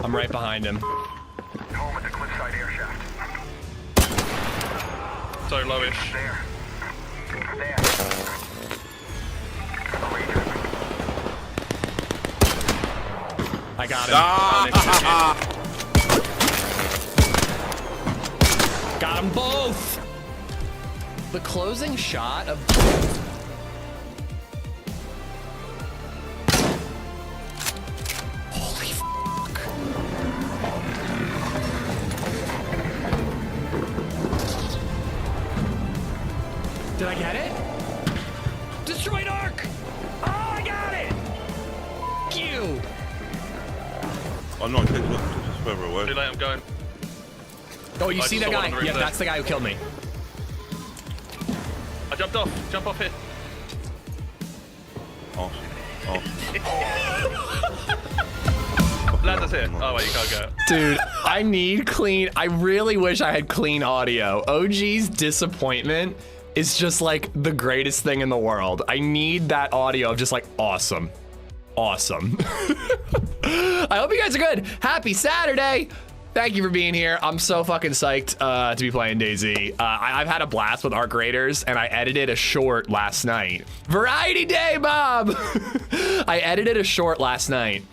I'm right behind him. Home at the cliffside air shaft. So lowish. There. There. I got him. Got them both. The closing shot of. Holy fuck. Did I get it? Destroyed ARC. Oh, I got it. Fuck you. I'm not kidding, just further away. Too late, I'm going. Oh, you I see just that saw guy? one on the roof Yeah, there. that's the guy who killed me. I jumped off. Jump off here. Oh. Oh. Lads, that's it. Oh, wait, you can't go. Dude, I need clean. I really wish I had clean audio. OG's disappointment is just like the greatest thing in the world. I need that audio of just like awesome. Awesome. I hope you guys are good. Happy Saturday. Thank you for being here. I'm so fucking psyched to be playing DayZ. I've had a blast with ARC Raiders, and I edited a short last night. Variety day, Bob! I edited a short last night.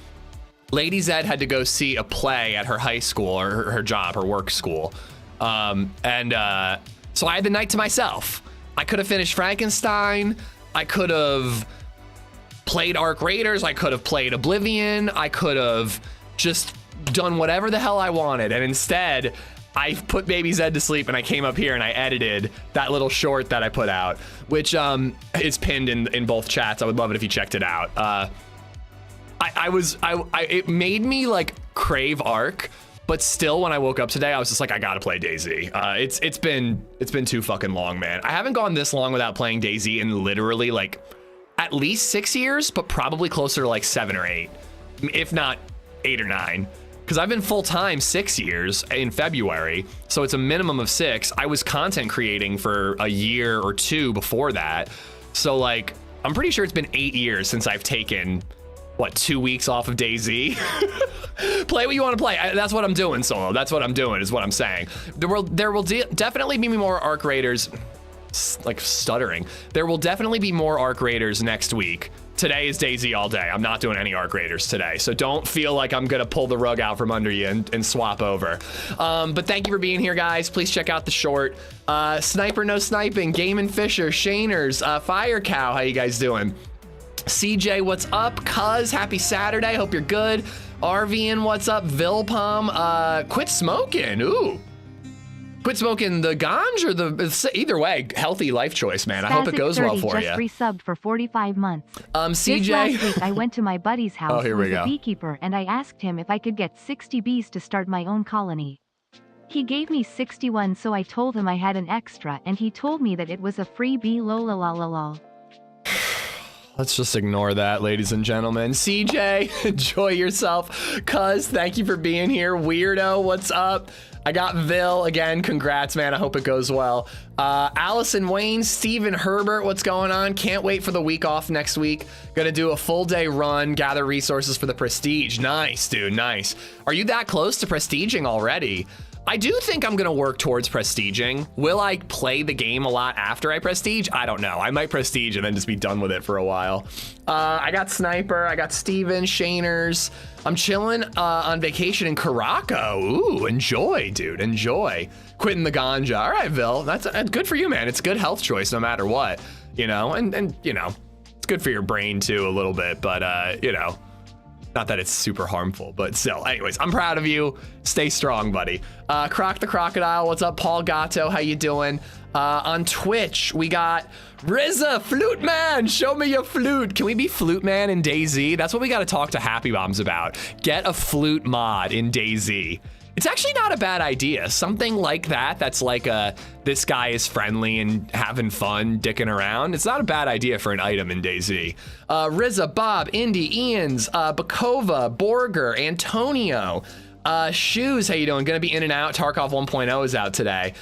LadyZed had to go see a play at her high school, or her job, her work school. So I had the night to myself. I could have finished Frankenstein. I could have played ARC Raiders. I could have played Oblivion. I could have just done whatever the hell I wanted. And instead, I put Baby Zed to sleep and I came up here and I edited that little short that I put out, which is pinned in both chats. I would love it if you checked it out. It made me like crave ARC, but still when I woke up today, I was just like, I gotta play DayZ. It's been too fucking long, man. I haven't gone this long without playing DayZ in literally like at least 6 years, but probably closer to like 7 or 8, if not 8 or 9. Because I've been full-time 6 years in February, so it's a minimum of 6. I was content creating for a year or 2 before that. So like, I'm pretty sure it's been 8 years since I've taken, what, 2 weeks off of DayZ? Play what you want to play. That's what I'm doing, Solo. That's what I'm doing, is what I'm saying. There will definitely be more ARC Raiders, like stuttering. There will definitely be more ARC Raiders next week. Today is DayZ all day. I'm not doing any ARC Raiders today, so don't feel like I'm gonna pull the rug out from under you and swap over. But thank you for being here, guys. Please check out the short. Sniper No Sniping, Game and Fisher, Shaners, Fire Cow, how you guys doing? CJ, what's up? Cuz, happy Saturday. Hope you're good. RVN, what's up? Vilpom, quit smoking. Ooh. Quit smoking the ganj or the, either way, healthy life choice, man. I hope it goes well for you. Just resubbed for 45 months. CJ. This last week I went to my buddy's house, Oh, here we who's go. a beekeeper, and I asked him if I could get 60 bees to start my own colony. He gave me 61, so I told him I had an extra, and he told me that it was a free bee. Lol. Let's just ignore that, ladies and gentlemen. CJ, enjoy yourself. Cuz, thank you for being here. Weirdo, what's up? I got Vil again. Congrats, man. I hope it goes well. Allison Wayne, Steven Herbert, what's going on? Can't wait for the week off next week. Gonna do a full day run, gather resources for the Prestige. Nice, dude, nice. Are you that close to prestiging already? I do think I'm gonna work towards prestiging. Will I play the game a lot after I prestige? I don't know. I might prestige and then just be done with it for a while. I got Sniper, I got Steven, Shaners. I'm chilling on vacation in Caraco. Ooh, enjoy, dude, enjoy. Quitting the ganja. All right, Vil, that's good for you, man. It's a good health choice no matter what, you know, and you know, it's good for your brain too a little bit, but you know, not that it's super harmful, but still. Anyways, I'm proud of you. Stay strong, buddy. Croc the Crocodile, what's up? Paul Gatto, how you doing? On Twitch, we got Rizza, Flute Man, show me your flute. Can we be Flute Man in DayZ? That's what we gotta talk to Happy Bombs about. Get a flute mod in DayZ. It's actually not a bad idea. Something like that, that's like this guy is friendly and having fun, dicking around. It's not a bad idea for an item in DayZ. Rizza, Bob, Indy, Ian's, Bakova, Borger, Antonio, Shoes, how you doing? Gonna be in and out. Tarkov 1.0 is out today.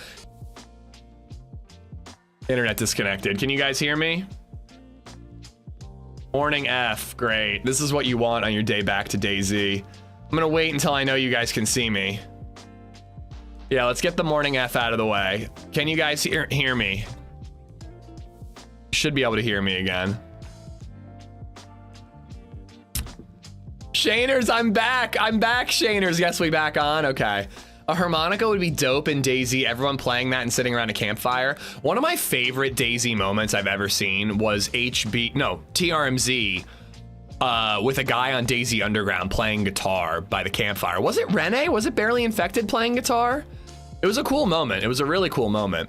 Internet disconnected. Can you guys hear me? Morning F, great. This is what you want on your day back to DayZ. I'm gonna wait until I know you guys can see me. Yeah, let's get the morning F out of the way. Can you guys hear me? Should be able to hear me again. Shaners, I'm back. I'm back, Shaners. Yes, we back on. Okay. A harmonica would be dope in DayZ. Everyone playing that and sitting around a campfire. One of my favorite DayZ moments I've ever seen was TRMZ with a guy on DayZ Underground playing guitar by the campfire. Was it Rene? Was it Barely Infected playing guitar? It was a cool moment. It was a really cool moment.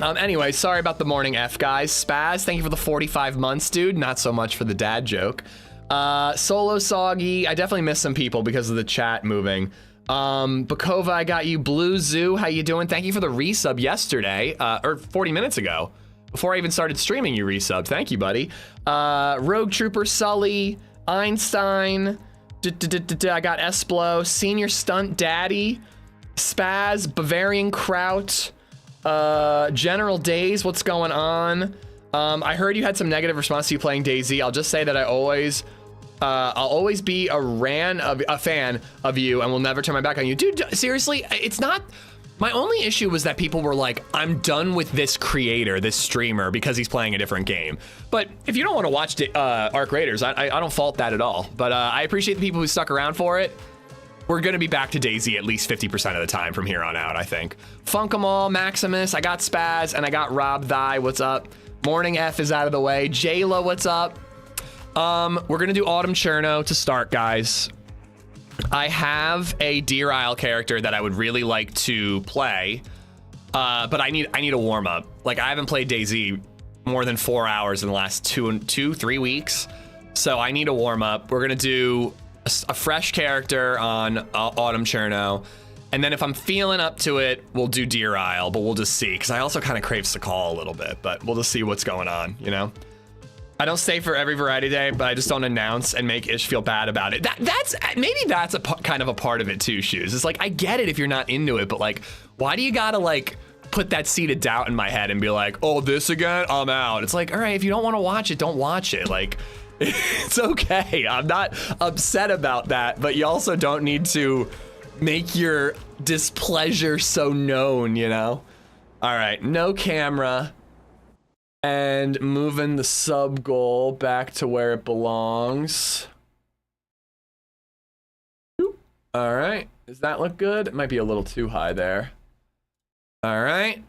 Anyway, sorry about the morning F, guys. Spaz, thank you for the 45 months, dude. Not so much for the dad joke. Solo Soggy, I definitely missed some people because of the chat moving. Bakova, I got you. Blue Zoo, how you doing? Thank you for the resub yesterday, or 40 minutes ago. Before I even started streaming, you resubbed. Thank you, buddy. Rogue Trooper, Sully, Einstein, I got Esplo, Senior Stunt Daddy, Spaz, Bavarian Kraut, General Days, what's going on? I heard you had some negative response to you playing DayZ. I'll just say that I'll always be a fan of you and will never turn my back on you. Dude, seriously, it's not... My only issue was that people were like, I'm done with this creator, this streamer, because he's playing a different game. But if you don't want to watch ARC Raiders, I don't fault that at all. But I appreciate the people who stuck around for it. We're going to be back to DayZ at least 50% of the time from here on out, I think. Funkamal, Maximus, I got Spaz, and I got Rob Thy, what's up? Morning F is out of the way. Jayla, what's up? We're going to do Autumn Cherno to start, guys. I have a Deer Isle character that I would really like to play, but I need a warm up. Like, I haven't played DayZ more than 4 hours in the last 3 weeks, so I need a warm up. We're gonna do a fresh character on Autumn Cherno, and then if I'm feeling up to it, we'll do Deer Isle, but we'll just see, because I also kind of crave Sakal a little bit, but we'll just see what's going on, you know? I don't stay for every variety day, but I just don't announce and make Ish feel bad about it. Maybe that's kind of a part of it too, Shoes. It's like, I get it if you're not into it, but like, why do you gotta like put that seed of doubt in my head and be like, oh, this again? I'm out. It's like, all right, if you don't want to watch it, don't watch it. Like, it's okay. I'm not upset about that, but you also don't need to make your displeasure so known, you know? All right, no camera. And moving the sub goal back to where it belongs. All right, does that look good? It might be a little too high there. All right.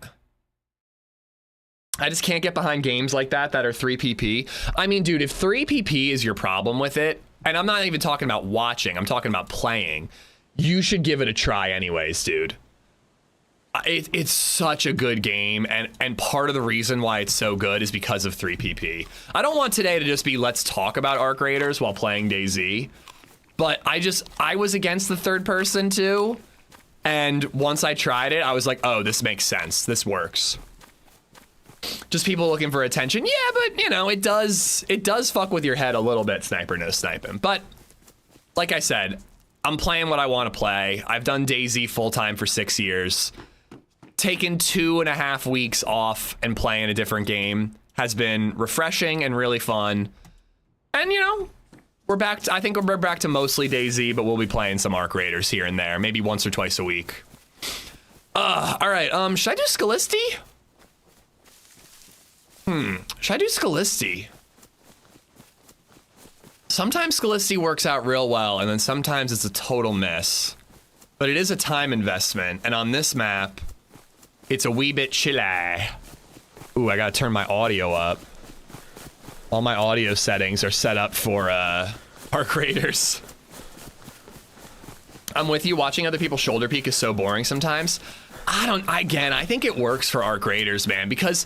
I just can't get behind games like that are 3PP. I mean, dude, if 3PP is your problem with it, and I'm not even talking about watching, I'm talking about playing, you should give it a try anyways, dude. It's such a good game, and part of the reason why it's so good is because of 3PP. I don't want today to just be let's talk about ARC Raiders while playing DayZ, but I was against the third person too, and once I tried it, I was like, oh, this makes sense. This works. Just people looking for attention. Yeah, but you know, it does fuck with your head a little bit, sniper no sniping. But like I said, I'm playing what I want to play. I've done DayZ full time for 6 years. Taking 2.5 weeks off and playing a different game has been refreshing and really fun. And you know, I think we're back to mostly DayZ, but we'll be playing some ARC Raiders here and there, maybe once or twice a week. All right, should I do Scalisti? Should I do Scalisti? Sometimes Scalisti works out real well, and then sometimes it's a total miss. But it is a time investment, and on this map, it's a wee bit chilly. Ooh, I gotta turn my audio up. All my audio settings are set up for ARC Raiders. I'm with you. Watching other people shoulder peek is so boring sometimes. I think it works for ARC Raiders, man, because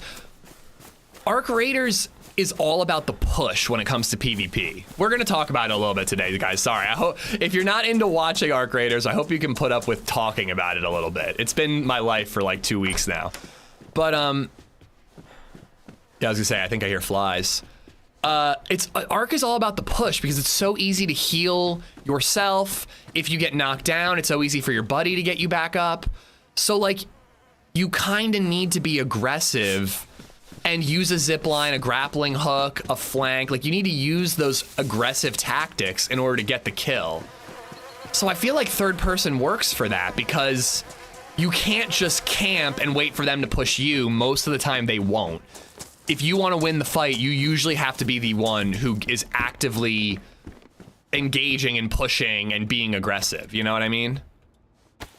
ARC Raiders is all about the push when it comes to PvP. We're gonna talk about it a little bit today, guys. Sorry, I hope if you're not into watching ARC Raiders, I hope you can put up with talking about it a little bit. It's been my life for like 2 weeks now. But yeah, I was gonna say, I think I hear flies. ARC is all about the push because it's so easy to heal yourself. If you get knocked down, it's so easy for your buddy to get you back up. So like, you kind of need to be aggressive and use a zip line, a grappling hook, a flank. Like, you need to use those aggressive tactics in order to get the kill. So I feel like third person works for that because you can't just camp and wait for them to push you. Most of the time they won't. If you want to win the fight, you usually have to be the one who is actively engaging and pushing and being aggressive. You know what I mean?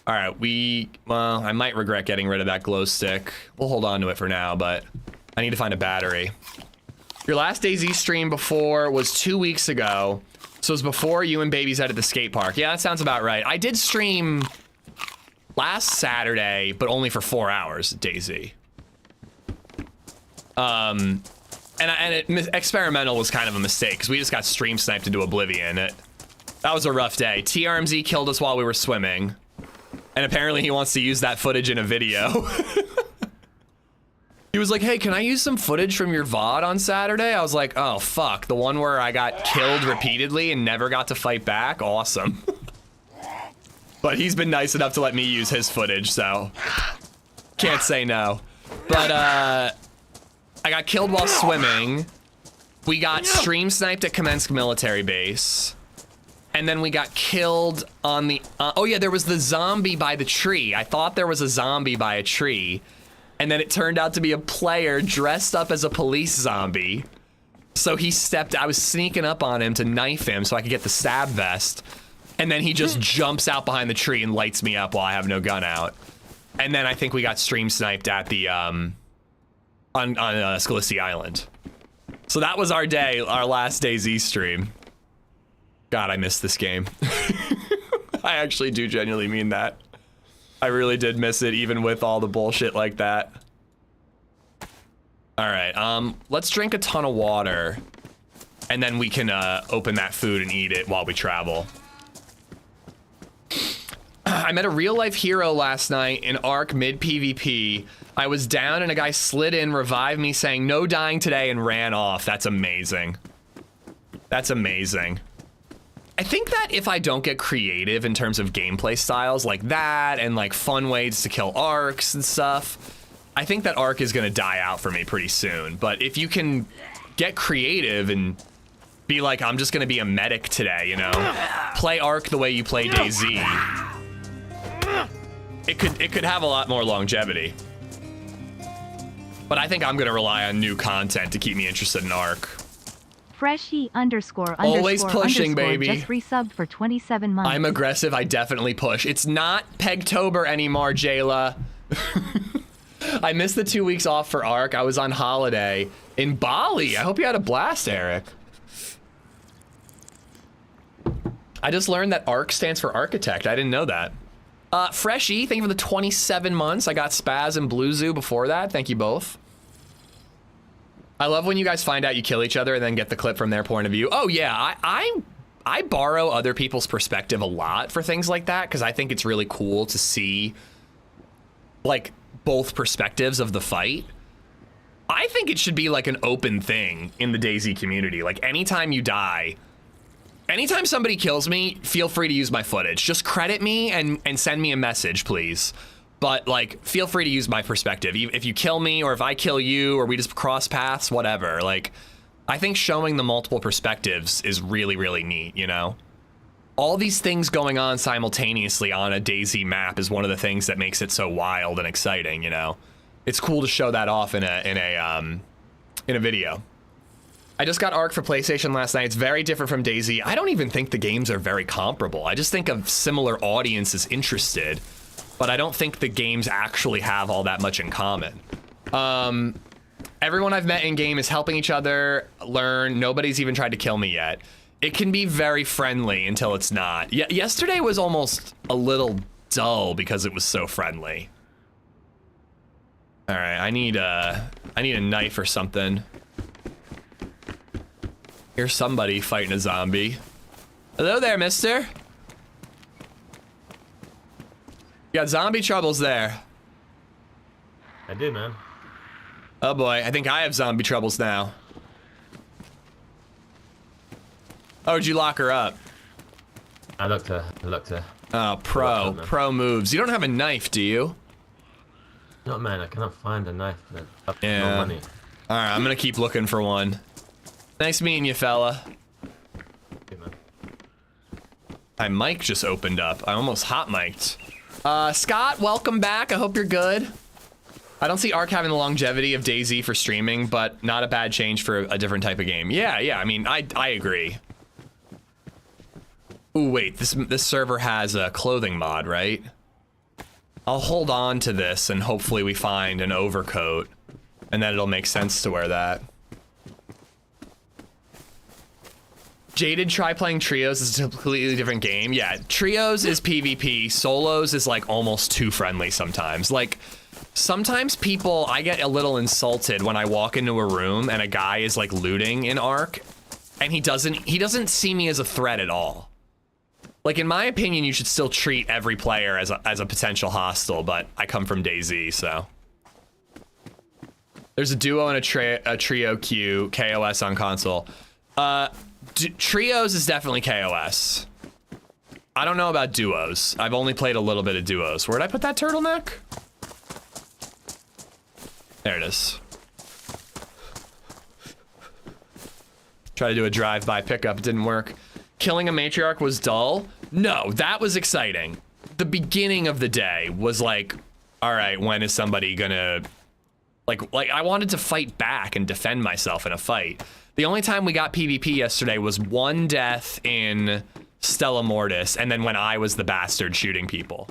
All right, well, I might regret getting rid of that glow stick. We'll hold on to it for now, but I need to find a battery. Your last DayZ stream before was 2 weeks ago. So it was before you and BabyZed at the skate park. Yeah, that sounds about right. I did stream last Saturday, but only for 4 hours at DayZ. Experimental was kind of a mistake because we just got stream sniped into oblivion. That was a rough day. TRMZ killed us while we were swimming. And apparently he wants to use that footage in a video. He was like, hey, can I use some footage from your VOD on Saturday? I was like, oh, fuck. The one where I got killed repeatedly and never got to fight back? Awesome. But he's been nice enough to let me use his footage, so can't say no. But I got killed while swimming. We got stream sniped at Kamensk military base. And then we got killed on the... oh, yeah, there was the zombie by the tree. I thought there was a zombie by a tree. And then it turned out to be a player dressed up as a police zombie. So he stepped... I was sneaking up on him to knife him so I could get the stab vest. And then he just jumps out behind the tree and lights me up while I have no gun out. And then I think we got stream sniped at the... on Scalisi Island. So that was our day, our last DayZ stream. God, I missed this game. I actually do genuinely mean that. I really did miss it, even with all the bullshit like that. All right, let's drink a ton of water, and then we can open that food and eat it while we travel. I met a real-life hero last night in ARC mid-PvP. I was down and a guy slid in, revived me, saying, no dying today, and ran off. That's amazing. That's amazing. I think that if I don't get creative in terms of gameplay styles like that and like fun ways to kill ARCs and stuff, I think that ARC is gonna die out for me pretty soon. But if you can get creative and be like, I'm just gonna be a medic today, you know? Play ARC the way you play DayZ. It could have a lot more longevity. But I think I'm gonna rely on new content to keep me interested in ARC. Freshie __ Always pushing, baby. Just resubbed for 27 months. I'm aggressive. I definitely push. It's not Pegtober anymore, Jayla. I missed the 2 weeks off for ARC. I was on holiday in Bali. I hope you had a blast, Eric. I just learned that ARC stands for architect. I didn't know that. Freshie, thank you for the 27 months. I got Spaz and Blue Zoo before that. Thank you both. I love when you guys find out you kill each other and then get the clip from their point of view. Oh yeah, I borrow other people's perspective a lot for things like that because I think it's really cool to see like both perspectives of the fight. I think it should be like an open thing in the DayZ community. Like anytime you die, anytime somebody kills me, feel free to use my footage. Just credit me and send me a message, please. But like, feel free to use my perspective. If you kill me or if I kill you or we just cross paths, whatever. Like, I think showing the multiple perspectives is really, really neat, you know? All these things going on simultaneously on a DayZ map is one of the things that makes it so wild and exciting, you know? It's cool to show that off in a video. I just got ARC for PlayStation last night. It's very different from DayZ. I don't even think the games are very comparable. I just think of similar audiences interested. But I don't think the games actually have all that much in common. Everyone I've met in game is helping each other learn. Nobody's even tried to kill me yet. It can be very friendly until it's not. Yesterday was almost a little dull because it was so friendly. All right, I need a knife or something. Here's somebody fighting a zombie. Hello there, mister. You got zombie troubles there. I do, man. Oh boy, I think I have zombie troubles now. Oh, did you lock her up? I looked her. Oh, pro moves. You don't have a knife, do you? No, man, I cannot find a knife. Yeah. No money. All right, I'm gonna keep looking for one. Nice meeting you, fella. Okay, man. My mic just opened up. I almost hot mic'd. Scott, welcome back. I hope you're good. I don't see ARC having the longevity of DayZ for streaming, but not a bad change for a different type of game. Yeah, I mean, I agree. Ooh, wait, this server has a clothing mod, right? I'll hold on to this and hopefully we find an overcoat and then it'll make sense to wear that. Jaded, try playing trios. It's a completely different game. Yeah, trios is PvP. Solos is like almost too friendly sometimes. Like, sometimes people, I get a little insulted when I walk into a room and a guy is like looting in ARC and he doesn't see me as a threat at all. Like, in my opinion, you should still treat every player as a potential hostile, but I come from DayZ, so. There's a duo and a trio queue, KOS on console. Trios is definitely KOS. I don't know about duos. I've only played a little bit of duos. Where'd I put that turtleneck? There it is. Try to do a drive-by pickup, it didn't work. Killing a matriarch was dull? No, that was exciting. The beginning of the day was like, all right, when is somebody gonna... Like I wanted to fight back and defend myself in a fight. The only time we got PvP yesterday was one death in Stella Mortis, and then when I was the bastard shooting people.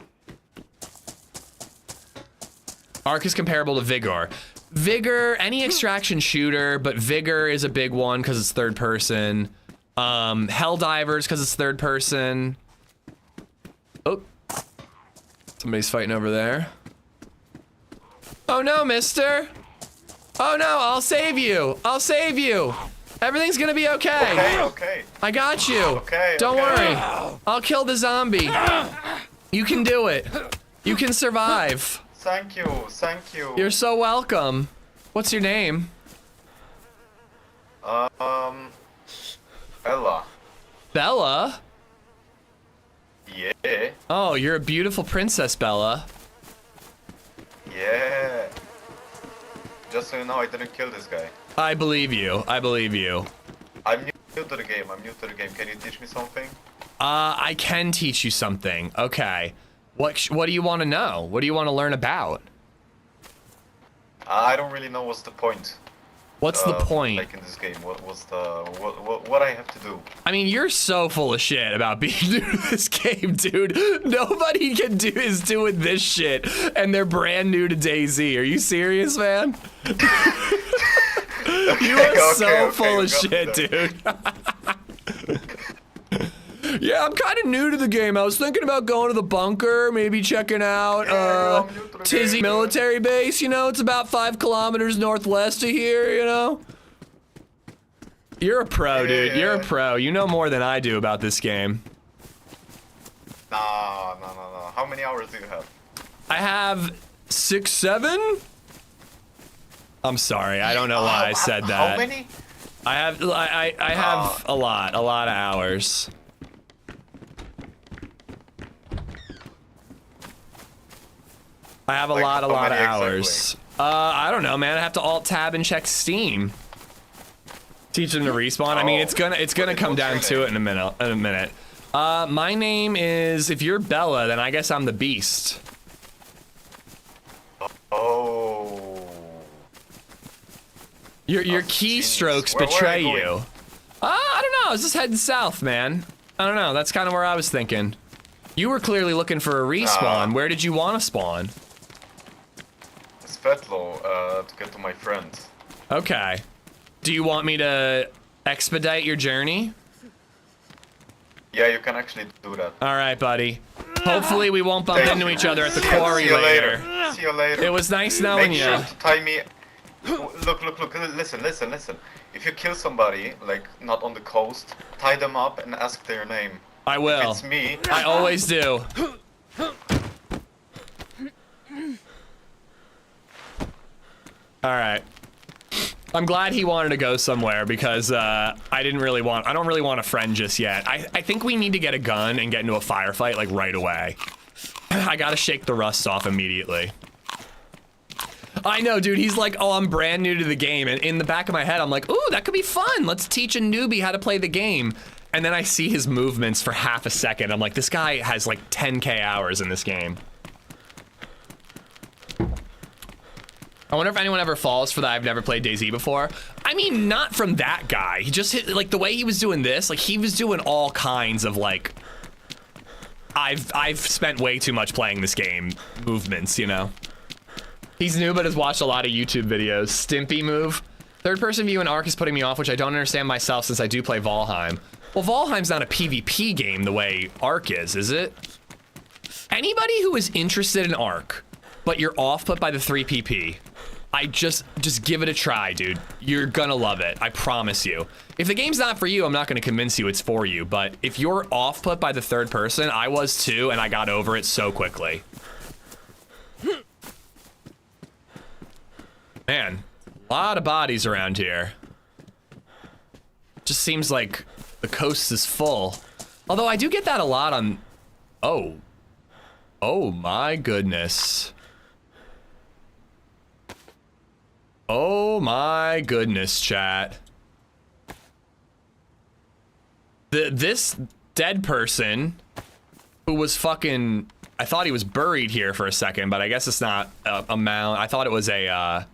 ARC is comparable to Vigor. Vigor, any extraction shooter, but Vigor is a big one because it's third person. Helldivers because it's third person. Oh, somebody's fighting over there. Oh no, mister. Oh no, I'll save you. I'll save you. Everything's gonna be okay. Okay. I got you. Okay. Don't worry. I'll kill the zombie. You can do it. You can survive. Thank you. Thank you. You're so welcome. What's your name? Ella. Bella? Yeah. Oh, you're a beautiful princess, Bella. Yeah. Just so you know, I didn't kill this guy. I believe you. I believe you. I'm new to the game. Can you teach me something? I can teach you something. Okay. What do you want to know? What do you want to learn about? I don't really know what's the point. What's the point? Like in this game, what I have to do? I mean, you're so full of shit about being new to this game, dude. Nobody is doing this shit, and they're brand new to DayZ. Are you serious, man? You are so full of shit, dude. Yeah, I'm kind of new to the game. I was thinking about going to the bunker, maybe checking out Tizzy military base. You know, it's about 5 kilometers northwest of here, you know? You're a pro, dude. You're a pro. You know more than I do about this game. No. How many hours do you have? I have 6, 7? I'm sorry. I don't know why I said that. How many? I have a lot of hours. I have a lot of hours. Exactly? I don't know, man. I have to alt tab and check Steam. Teach them to respawn. I mean, it's gonna come down to it in a minute. My name is, if you're Bella, then I guess I'm the Beast. Oh. Your keystrokes betray you. I don't know. I was just heading south, man. I don't know. That's kind of where I was thinking. You were clearly looking for a respawn. Where did you want to spawn? Svetlo, to get to my friend. Okay. Do you want me to expedite your journey? Yeah, you can actually do that. All right, buddy. Hopefully we won't bump into each other at the quarry later. See you later. It was nice knowing you. Make sure to tie me... Look, listen. If you kill somebody, like, not on the coast, tie them up and ask their name. I will. If it's me. I always do. All right. I'm glad he wanted to go somewhere because I don't really want a friend just yet. I think we need to get a gun and get into a firefight like right away. I gotta shake the rust off immediately. I know, dude. He's like, oh, I'm brand new to the game. And in the back of my head, I'm like, ooh, that could be fun. Let's teach a newbie how to play the game. and then I see his movements for half a second. I'm like, this guy has like 10K hours in this game. I wonder if anyone ever falls for that. I've never played DayZ before. I mean, not from that guy. He just hit, like, the way he was doing this, like, he was doing all kinds of, like, I've spent way too much playing this game movements, you know? He's new, but has watched a lot of YouTube videos. Stimpy move. Third person view in ARC is putting me off, which I don't understand myself since I do play Valheim. Well, Valheim's not a PvP game the way ARC is it? Anybody who is interested in ARC, but you're off put by the 3PP, I just give it a try, dude. You're gonna love it, I promise you. If the game's not for you, I'm not gonna convince you it's for you, but if you're off put by the third person, I was too, and I got over it so quickly. Man, a lot of bodies around here. Just seems like the coast is full. Although I do get that a lot on... Oh. Oh my goodness. Oh my goodness, chat. This dead person who was fucking... I thought he was buried here for a second, but I guess it's not a mound. I thought it was a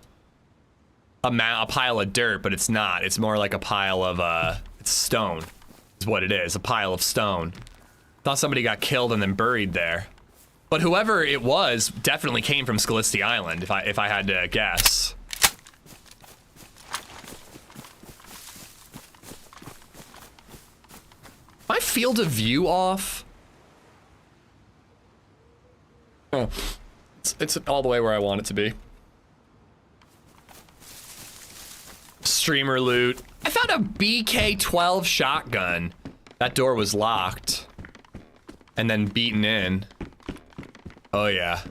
pile of dirt, but it's not. It's more like a pile of, it's stone is what it is, a pile of stone. Thought somebody got killed and then buried there. But whoever it was definitely came from Scalisti Island, if I had to guess. My field of view off? Oh, it's all the way where I want it to be. Streamer loot. I found a BK-12 shotgun. That door was locked. And then beaten in. Oh yeah.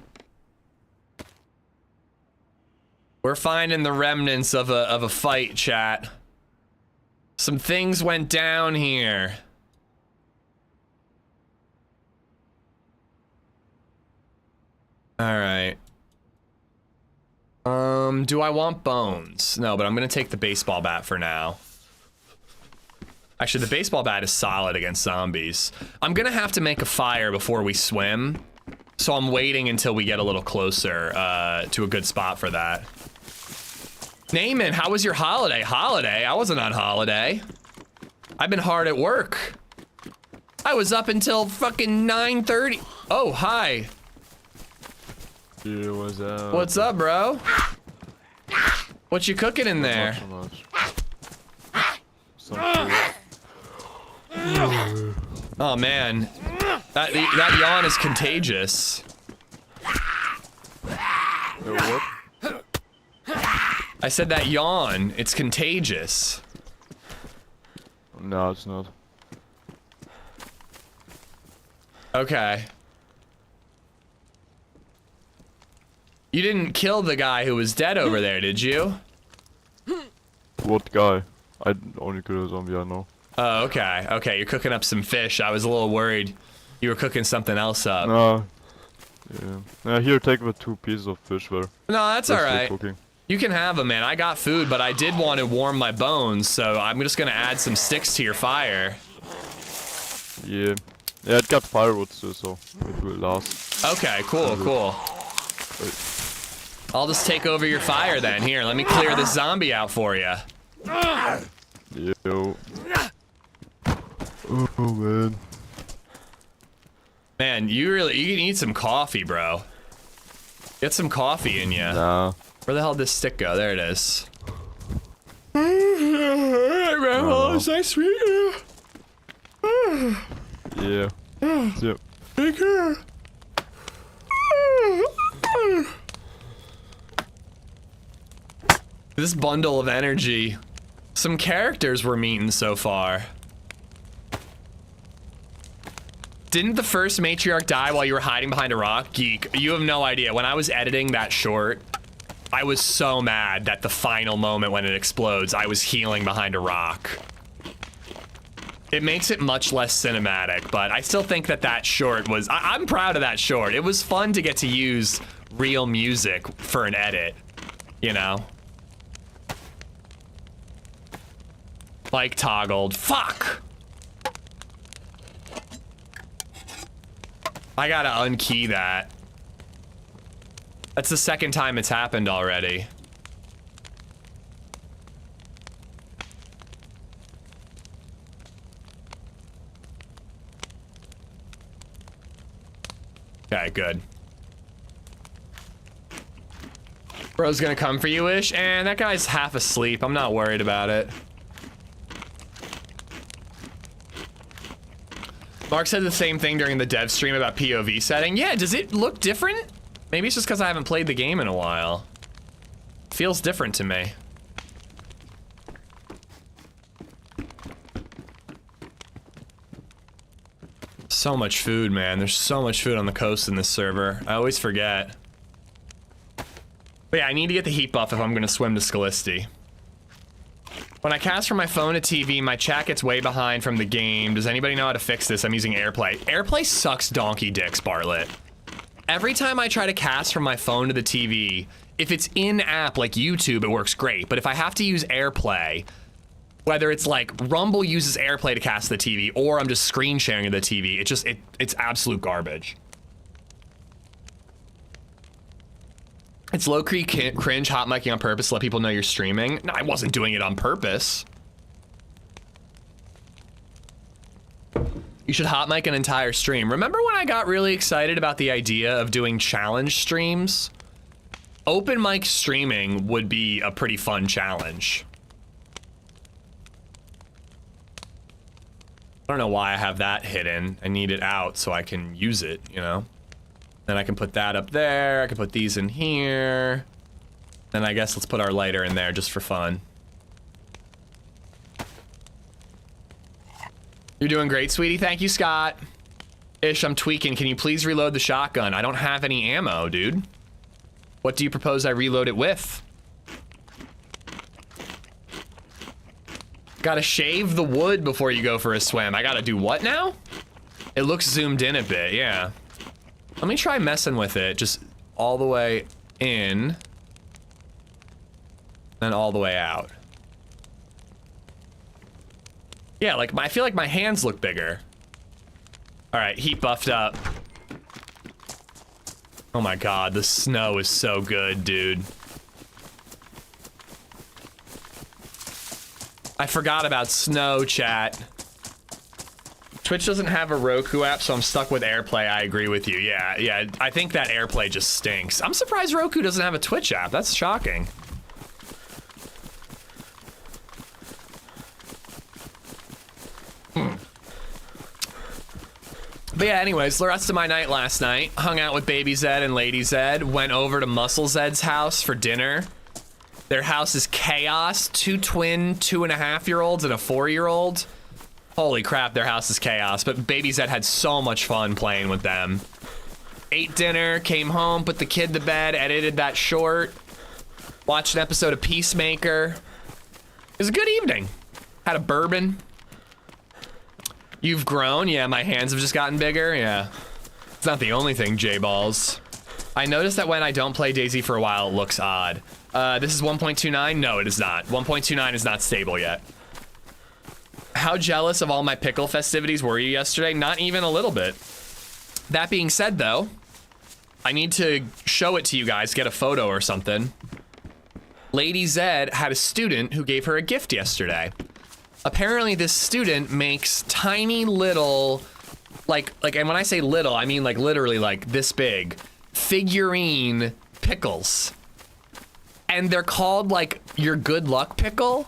We're finding the remnants of a fight, chat. Some things went down here. All right. Do I want bones? No, but I'm gonna take the baseball bat for now. Actually, the baseball bat is solid against zombies. I'm gonna have to make a fire before we swim, so I'm waiting until we get a little closer to a good spot for that. Naaman, how was your holiday? Holiday? I wasn't on holiday. I've been hard at work. I was up until fucking 9:30. Oh, hi. Yeah, what's up? What's up, bro? What you cooking in there? Not so much. Oh man, that yawn is contagious. What? I said that yawn, it's contagious. No, it's not. Okay. You didn't kill the guy who was dead over there, did you? What guy? I only kill a zombie I know. Oh, okay. Okay, you're cooking up some fish. I was a little worried you were cooking something else up. No. Yeah. Here, take the 2 pieces of fish there. No, that's Still alright. cooking. You can have them, man. I got food, but I did want to warm my bones, so I'm just gonna add some sticks to your fire. Yeah. Yeah, it got firewood still, so it will last. Okay, cool, cool. I'll just take over your fire then. Here, let me clear this zombie out for you. Yo. Oh man. Man, you need some coffee, bro. Get some coffee in you. Nah. Where the hell did this stick go? There it is. Oh, it's nice to meet you. Yeah. Yeah. Take care. This bundle of energy. Some characters we're meeting so far. Didn't the first matriarch die while you were hiding behind a rock? Geek, you have no idea. When I was editing that short, I was so mad that the final moment when it explodes, I was healing behind a rock. It makes it much less cinematic, but I still think that short was... I'm proud of that short. It was fun to get to use real music for an edit, you know? Like toggled. Fuck! I gotta unkey that. That's the second time it's happened already. Okay, good. Bro's gonna come for you, Ish, and that guy's half asleep. I'm not worried about it. Mark said the same thing during the dev stream about POV setting. Yeah, does it look different? Maybe it's just because I haven't played the game in a while. Feels different to me. So much food, man. There's so much food on the coast in this server. I always forget. But yeah, I need to get the heat buff if I'm gonna swim to Scalisti. When I cast from my phone to TV, my chat gets way behind from the game. Does anybody know how to fix this? I'm using AirPlay. AirPlay sucks donkey dicks, Bartlett. Every time I try to cast from my phone to the TV, if it's in-app like YouTube, it works great. But if I have to use AirPlay, whether it's like Rumble uses AirPlay to cast to the TV or I'm just screen sharing to the TV, it's absolute garbage. It's low-key cringe hot micing on purpose to let people know you're streaming. No, I wasn't doing it on purpose. You should hot mic an entire stream. Remember when I got really excited about the idea of doing challenge streams? Open mic streaming would be a pretty fun challenge. I don't know why I have that hidden. I need it out so I can use it, you know? Then I can put that up there. I can put these in here. Then I guess let's put our lighter in there just for fun. You're doing great, sweetie. Thank you, Scott. Ish, I'm tweaking. Can you please reload the shotgun? I don't have any ammo, dude. What do you propose I reload it with? Gotta shave the wood before you go for a swim. I gotta do what now? It looks zoomed in a bit, yeah. Let me try messing with it, just all the way in, then all the way out. Yeah, like I feel like my hands look bigger. All right, heat buffed up. Oh my God, the snow is so good, dude. I forgot about snow, chat. Twitch doesn't have a Roku app, so I'm stuck with AirPlay. I agree with you. Yeah, I think that AirPlay just stinks. I'm surprised Roku doesn't have a Twitch app. That's shocking. But yeah, anyways, the rest of my night last night, hung out with BabyZed and LadyZed, went over to MuscleZed's house for dinner. Their house is chaos. 2 twin 2.5-year-olds and a 4-year-old. Holy crap, their house is chaos. But BabyZed had so much fun playing with them. Ate dinner, came home, put the kid to bed, edited that short, watched an episode of Peacemaker. It was a good evening. Had a bourbon. You've grown? Yeah, my hands have just gotten bigger. Yeah. It's not the only thing, J-Balls. I noticed that when I don't play DayZ for a while, it looks odd. This is 1.29? No, it is not. 1.29 is not stable yet. How jealous of all my pickle festivities were you yesterday? Not even a little bit. That being said, though, I need to show it to you guys, get a photo or something. LadyZed had a student who gave her a gift yesterday. Apparently, this student makes tiny little, like, and when I say little, I mean like literally like this big, figurine pickles. And they're called like your good luck pickle.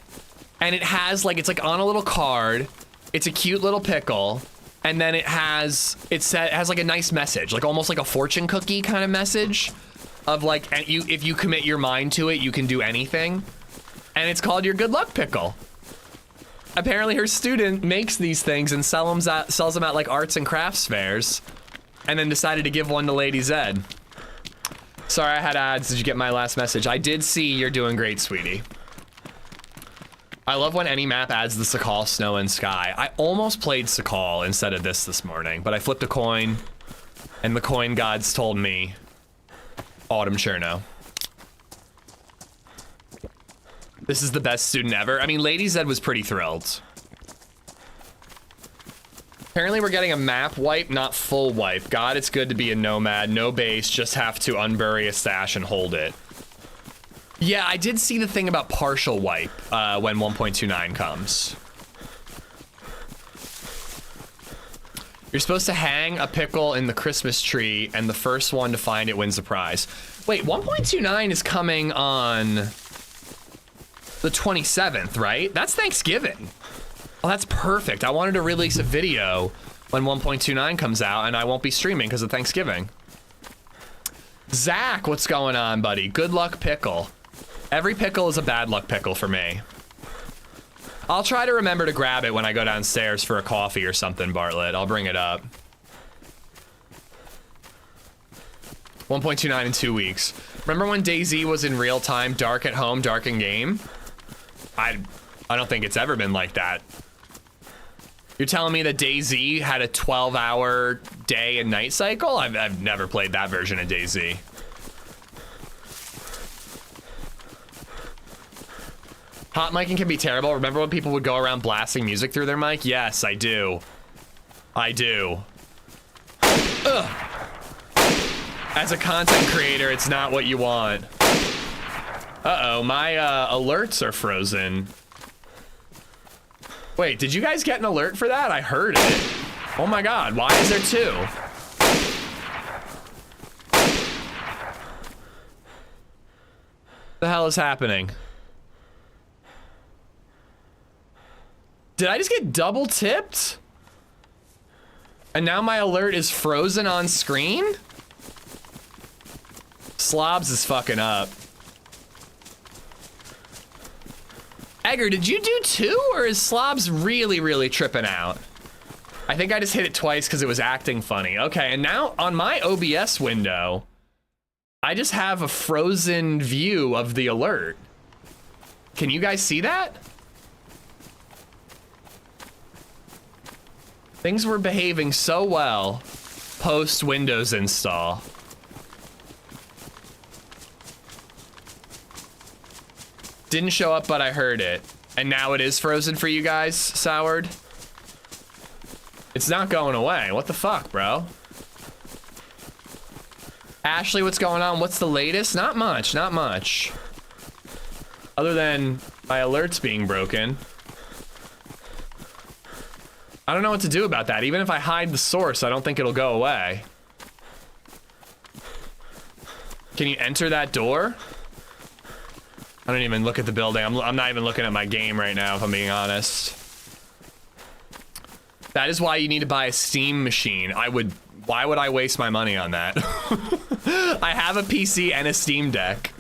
And it has like, it's like on a little card. It's a cute little pickle. And then it has like a nice message, like almost like a fortune cookie kind of message of like, and if you commit your mind to it, you can do anything. And it's called your good luck pickle. Apparently her student makes these things and sells them at like arts and crafts fairs, and then decided to give one to LadyZed. Sorry, I had ads. Did you get my last message? I did see. You're doing great, sweetie. I love when any map adds the Sakal Snow and Sky. I almost played Sakal instead of this morning, but I flipped a coin, and the coin gods told me Autumn Cherno. This is the best student ever. I mean, LadyZed was pretty thrilled. Apparently we're getting a map wipe, not full wipe. God, it's good to be a nomad. No base, just have to unbury a stash and hold it. Yeah, I did see the thing about partial wipe when 1.29 comes. You're supposed to hang a pickle in the Christmas tree, and the first one to find it wins the prize. Wait, 1.29 is coming on the 27th, right? That's Thanksgiving. Oh, that's perfect. I wanted to release a video when 1.29 comes out, and I won't be streaming because of Thanksgiving. Zach, what's going on, buddy? Good luck pickle. Every pickle is a bad luck pickle for me. I'll try to remember to grab it when I go downstairs for a coffee or something, Bartlett. I'll bring it up. 1.29 in 2 weeks. Remember when DayZ was in real time, dark at home, dark in game? I don't think it's ever been like that. You're telling me that DayZ had a 12-hour day and night cycle? I've never played that version of DayZ. Hot micing can be terrible. Remember when people would go around blasting music through their mic? Yes, I do. I do. Ugh. As a content creator, it's not what you want. Uh-oh, my alerts are frozen. Wait, did you guys get an alert for that? I heard it. Oh my god, why is there two? The hell is happening? Did I just get double tipped? And now my alert is frozen on screen? Slobs is fucking up. Egger, did you do two, or is Slobs really, really tripping out? I think I just hit it twice because it was acting funny. Okay, and now on my OBS window, I just have a frozen view of the alert. Can you guys see that? Things were behaving so well post Windows install. Didn't show up, but I heard it. And now it is frozen for you guys, Soured? It's not going away. What the fuck, bro? Ashley, what's going on? What's the latest? Not much, not much. Other than my alerts being broken. I don't know what to do about that. Even if I hide the source, I don't think it'll go away. Can you enter that door? I don't even look at the building. I'm not even looking at my game right now, if I'm being honest. That is why you need to buy a Steam machine. Why would I waste my money on that? I have a PC and a Steam Deck.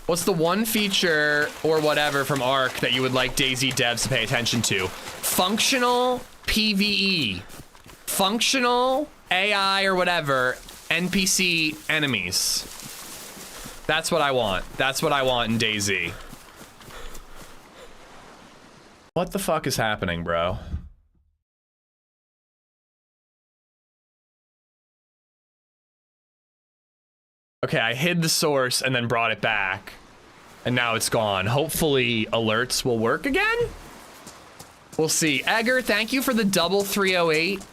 What's the one feature or whatever from ARC that you would like DayZ devs to pay attention to? Functional PvE. Functional AI or whatever, NPC enemies. That's what I want. That's what I want in DayZ. What the fuck is happening, bro? Okay, I hid the source and then brought it back. And now it's gone. Hopefully alerts will work again? We'll see. Egger, thank you for the double 308.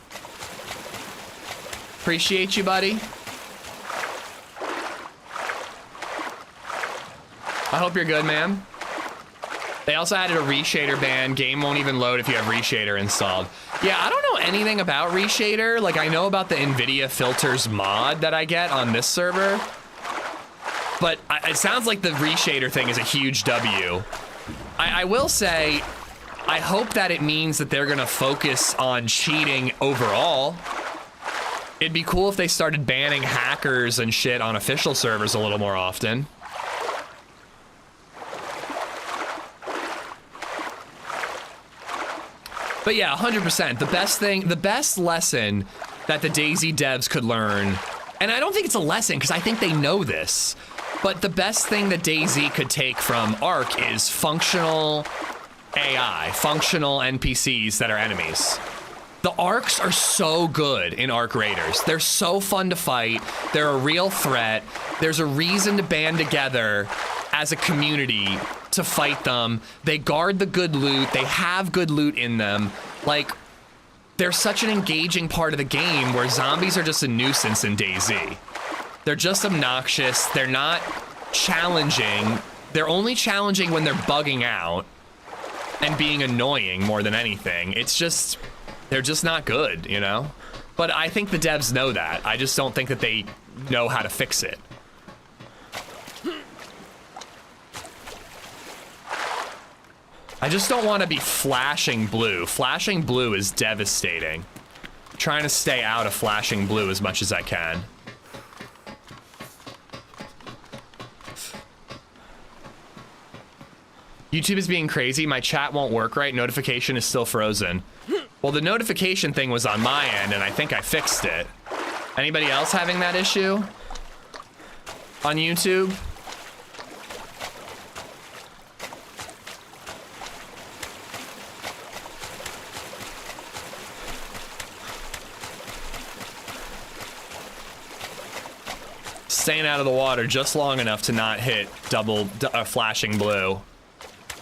Appreciate you, buddy. I hope you're good, man. They also added a reshader ban. Game won't even load if you have reshader installed. Yeah, I don't know anything about reshader. Like, I know about the NVIDIA filters mod that I get on this server. But it sounds like the reshader thing is a huge W. I will say, I hope that it means that they're gonna focus on cheating overall. It'd be cool if they started banning hackers and shit on official servers a little more often. But yeah, 100%. The best lesson that the DayZ devs could learn, and I don't think it's a lesson because I think they know this, but the best thing that DayZ could take from ARC is functional AI, functional NPCs that are enemies. The ARCs are so good in ARC Raiders. They're so fun to fight. They're a real threat. There's a reason to band together as a community to fight them. They guard the good loot. They have good loot in them. Like, they're such an engaging part of the game where zombies are just a nuisance in DayZ. They're just obnoxious. They're not challenging. They're only challenging when they're bugging out and being annoying more than anything. It's just, they're just not good, you know? But I think the devs know that. I just don't think that they know how to fix it. I just don't want to be flashing blue. Flashing blue is devastating. I'm trying to stay out of flashing blue as much as I can. YouTube is being crazy. My chat won't work right. Notification is still frozen. Well, the notification thing was on my end, and I think I fixed it. Anybody else having that issue on YouTube? Staying out of the water just long enough to not hit flashing blue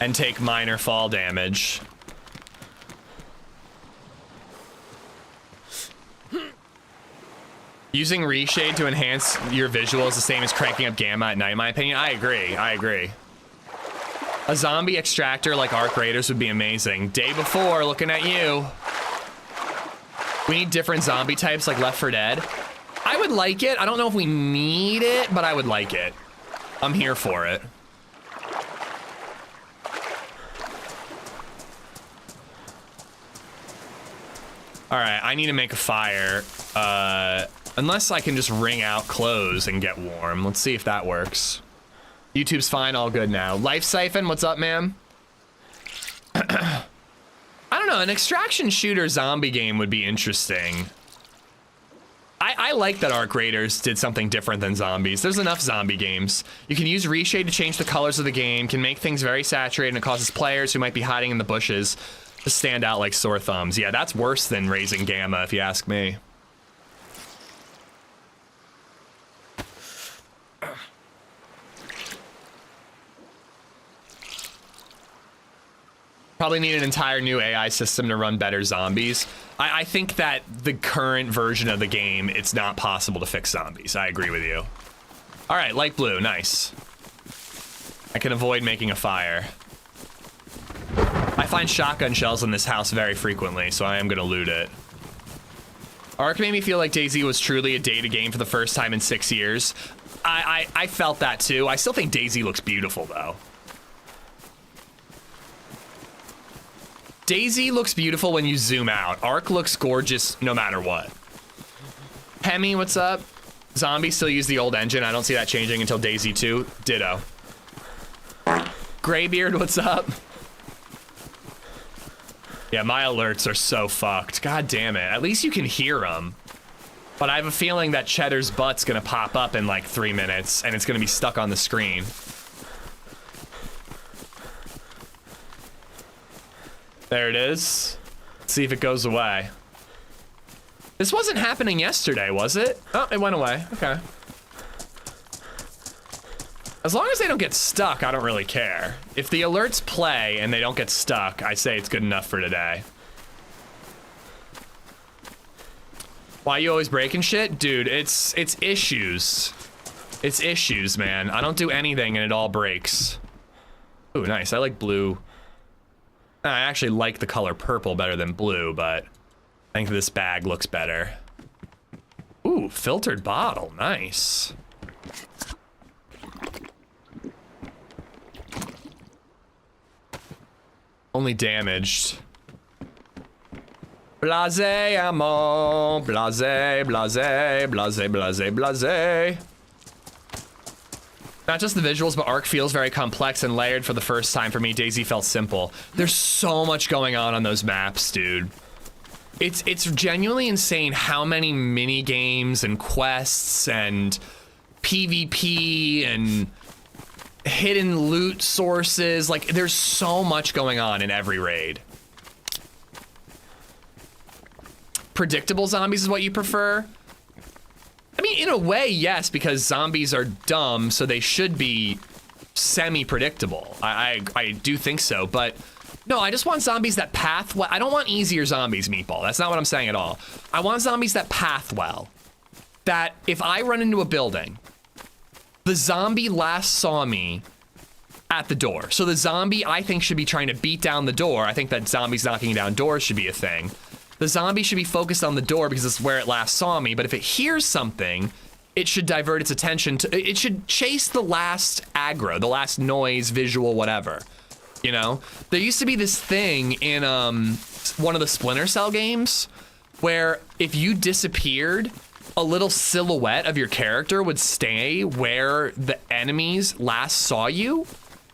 and take minor fall damage. Using reshade to enhance your visual is the same as cranking up gamma at night, in my opinion. I agree. I agree. A zombie extractor like ARC Raiders would be amazing. Day before, looking at you. We need different zombie types like Left 4 Dead. I would like it. I don't know if we need it, but I would like it. I'm here for it. All right, I need to make a fire. Unless I can just wring out clothes and get warm. Let's see if that works. YouTube's fine, all good now. Life Siphon, what's up, ma'am? I don't know, an extraction shooter zombie game would be interesting. I like that ARC Raiders did something different than zombies. There's enough zombie games. You can use reshade to change the colors of the game, can make things very saturated, and it causes players who might be hiding in the bushes to stand out like sore thumbs. Yeah, that's worse than raising gamma, if you ask me. Probably need an entire new AI system to run better zombies. I think that the current version of the game, it's not possible to fix zombies. I agree with you. All right, light blue, nice. I can avoid making a fire. I find shotgun shells in this house very frequently, so I am gonna loot it. ARC made me feel like DayZ was truly a data game for the first time in 6 years. I felt that too. I still think DayZ looks beautiful though. DayZ looks beautiful when you zoom out. ARC looks gorgeous no matter what. Hemi, what's up? Zombies still use the old engine. I don't see that changing until DayZ 2. Ditto. Graybeard, what's up? Yeah, my alerts are so fucked. God damn it. At least you can hear them. But I have a feeling that Cheddar's butt's gonna pop up in like 3 minutes and it's gonna be stuck on the screen. There it is. Let's see if it goes away. This wasn't happening yesterday, was it? Oh, it went away. Okay. As long as they don't get stuck, I don't really care. If the alerts play and they don't get stuck, I say it's good enough for today. Why you always breaking shit? Dude, it's issues. It's issues, man. I don't do anything and it all breaks. Ooh, nice. I like blue. I actually like the color purple better than blue, but I think this bag looks better. Ooh, filtered bottle. Nice. Only damaged. Blase ammo. Blase, blase, blase, blase, blase. Not just the visuals, but ARC feels very complex and layered for the first time for me. DayZ felt simple. There's so much going on those maps, dude. It's genuinely insane how many mini games and quests and PvP and hidden loot sources. Like, there's so much going on in every raid. Predictable zombies is what you prefer? I mean, in a way, yes, because zombies are dumb, so they should be semi-predictable. I do think so, but No, I just want zombies that path well. I don't want easier zombies, Meatball. That's not what I'm saying at all. I want zombies that path well. That if I run into a building, the zombie last saw me at the door. So the zombie, I think, should be trying to beat down the door. I think that zombies knocking down doors should be a thing. The zombie should be focused on the door because it's where it last saw me. But if it hears something, it should divert its attention to, it should chase the last aggro, the last noise, visual, whatever. You know, there used to be this thing in one of the Splinter Cell games where if you disappeared, a little silhouette of your character would stay where the enemies last saw you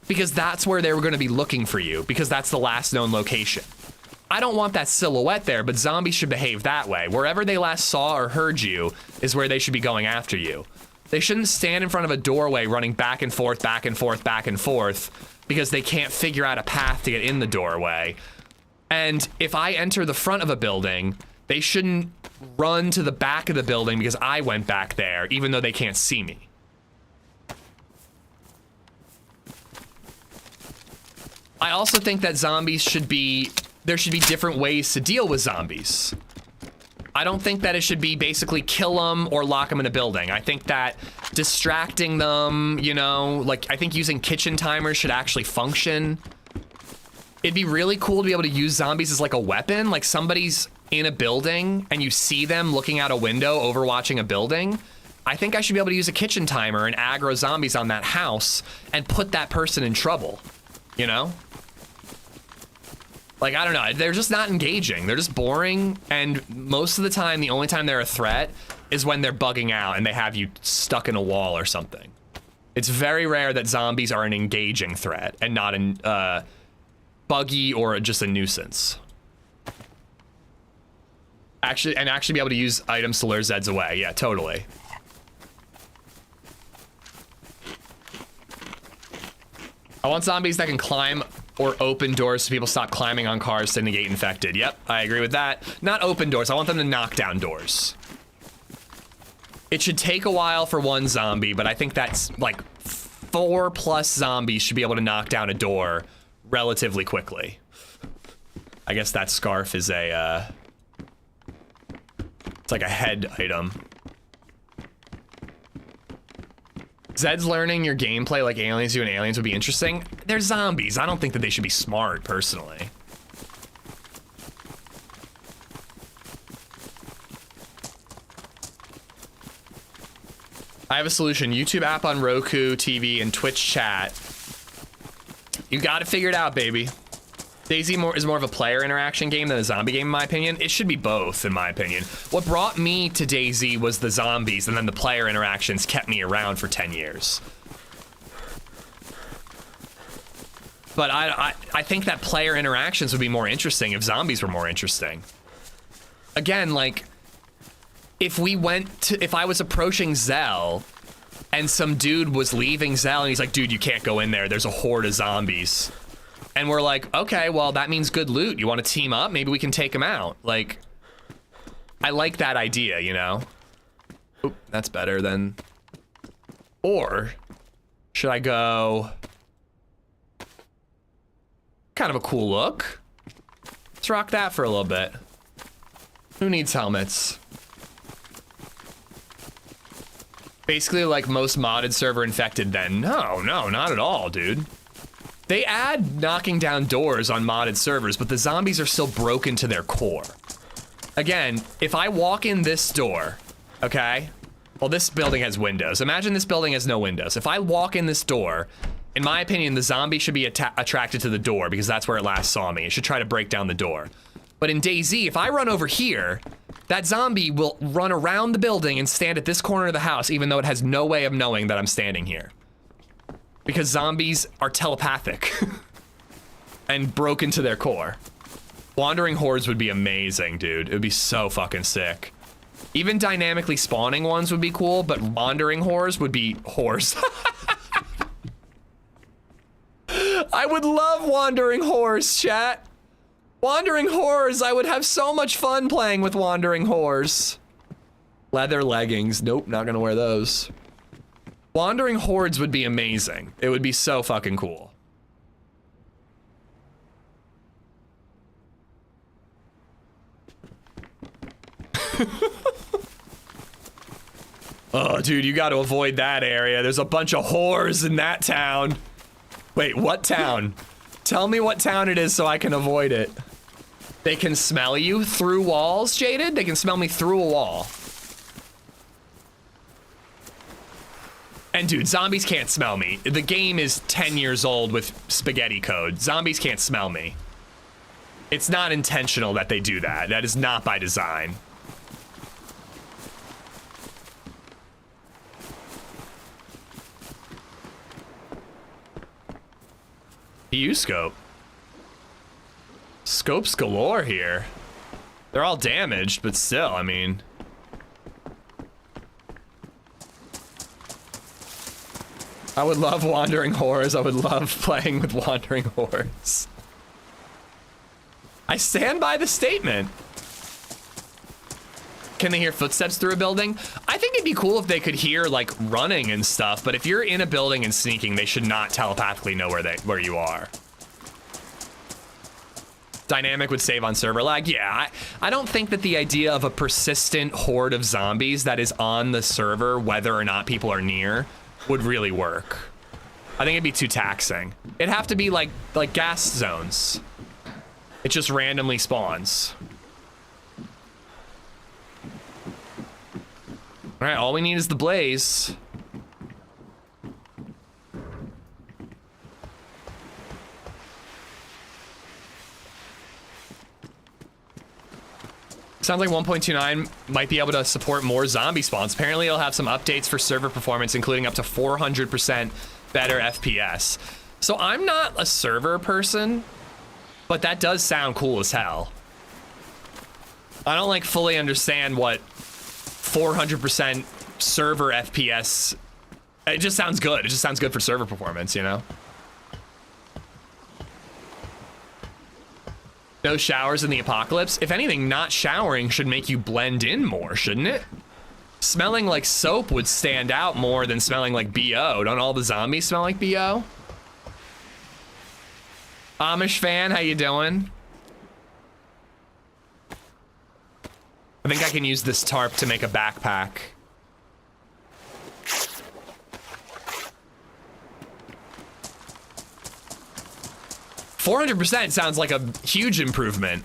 because that's where they were going to be looking for you because that's the last known location. I don't want that silhouette there, but zombies should behave that way. Wherever they last saw or heard you is where they should be going after you. They shouldn't stand in front of a doorway running back and forth, back and forth, back and forth because they can't figure out a path to get in the doorway. And if I enter the front of a building, they shouldn't run to the back of the building because I went back there, even though they can't see me. I also think that zombies should be, there should be different ways to deal with zombies. I don't think that it should be basically kill them or lock them in a building. I think that distracting them, you know, like I think using kitchen timers should actually function. It'd be really cool to be able to use zombies as like a weapon, like somebody's in a building and you see them looking out a window overwatching a building. I think I should be able to use a kitchen timer and aggro zombies on that house and put that person in trouble, you know? Like, I don't know, they're just not engaging. They're just boring, and most of the time, the only time they're a threat is when they're bugging out and they have you stuck in a wall or something. It's very rare that zombies are an engaging threat and not a buggy or just a nuisance. Actually be able to use items to lure Zeds away. Yeah, totally. I want zombies that can climb or open doors so people stop climbing on cars to negate infected. Yep, I agree with that. Not open doors, I want them to knock down doors. It should take a while for one zombie, but I think that's like 4+ zombies should be able to knock down a door relatively quickly. I guess that scarf is a, it's like a head item. Zed's learning your gameplay like aliens do, and aliens would be interesting. They're zombies. I don't think that they should be smart, personally. I have a solution. YouTube app on Roku, TV, and Twitch chat. You gotta figure it out, baby. DayZ is more of a player interaction game than a zombie game, in my opinion. It should be both, in my opinion. What brought me to DayZ was the zombies, and then the player interactions kept me around for 10 years. But I think that player interactions would be more interesting if zombies were more interesting. Again, like, if I was approaching Zell, and some dude was leaving Zell, and he's like, dude, you can't go in there, there's a horde of zombies. And we're like, okay, well, that means good loot. You want to team up? Maybe we can take them out. Like, I like that idea, you know? Oop, that's better than... Or, should I go... Kind of a cool look. Let's rock that for a little bit. Who needs helmets? Basically, like most modded server infected then. No, not at all, dude. They add knocking down doors on modded servers, but the zombies are still broken to their core. Again, if I walk in this door, okay? Well, this building has windows. Imagine this building has no windows. If I walk in this door, in my opinion, the zombie should be attracted to the door because that's where it last saw me. It should try to break down the door. But in DayZ, if I run over here, that zombie will run around the building and stand at this corner of the house, even though it has no way of knowing that I'm standing here. Because zombies are telepathic and broken to their core. Wandering hordes would be amazing, dude. It would be so fucking sick. Even dynamically spawning ones would be cool, but wandering hordes would be whores. I would love wandering whores, chat. Wandering whores, I would have so much fun playing with wandering whores. Leather leggings, nope, not gonna wear those. Wandering hordes would be amazing. It would be so fucking cool. Oh, dude, you got to avoid that area. There's a bunch of whores in that town. Wait, what town? Tell me what town it is so I can avoid it. They can smell you through walls, Jaded? They can smell me through a wall. And dude, zombies can't smell me. The game is 10 years old with spaghetti code. Zombies can't smell me. It's not intentional that they do that. That is not by design. PU scope. Scopes galore here. They're all damaged, but still, I mean. I would love wandering whores. I would love playing with wandering whores. I stand by the statement. Can they hear footsteps through a building? I think it'd be cool if they could hear like running and stuff, but if you're in a building and sneaking, they should not telepathically know where you are. Dynamic would save on server lag. Yeah, I don't think that the idea of a persistent horde of zombies that is on the server, whether or not people are near, would really work. I think it'd be too taxing. It'd have to be like gas zones. It just randomly spawns. All right, all we need is the blaze. Sounds like 1.29 might be able to support more zombie spawns. Apparently it'll have some updates for server performance, including up to 400% better FPS. So I'm not a server person, but that does sound cool as hell. I don't like fully understand what 400% server FPS, it just sounds good. It just sounds good for server performance, you know? No showers in the apocalypse. If anything, not showering should make you blend in more, shouldn't it? Smelling like soap would stand out more than smelling like BO. Don't all the zombies smell like BO? Amish fan, how you doing? I think I can use this tarp to make a backpack. $400% sounds like a huge improvement.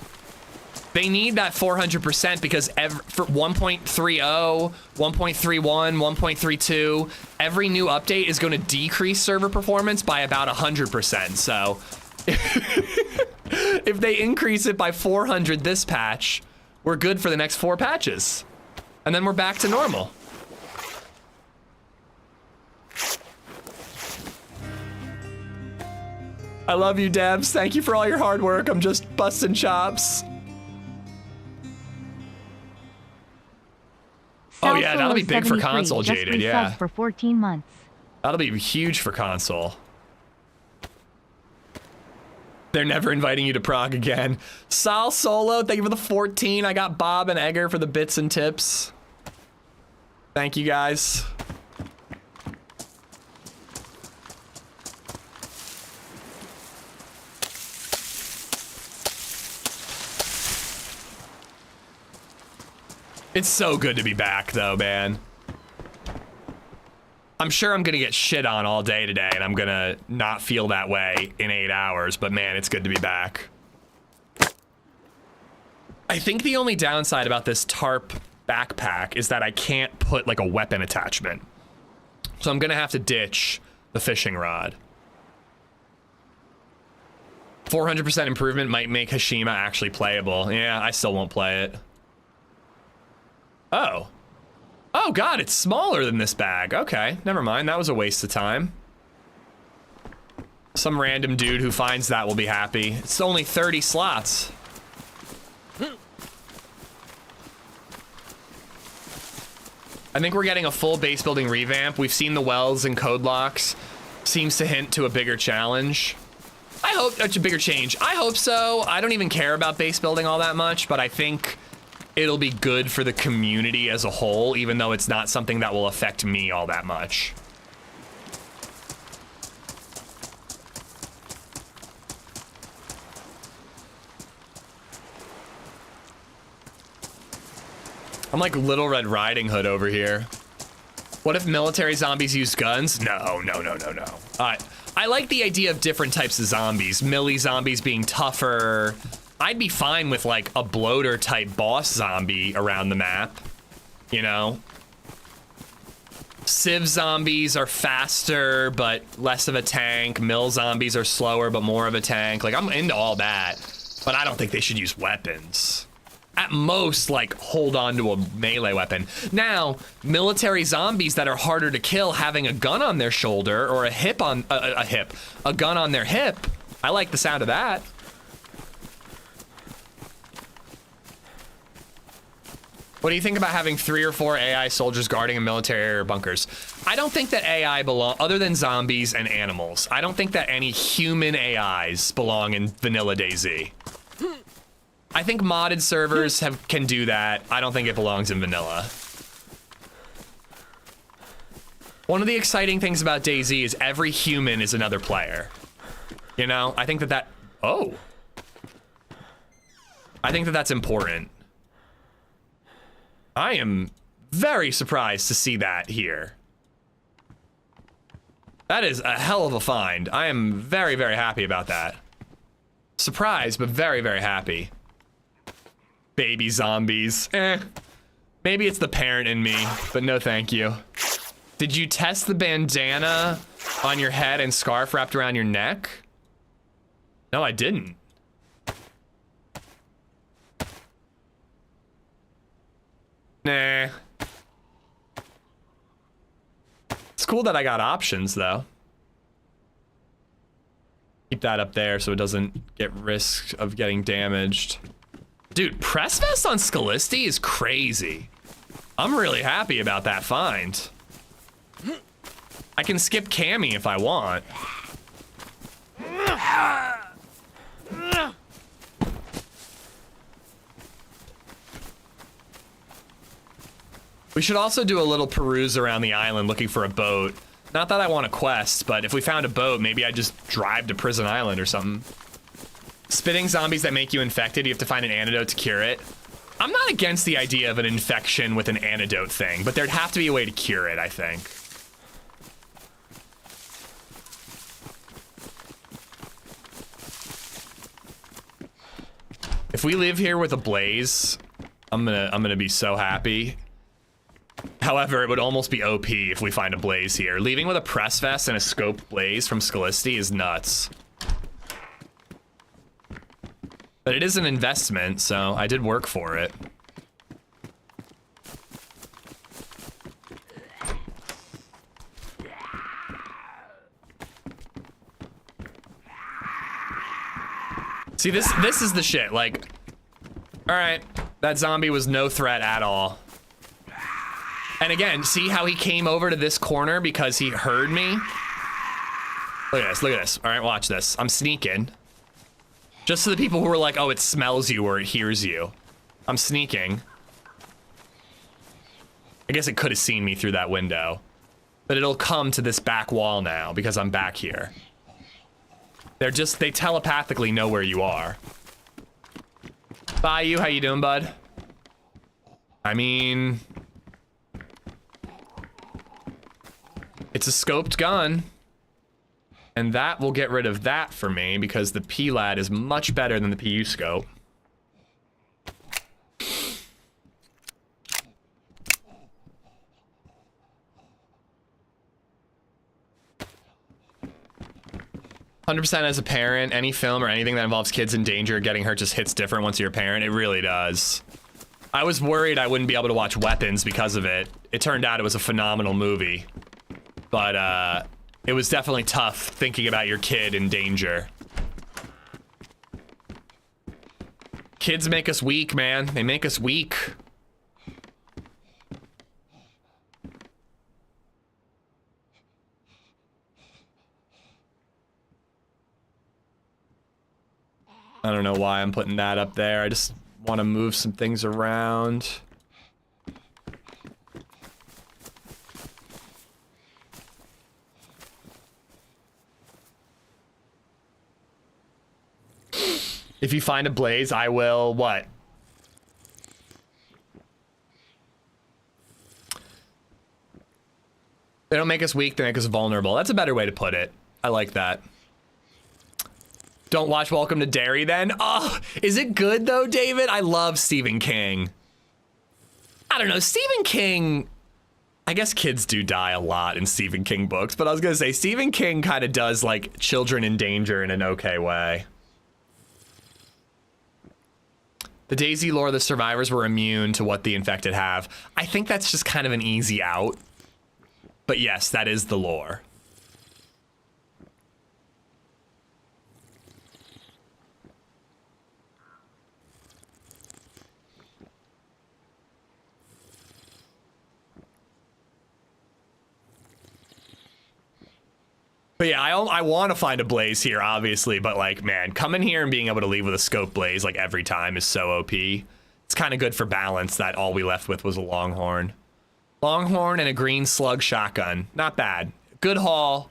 They need that 400% because for 1.30, 1.31, 1.32, every new update is going to decrease server performance by about 100%. So if they increase it by 400 this patch, we're good for the next 4 patches. And then we're back to normal. I love you, Debs. Thank you for all your hard work. I'm just busting chops. Oh yeah, that'll be big for console, Jaded. Yeah. For 14 months. That'll be huge for console. They're never inviting you to Prague again. Sal Solo, thank you for the 14. I got Bob and Egger for the bits and tips. Thank you guys. It's so good to be back though, man. I'm sure I'm gonna get shit on all day today and I'm gonna not feel that way in 8 hours, but man, it's good to be back. I think the only downside about this tarp backpack is that I can't put like a weapon attachment. So I'm gonna have to ditch the fishing rod. 400% improvement might make Hashima actually playable. Yeah, I still won't play it. Oh. Oh god, it's smaller than this bag. Okay, never mind. That was a waste of time. Some random dude who finds that will be happy. It's only 30 slots. I think we're getting a full base building revamp. We've seen the wells and code locks. Seems to hint to a bigger challenge. I hope it's a bigger change. I hope so. I don't even care about base building all that much, but I think it'll be good for the community as a whole, even though it's not something that will affect me all that much. I'm like Little Red Riding Hood over here. What if military zombies use guns? No, no, no, no, no. I like the idea of different types of zombies. Melee zombies being tougher. I'd be fine with like a bloater type boss zombie around the map, you know? Civ zombies are faster, but less of a tank. Mill zombies are slower, but more of a tank. Like, I'm into all that, but I don't think they should use weapons. At most, like, hold on to a melee weapon. Now, military zombies that are harder to kill having a gun on their shoulder or a gun on their hip. I like the sound of that. What do you think about having 3 or 4 AI soldiers guarding a military area or bunkers? I don't think that AI belong, other than zombies and animals, I don't think that any human AIs belong in vanilla DayZ. I think modded servers can do that. I don't think it belongs in vanilla. One of the exciting things about DayZ is every human is another player. You know, I think that I think that that's important. I am very surprised to see that here. That is a hell of a find. I am very, very happy about that. Surprised, but very, very happy. Baby zombies. Maybe it's the parent in me, but no thank you. Did you test the bandana on your head and scarf wrapped around your neck? No, I didn't. Nah. It's cool that I got options, though. Keep that up there so it doesn't get risk of getting damaged. Dude, press vest on Scalisti is crazy. I'm really happy about that find. I can skip Cammy if I want. We should also do a little peruse around the island looking for a boat. Not that I want a quest, but if we found a boat, maybe I'd just drive to Prison Island or something. Spitting zombies that make you infected, you have to find an antidote to cure it. I'm not against the idea of an infection with an antidote thing, but there'd have to be a way to cure it, I think. If we live here with a blaze, I'm gonna be so happy. However, it would almost be OP if we find a blaze here. Leaving with a press vest and a scoped blaze from Scalisti is nuts. But it is an investment, so I did work for it. See, this is the shit. Like, all right, that zombie was no threat at all. And again, see how he came over to this corner because he heard me? Look at this, look at this. All right, watch this. I'm sneaking. Just to the people who are like, oh, it smells you or it hears you. I'm sneaking. I guess it could have seen me through that window. But it'll come to this back wall now because I'm back here. They telepathically know where you are. Bye, you. How you doing, bud? I mean... it's a scoped gun. And that will get rid of that for me because the PLAD is much better than the PU scope. "100% as a parent, any film or anything that involves kids in danger or getting hurt just hits different once you're a parent." It really does. I was worried I wouldn't be able to watch Weapons because of it. It turned out it was a phenomenal movie. But, it was definitely tough thinking about your kid in danger. Kids make us weak, man. They make us weak. I don't know why I'm putting that up there. I just want to move some things around. If you find a blaze, I will, what? They don't make us weak, they make us vulnerable. That's a better way to put it. I like that. Don't watch Welcome to Derry then? Oh, is it good though, David? I love Stephen King. I don't know, Stephen King, I guess kids do die a lot in Stephen King books, but I was gonna say Stephen King kind of does like children in danger in an okay way. The DayZ lore, the survivors were immune to what the infected have. I think that's just kind of an easy out. But yes, that is the lore. But yeah, I want to find a blaze here, obviously, but like, man, coming here and being able to leave with a scope blaze like every time is so OP. It's kind of good for balance that all we left with was a longhorn. Longhorn and a green slug shotgun. Not bad. Good haul,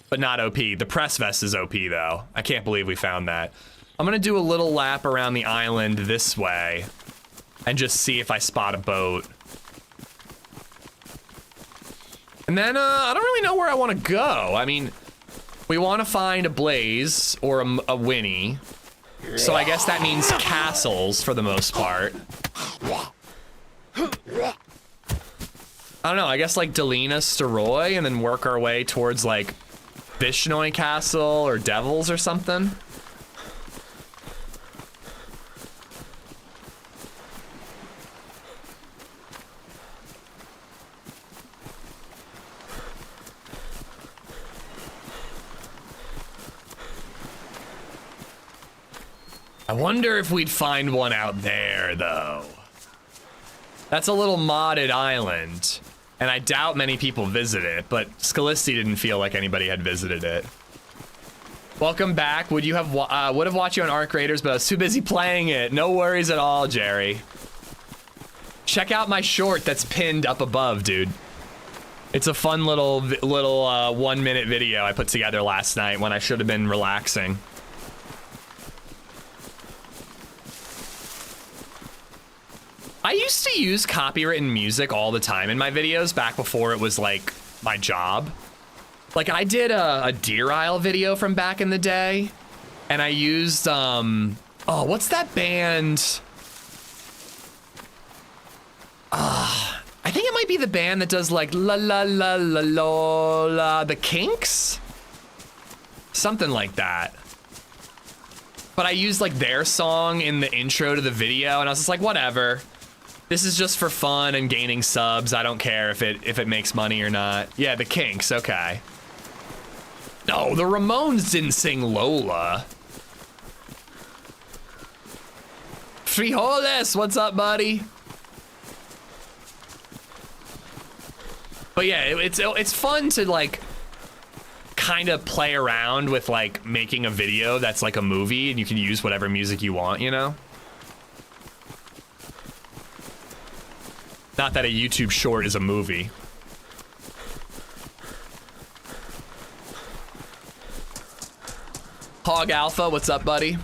but not OP. The press vest is OP though. I can't believe we found that. I'm gonna do a little lap around the island this way and just see if I spot a boat. And then, I don't really know where I want to go. I mean, we want to find a blaze or a Winnie. So I guess that means castles for the most part. I don't know, I guess like Delina, Steroy, and then work our way towards like Vishnoi Castle or Devils or something. I wonder if we'd find one out there, though. That's a little modded island, and I doubt many people visit it, but Scalisti didn't feel like anybody had visited it. Welcome back. Would have watched you on ARC Raiders, but I was too busy playing it. No worries at all, Jerry. Check out my short that's pinned up above, dude. It's a fun little 1-minute video I put together last night when I should have been relaxing. I used to use copywritten music all the time in my videos back before it was like my job. Like I did a Deer Isle video from back in the day, and I used oh, what's that band? I think it might be the band that does like la la la la la la, the Kinks? Something like that. But I used like their song in the intro to the video, and I was just like, whatever. This is just for fun and gaining subs. I don't care if it makes money or not. Yeah, the Kinks, okay. No, the Ramones didn't sing Lola. Frijoles, what's up, buddy? But yeah, it's fun to like kind of play around with like making a video that's like a movie, and you can use whatever music you want, you know? Not that a YouTube short is a movie. Hog Alpha, what's up, buddy?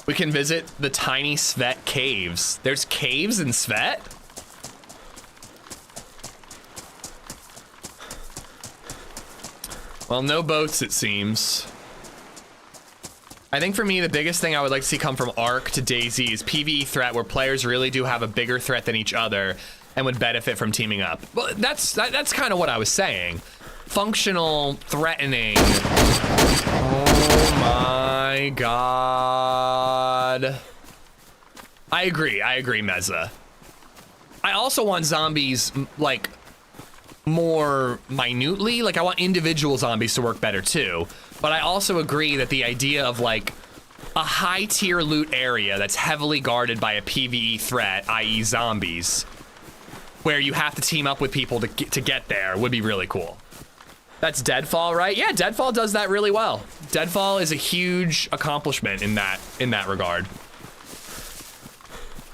We can visit the tiny Svet caves. There's caves in Svet? Well, no boats, it seems. I think for me, the biggest thing I would like to see come from ARC to DayZ is PvE threat where players really do have a bigger threat than each other and would benefit from teaming up. Well, that's kind of what I was saying. Functional, threatening. Oh my god. I agree, Meza. I also want zombies, like, more minutely. Like, I want individual zombies to work better too. But I also agree that the idea of like a high tier loot area that's heavily guarded by a PvE threat, i.e. zombies, where you have to team up with people to get there would be really cool. That's Deadfall, right? Yeah, Deadfall does that really well. Deadfall is a huge accomplishment in that regard.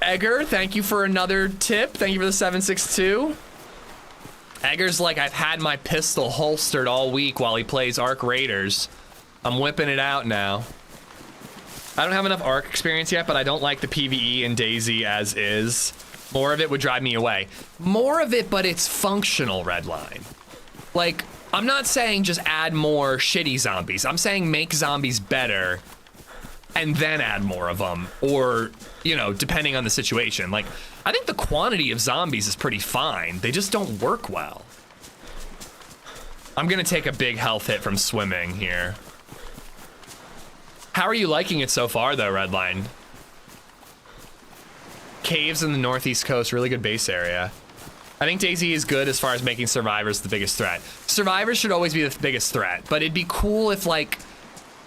Egger, thank you for another tip. Thank you for the 762. Egger's like, I've had my pistol holstered all week while he plays ARC Raiders. I'm whipping it out now. I don't have enough ARC experience yet, but I don't like the PvE in DayZ as is. More of it would drive me away. More of it, but it's functional, Redline. Like, I'm not saying just add more shitty zombies. I'm saying make zombies better and then add more of them. Or, you know, depending on the situation. Like, I think the quantity of zombies is pretty fine. They just don't work well. I'm gonna take a big health hit from swimming here. How are you liking it so far, though, Redline? Caves in the northeast coast, really good base area. I think DayZ is good as far as making survivors the biggest threat. Survivors should always be the biggest threat, but it'd be cool if, like,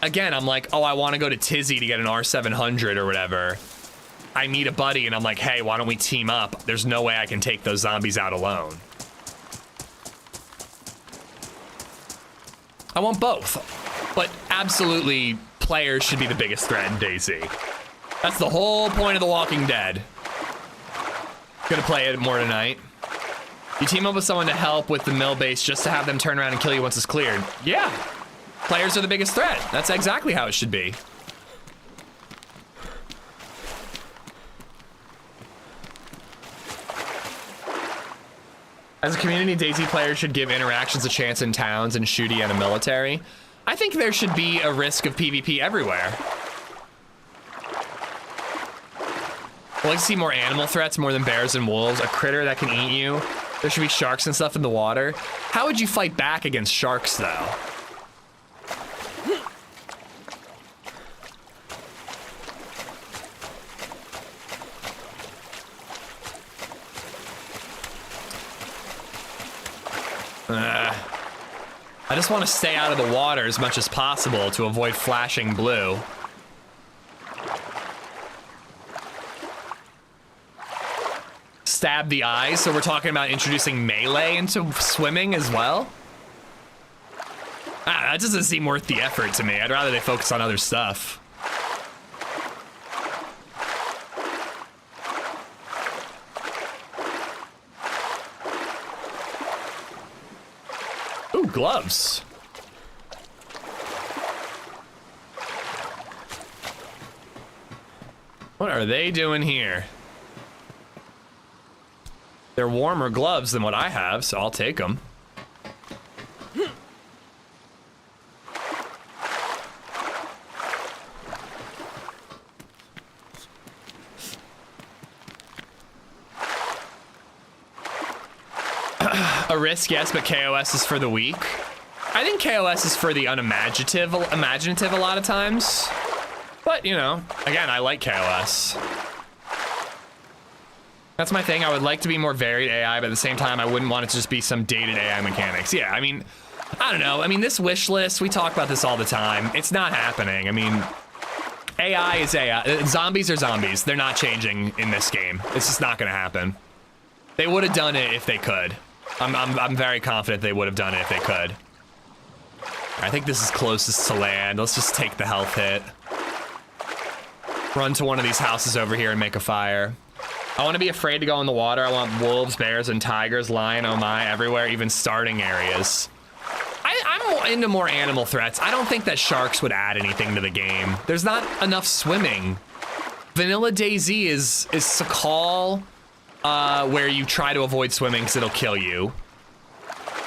again, I'm like, oh, I want to go to Tizzy to get an R700 or whatever. I meet a buddy and I'm like, hey, why don't we team up? There's no way I can take those zombies out alone. I want both, but absolutely players should be the biggest threat in DayZ. That's the whole point of The Walking Dead. Gonna play it more tonight. You team up with someone to help with the mill base just to have them turn around and kill you once it's cleared. Yeah, players are the biggest threat. That's exactly how it should be. As a community, DayZ players should give interactions a chance in towns and shooty and a military. I think there should be a risk of PvP everywhere. I'd like to see more animal threats more than bears and wolves. A critter that can eat you. There should be sharks and stuff in the water. How would you fight back against sharks, though? I just want to stay out of the water as much as possible to avoid flashing blue. Stab the eyes, so we're talking about introducing melee into swimming as well? That doesn't seem worth the effort to me. I'd rather they focus on other stuff. Ooh, gloves. What are they doing here? They're warmer gloves than what I have, so I'll take them. A risk, yes, but KOS is for the weak. I think KOS is for the unimaginative a lot of times. But, you know, again, I like KOS. That's my thing. I would like to be more varied AI, but at the same time, I wouldn't want it to just be some dated AI mechanics. Yeah, I mean, I don't know. I mean, this wish list, we talk about this all the time. It's not happening. I mean, AI is AI. Zombies are zombies. They're not changing in this game. It's just not going to happen. They would have done it if they could. I'm very confident they would have done it if they could. I think this is closest to land. Let's just take the health hit. Run to one of these houses over here and make a fire. I want to be afraid to go in the water. I want wolves, bears, and tigers, lion, oh my, everywhere, even starting areas. I'm into more animal threats. I don't think that sharks would add anything to the game. There's not enough swimming. Vanilla DayZ is Sakal, where you try to avoid swimming because it'll kill you.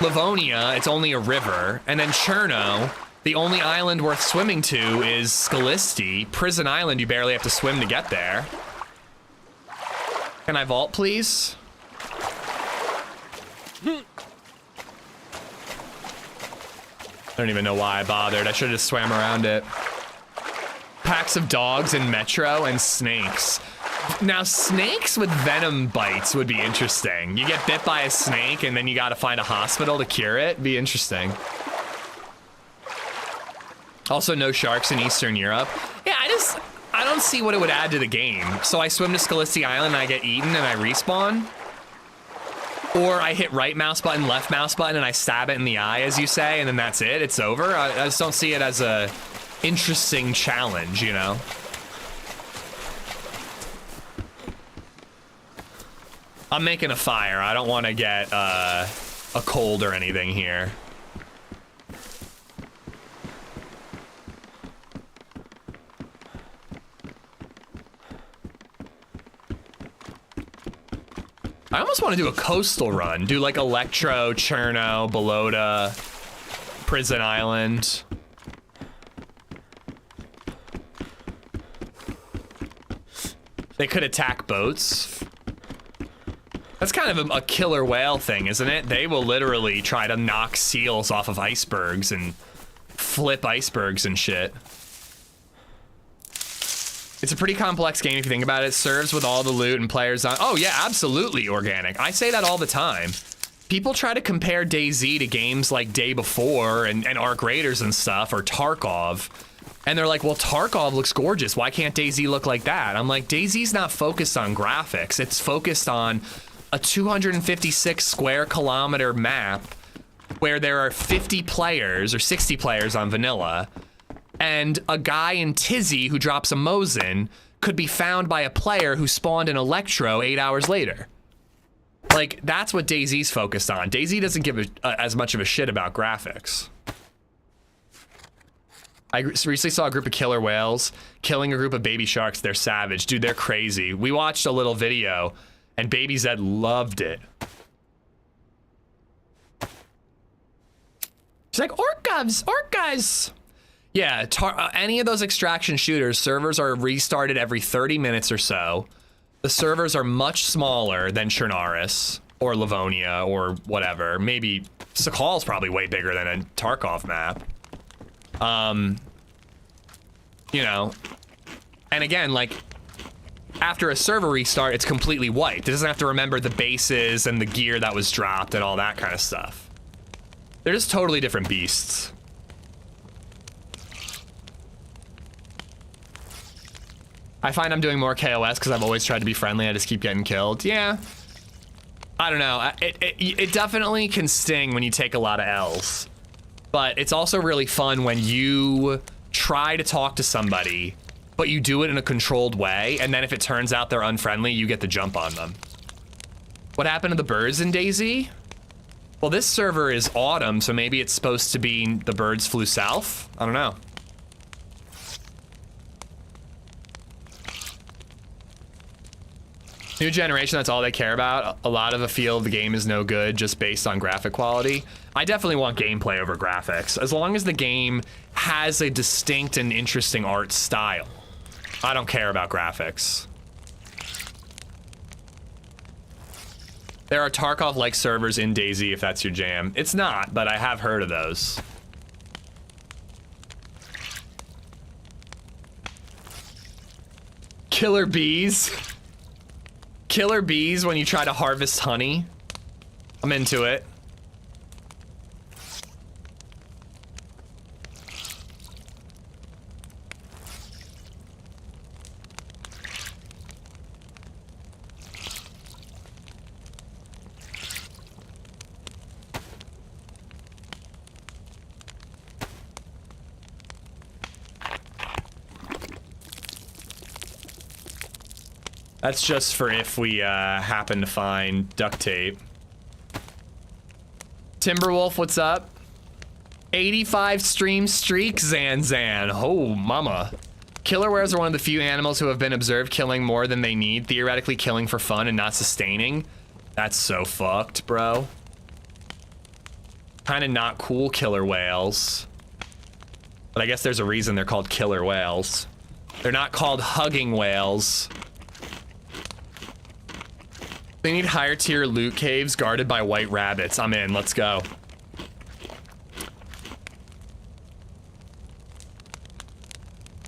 Livonia, it's only a river. And then Cherno, the only island worth swimming to is Scalisti. Prison Island, you barely have to swim to get there. Can I vault, please? I don't even know why I bothered. I should have just swam around it. Packs of dogs in Metro and snakes. Now, snakes with venom bites would be interesting. You get bit by a snake and then you gotta find a hospital to cure it. Be interesting. Also, no sharks in Eastern Europe. Yeah, I don't see what it would add to the game. So I swim to Scalisti Island and I get eaten and I respawn? Or I hit right mouse button, left mouse button, and I stab it in the eye, as you say, and then that's it, it's over? I just don't see it as a interesting challenge, you know? I'm making a fire. I don't want to get a cold or anything here. I almost want to do a coastal run. Do like Electro, Cherno, Balota, Prison Island. They could attack boats. That's kind of a killer whale thing, isn't it? They will literally try to knock seals off of icebergs and flip icebergs and shit. It's a pretty complex game if you think about it. It serves with all the loot and players on. Oh yeah, absolutely organic. I say that all the time. People try to compare DayZ to games like Day Before and ARC Raiders and stuff, or Tarkov. And they're like, well, Tarkov looks gorgeous. Why can't DayZ look like that? I'm like, DayZ's not focused on graphics. It's focused on a 256 square kilometer map where there are 50 players or 60 players on vanilla. And a guy in Tizzy who drops a Mosin could be found by a player who spawned an Electro 8 hours later. Like, that's what DayZ's focused on. DayZ doesn't give as much of a shit about graphics. I recently saw a group of killer whales killing a group of baby sharks. They're savage. Dude, they're crazy. We watched a little video, and LadyZed loved it. She's like, orcas! Yeah, any of those extraction shooters, servers are restarted every 30 minutes or so. The servers are much smaller than Chernarus or Livonia or whatever. Maybe Sakal's probably way bigger than a Tarkov map. You know, and again, like, after a server restart, it's completely wiped. It doesn't have to remember the bases and the gear that was dropped and all that kind of stuff. They're just totally different beasts. I find I'm doing more KOS because I've always tried to be friendly. I just keep getting killed. Yeah. I don't know. It definitely can sting when you take a lot of L's. But it's also really fun when you try to talk to somebody, but you do it in a controlled way, and then if it turns out they're unfriendly, you get the jump on them. What happened to the birds in DayZ? Well, this server is autumn, so maybe it's supposed to be the birds flew south? I don't know. New generation, that's all they care about. A lot of the feel of the game is no good just based on graphic quality. I definitely want gameplay over graphics. As long as the game has a distinct and interesting art style. I don't care about graphics. There are Tarkov-like servers in DayZ if that's your jam. It's not, but I have heard of those. Killer bees. Killer bees when you try to harvest honey. I'm into it. That's just for if we happen to find duct tape. Timberwolf, what's up? 85 stream streak, Zan. Oh, mama. Killer whales are one of the few animals who have been observed killing more than they need, theoretically killing for fun and not sustaining. That's so fucked, bro. Kind of not cool killer whales. But I guess there's a reason they're called killer whales. They're not called hugging whales. They need higher tier loot caves guarded by white rabbits. I'm in, let's go.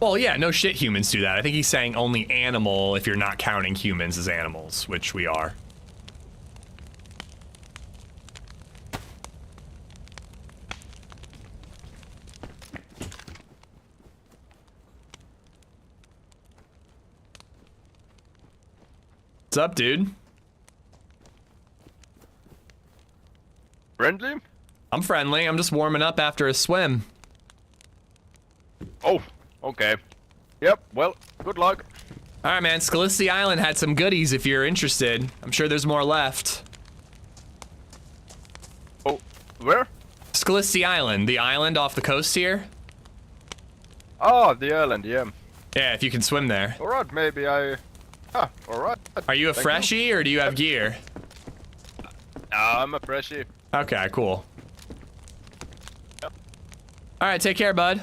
Well, yeah, no shit humans do that. I think he's saying only animal if you're not counting humans as animals, which we are. What's up, dude? Friendly? I'm friendly. I'm just warming up after a swim. Oh, okay. Yep, well, good luck. All right, man. Scalisi Island had some goodies if you're interested. I'm sure there's more left. Oh, where? Scalisi Island, the island off the coast here. Ah, the island, yeah. Yeah, if you can swim there. Alright, maybe I... Ah, alright. Are you a freshie or do you have gear? I'm a freshie. Okay, cool. All right, take care, bud.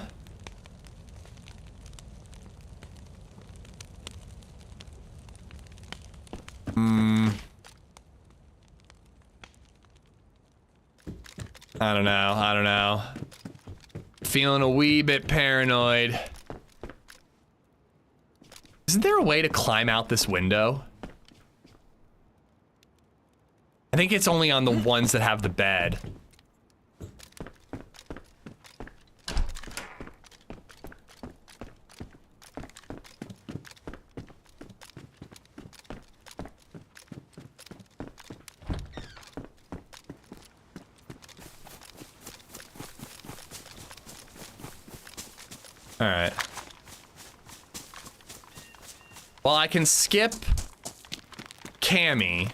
I don't know. Feeling a wee bit paranoid. Isn't there a way to climb out this window? I think it's only on the ones that have the bed. All right. Well, I can skip Cammy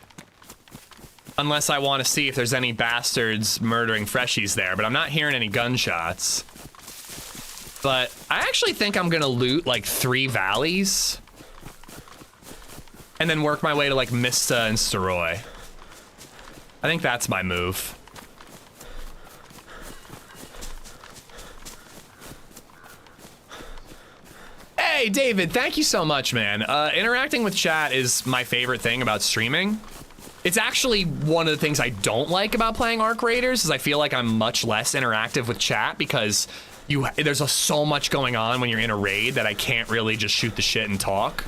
unless I want to see if there's any bastards murdering freshies there, but I'm not hearing any gunshots. But I actually think I'm gonna loot like 3 valleys and then work my way to like Mista and Soroy. I think that's my move. Hey, David, thank you so much, man. Interacting with chat is my favorite thing about streaming. It's actually one of the things I don't like about playing ARC Raiders is I feel like I'm much less interactive with chat because there's so much going on when you're in a raid that I can't really just shoot the shit and talk.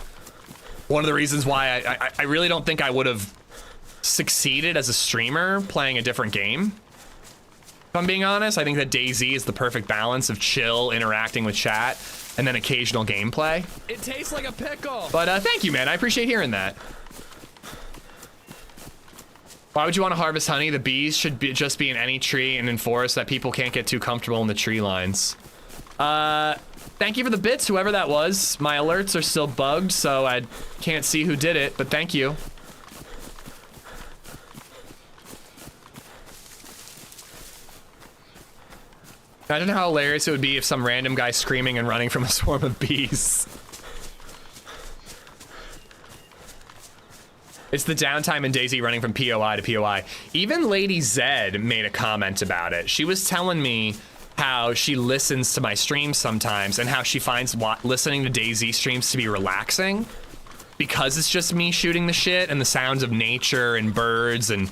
One of the reasons why I really don't think I would have succeeded as a streamer playing a different game. If I'm being honest, I think that DayZ is the perfect balance of chill, interacting with chat, and then occasional gameplay. It tastes like a pickle. But thank you, man. I appreciate hearing that. Why would you want to harvest honey? The bees should just be in any tree and in forest that people can't get too comfortable in the tree lines. Thank you for the bits, whoever that was. My alerts are still bugged, so I can't see who did it, but thank you. Imagine how hilarious it would be if some random guy screaming and running from a swarm of bees. It's the downtime in DayZ running from POI to POI. Even LadyZed made a comment about it. She was telling me how she listens to my streams sometimes and how she finds listening to DayZ streams to be relaxing because it's just me shooting the shit and the sounds of nature and birds and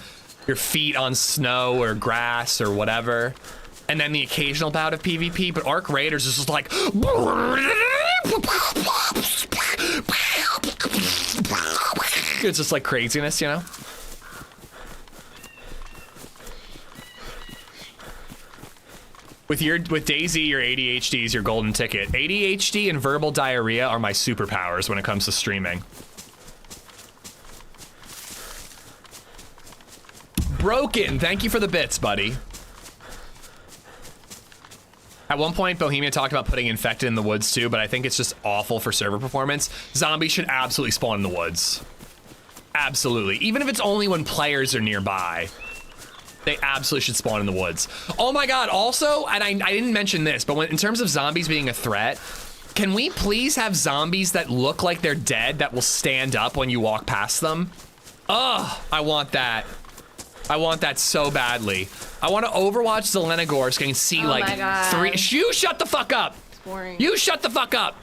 your feet on snow or grass or whatever. And then the occasional bout of PvP, but ARC Raiders is just like... It's just like craziness, you know? With DayZ, your ADHD is your golden ticket. ADHD and verbal diarrhea are my superpowers when it comes to streaming. Broken, thank you for the bits, buddy. At one point, Bohemia talked about putting infected in the woods too, but I think it's just awful for server performance. Zombies should absolutely spawn in the woods. Absolutely. Even if it's only when players are nearby. They absolutely should spawn in the woods. Oh my god, also, and I didn't mention this, but in terms of zombies being a threat, can we please have zombies that look like they're dead that will stand up when you walk past them? Ugh, I want that. I want that so badly. I want to overwatch Zelenogorsk and see like 3. You shut the fuck up. It's boring. You shut the fuck up.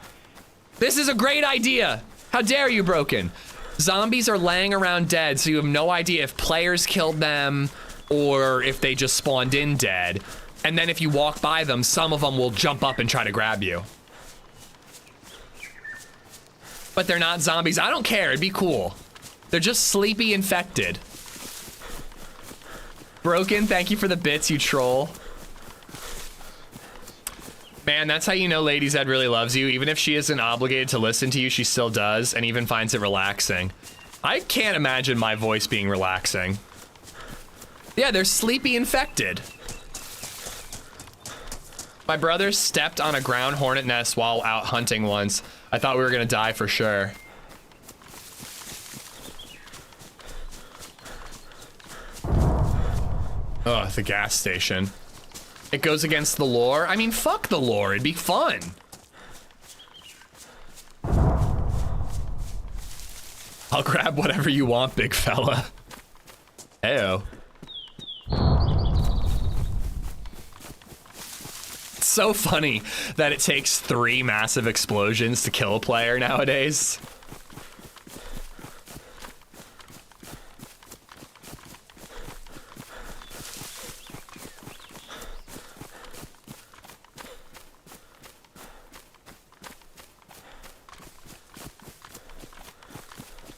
This is a great idea. How dare you, Broken? Zombies are laying around dead, so you have no idea if players killed them or if they just spawned in dead. And then if you walk by them, some of them will jump up and try to grab you. But they're not zombies. I don't care. It'd be cool. They're just sleepy infected. Broken, thank you for the bits, you troll. Man, that's how you know LadyZed really loves you. Even if she isn't obligated to listen to you, she still does, and even finds it relaxing. I can't imagine my voice being relaxing. Yeah, they're sleepy infected. My brother stepped on a ground hornet nest while out hunting once. I thought we were gonna die for sure. Oh, the gas station. It goes against the lore? I mean, fuck the lore, it'd be fun. I'll grab whatever you want, big fella. Heyo. so funny that it takes 3 massive explosions to kill a player nowadays.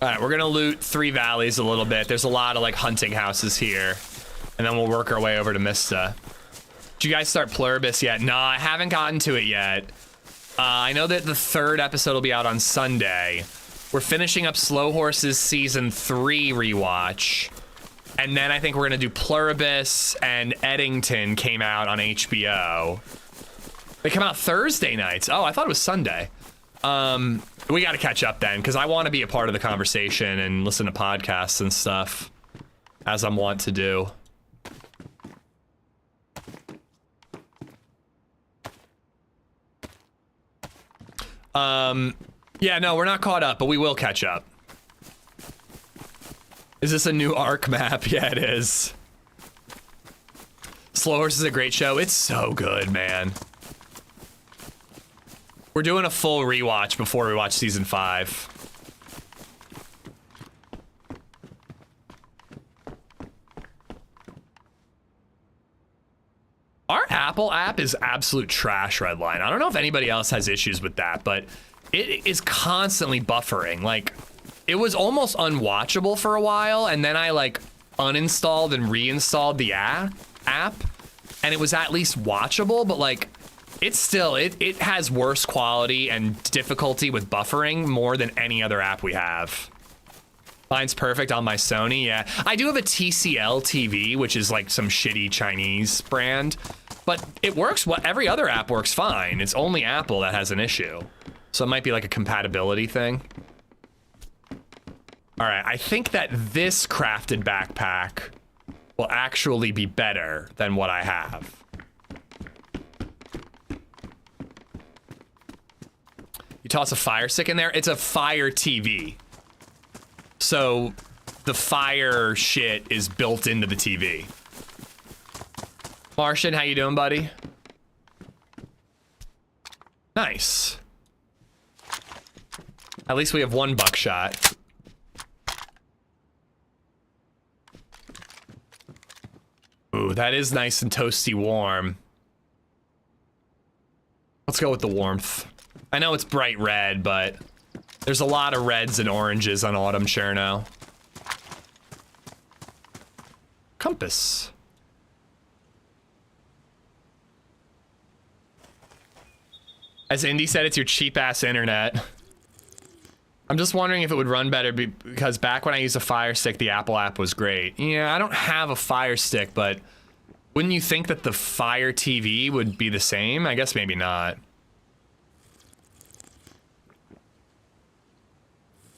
All right, we're gonna loot 3 valleys a little bit. There's a lot of like hunting houses here, and then we'll work our way over to Mista. Did you guys start Pluribus yet? No, I haven't gotten to it yet. I know that the 3rd episode will be out on Sunday. We're finishing up Slow Horses Season 3 rewatch, and then I think we're gonna do Pluribus, and Eddington came out on HBO. They come out Thursday nights. Oh, I thought it was Sunday. We got to catch up then, because I want to be a part of the conversation and listen to podcasts and stuff, as I'm wont to do. Yeah, no, we're not caught up, but we will catch up. Is this a new ARC map? Yeah, it is. Slow Horse is a great show. It's so good, man. We're doing a full rewatch before we watch season 5. Our Apple app is absolute trash, Redline. I don't know if anybody else has issues with that, but it is constantly buffering. Like, it was almost unwatchable for a while, and then I like uninstalled and reinstalled the app, and it was at least watchable, but like, it's still, it has worse quality and difficulty with buffering more than any other app we have. Mine's perfect on my Sony, yeah. I do have a TCL TV, which is like some shitty Chinese brand, but it works, every other app works fine. It's only Apple that has an issue. So it might be like a compatibility thing. All right, I think that this crafted backpack will actually be better than what I have. You toss a fire stick in there? It's a Fire TV. So the fire shit is built into the TV. Martian, how you doing, buddy? Nice. At least we have 1 buckshot. Ooh, that is nice and toasty warm. Let's go with the warmth. I know it's bright red, but there's a lot of reds and oranges on Autumn Cherno. Compass. As Indy said, it's your cheap-ass internet. I'm just wondering if it would run better because back when I used a Fire Stick, the Apple app was great. Yeah, I don't have a Fire Stick, but wouldn't you think that the Fire TV would be the same? I guess maybe not.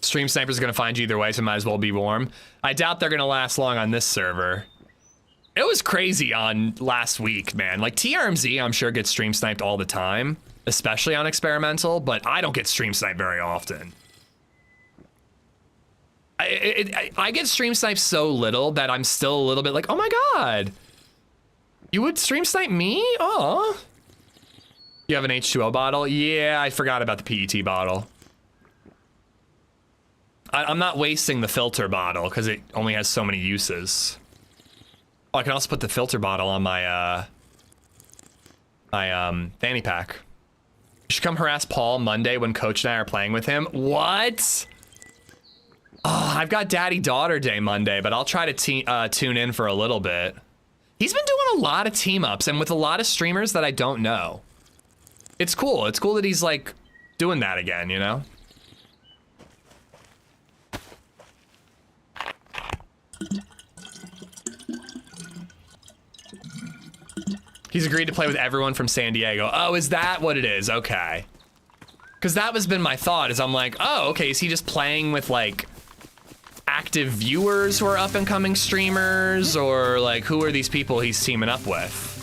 Stream Sniper's gonna find you either way, so might as well be warm. I doubt they're gonna last long on this server. It was crazy on last week, man. Like TRMZ, I'm sure gets stream sniped all the time, especially on experimental, but I don't get stream sniped very often. I get stream sniped so little that I'm still a little bit like, oh my god, you would stream snipe me? Oh. You have an H2O bottle? Yeah, I forgot about the PET bottle. I'm not wasting the filter bottle because it only has so many uses. Oh, I can also put the filter bottle on my fanny pack. You should come harass Paul Monday when Coach and I are playing with him. What? Oh, I've got Daddy-Daughter Day Monday, but I'll try to tune in for a little bit. He's been doing a lot of team-ups and with a lot of streamers that I don't know. It's cool. It's cool that he's, like, doing that again, you know? He's agreed to play with everyone from San Diego. Oh, is that what it is? Okay. Because that has been my thought, is I'm like, oh, okay, is he just playing with, like, active viewers who are up-and-coming streamers? Or, like, who are these people he's teaming up with?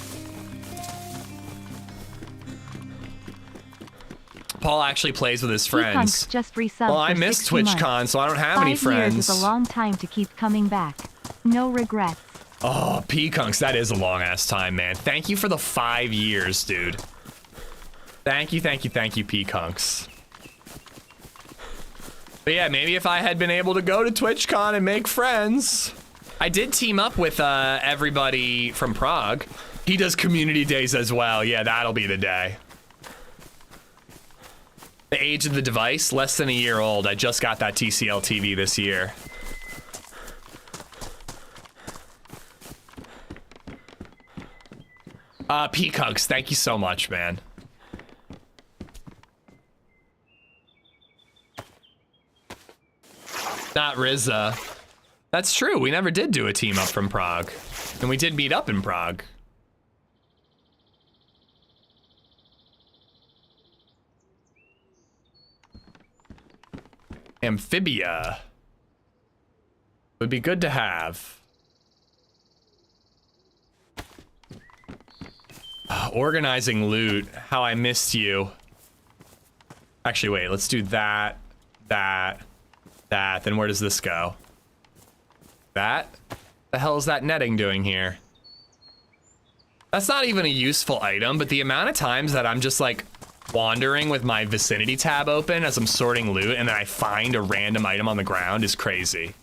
Paul actually plays with his friends. Just resubbed well, I for missed 60 months. TwitchCon, so I don't have any 5 friends. years is a long time to keep coming back. No regrets. Oh, P-Kunks, that is a long-ass time, man. Thank you for the 5 years, dude. Thank you, P-Kunks. But yeah, maybe if I had been able to go to TwitchCon and make friends. I did team up with everybody from Prague. He does community days as well. Yeah, that'll be the day. The age of the device, less than a year old. I just got that TCL TV this year. Peacocks, thank you so much, man. Not Rizza. That's true, we never did do a team up from Prague. And we did meet up in Prague. Amphibia. Would be good to have. Organizing loot. How I missed you. Actually, wait. Let's do that. That. Then where does this go? That? The hell is that netting doing here? That's not even a useful item, but the amount of times that I'm just like wandering with my vicinity tab open as I'm sorting loot and then I find a random item on the ground is crazy.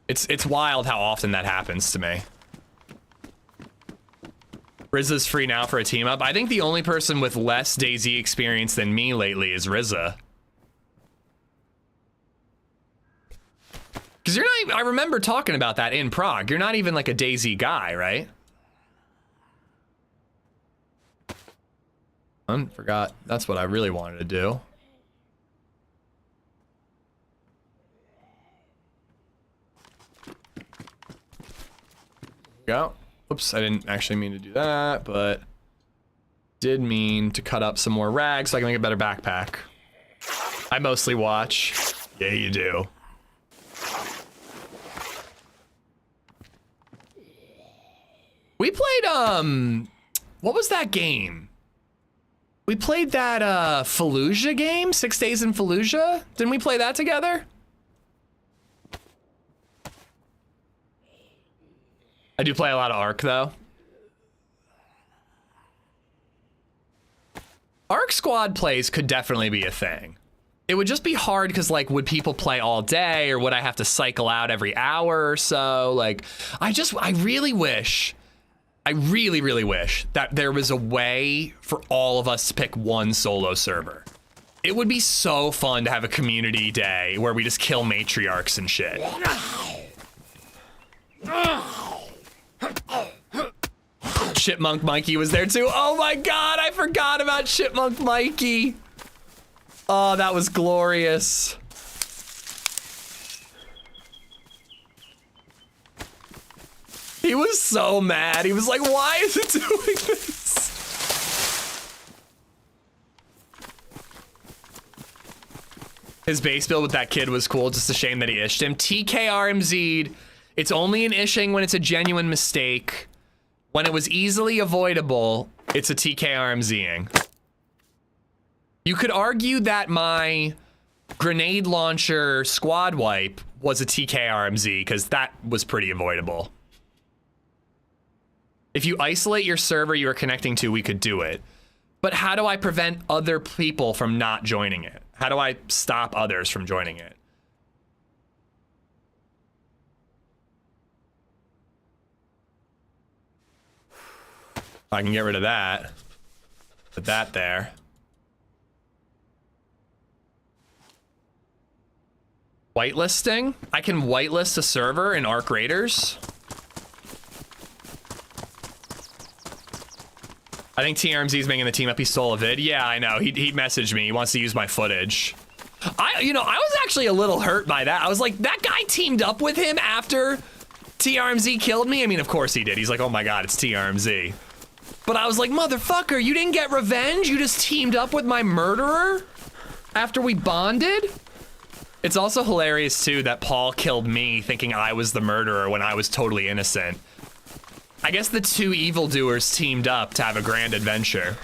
It's wild how often that happens to me. Rizza's free now for a team up. I think the only person with less DayZ experience than me lately is Rizza. Because you're not even, I remember talking about that in Prague. You're not even like a DayZ guy, right? Forgot. That's what I really wanted to do. Go. Oops, I didn't actually mean to do that, but did mean to cut up some more rags so I can make a better backpack. I mostly watch. Yeah, you do. We played, what was that game? We played that, Fallujah game? 6 Days in Fallujah? Didn't we play that together? I do play a lot of ARC, though. ARC squad plays could definitely be a thing. It would just be hard because, like, would people play all day or would I have to cycle out every hour or so? Like, I really wish... I really, really wish that there was a way for all of us to pick one solo server. It would be so fun to have a community day where we just kill matriarchs and shit. Chipmunk Mikey was there too. Oh my god, I forgot about Chipmunk Mikey. Oh, that was glorious. He was so mad. He was like, why is it doing this? His base build with that kid was cool. Just a shame that he ished him. TKRMZ'd. It's only an ishing when it's a genuine mistake. When it was easily avoidable, it's a TKRMZing. You could argue that my grenade launcher squad wipe was a TKRMZ because that was pretty avoidable. If you isolate your server you are connecting to, we could do it. But how do I prevent other people from not joining it? How do I stop others from joining it? I can get rid of that. Put that there. Whitelisting? I can whitelist a server in ARC Raiders. I think TRMZ is making the team up. He stole a vid. Yeah, I know. He messaged me. He wants to use my footage. I was actually a little hurt by that. I was like, that guy teamed up with him after TRMZ killed me? I mean, of course he did. He's like, oh my god, it's TRMZ. But I was like, motherfucker, you didn't get revenge? You just teamed up with my murderer after we bonded? It's also hilarious, too, that Paul killed me thinking I was the murderer when I was totally innocent. I guess the two evildoers teamed up to have a grand adventure.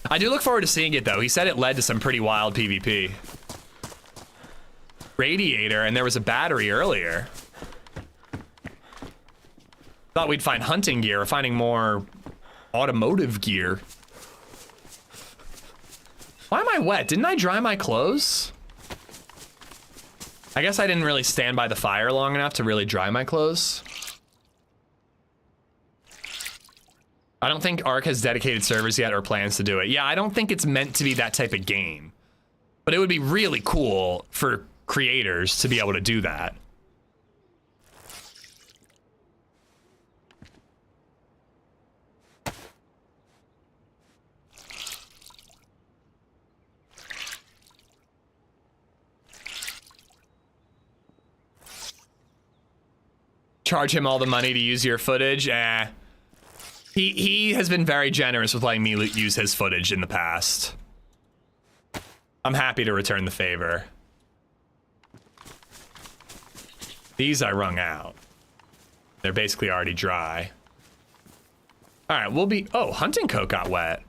I do look forward to seeing it, though. He said it led to some pretty wild PvP. Radiator, and there was a battery earlier. Thought we'd find hunting gear. We're finding more automotive gear. Why am I wet? Didn't I dry my clothes? I guess I didn't really stand by the fire long enough to really dry my clothes. I don't think ARC has dedicated servers yet or plans to do it. Yeah, I don't think it's meant to be that type of game. But it would be really cool for creators to be able to do that. Charge him all the money to use your footage? He has been very generous with letting me use his footage in the past. I'm happy to return the favor. These I wrung out. They're basically already dry. All right, we'll be... Oh, hunting coat got wet.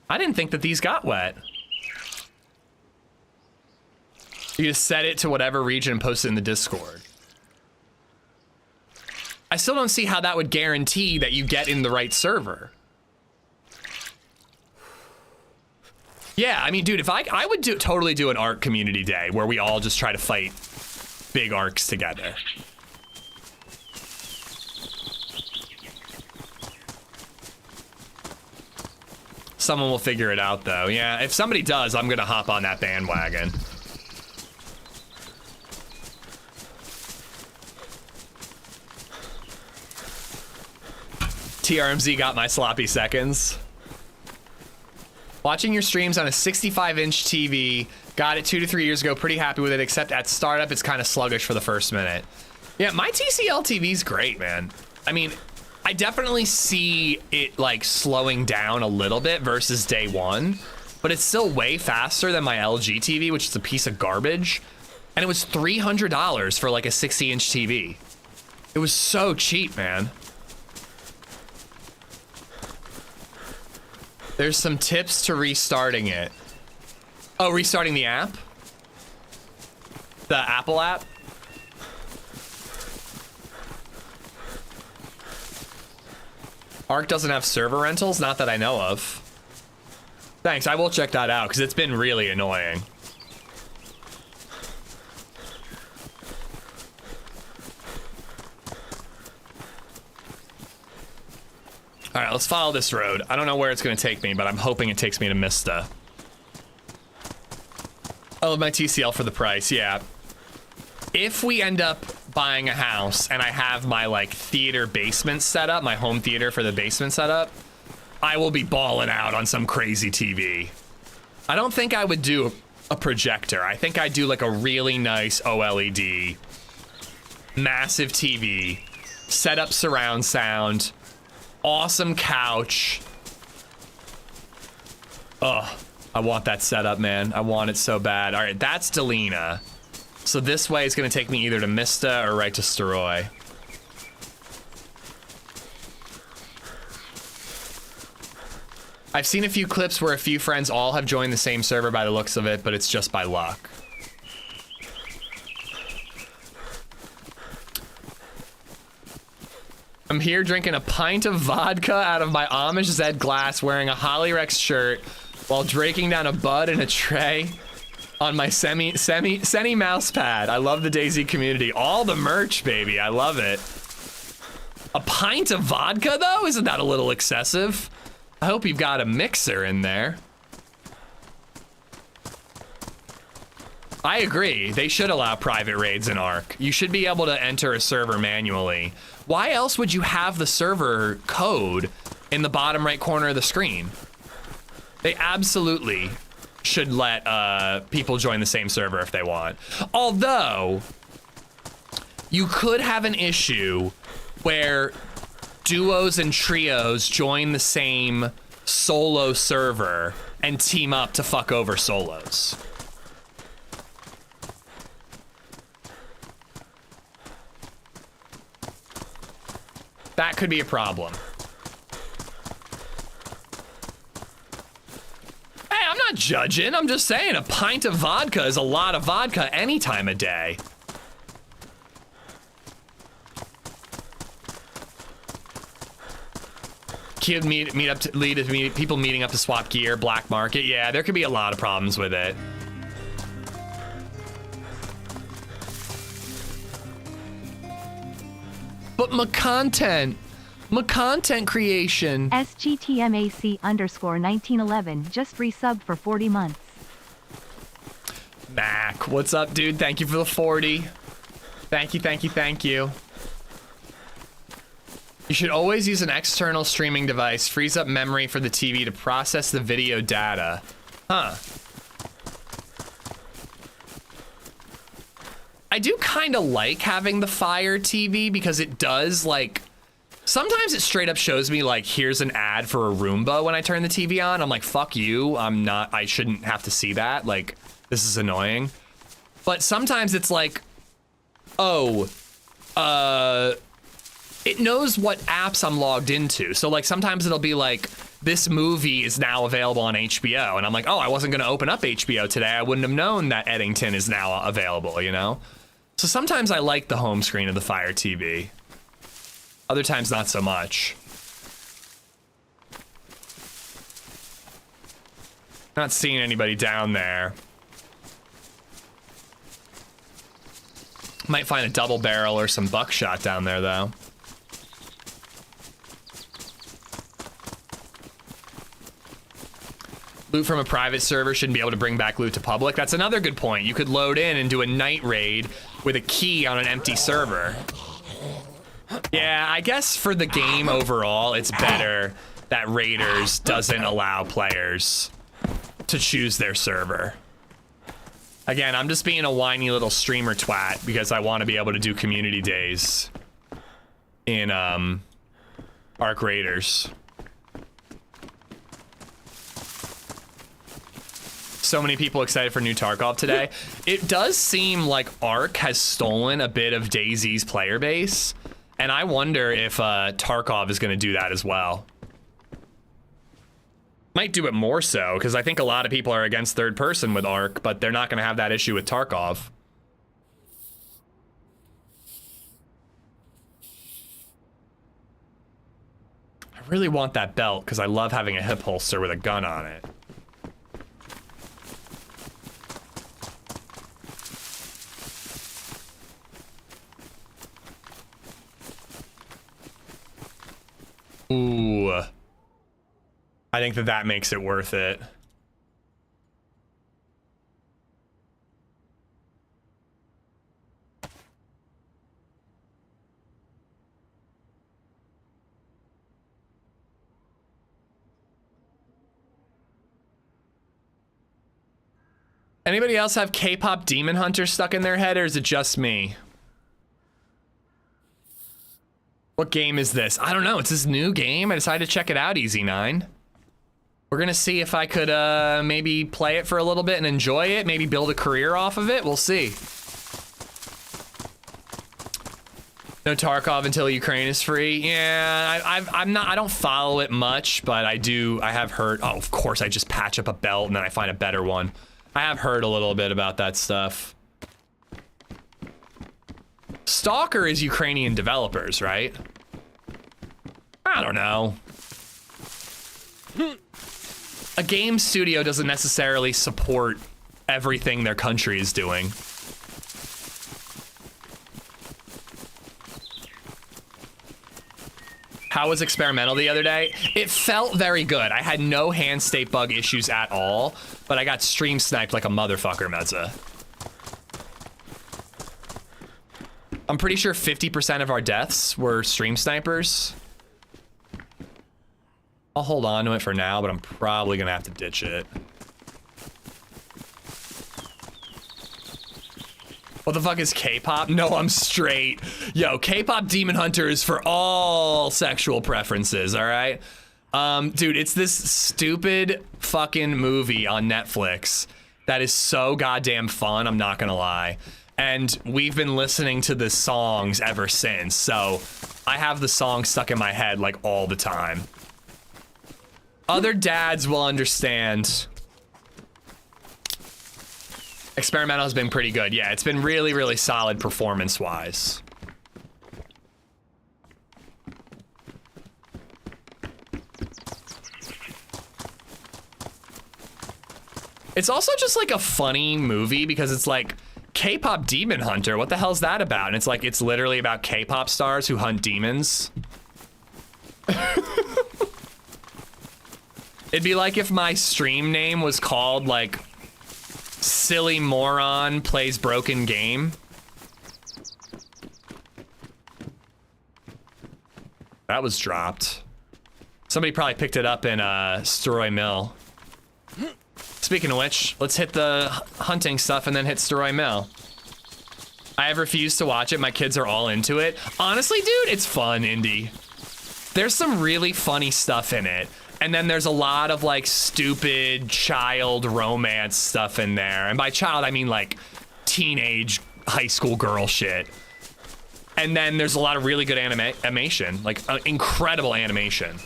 I didn't think that these got wet. You just set it to whatever region and post it in the Discord. I still don't see how that would guarantee that you get in the right server. Yeah, I mean, dude, if I would totally do an ARC community day where we all just try to fight big ARCs together. Someone will figure it out though. Yeah, if somebody does, I'm gonna hop on that bandwagon. TRMZ got my sloppy seconds. Watching your streams on a 65-inch TV, got it 2 to 3 years ago, pretty happy with it, except at startup, it's kind of sluggish for the first minute. Yeah, my TCL TV's great, man. I mean, I definitely see it like slowing down a little bit versus day one, but it's still way faster than my LG TV, which is a piece of garbage. And it was $300 for like a 60-inch TV. It was so cheap, man. There's some tips to restarting it. Oh, restarting the app? The Apple app? ARC doesn't have server rentals? Not that I know of. Thanks, I will check that out because it's been really annoying. All right, let's follow this road. I don't know where it's gonna take me, but I'm hoping it takes me to Mista. I love my TCL for the price, yeah. If we end up buying a house and I have my like theater basement set up, my home theater for the basement set up, I will be balling out on some crazy TV. I don't think I would do a projector. I think I'd do like a really nice OLED, massive TV, set up surround sound, awesome couch. Ugh, I want that setup, man. I want it so bad. All right, that's Delina. So this way is gonna take me either to Mista or right to Steroy. I've seen a few clips where a few friends all have joined the same server by the looks of it, but it's just by luck. I'm here drinking a pint of vodka out of my AmishZed glass, wearing a Hollyrex shirt, while drinking down a bud in a tray on my semi mouse pad. I love the DayZ community. All the merch, baby. I love it. A pint of vodka, though? Isn't that a little excessive? I hope you've got a mixer in there. I agree. They should allow private raids in ARC. You should be able to enter a server manually. Why else would you have the server code in the bottom right corner of the screen? They absolutely should let people join the same server if they want. Although, you could have an issue where duos and trios join the same solo server and team up to fuck over solos. That could be a problem. Hey, I'm not judging. I'm just saying a pint of vodka is a lot of vodka any time of day. Kid people meeting up to swap gear, black market. Yeah, there could be a lot of problems with it. But my content creation. SGTMAC_1911 just resubbed for 40 months. Mac, what's up, dude? Thank you for the 40. Thank you, thank you, thank you. You should always use an external streaming device. Frees up memory for the TV to process the video data. Huh. I do kind of like having the Fire TV because it does, like, sometimes it straight up shows me, like, here's an ad for a Roomba when I turn the TV on. I'm like, fuck you. I shouldn't have to see that. Like, this is annoying. But sometimes it's like, oh, it knows what apps I'm logged into. So, like, sometimes it'll be like, this movie is now available on HBO. And I'm like, oh, I wasn't going to open up HBO today. I wouldn't have known that Eddington is now available, you know? So sometimes I like the home screen of the Fire TV. Other times, not so much. Not seeing anybody down there. Might find a double barrel or some buckshot down there, though. Loot from a private server shouldn't be able to bring back loot to public. That's another good point. You could load in and do a night raid with a key on an empty server. Yeah, I guess for the game overall, it's better that Raiders doesn't allow players to choose their server. Again, I'm just being a whiny little streamer twat because I want to be able to do community days in ARC Raiders. So many people excited for new Tarkov today. It does seem like ARC has stolen a bit of DayZ's player base, and I wonder if Tarkov is going to do that as well. Might do it more so, because I think a lot of people are against third person with ARC, but they're not going to have that issue with Tarkov. I really want that belt, because I love having a hip holster with a gun on it. Ooh. I think that makes it worth it. Anybody else have K-pop Demon Hunter stuck in their head, or is it just me? What game is this? I don't know. It's this new game. I decided to check it out, Easy9. We're gonna see if I could maybe play it for a little bit and enjoy it. Maybe build a career off of it. We'll see. No Tarkov until Ukraine is free. Yeah, I don't follow it much, but I have heard. Oh, of course, I just patch up a belt and then I find a better one. I have heard a little bit about that stuff. Stalker is Ukrainian developers, right? I don't know. A game studio doesn't necessarily support everything their country is doing. How was experimental the other day? It felt very good. I had no hand state bug issues at all, but I got stream sniped like a motherfucker, Mezza. I'm pretty sure 50% of our deaths were stream snipers. I'll hold on to it for now, but I'm probably gonna have to ditch it. What the fuck is K-pop? No, I'm straight. Yo, K-pop Demon Hunter is for all sexual preferences, all right? Dude, it's this stupid fucking movie on Netflix that is so goddamn fun, I'm not gonna lie. And we've been listening to the songs ever since, so I have the song stuck in my head like all the time. Other dads will understand. Experimental has been pretty good. Yeah, it's been really, really solid performance-wise. It's also just like a funny movie because it's like K-pop Demon Hunter. What the hell's that about? And it's like, it's literally about K-pop stars who hunt demons. It'd be like if my stream name was called like Silly Moron Plays Broken Game. That was dropped. Somebody probably picked it up in Steroy Mill. Speaking of which, let's hit the hunting stuff and then hit Steroy Mill. I have refused to watch it. My kids are all into it. Honestly, dude, it's fun, Indy. There's some really funny stuff in it. And then there's a lot of like stupid child romance stuff in there. And by child, I mean like teenage high school girl shit. And then there's a lot of really good animation, like incredible animation.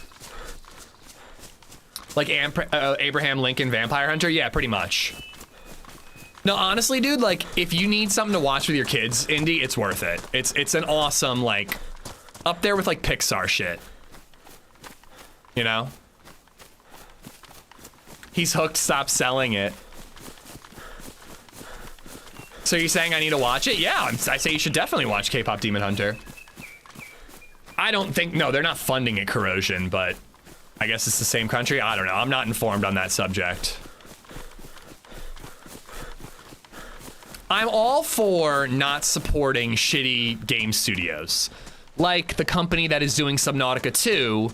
Like Abraham Lincoln Vampire Hunter? Yeah, pretty much. No, honestly, dude, like if you need something to watch with your kids, Indy, it's worth it. It's an awesome, like, up there with like Pixar shit. You know? He's hooked, stop selling it. So you're saying I need to watch it? Yeah, I say you should definitely watch K-pop Demon Hunter. I don't think, no, they're not funding it, Corrosion, but I guess it's the same country. I don't know. I'm not informed on that subject. I'm all for not supporting shitty game studios. Like the company that is doing Subnautica 2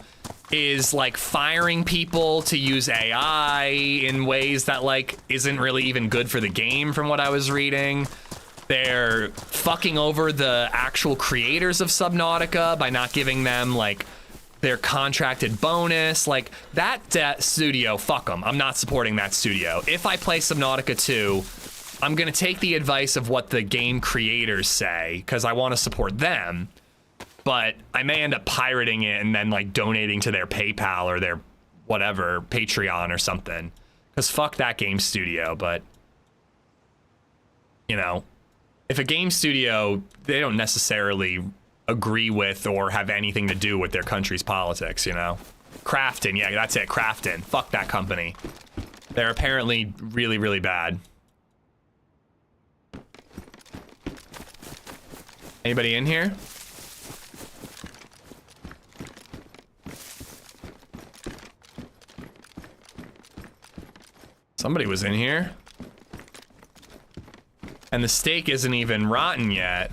is like firing people to use AI in ways that like isn't really even good for the game from what I was reading. They're fucking over the actual creators of Subnautica by not giving them like their contracted bonus. Like that studio, fuck them. I'm not supporting that studio. If I play Subnautica 2, I'm gonna take the advice of what the game creators say because I want to support them. But I may end up pirating it and then like donating to their PayPal or their whatever, Patreon or something. Because fuck that game studio. But, you know, if a game studio, they don't necessarily agree with or have anything to do with their country's politics, you know? Crafton, yeah, that's it, Crafton. Fuck that company. They're apparently really, really bad. Anybody in here? Somebody was in here. And the steak isn't even rotten yet.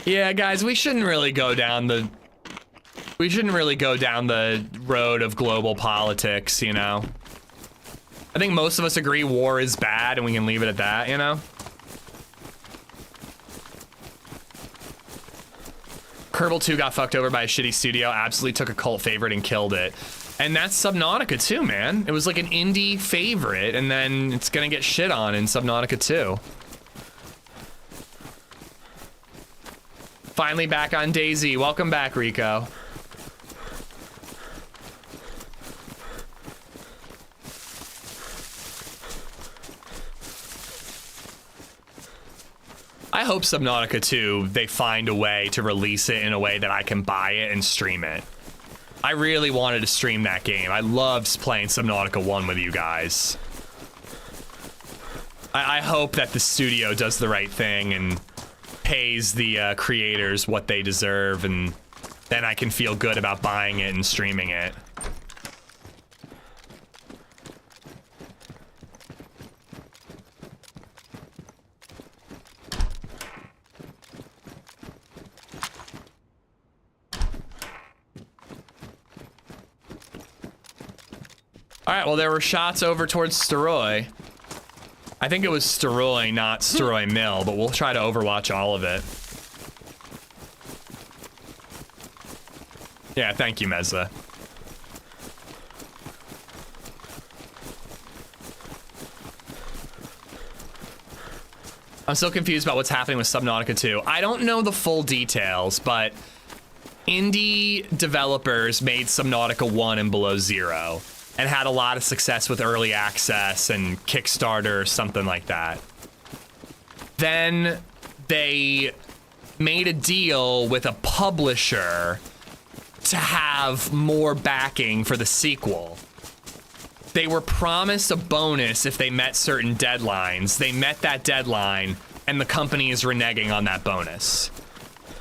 Yeah, guys, we shouldn't really go down the road of global politics, you know? I think most of us agree war is bad and we can leave it at that, you know? Kerbal 2 got fucked over by a shitty studio, absolutely took a cult favorite and killed it. And that's Subnautica 2, man. It was like an indie favorite and then it's gonna get shit on in Subnautica 2. Finally back on DayZ. Welcome back, Rico. I hope Subnautica 2, they find a way to release it in a way that I can buy it and stream it. I really wanted to stream that game. I loved playing Subnautica 1 with you guys. I hope that the studio does the right thing and pays the creators what they deserve, and then I can feel good about buying it and streaming it. All right, well, there were shots over towards Steroy. I think it was Steroy, not Steroy Mill, but we'll try to overwatch all of it. Yeah, thank you, Mezza. I'm still confused about what's happening with Subnautica 2. I don't know the full details, but indie developers made Subnautica 1 and Below Zero and had a lot of success with early access and Kickstarter or something like that. Then they made a deal with a publisher to have more backing for the sequel. They were promised a bonus if they met certain deadlines. They met that deadline, and the company is reneging on that bonus.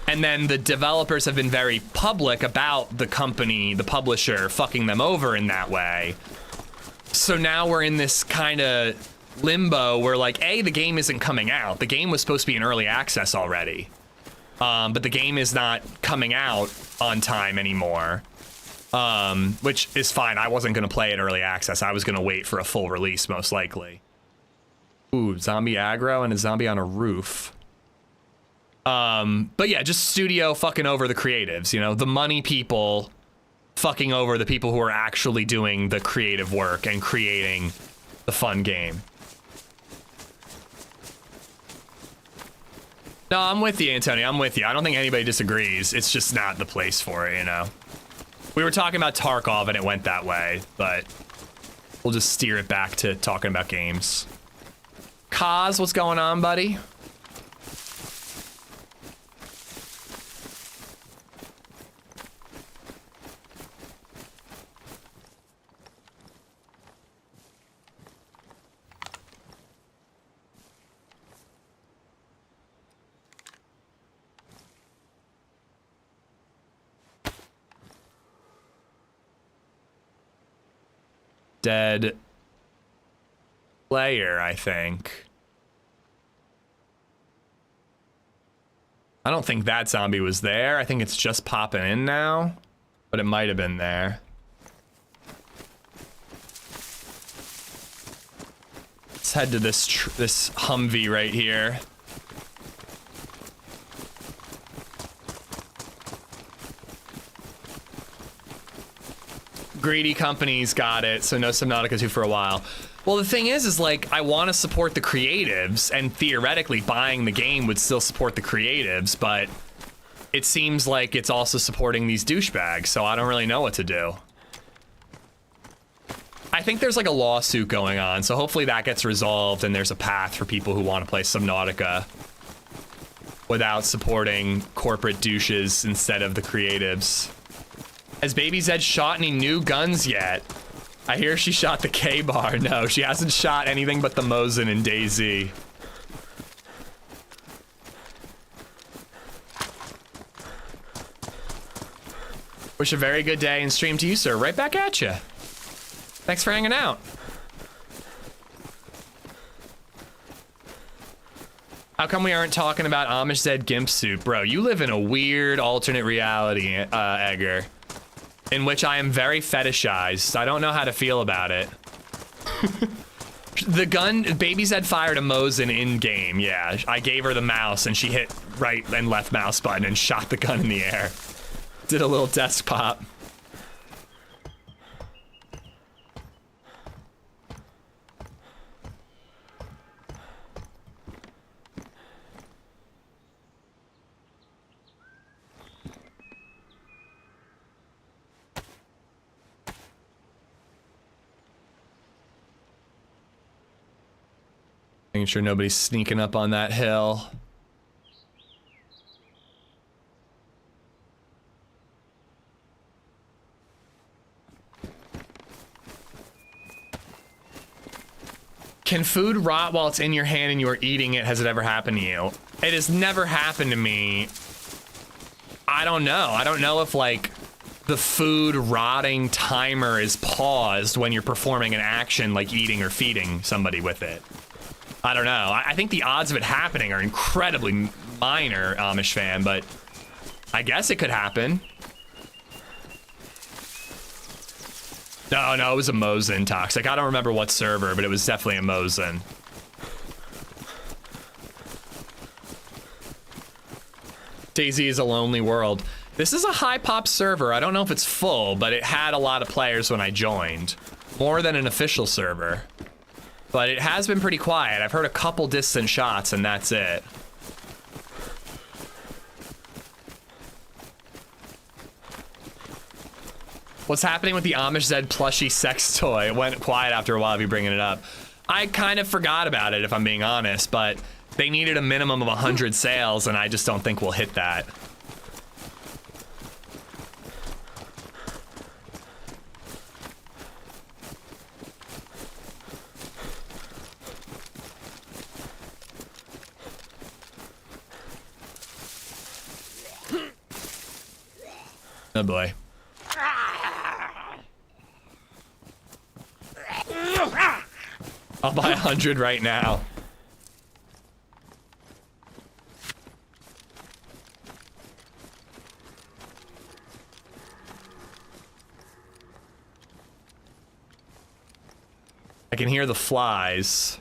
And then the developers have been very public about the company, the publisher, fucking them over in that way. So now we're in this kind of limbo where, like, A, the game isn't coming out. The game was supposed to be in early access already. But the game is not coming out on time anymore. Which is fine. I wasn't going to play it early access. I was going to wait for a full release, most likely. Ooh, zombie aggro and a zombie on a roof. But yeah, just studio fucking over the creatives, you know, the money people fucking over the people who are actually doing the creative work and creating the fun game. No, I'm with you, Antonio. I'm with you. I don't think anybody disagrees. It's just not the place for it, you know. We were talking about Tarkov and it went that way, but we'll just steer it back to talking about games. Kaz, what's going on, buddy? Dead player, I think. I don't think that zombie was there. I think it's just popping in now, but it might have been there. Let's head to this Humvee right here. Greedy companies got it, so no Subnautica 2 for a while. Well, the thing is like, I want to support the creatives, and theoretically buying the game would still support the creatives, but it seems like it's also supporting these douchebags, so I don't really know what to do. I think there's like a lawsuit going on, so hopefully that gets resolved and there's a path for people who want to play Subnautica without supporting corporate douches instead of the creatives. Has LadyZed shot any new guns yet? I hear she shot the K-bar. No, she hasn't shot anything but the Mosin and DayZ. Wish a very good day and stream to you, sir. Right back at you. Thanks for hanging out. How come we aren't talking about AmishZed Gimp Suit? Bro, you live in a weird alternate reality, Edgar, in which I am very fetishized. I don't know how to feel about it. The gun, LadyZed fired a Mosin in-game, yeah. I gave her the mouse and she hit right and left mouse button and shot the gun in the air. Did a little desk pop. Making sure nobody's sneaking up on that hill. Can food rot while it's in your hand and you are eating it? Has it ever happened to you? It has never happened to me. I don't know. I don't know if like the food rotting timer is paused when you're performing an action like eating or feeding somebody with it. I don't know. I think the odds of it happening are incredibly minor, Amish fan, but I guess it could happen. No, it was a Mosin toxic. I don't remember what server, but it was definitely a Mosin. DayZ is a lonely world. This is a high pop server. I don't know if it's full, but it had a lot of players when I joined. More than an official server. But it has been pretty quiet. I've heard a couple distant shots and that's it. What's happening with the AmishZed plushie sex toy? It went quiet after a while of you bringing it up. I kind of forgot about it, if I'm being honest, but they needed a minimum of 100 sales, and I just don't think we'll hit that. Oh boy. I'll buy 100 right now. I can hear the flies.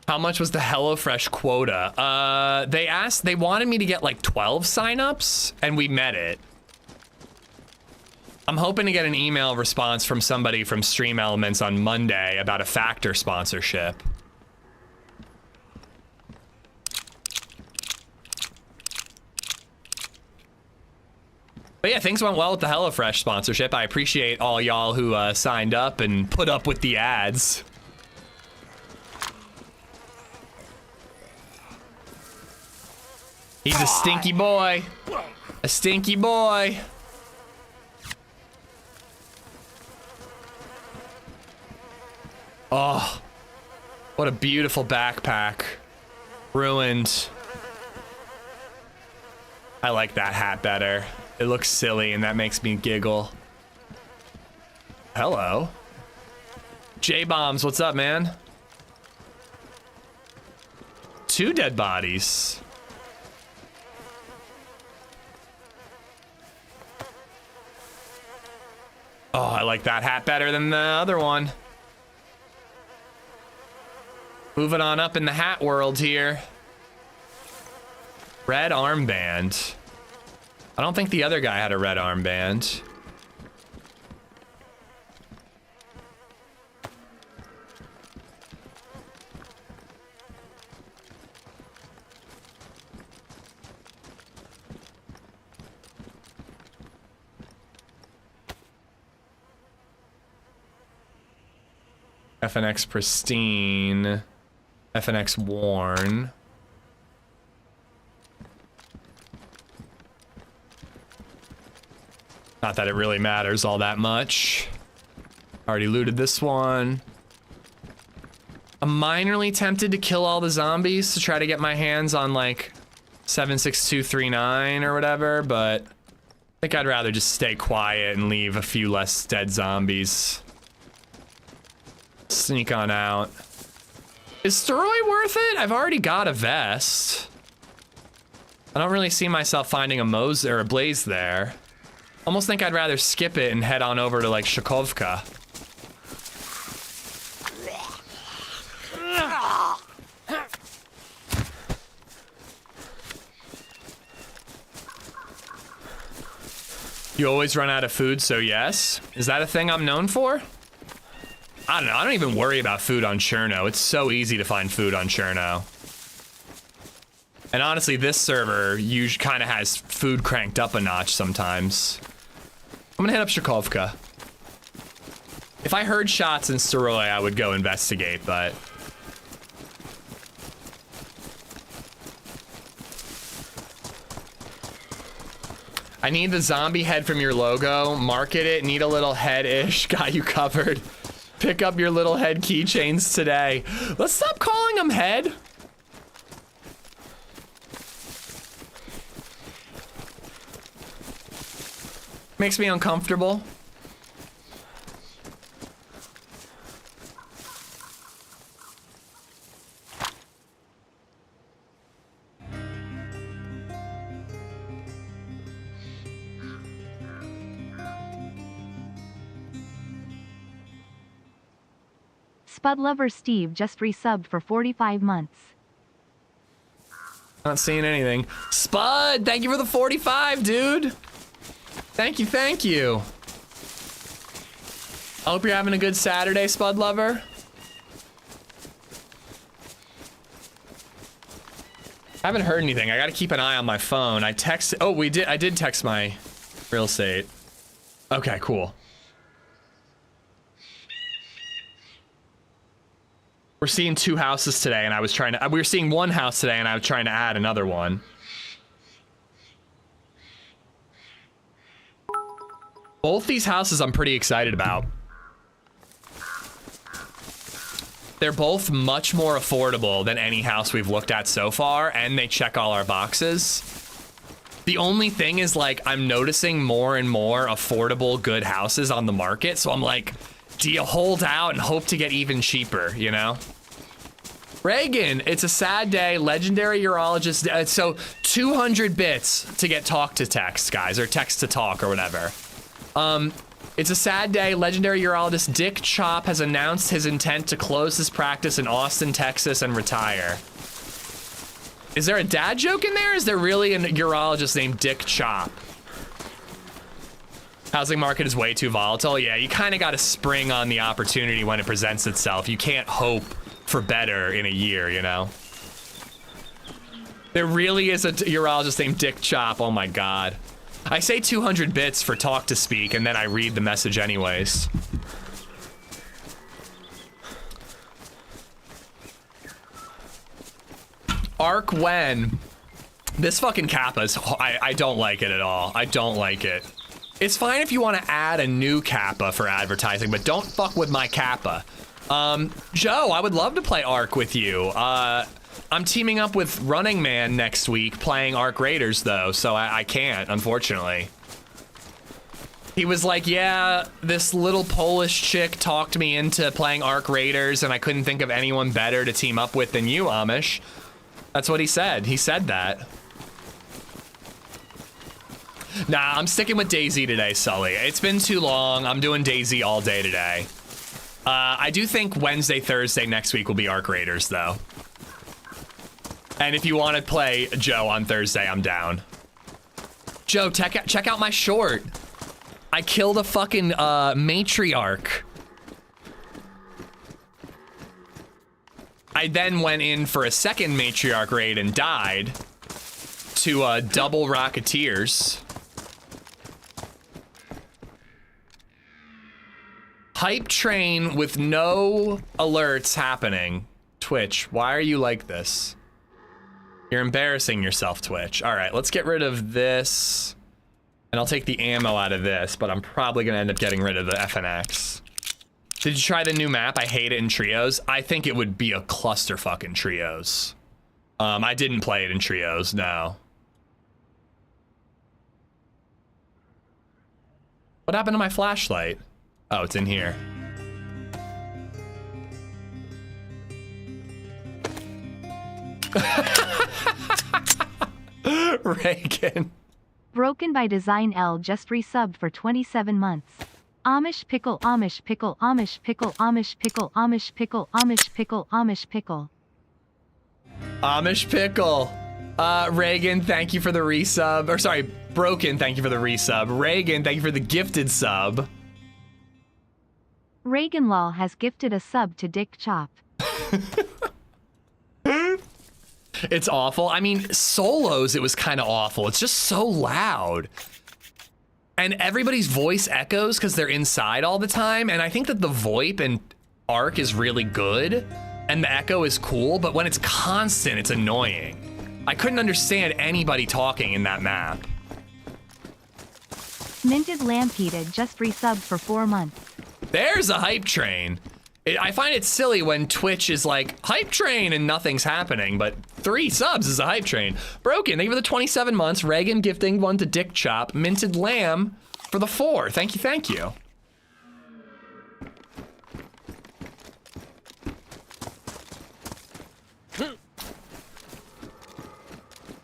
How much was the HelloFresh quota? They wanted me to get like 12 signups, and we met it. I'm hoping to get an email response from somebody from Stream Elements on Monday about a Factor sponsorship. But yeah, things went well with the HelloFresh sponsorship. I appreciate all y'all who signed up and put up with the ads. He's a stinky boy. A stinky boy. Oh, what a beautiful backpack. Ruined. I like that hat better. It looks silly and that makes me giggle. Hello. J-Bombs, what's up, man? 2 dead bodies. Oh, I like that hat better than the other one. Moving on up in the hat world here. Red armband. I don't think the other guy had a red armband. FNX pristine. FNX worn. Not that it really matters all that much. Already looted this one. I'm minorly tempted to kill all the zombies to try to get my hands on like 76239 or whatever, but I think I'd rather just stay quiet and leave a few less dead zombies. Sneak on out. Is Steroid worth it? I've already got a vest. I don't really see myself finding a Mose or a Blaze there. Almost think I'd rather skip it and head on over to like Shakovka. You always run out of food, so yes. Is that a thing I'm known for? I don't know. I don't even worry about food on Cherno. It's so easy to find food on Cherno. And honestly, this server usually kind of has food cranked up a notch sometimes. I'm gonna hit up Shakovka. If I heard shots in Steroy, I would go investigate, but... I need the zombie head from your logo. Market it. Need a little head-ish. Got you covered. Pick up your little head keychains today. Let's stop calling them head. Makes me uncomfortable. Spud Lover Steve just resubbed for 45 months. Not seeing anything. Spud, thank you for the 45, dude. Thank you, thank you. I hope you're having a good Saturday, Spud Lover. I haven't heard anything. I gotta keep an eye on my phone. I did text my real estate. Okay, cool. We're seeing 2 houses today, and I was trying to. We were seeing 1 house today, and I was trying to add another one. Both these houses I'm pretty excited about. They're both much more affordable than any house we've looked at so far, and they check all our boxes. The only thing is, like, I'm noticing more and more affordable, good houses on the market, so I'm like, do you hold out and hope to get even cheaper, you know? Reagan, it's a sad day. Legendary urologist. So 200 bits to get talk to text, guys, or text to talk or whatever. It's a sad day. Legendary urologist Dick Chop has announced his intent to close his practice in Austin, Texas and retire. Is there a dad joke in there? Is there really a urologist named Dick Chop? Housing market is way too volatile. Yeah, you kind of got to spring on the opportunity when it presents itself. You can't hope for better in a year, you know? There really is a urologist named Dick Chop. Oh my God. I say 200 bits for talk to speak, and then I read the message anyways. ARC when? This fucking Kappa's, I don't like it at all. I don't like it. It's fine if you want to add a new Kappa for advertising, but don't fuck with my Kappa. Joe, I would love to play ARC with you. I'm teaming up with Running Man next week playing ARC Raiders though, so I can't, unfortunately. He was like, yeah, this little Polish chick talked me into playing ARC Raiders and I couldn't think of anyone better to team up with than you, Amish. That's what he said. He said that. Nah, I'm sticking with DayZ today, Sully. It's been too long. I'm doing DayZ all day today. I do think Wednesday, Thursday next week will be ARC Raiders, though. And if you want to play Joe on Thursday, I'm down. Joe, check out my short. I killed a fucking matriarch. I then went in for a second matriarch raid and died to double Rocketeers. Hype train with no alerts happening. Twitch, why are you like this? You're embarrassing yourself, Twitch. All right, let's get rid of this. And I'll take the ammo out of this, but I'm probably gonna end up getting rid of the FNX. Did you try the new map? I hate it in trios. I think it would be a clusterfuck in trios. I didn't play it in trios, no. What happened to my flashlight? Oh, it's in here. Reagan. Broken by Design L just resubbed for 27 months. Amish pickle, Amish pickle, Amish pickle, Amish pickle, Amish pickle, Amish pickle, Amish pickle. Amish pickle. Reagan, thank you for the resub. Or sorry, Broken, thank you for the resub. Reagan, thank you for the gifted sub. Reagan Lol has gifted a sub to Dick Chop. It's awful. I mean, solos, it was kind of awful. It's just so loud. And everybody's voice echoes because they're inside all the time. And I think that the VoIP in ARC is really good. And the echo is cool. But when it's constant, it's annoying. I couldn't understand anybody talking in that map. Minted Lampeded just resubbed for 4 months. There's a hype train. I find it silly when Twitch is like, hype train, and nothing's happening, but 3 subs is a hype train. Broken, thank you for the 27 months. Reagan gifting 1 to Dick Chop. Minted Lamb for the 4. Thank you, thank you.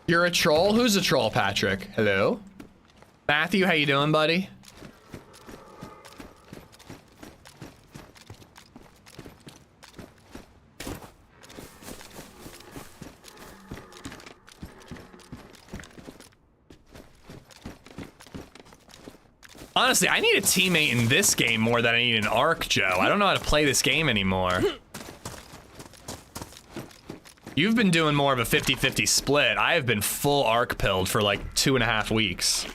You're a troll? Who's a troll, Patrick? Hello? Matthew, how you doing, buddy? Honestly, I need a teammate in this game more than I need an ARC, Joe. I don't know how to play this game anymore. You've been doing more of a 50-50 split. I have been full ARC pilled for like 2.5 weeks.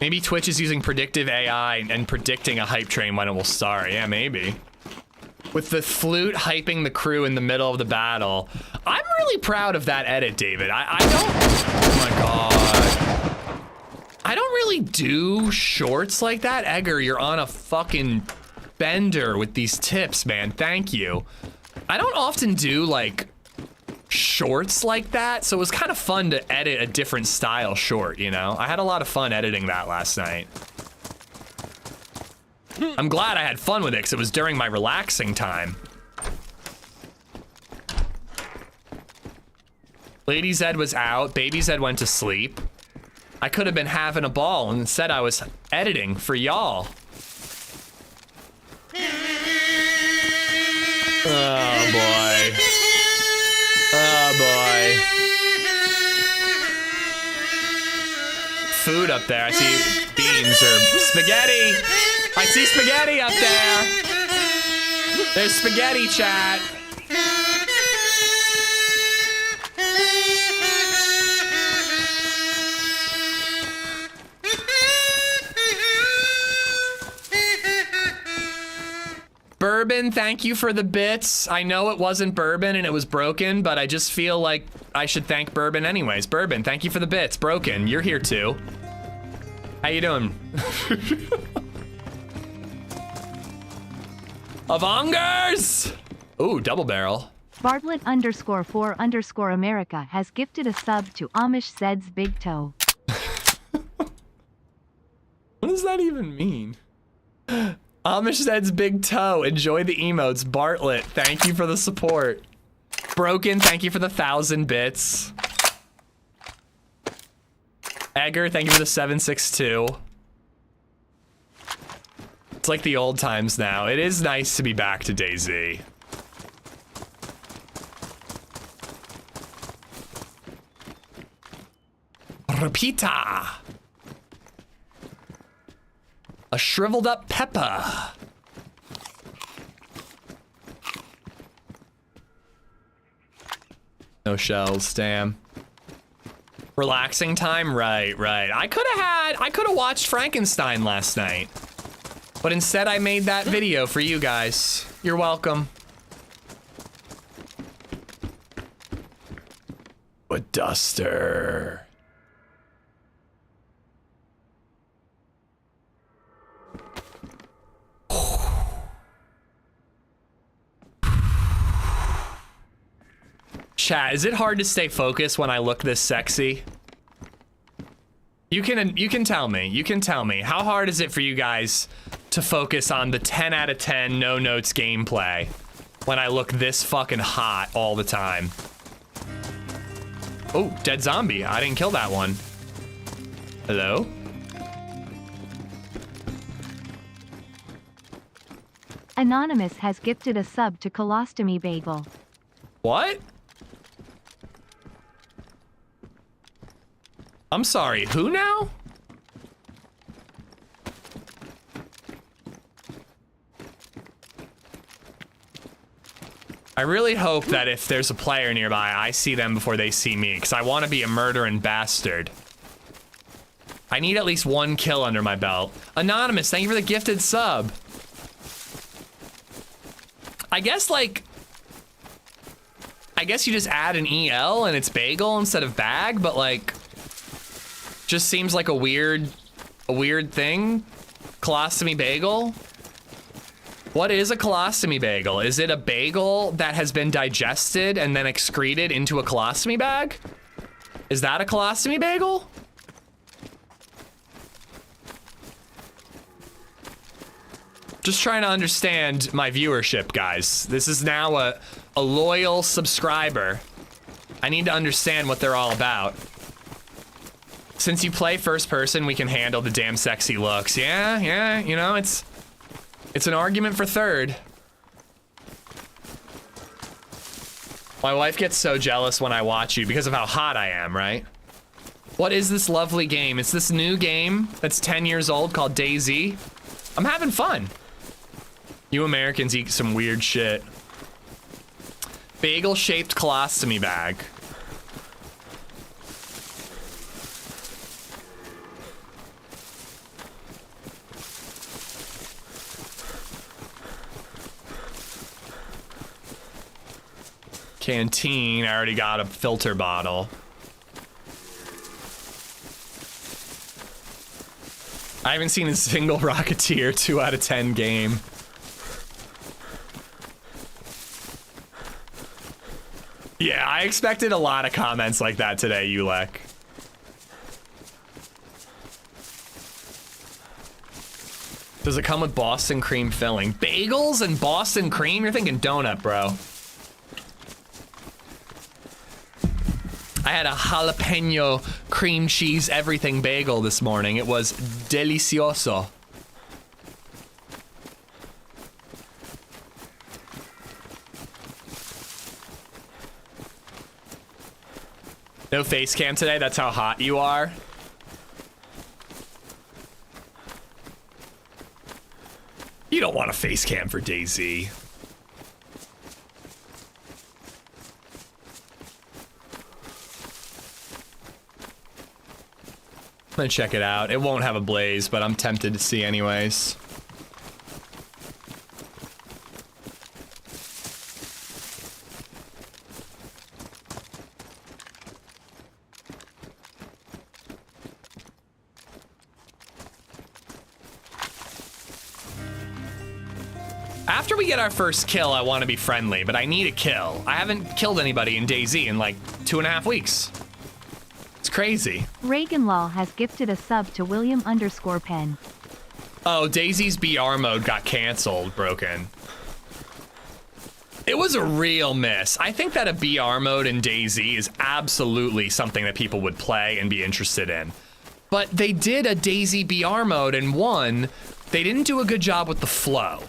Maybe Twitch is using predictive AI and predicting a hype train when it will start. Yeah, maybe. With the flute hyping the crew in the middle of the battle. I'm really proud of that edit, David. I don't... Oh my god. I don't really do shorts like that. Edgar, you're on a fucking bender with these tips, man. Thank you. I don't often do, like, shorts like that, so it was kind of fun to edit a different style short, you know? I had a lot of fun editing that last night. I'm glad I had fun with it, because it was during my relaxing time. LadyZed was out, BabyZed went to sleep. I could have been having a ball, and instead I was editing for y'all. Oh boy. Oh boy. Food up there. I see beans or spaghetti. I see spaghetti up there. There's spaghetti, chat. Bourbon, thank you for the bits. I know it wasn't bourbon and it was broken, but I just feel like I should thank Bourbon anyways. Bourbon, thank you for the bits. Broken, you're here too. How you doing? Avongers! Ooh, double barrel. Bartlett _4_ America has gifted a sub to AmishZed's Big Toe. What does that even mean? AmishZed's Big Toe. Enjoy the emotes. Bartlett, thank you for the support. Broken, thank you for the 1,000 bits. Edgar, thank you for the 762. It's like the old times now. It is nice to be back to DayZ. Repita. A shriveled up Peppa. No shells, damn. Relaxing time? Right. I could have watched Frankenstein last night. But instead I made that video for you guys. You're welcome. A duster. Chat, is it hard to stay focused when I look this sexy? You can tell me. You can tell me. How hard is it for you guys to focus on the 10 out of 10 no notes gameplay when I look this fucking hot all the time? Oh, dead zombie. I didn't kill that one. Hello? Anonymous has gifted a sub to Colostomy Bagel. What? I'm sorry, who now? I really hope that if there's a player nearby, I see them before they see me, because I want to be a murdering bastard. I need at least 1 kill under my belt. Anonymous, thank you for the gifted sub. I guess you just add an EL and it's bagel instead of bag, but like, just seems like a weird thing. Colostomy bagel? What is a colostomy bagel? Is it a bagel that has been digested and then excreted into a colostomy bag? Is that a colostomy bagel? Just trying to understand my viewership, guys. This is now a loyal subscriber. I need to understand what they're all about. Since you play first person, we can handle the damn sexy looks. Yeah, you know, it's an argument for third. My wife gets so jealous when I watch you because of how hot I am, right? What is this lovely game? It's this new game that's 10 years old called DayZ. I'm having fun. You Americans eat some weird shit. Bagel-shaped colostomy bag. Canteen, I already got a filter bottle. I haven't seen a single Rocketeer 2 out of 10 game. Yeah, I expected a lot of comments like that today, Ulek. Does it come with Boston cream filling? Bagels and Boston cream? You're thinking donut, bro. I had a jalapeno cream cheese everything bagel this morning. It was delicioso. No face cam today? That's how hot you are? You don't want a face cam for DayZ. I'm gonna check it out. It won't have a blaze, but I'm tempted to see anyways. After we get our first kill, I want to be friendly, but I need a kill. I haven't killed anybody in DayZ in like 2.5 weeks. It's crazy. Reagan Law has gifted a sub to William_Penn. Oh, DayZ's BR mode got canceled, broken. It was a real miss. I think that a BR mode in DayZ is absolutely something that people would play and be interested in. But they did a DayZ BR mode and one, they didn't do a good job with the flow.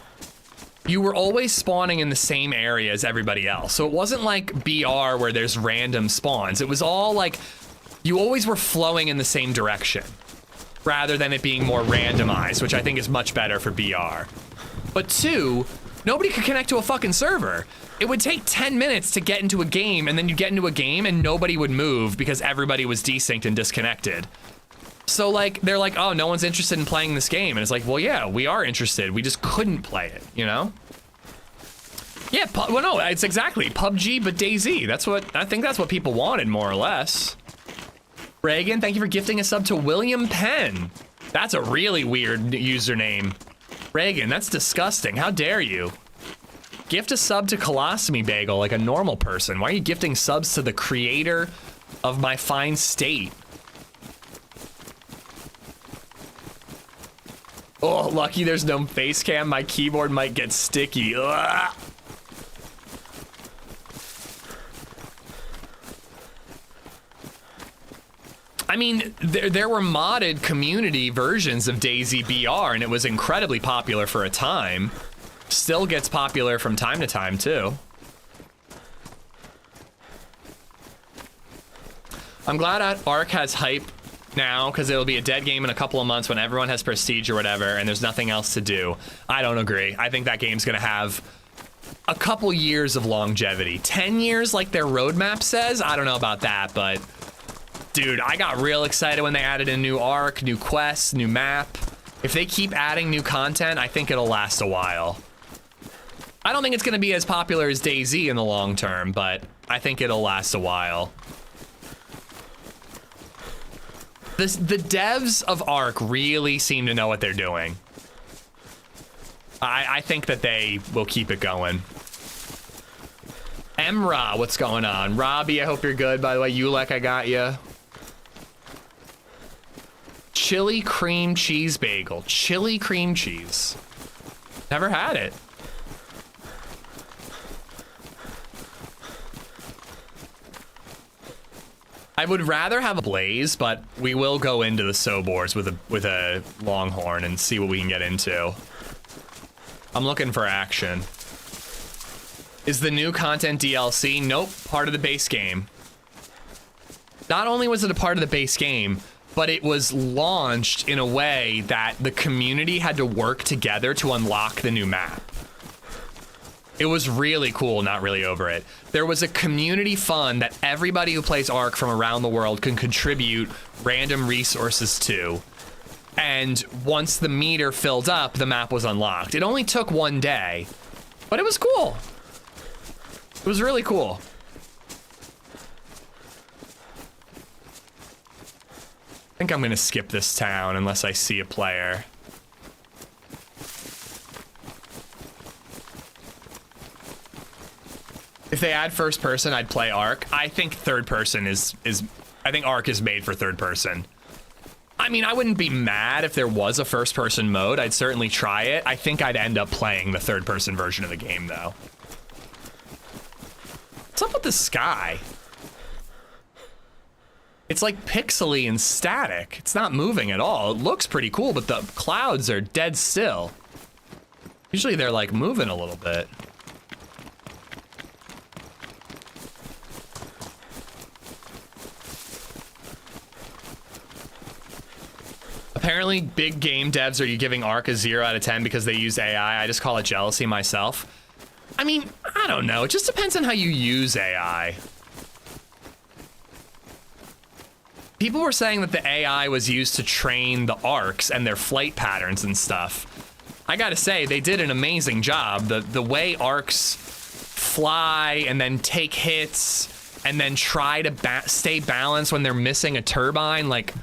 You were always spawning in the same area as everybody else. So it wasn't like BR where there's random spawns. It was all like, you always were flowing in the same direction rather than it being more randomized, which I think is much better for BR. But two, nobody could connect to a fucking server. It would take 10 minutes to get into a game, and then you get into a game and nobody would move because everybody was desynced and disconnected. So like, they're like, oh, no one's interested in playing this game. And it's like, well, yeah, we are interested. We just couldn't play it, you know? Yeah, well, no, it's exactly PUBG, but DayZ. I think that's what people wanted, more or less. Reagan, thank you for gifting a sub to William Penn. That's a really weird username. Reagan, that's disgusting. How dare you? Gift a sub to Colostomy Bagel like a normal person. Why are you gifting subs to the creator of my fine state? Oh, lucky there's no face cam. My keyboard might get sticky. Ugh. I mean, there were modded community versions of DayZ BR, and it was incredibly popular for a time. Still gets popular from time to time, too. I'm glad ARC has hype now, because it'll be a dead game in a couple of months when everyone has prestige or whatever, and there's nothing else to do. I don't agree. I think that game's gonna have a couple years of longevity. 10 years like their roadmap says? I don't know about that, but dude, I got real excited when they added a new ARC, new quests, new map. If they keep adding new content, I think it'll last a while. I don't think it's gonna be as popular as DayZ in the long term, but I think it'll last a while. The devs of ARC really seem to know what they're doing. I think that they will keep it going. Emra, what's going on? Robbie, I hope you're good. By the way, Ulek, I got you. Chili cream cheese bagel. Chili cream cheese. Never had it. I would rather have a blaze, but we will go into the Sobors with a longhorn and see what we can get into. I'm looking for action. Is the new content DLC? Nope, part of the base game. not only was it a part of the base game, but it was launched in a way that the community had to work together to unlock the new map. It was really cool, not really over it. There was a community fund that everybody who plays ARC from around the world can contribute random resources to. And once the meter filled up, the map was unlocked. It only took 1 day, but it was cool. It was really cool. I think I'm gonna skip this town unless I see a player. If they add first person, I'd play ARC. I think third person I think ARC is made for third person. I mean, I wouldn't be mad if there was a first person mode. I'd certainly try it. I think I'd end up playing the third person version of the game though. What's up with the sky? It's like pixely and static. It's not moving at all. It looks pretty cool, but the clouds are dead still. Usually they're like moving a little bit. Apparently, big game devs are giving ARC a 0 out of 10 because they use AI. I just call it jealousy myself. I mean, I don't know. It just depends on how you use AI. People were saying that the AI was used to train the ARCs and their flight patterns and stuff. I gotta say, they did an amazing job. The way ARCs fly and then take hits and then try to stay balanced when they're missing a turbine, like,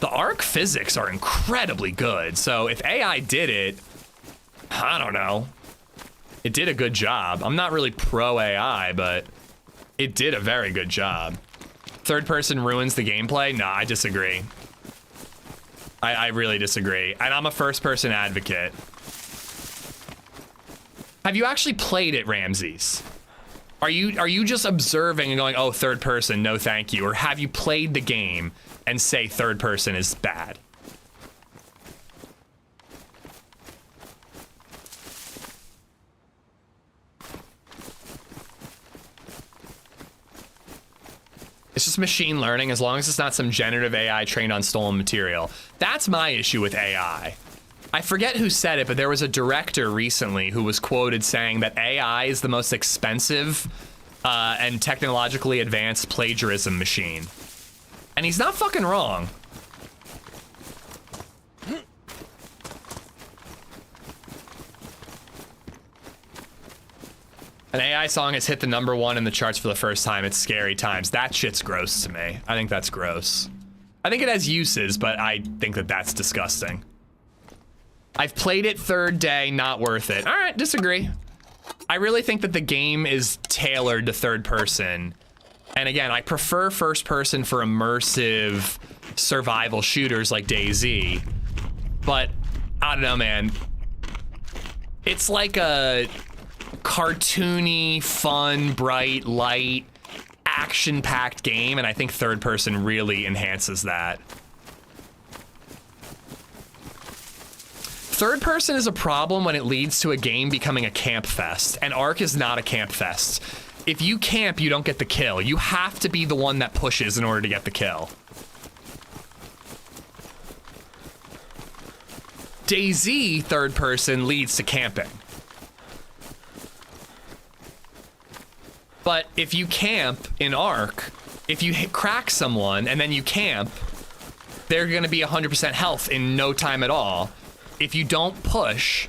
the ARC physics are incredibly good. So if AI did it, I don't know. It did a good job. I'm not really pro AI, but it did a very good job. Third person ruins the gameplay? Nah, I disagree. I really disagree. And I'm a first person advocate. Have you actually played it, Ramses? Are you just observing and going, oh, third person, no thank you? Or have you played the game and say third person is bad? It's just machine learning, as long as it's not some generative AI trained on stolen material. That's my issue with AI. I forget who said it, but there was a director recently who was quoted saying that AI is the most expensive and technologically advanced plagiarism machine. And he's not fucking wrong. An AI song has hit the #1 in the charts for the first time. It's scary times. That shit's gross to me. I think that's gross. I think it has uses, but I think that that's disgusting. I've played it third day, not worth it. All right, disagree. I really think that the game is tailored to third person. And again, I prefer first person for immersive survival shooters like DayZ. But I don't know, man. It's like a cartoony, fun, bright, light, action-packed game, and I think third person really enhances that. Third person is a problem when it leads to a game becoming a camp fest, and ARC is not a camp fest. If you camp, you don't get the kill. You have to be the one that pushes in order to get the kill. DayZ third person leads to camping. But if you camp in ARC, if you crack someone and then you camp, they're gonna be 100% health in no time at all. If you don't push,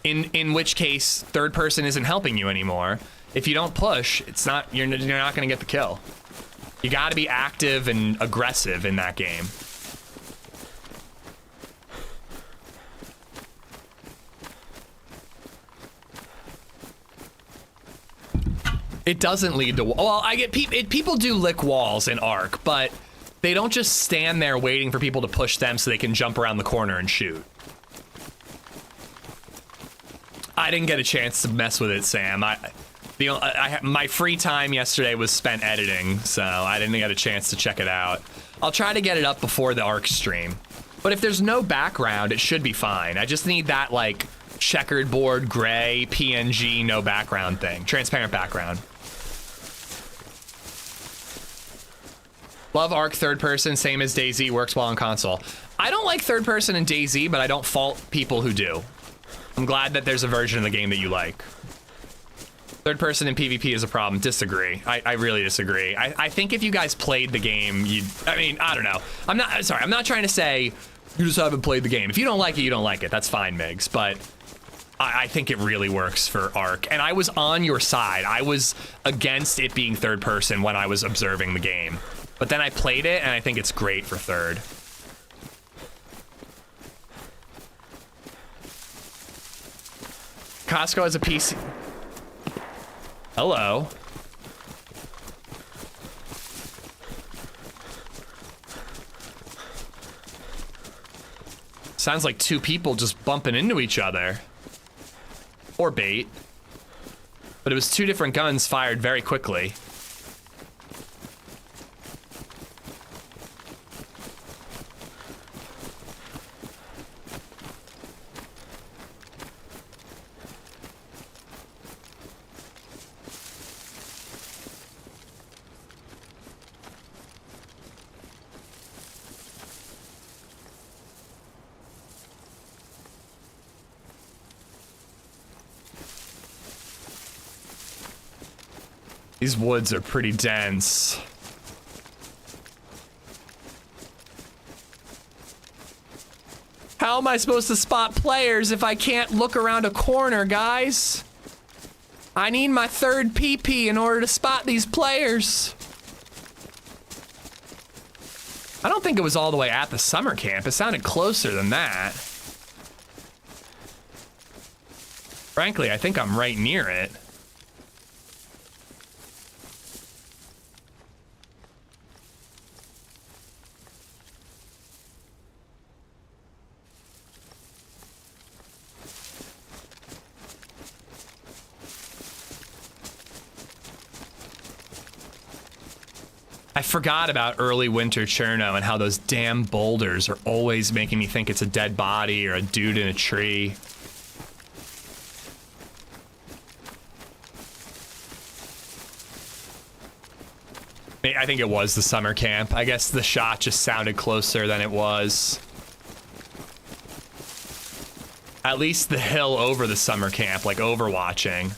in which case third person isn't helping you anymore. If you don't push, you're not gonna get the kill. You gotta be active and aggressive in that game. It doesn't lead to, well, I get people do lick walls in ARC, but they don't just stand there waiting for people to push them so they can jump around the corner and shoot. I didn't get a chance to mess with it, Sam. My free time yesterday was spent editing, so I didn't get a chance to check it out. I'll try to get it up before the ARC stream. But if there's no background, it should be fine. I just need that, like, checkered board, gray, PNG, no background thing. Transparent background. Love ARC third person, same as DayZ, works well on console. I don't like third person in DayZ, but I don't fault people who do. I'm glad that there's a version of the game that you like. Third person in PvP is a problem. Disagree. I really disagree. I think if you guys played the game, I mean, I don't know. I'm not trying to say you just haven't played the game. If you don't like it, you don't like it. That's fine, Migs. But I think it really works for ARC. And I was on your side. I was against it being third person when I was observing the game. But then I played it, and I think it's great for third. Costco has a PC. Hello. Sounds like two people just bumping into each other. Or bait. But it was two different guns fired very quickly. These woods are pretty dense. How am I supposed to spot players if I can't look around a corner, guys? I need my third PP in order to spot these players. I don't think it was all the way at the summer camp. It sounded closer than that. Frankly, I think I'm right near it. I forgot about early winter Cherno and how those damn boulders are always making me think it's a dead body or a dude in a tree. I think it was the summer camp. I guess the shot just sounded closer than it was. At least the hill over the summer camp, like overwatching.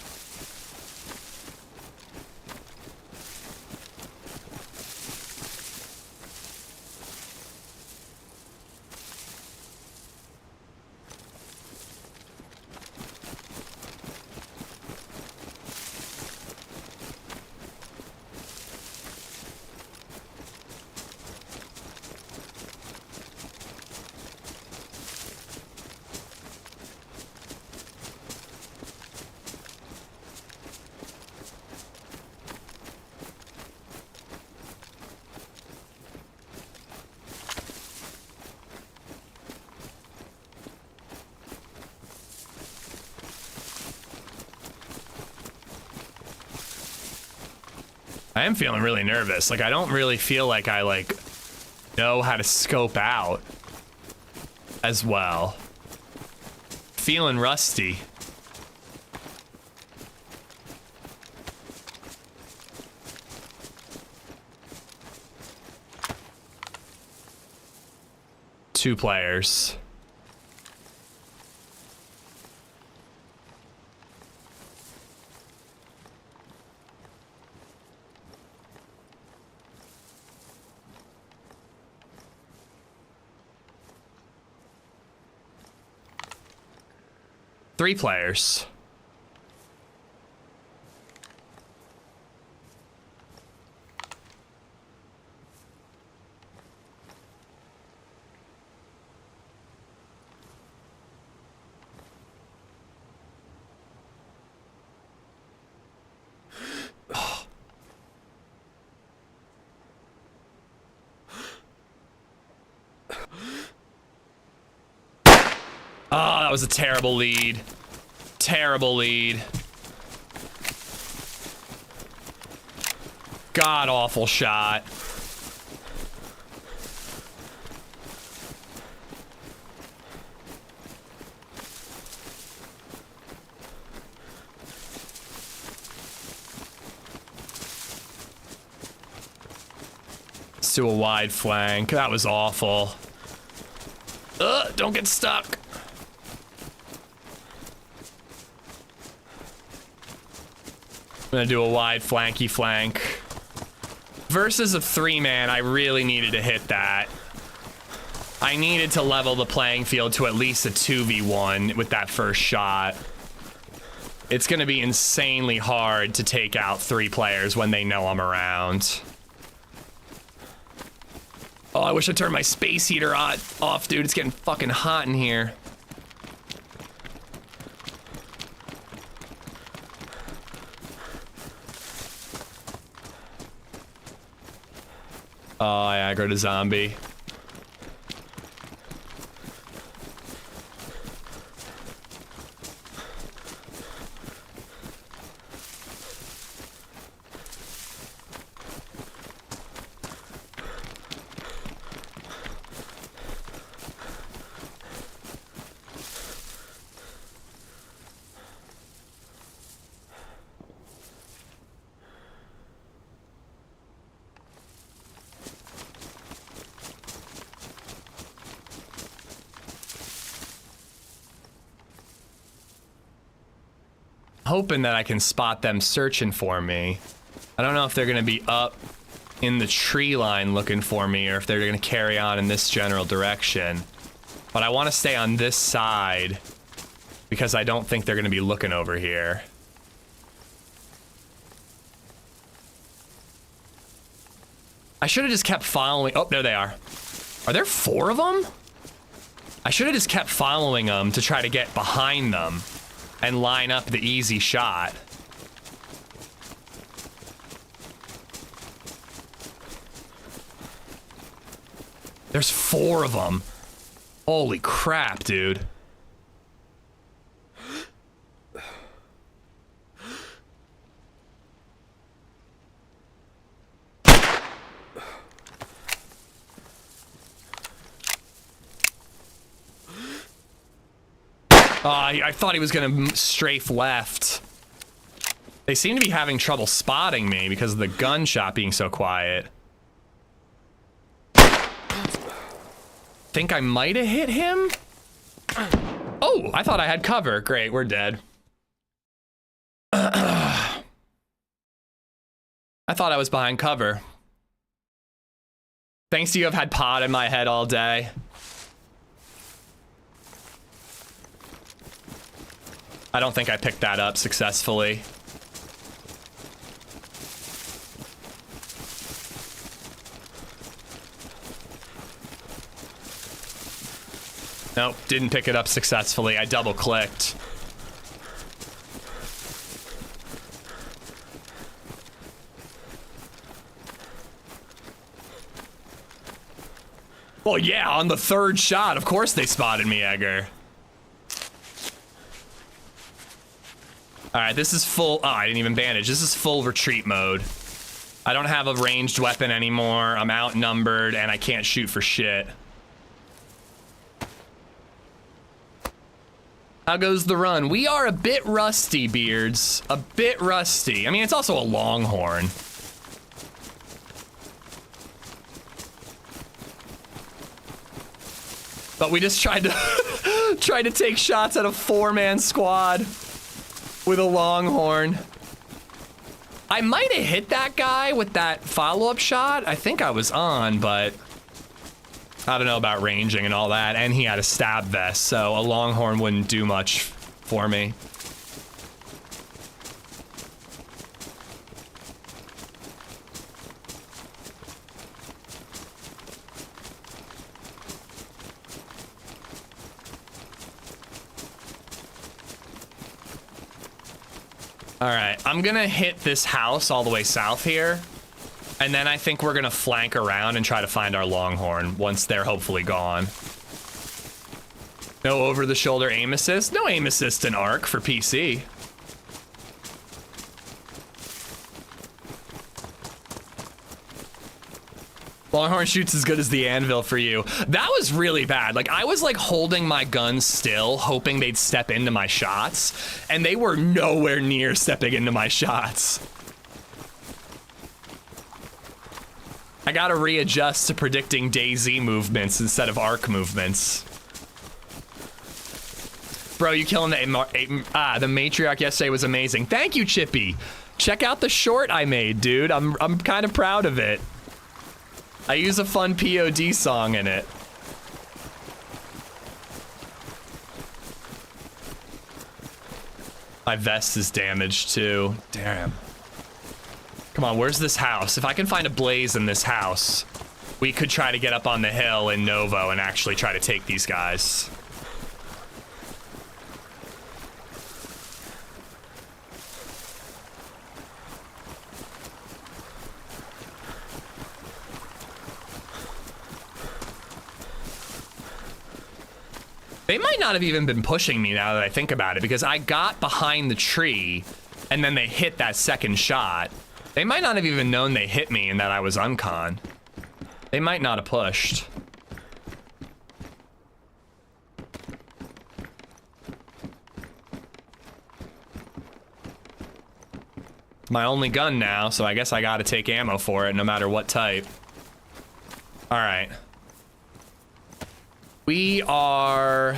I am feeling really nervous. Like, I don't really feel like I, like, know how to scope out as well. Feeling rusty. Two players. Three players. Oh, that was a terrible lead. Terrible lead. God awful shot. do a wide flank. That was awful. Don't get stuck. I'm gonna do a wide flanky flank. Versus a 3-man, I really needed to hit that. I needed to level the playing field to at least a 2v1 with that first shot. It's gonna be insanely hard to take out 3 players when they know I'm around. Oh, I wish I turned my space heater off, dude. It's getting fucking hot in here. Oh, I aggroed a zombie. Hoping that I can spot them searching for me. I don't know if they're gonna be up in the tree line looking for me or if they're gonna carry on in this general direction. But I want to stay on this side because I don't think they're gonna be looking over here. I should have just kept following. Oh, there they are. Are there 4 of them? I should have just kept following them to try to get behind them and line up the easy shot. There's 4 of them. Holy crap, dude. I thought he was gonna strafe left. They seem to be having trouble spotting me because of the gunshot being so quiet. Think I might have hit him? Oh, I thought I had cover. Great, we're dead. I thought I was behind cover. Thanks to you, I've had pod in my head all day. I don't think I picked that up successfully. Nope, didn't pick it up successfully. I double clicked. Well, yeah, on the 3rd shot, of course they spotted me, Edgar. All right, this is full. Oh, I didn't even bandage. This is full retreat mode. I don't have a ranged weapon anymore. I'm outnumbered and I can't shoot for shit. How goes the run? We are a bit rusty, Beards. A bit rusty. I mean, it's also a longhorn. But we just tried to take shots at a 4-man squad with a longhorn. I might have hit that guy with that follow-up shot. I think I was on, but I don't know about ranging and all that. And he had a stab vest, so a longhorn wouldn't do much for me. All right, I'm gonna hit this house all the way south here, and then I think we're gonna flank around and try to find our longhorn once they're hopefully gone. No over-the-shoulder aim assist? No aim assist in ARC for PC. Longhorn shoots as good as the anvil for you. That was really bad. Like, I was like holding my gun still, hoping they'd step into my shots, and they were nowhere near stepping into my shots. I gotta readjust to predicting DayZ movements instead of ARC movements. Bro, you killing the matriarch yesterday was amazing. Thank you, Chippy. Check out the short I made, dude. I'm kind of proud of it. I use a fun POD song in it. My vest is damaged too. Damn. Come on, where's this house? If I can find a blaze in this house, we could try to get up on the hill in Novo and actually try to take these guys. They might not have even been pushing me now that I think about it, because I got behind the tree and then they hit that second shot. They might not have even known they hit me and that I was uncon. They might not have pushed. My only gun now, so I guess I gotta take ammo for it no matter what type. All right. We are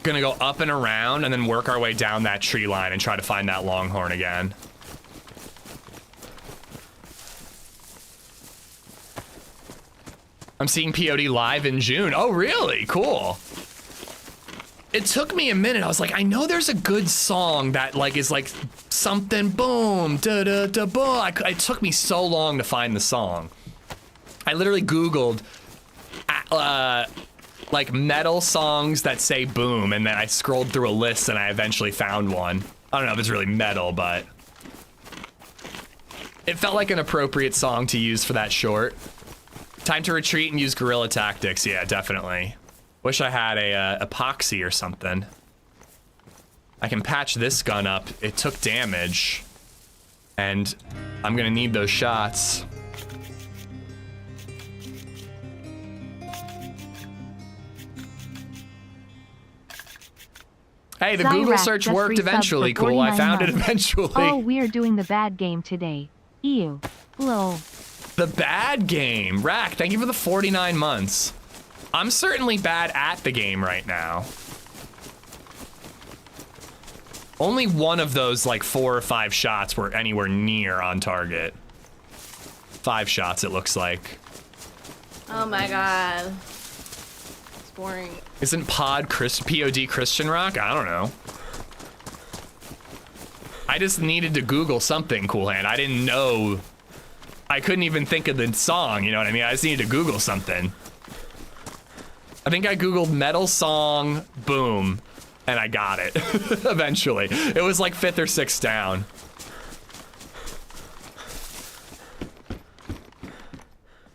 gonna go up and around and then work our way down that tree line and try to find that longhorn again. I'm seeing POD live in June. Oh, really? Cool. It took me a minute. I was like, I know there's a good song that like is like something boom, da da da boom. It took me so long to find the song. I literally Googled like metal songs that say boom, and then I scrolled through a list and I eventually found one. I don't know if it's really metal, but it felt like an appropriate song to use for that short. Time to retreat and use guerrilla tactics. Yeah, definitely. Wish I had a epoxy or something. I can patch this gun up. It took damage, and I'm gonna need those shots. Hey, the Google Zyrac search just worked resubbed eventually. for Cool, I 49 found it months. eventually. Oh, we're doing the bad game today. Ew. Lol. The bad game. Rack, thank you for the 49 months. I'm certainly bad at the game right now. Only one of those like 4 or 5 shots were anywhere near on target. 5 shots, it looks like. Oh my god. It's boring. Isn't POD Christian rock? I don't know. I just needed to Google something, Cool Hand. I didn't know. I couldn't even think of the song, you know what I mean? I just needed to Google something. I think I Googled metal song, boom, and I got it eventually. It was like 5th or 6th down.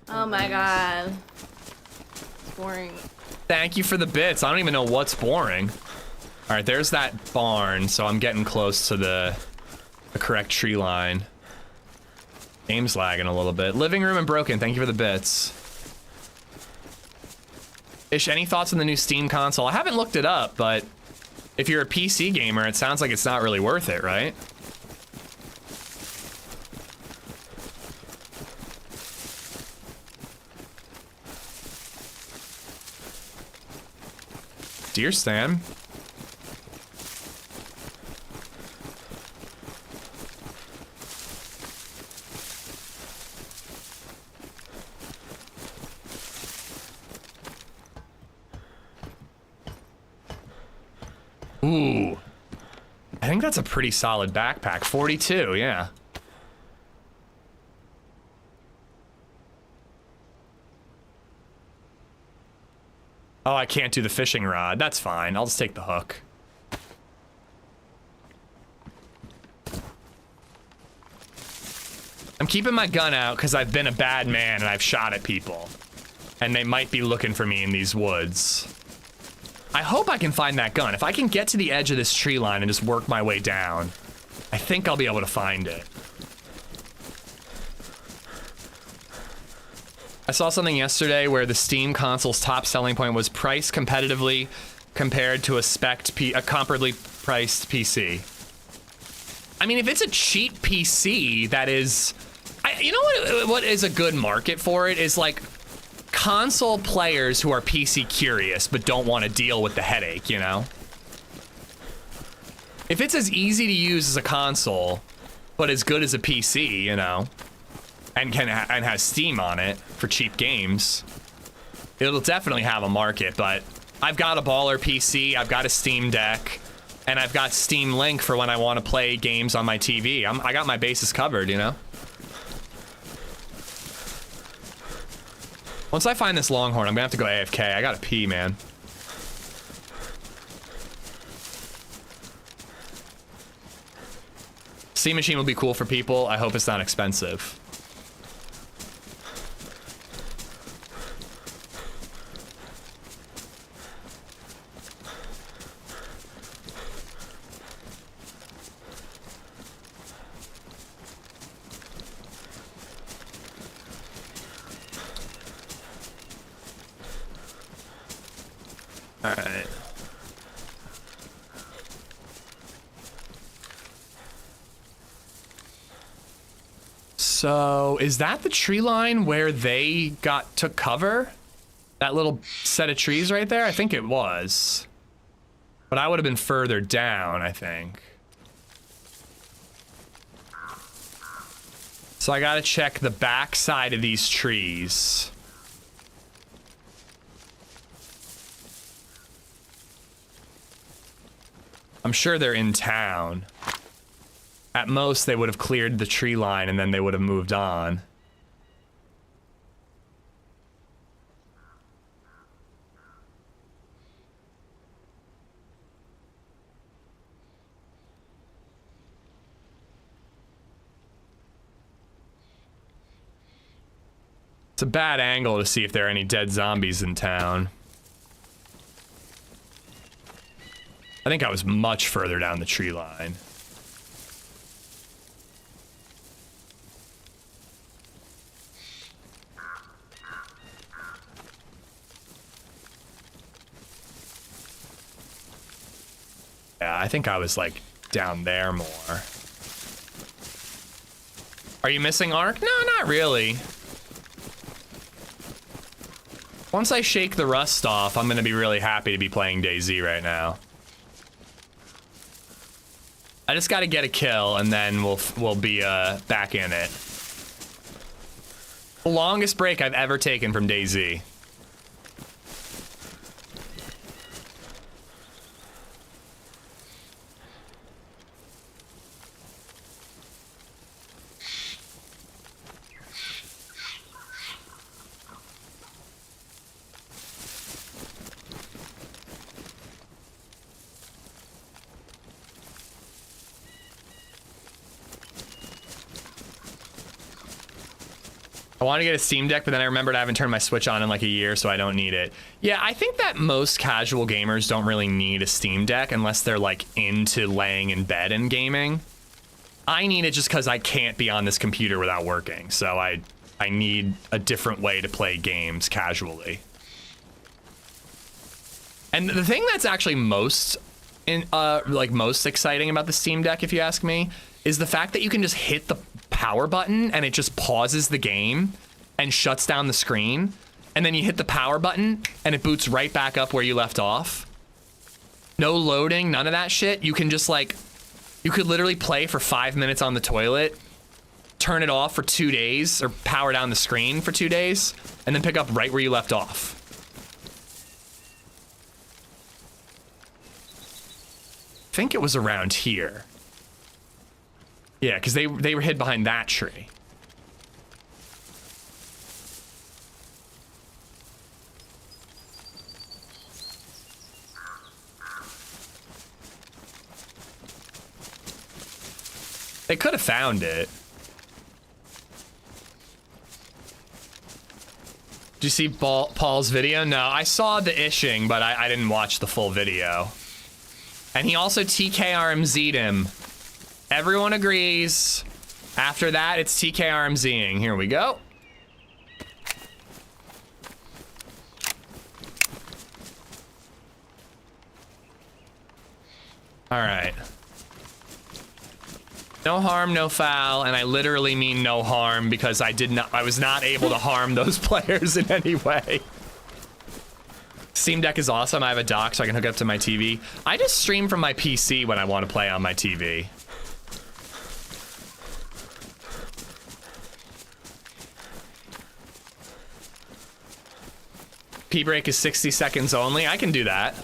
Oh my god. It's boring. Thank you for the bits. I don't even know what's boring. All right, there's that barn, so I'm getting close to the correct tree line. Aim's lagging a little bit. Living room and broken, thank you for the bits. Ish, any thoughts on the new Steam console? I haven't looked it up, but if you're a PC gamer, it sounds like it's not really worth it, right? Dear Stan. Ooh. I think that's a pretty solid backpack. 42, yeah. Oh, I can't do the fishing rod. That's fine. I'll just take the hook. I'm keeping my gun out because I've been a bad man and I've shot at people. And they might be looking for me in these woods. I hope I can find that gun. If I can get to the edge of this tree line and just work my way down, I think I'll be able to find it. I saw something yesterday where the Steam console's top selling point was priced competitively compared to a comparably priced PC. I mean, if it's a cheap PC that is... You know what is a good market for it is like console players who are PC curious but don't want to deal with the headache, you know? If it's as easy to use as a console, but as good as a PC, you know, and has Steam on it for cheap games, it'll definitely have a market. But I've got a baller PC, I've got a Steam Deck, and I've got Steam Link for when I want to play games on my TV. I got my bases covered, you know? Once I find this Longhorn, I'm gonna have to go AFK. I gotta pee, man. Steam Machine will be cool for people. I hope it's not expensive. All right. So, is that the tree line where they took cover? That little set of trees right there? I think it was. But I would have been further down, I think. So I gotta check the back side of these trees. I'm sure they're in town. At most, they would have cleared the tree line and then they would have moved on. It's a bad angle to see if there are any dead zombies in town. I think I was much further down the tree line. Yeah, I think I was like down there more. Are you missing ARC? No, not really. Once I shake the rust off, I'm gonna be really happy to be playing DayZ right now. I just gotta get a kill and then we'll be back in it. The longest break I've ever taken from DayZ. I want to get a Steam Deck, but then I remembered I haven't turned my Switch on in like a year, so I don't need it. Yeah, I think that most casual gamers don't really need a Steam Deck unless they're like into laying in bed and gaming. I need it just because I can't be on this computer without working, so I need a different way to play games casually. And the thing that's actually most exciting about the Steam Deck, if you ask me, is the fact that you can just hit the power button and it just pauses the game and shuts down the screen, and then you hit the power button and it boots right back up where you left off. No loading, none of that shit. You can just like, you could literally play for 5 minutes on the toilet, turn it off for 2 days, or power down the screen for 2 days, and then pick up right where you left off. I think it was around here. Yeah, because they were hid behind that tree. They could have found it. Did you see Paul's video? No, I saw the ishing, but I didn't watch the full video. And he also TKRMZ'd him. Everyone agrees. After that, it's TKRMZing. Here we go. All right. No harm, no foul, and I literally mean no harm because I was not able to harm those players in any way. Steam Deck is awesome. I have a dock so I can hook it up to my TV. I just stream from my PC when I want to play on my TV. P-break is 60 seconds only. I can do that.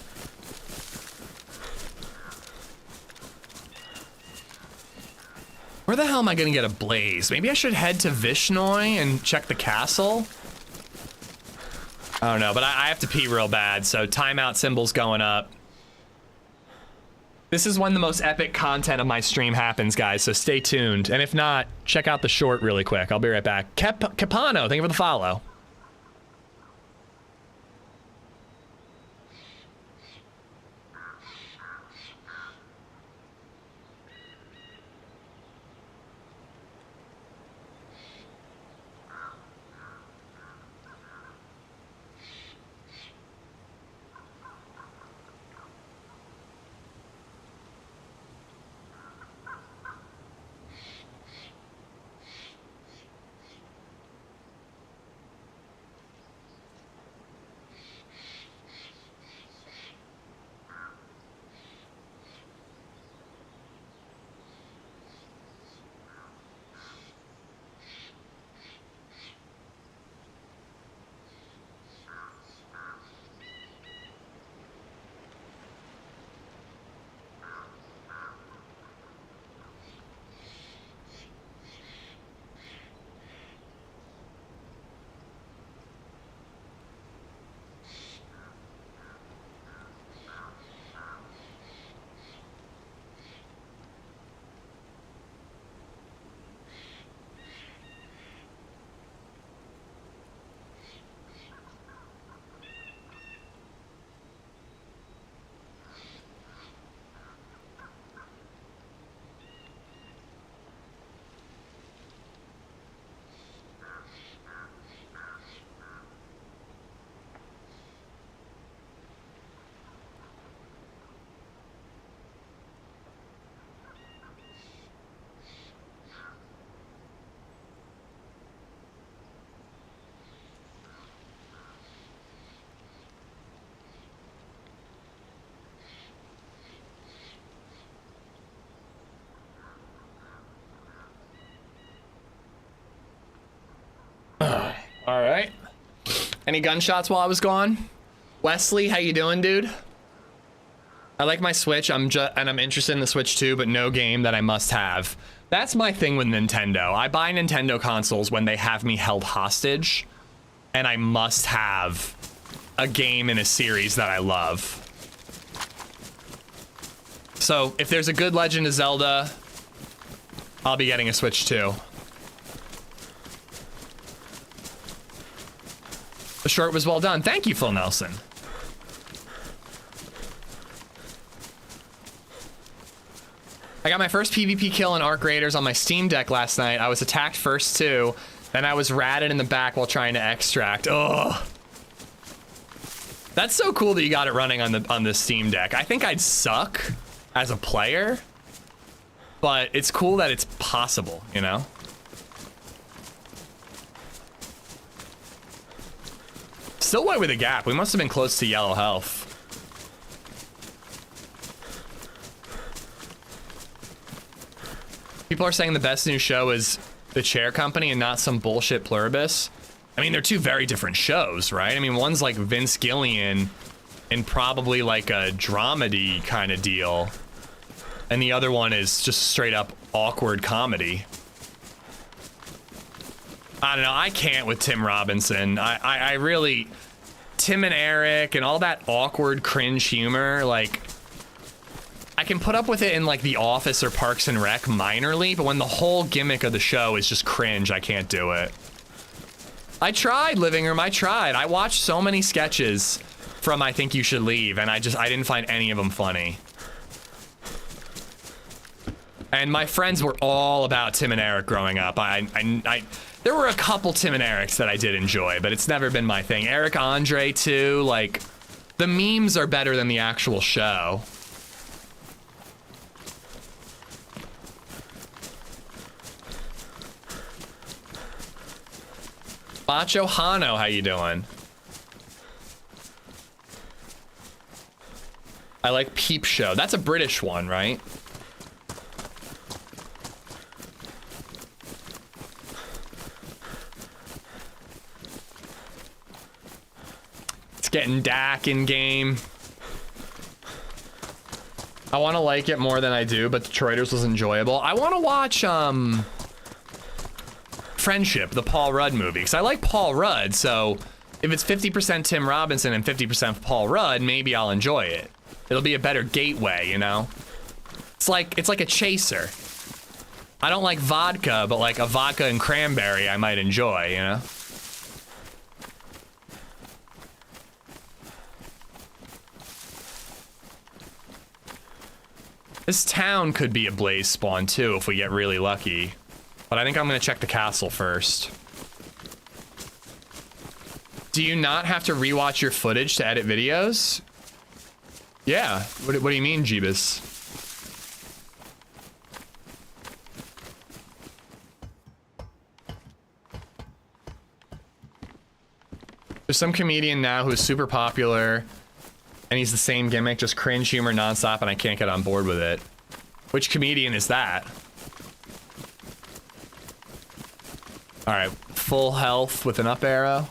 Where the hell am I gonna get a blaze? Maybe I should head to Vishnoi and check the castle? I don't know, but I have to pee real bad, so timeout symbol's going up. This is when the most epic content of my stream happens, guys, so stay tuned. And if not, check out the short really quick. I'll be right back. Capano, thank you for the follow. All right. Any gunshots while I was gone? Wesley, how you doing, dude? I like my Switch. I'm interested in the Switch too, but no game that I must have. That's my thing with Nintendo. I buy Nintendo consoles when they have me held hostage, and I must have a game in a series that I love. So if there's a good Legend of Zelda, I'll be getting a Switch too. The short was well done. Thank you, Phil Nelson. I got my first PvP kill in ARC Raiders on my Steam Deck last night. I was attacked first too, then I was ratted in the back while trying to extract. Ugh. That's so cool that you got it running on the Steam Deck. I think I'd suck as a player, but it's cool that it's possible, you know? Still white with a gap. We must have been close to yellow health. People are saying the best new show is The Chair Company and not some bullshit Pluribus. I mean, they're two very different shows, right? I mean, one's like Vince Gillian and probably like a dramedy kind of deal. And the other one is just straight up awkward comedy. I don't know, I can't with Tim Robinson. I really, Tim and Eric and all that awkward cringe humor, like, I can put up with it in like The Office or Parks and Rec minorly, but when the whole gimmick of the show is just cringe, I can't do it. I tried, Living Room, I tried. I watched so many sketches from I Think You Should Leave, and I didn't find any of them funny. And my friends were all about Tim and Eric growing up. There were a couple Tim and Erics that I did enjoy, but it's never been my thing. Eric Andre too, like, the memes are better than the actual show. Macho Hano, how you doing? I like Peep Show. That's a British one, right? It's getting dark in game. I want to like it more than I do, but Detroiters was enjoyable. I want to watch, Friendship, the Paul Rudd movie, because I like Paul Rudd, so if it's 50% Tim Robinson and 50% Paul Rudd, maybe I'll enjoy it. It'll be a better gateway, you know? It's like a chaser. I don't like vodka, but like a vodka and cranberry I might enjoy, you know? This town could be a blaze spawn too if we get really lucky. But I think I'm gonna check the castle first. Do you not have to rewatch your footage to edit videos? Yeah. What do you mean, Jeebus? There's some comedian now who's super popular and he's the same gimmick, just cringe humor nonstop, and I can't get on board with it. Which comedian is that? All right, full health with an up arrow.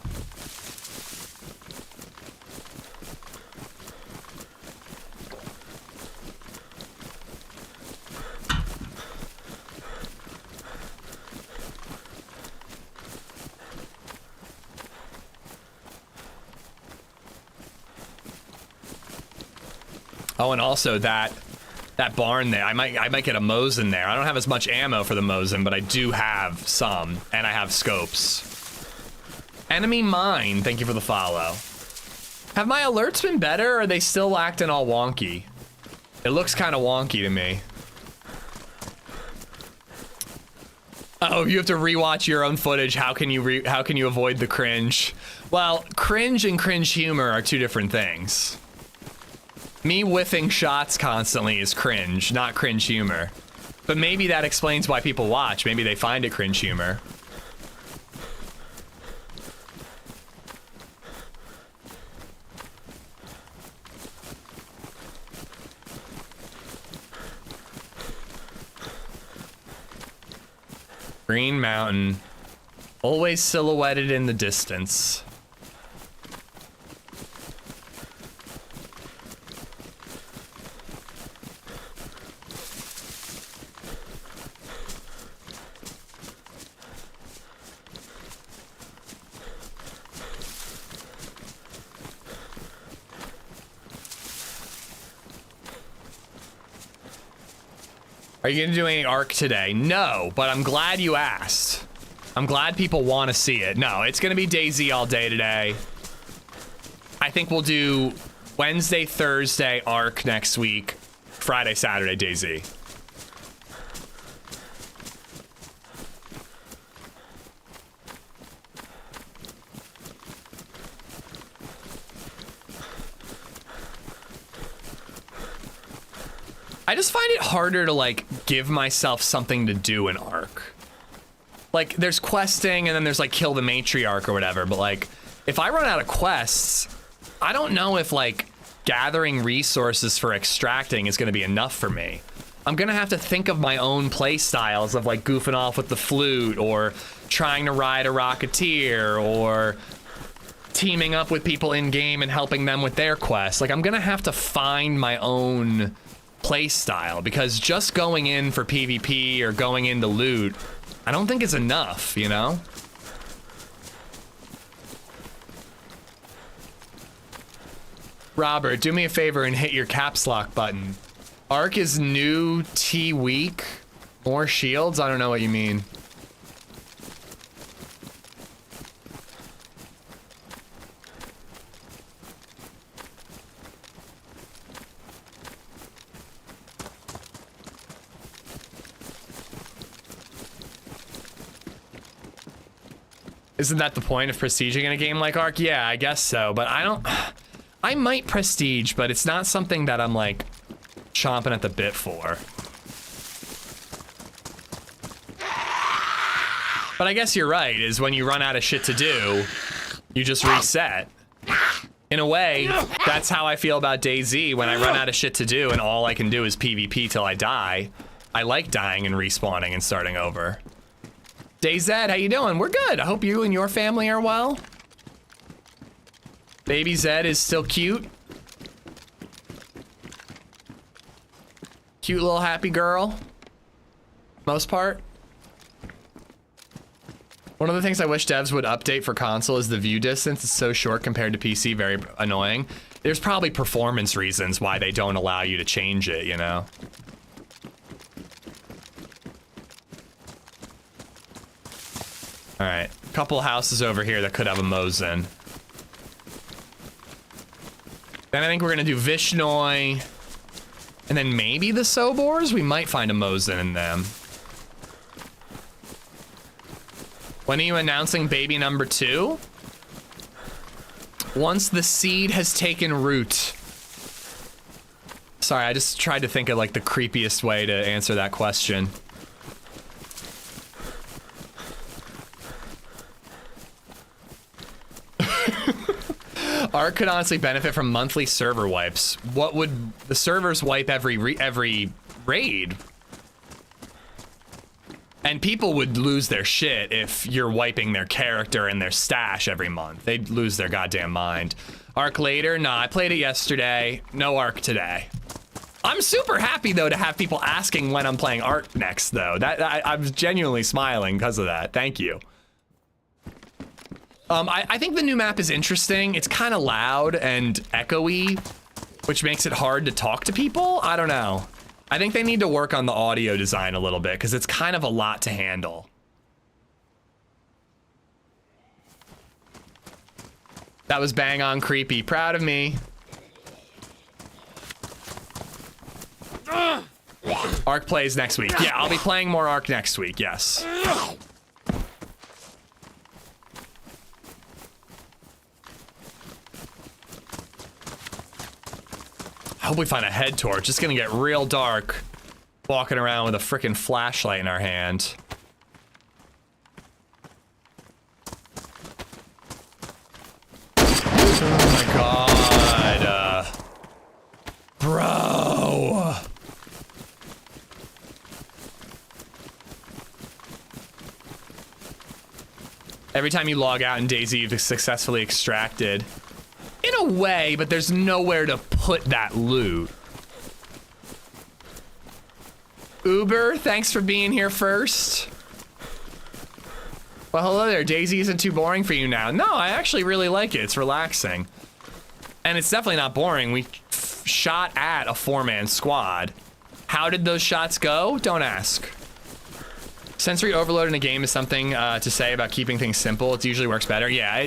Oh, and also that barn there, I might get a Mosin there. I don't have as much ammo for the Mosin, but I do have some, and I have scopes. Enemy mine, thank you for the follow. Have my alerts been better, or are they still acting all wonky? It looks kind of wonky to me. Oh, you have to rewatch your own footage. How can you avoid the cringe? Well, cringe and cringe humor are two different things. Me whiffing shots constantly is cringe, not cringe humor. But maybe that explains why people watch. Maybe they find it cringe humor. Green Mountain, always silhouetted in the distance. Are you gonna do any ARC today? No, but I'm glad you asked. I'm glad people want to see it. No, it's gonna be DayZ all day today. I think we'll do Wednesday, Thursday ARC next week, Friday, Saturday DayZ. I just find it harder to like give myself something to do in ARC. Like there's questing and then there's like kill the matriarch or whatever, but like if I run out of quests, I don't know if like gathering resources for extracting is gonna be enough for me. I'm gonna have to think of my own play styles of like goofing off with the flute or trying to ride a Rocketeer or teaming up with people in game and helping them with their quests. Like I'm gonna have to find my own play style because just going in for PvP or going into loot, I don't think it's enough, you know? Robert, do me a favor and hit your caps lock button. ARC is new T week. More shields? I don't know what you mean. Isn't that the point of prestiging in a game like ARC? Yeah, I guess so, but I might prestige, but it's not something that I'm like chomping at the bit for. But I guess you're right, is when you run out of shit to do, you just reset. In a way, that's how I feel about DayZ. When I run out of shit to do and all I can do is PvP till I die, I like dying and respawning and starting over. DayZ, how you doing? We're good. I hope you and your family are well. Baby Zed is still cute. Cute little happy girl. Most part. One of the things I wish devs would update for console is the view distance. It's so short compared to PC, very annoying. There's probably performance reasons why they don't allow you to change it, you know? All right, a couple houses over here that could have a Mosin. Then I think we're gonna do Vishnoi, and then maybe the Sobors? We might find a Mosin in them. When are you announcing baby number 2? Once the seed has taken root. Sorry, I just tried to think of like the creepiest way to answer that question. ARC could honestly benefit from monthly server wipes. What would the servers wipe every raid? And people would lose their shit if you're wiping their character and their stash every month. They'd lose their goddamn mind. ARC later? Nah, I played it yesterday. No ARC today. I'm super happy though to have people asking when I'm playing ARC next though. I'm genuinely smiling because of that. Thank you. I think the new map is interesting. It's kind of loud and echoey, which makes it hard to talk to people. I don't know. I think they need to work on the audio design a little bit because it's kind of a lot to handle. That was bang on creepy. Proud of me. ARC plays next week. Yeah, I'll be playing more ARC next week, yes. I hope we find a head torch. It's gonna get real dark walking around with a freaking flashlight in our hand. Oh my god. Bro. Every time you log out in DayZ, you've successfully extracted. In a way, but there's nowhere to put that loot. Uber, thanks for being here first. Well, hello there. DayZ isn't too boring for you now. No, I actually really like it. It's relaxing. And it's definitely not boring. We shot at a 4-man squad. How did those shots go? Don't ask. Sensory overload in a game is something to say about keeping things simple. It usually works better. Yeah,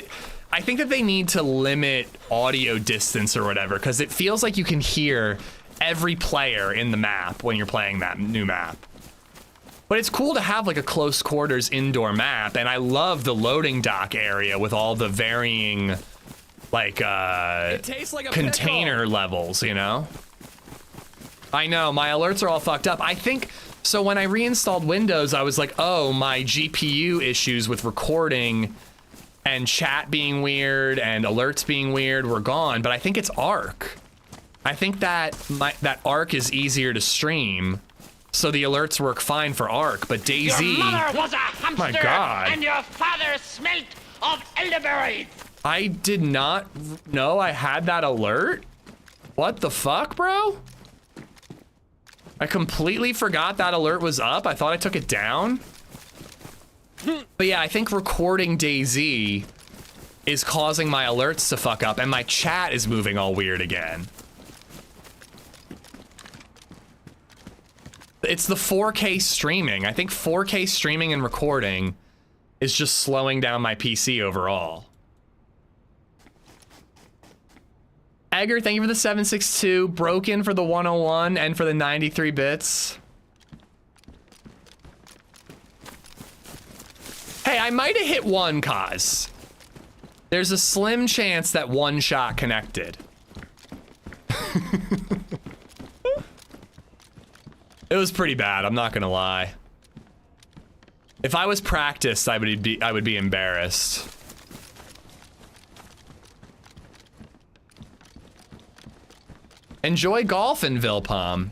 I think that they need to limit audio distance or whatever, because it feels like you can hear every player in the map when you're playing that new map. But it's cool to have like a close quarters indoor map, and I love the loading dock area with all the varying like it tastes like a container levels, you know? I know, my alerts are all fucked up. I think, so when I reinstalled Windows, I was like, oh, my GPU issues with recording and chat being weird and alerts being weird were gone, but I think it's ARC. I think that that ARC is easier to stream, so the alerts work fine for ARC, but DayZ... Your mother was a hamster, my God. And your father smelt of elderberries. I did not know I had that alert? What the fuck, bro? I completely forgot that alert was up. I thought I took it down. But yeah, I think recording DayZ is causing my alerts to fuck up, and my chat is moving all weird again. It's the 4K streaming. I think 4K streaming and recording is just slowing down my PC overall. Edgar, thank you for the 762. Broken for the 101 and for the 93 bits. Hey, I might have hit one, Kaz. There's a slim chance that one shot connected. It was pretty bad, I'm not gonna lie. If I was practiced, I would be embarrassed. Enjoy golf in Vilpom.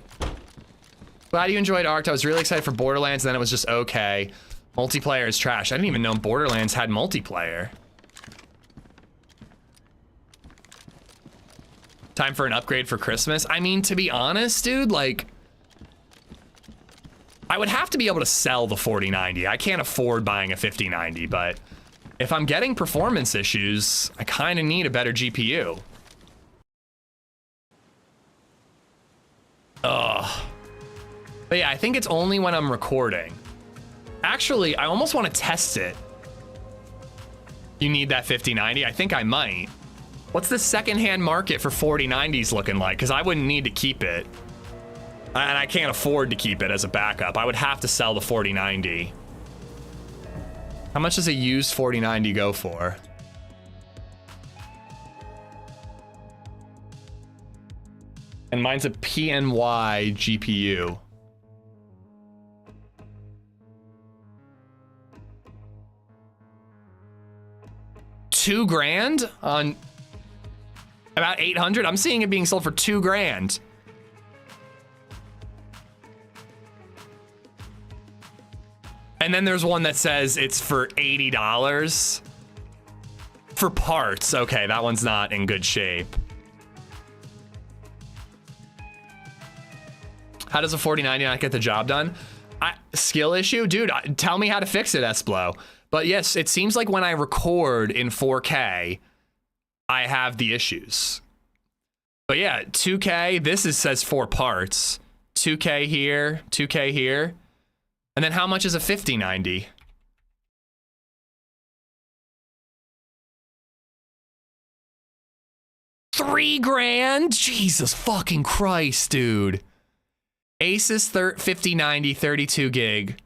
Glad you enjoyed ARC. I was really excited for Borderlands, and then it was just okay. Multiplayer is trash. I didn't even know Borderlands had multiplayer. Time for an upgrade for Christmas. I mean, to be honest, dude, like, I would have to be able to sell the 4090. I can't afford buying a 5090, but if I'm getting performance issues, I kind of need a better GPU. Ugh. But yeah, I think it's only when I'm recording. Actually, I almost want to test it. You need that 5090? I think I might. What's the secondhand market for 4090s looking like? Because I wouldn't need to keep it. And I can't afford to keep it as a backup. I would have to sell the 4090. How much does a used 4090 go for? And mine's a PNY GPU. $2 grand on about 800. I'm seeing it being sold for $2 grand. And then there's one that says it's for $80 for parts. Okay, that one's not in good shape. How does a 4090 not get the job done? Skill issue? Dude, tell me how to fix it, Esplo. But yes, it seems like when I record in 4K, I have the issues. But yeah, 2K, this says 4 parts. 2K here, 2K here. And then how much is a 5090? $3 grand? Jesus fucking Christ, dude. Asus 5090 32 gig.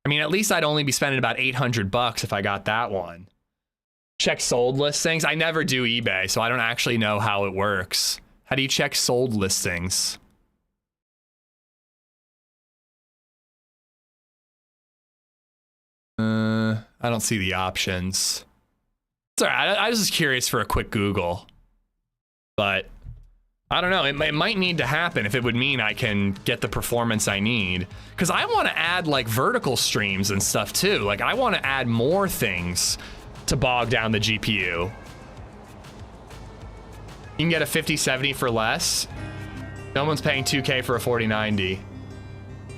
I mean, at least I'd only be spending about $800 if I got that one. Check sold listings. I never do eBay, so I don't actually know how it works. How do you check sold listings? I don't see the options. It's all right. I was just curious for a quick Google. But I don't know. It might need to happen if it would mean I can get the performance I need. Because I want to add like vertical streams and stuff too. Like I want to add more things to bog down the GPU. You can get a 5070 for less. No one's paying 2K for a 4090.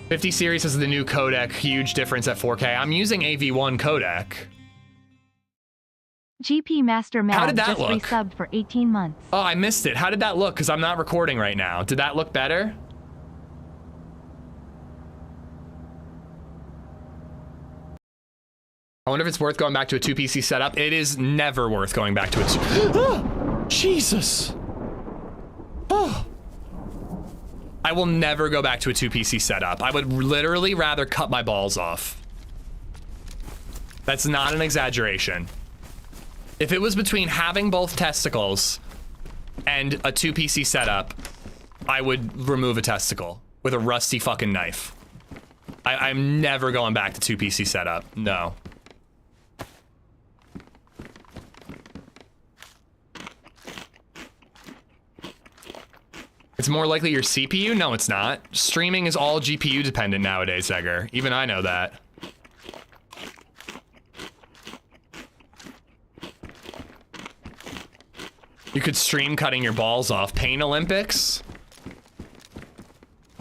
50 series has the new codec, huge difference at 4K. I'm using AV1 codec. GP Master How Mad did that just look? resubbed for 18 months. Oh, I missed it. How did that look? Because I'm not recording right now. Did that look better? I wonder if it's worth going back to a 2PC setup. It is never worth going back to a Jesus. Oh. I will never go back to a 2PC setup. I would literally rather cut my balls off. That's not an exaggeration. If it was between having both testicles and a 2PC setup, I would remove a testicle with a rusty fucking knife. I'm never going back to 2PC setup. No. It's more likely your CPU? No, it's not. Streaming is all GPU dependent nowadays, Egger. Even I know that. You could stream cutting your balls off. Pain Olympics?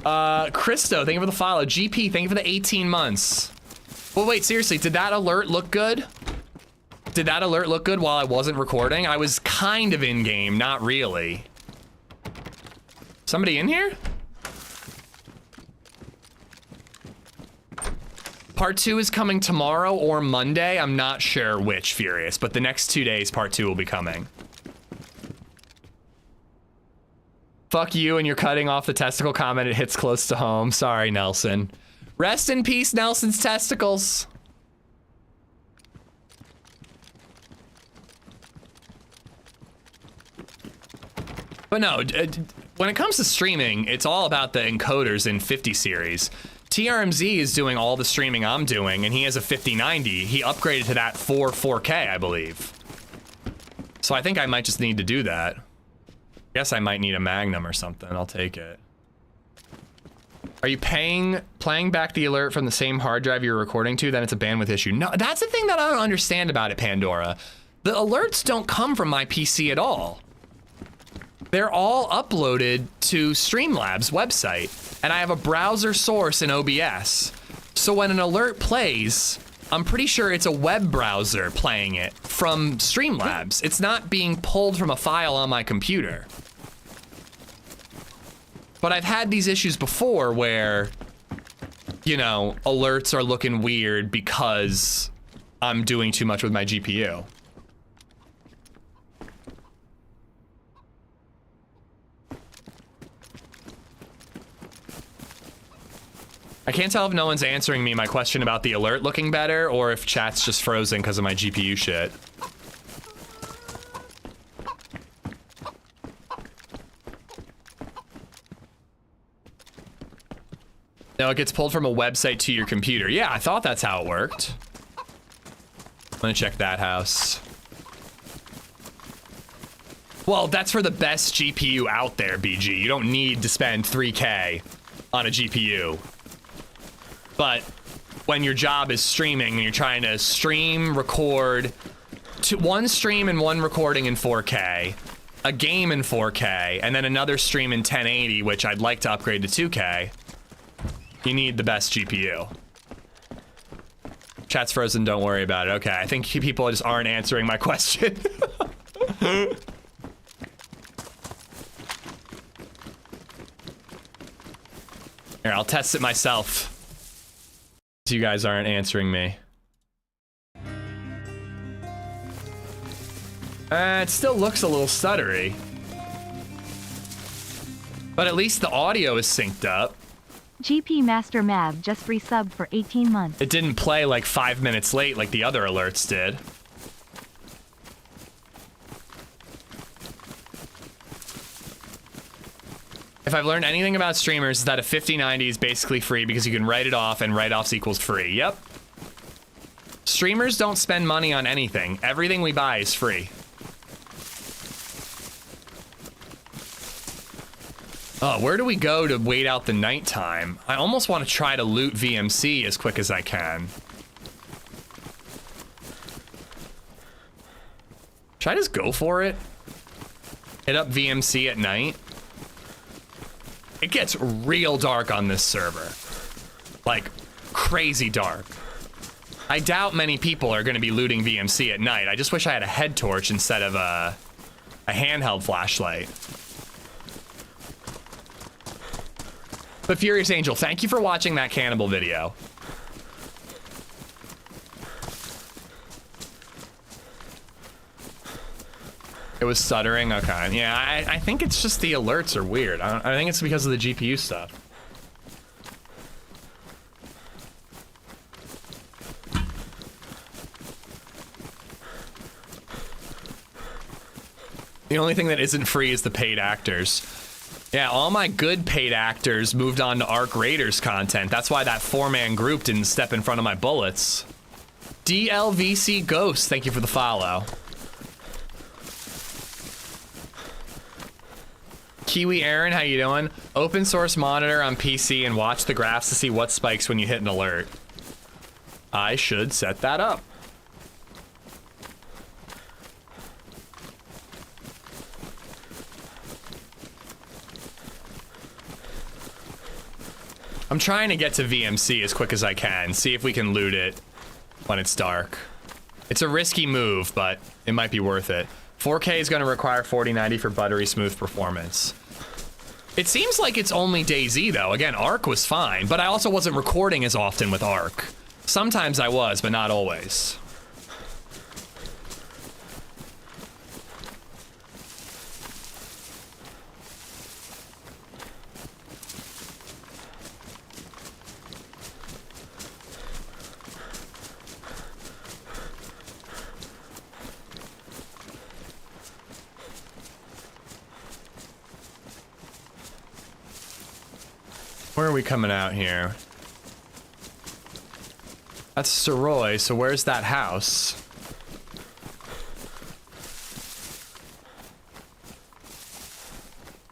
Christo, thank you for the follow. GP, thank you for the 18 months. Well, wait, seriously, did that alert look good? Did that alert look good while I wasn't recording? I was kind of in game, not really. Somebody in here? Part 2 is coming tomorrow or Monday. I'm not sure which, Furious, but the next 2 days, part 2 will be coming. Fuck you and you're cutting off the testicle comment. It hits close to home. Sorry, Nelson. Rest in peace, Nelson's testicles. But no, when it comes to streaming, it's all about the encoders in 50 series. TRMZ is doing all the streaming I'm doing, and he has a 5090. He upgraded to that for 4K, I believe. So I think I might just need to do that. Guess I might need a Magnum or something. I'll take it. Are you playing back the alert from the same hard drive you're recording to? Then it's a bandwidth issue. No, that's the thing that I don't understand about it, Pandora. The alerts don't come from my PC at all. They're all uploaded to Streamlabs website, and I have a browser source in OBS. So when an alert plays, I'm pretty sure it's a web browser playing it from Streamlabs. It's not being pulled from a file on my computer. But I've had these issues before where, you know, alerts are looking weird because I'm doing too much with my GPU. I can't tell if no one's answering me my question about the alert looking better or if chat's just frozen because of my GPU shit. No, it gets pulled from a website to your computer. Yeah, I thought that's how it worked. I'm gonna check that house. Well, that's for the best GPU out there, BG. You don't need to spend 3K on a GPU. But when your job is streaming and you're trying to stream, record, one stream and one recording in 4K, a game in 4K, and then another stream in 1080, which I'd like to upgrade to 2K, you need the best GPU. Chat's frozen, don't worry about it. Okay, I think people just aren't answering my question. Here, I'll test it myself. You guys aren't answering me. It still looks a little stuttery. But at least the audio is synced up. GP Master Mav just resubbed for 18 months. It didn't play like 5 minutes late like the other alerts did. If I've learned anything about streamers, is that a 5090 is basically free because you can write it off and write-offs equals free. Yep. Streamers don't spend money on anything. Everything we buy is free. Oh, where do we go to wait out the nighttime? I almost want to try to loot VMC as quick as I can. Should I just go for it? Hit up VMC at night? It gets real dark on this server. Like, crazy dark. I doubt many people are going to be looting VMC at night. I just wish I had a head torch instead of a handheld flashlight. But Furious Angel, thank you for watching that cannibal video. It was stuttering? Okay. Yeah, I think it's just the alerts are weird. I think it's because of the GPU stuff. The only thing that isn't free is the paid actors. Yeah, all my good paid actors moved on to ARC Raiders content. That's why that 4-man group didn't step in front of my bullets. DLVC Ghost, thank you for the follow. Kiwi Aaron, how you doing? Open source monitor on PC and watch the graphs to see what spikes when you hit an alert. I should set that up. I'm trying to get to VMC as quick as I can, see if we can loot it when it's dark. It's a risky move, but it might be worth it. 4K is going to require 4090 for buttery smooth performance. It seems like it's only DayZ though. Again, ARC was fine, but I also wasn't recording as often with ARC. Sometimes I was, but not always. Where are we coming out here? That's Soroy, so where's that house?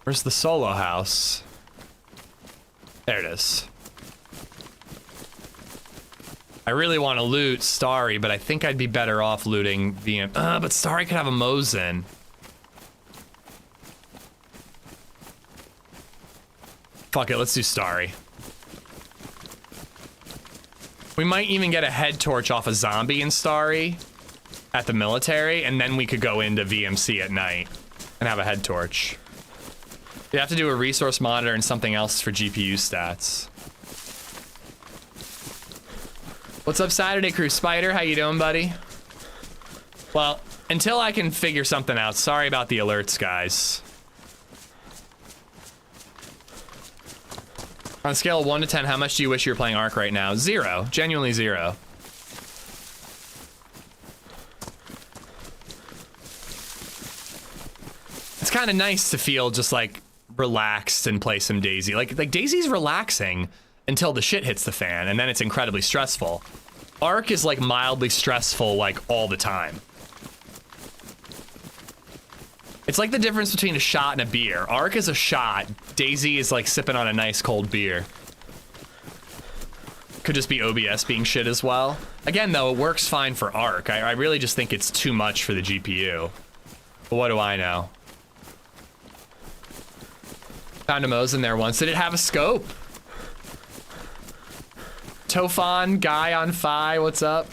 Where's the solo house? There it is. I really want to loot Starry, but I think I'd be better off looting VM. But Starry could have a Mosin. Fuck it, let's do Starry. We might even get a head torch off a zombie in Starry at the military, and then we could go into VMC at night and have a head torch. You have to do a resource monitor and something else for GPU stats. What's up, Saturday Crew? Spider, how you doing, buddy? Well, until I can figure something out, sorry about the alerts, guys. On a scale of 1 to 10, how much do you wish you were playing ARC right now? 0. Genuinely 0. It's kind of nice to feel just like relaxed and play some DayZ. Like DayZ's relaxing until the shit hits the fan, and then it's incredibly stressful. ARC is like mildly stressful like all the time. It's like the difference between a shot and a beer. ARC is a shot. DayZ is like sipping on a nice cold beer. Could just be OBS being shit as well. Again, though, it works fine for ARC. I really just think it's too much for the GPU. But what do I know? Found a Mosin there once. Did it have a scope? Tofan, guy on Fi, what's up?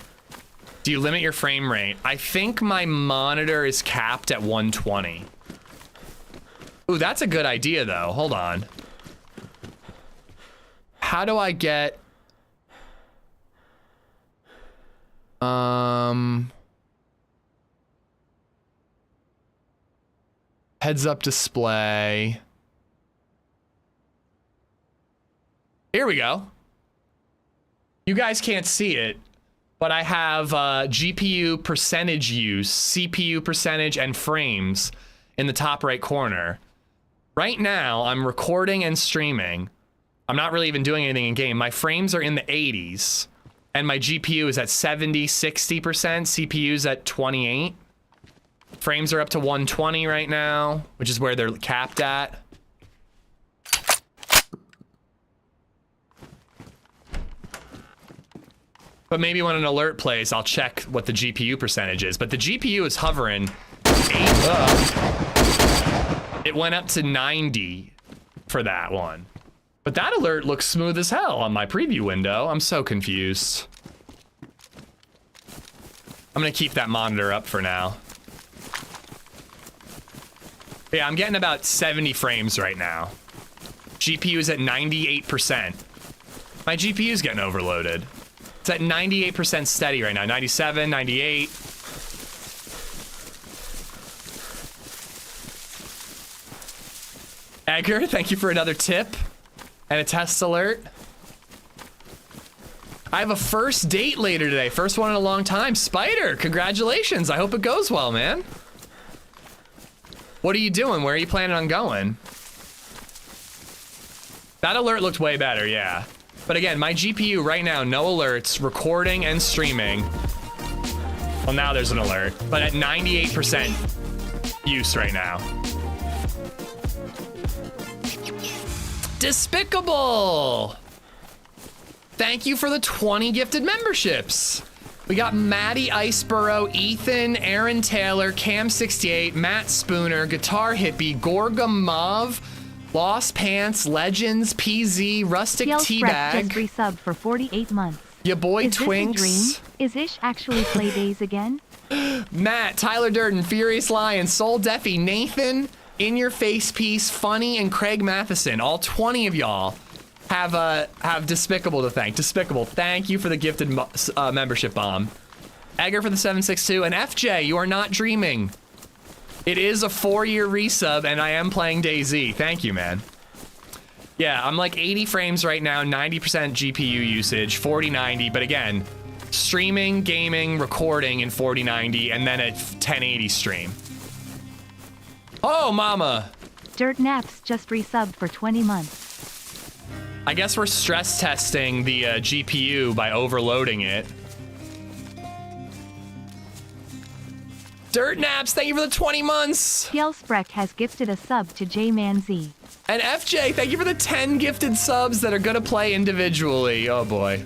Do you limit your frame rate? I think my monitor is capped at 120. Ooh, that's a good idea though. Hold on. How do I get... Heads up display. Here we go. You guys can't see it, but I have GPU percentage use, CPU percentage, and frames in the top right corner. Right now, I'm recording and streaming. I'm not really even doing anything in game. My frames are in the 80s, and my GPU is at 70, 60%, CPU's at 28. Frames are up to 120 right now, which is where they're capped at. But maybe when an alert plays, I'll check what the GPU percentage is. But the GPU is hovering 8 up. It went up to 90 for that one. But that alert looks smooth as hell on my preview window. I'm so confused. I'm gonna keep that monitor up for now. Yeah, I'm getting about 70 frames right now. GPU is at 98%. My GPU is getting overloaded. It's at 98% steady right now. 97, 98. Edgar, thank you for another tip and a test alert. I have a first date later today. First one in a long time. Spider, congratulations. I hope it goes well, man. What are you doing? Where are you planning on going? That alert looked way better, yeah. But again, my GPU right now, no alerts, recording and streaming. Well, now there's an alert, but at 98% use right now. Despicable! Thank you for the 20 gifted memberships. We got Maddie Iceborough, Ethan, Aaron Taylor, Cam68, Matt Spooner, Guitar Hippie, Gorga Mauve, Lost Pants, Legends, PZ, Rustic Teabag. Just resubbed for 48 months. Ya boy Is Twinks. This a dream? Is Ish actually play DayZ again? Matt, Tyler Durden, Furious Lion, Soul Defy, Nathan, In Your Face Piece, Funny, and Craig Matheson. All 20 of y'all have Despicable to thank. Despicable, thank you for the gifted membership bomb. Edgar for the 762, and FJ, you are not dreaming. It is a 4-year resub, and I am playing DayZ. Thank you, man. Yeah, I'm like 80 frames right now, 90% GPU usage, 4090, but again, streaming, gaming, recording in 4090, and then a 1080 stream. Oh, mama! Dirt Naps just resubbed for 20 months. I guess we're stress testing the GPU by overloading it. Dirt Naps, thank you for the 20 months. Fjellspreck has gifted a sub to J-Man-Z. And FJ, thank you for the 10 gifted subs that are gonna play individually. Oh boy.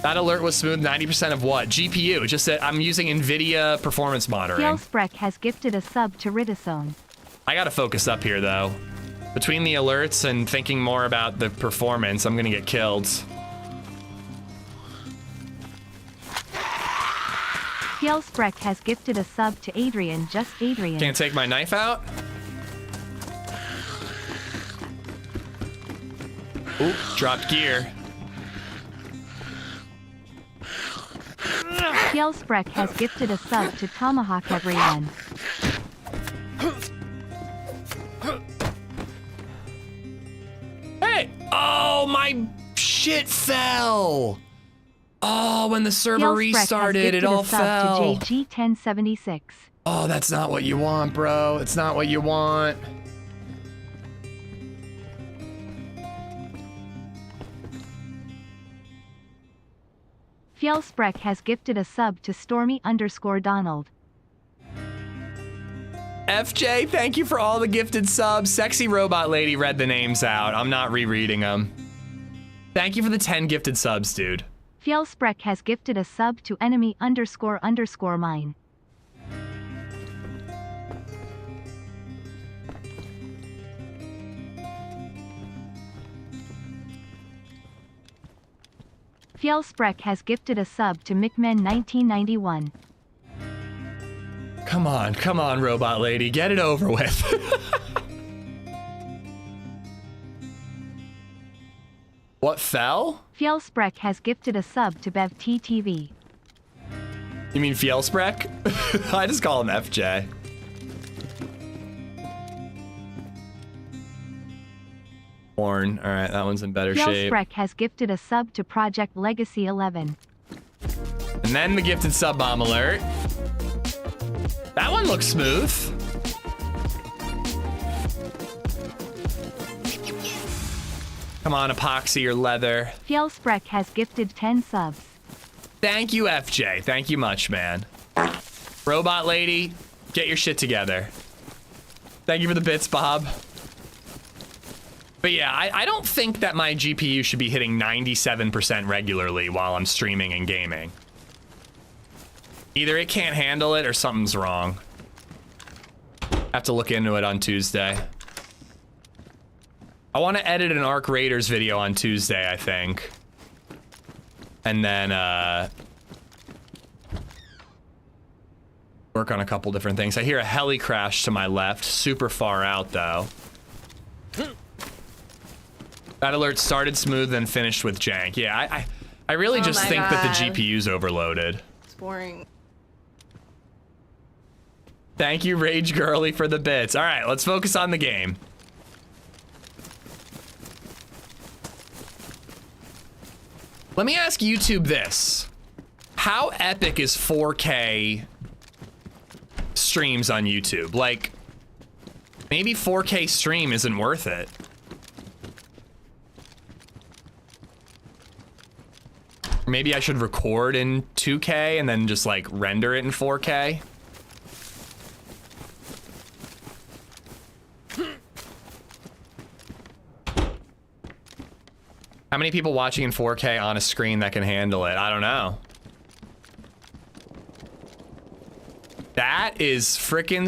That alert was smooth. 90% of what? GPU. Just that I'm using NVIDIA performance monitoring. Fjellspreck has gifted a sub to Ridisone. I gotta focus up here though. Between the alerts and thinking more about the performance, I'm gonna get killed. Fjellspreck has gifted a sub to Adrian, just Adrian. Can't take my knife out. Oop, dropped gear. Fjellspreck has gifted a sub to Tomahawk everyone. Hey! Oh, my shit fell! Oh, when the server restarted, it all fell. To JG1076. Oh, that's not what you want, bro. It's not what you want. Fjellspreck has gifted a sub to Stormy_Donald. FJ, thank you for all the gifted subs. Sexy Robot Lady read the names out. I'm not rereading them. Thank you for the 10 gifted subs, dude. Fjellspreck has gifted a sub to enemy__mine. Fjellspreck has gifted a sub to McMen1991. Come on, Robot Lady. Get it over with. What fell? Fjellspreck has gifted a sub to BevTTV. You mean Fjellspreck? I just call him FJ. Horn. All right, that one's in better shape. Fjellspreck has gifted a sub to Project Legacy 11. And then the gifted sub bomb alert. That one looks smooth. Come on, epoxy or leather. Fjellspreck has gifted 10 subs. Thank you, FJ. Thank you much, man. Robot Lady, get your shit together. Thank you for the bits, Bob. But yeah, I don't think that my GPU should be hitting 97% regularly while I'm streaming and gaming. Either it can't handle it or something's wrong. Have to look into it on Tuesday. I want to edit an ARC Raiders video on Tuesday, I think. And then, work on a couple different things. I hear a heli crash to my left, super far out though. That alert started smooth and finished with jank. Yeah, I really just think that the GPU's overloaded. It's boring. Thank you, Rage Girly, for the bits. All right, let's focus on the game. Let me ask YouTube this. How epic is 4K streams on YouTube? Like, maybe 4K stream isn't worth it. Maybe I should record in 2K and then just like render it in 4K. How many people watching in 4K on a screen that can handle it? I don't know. That is frickin'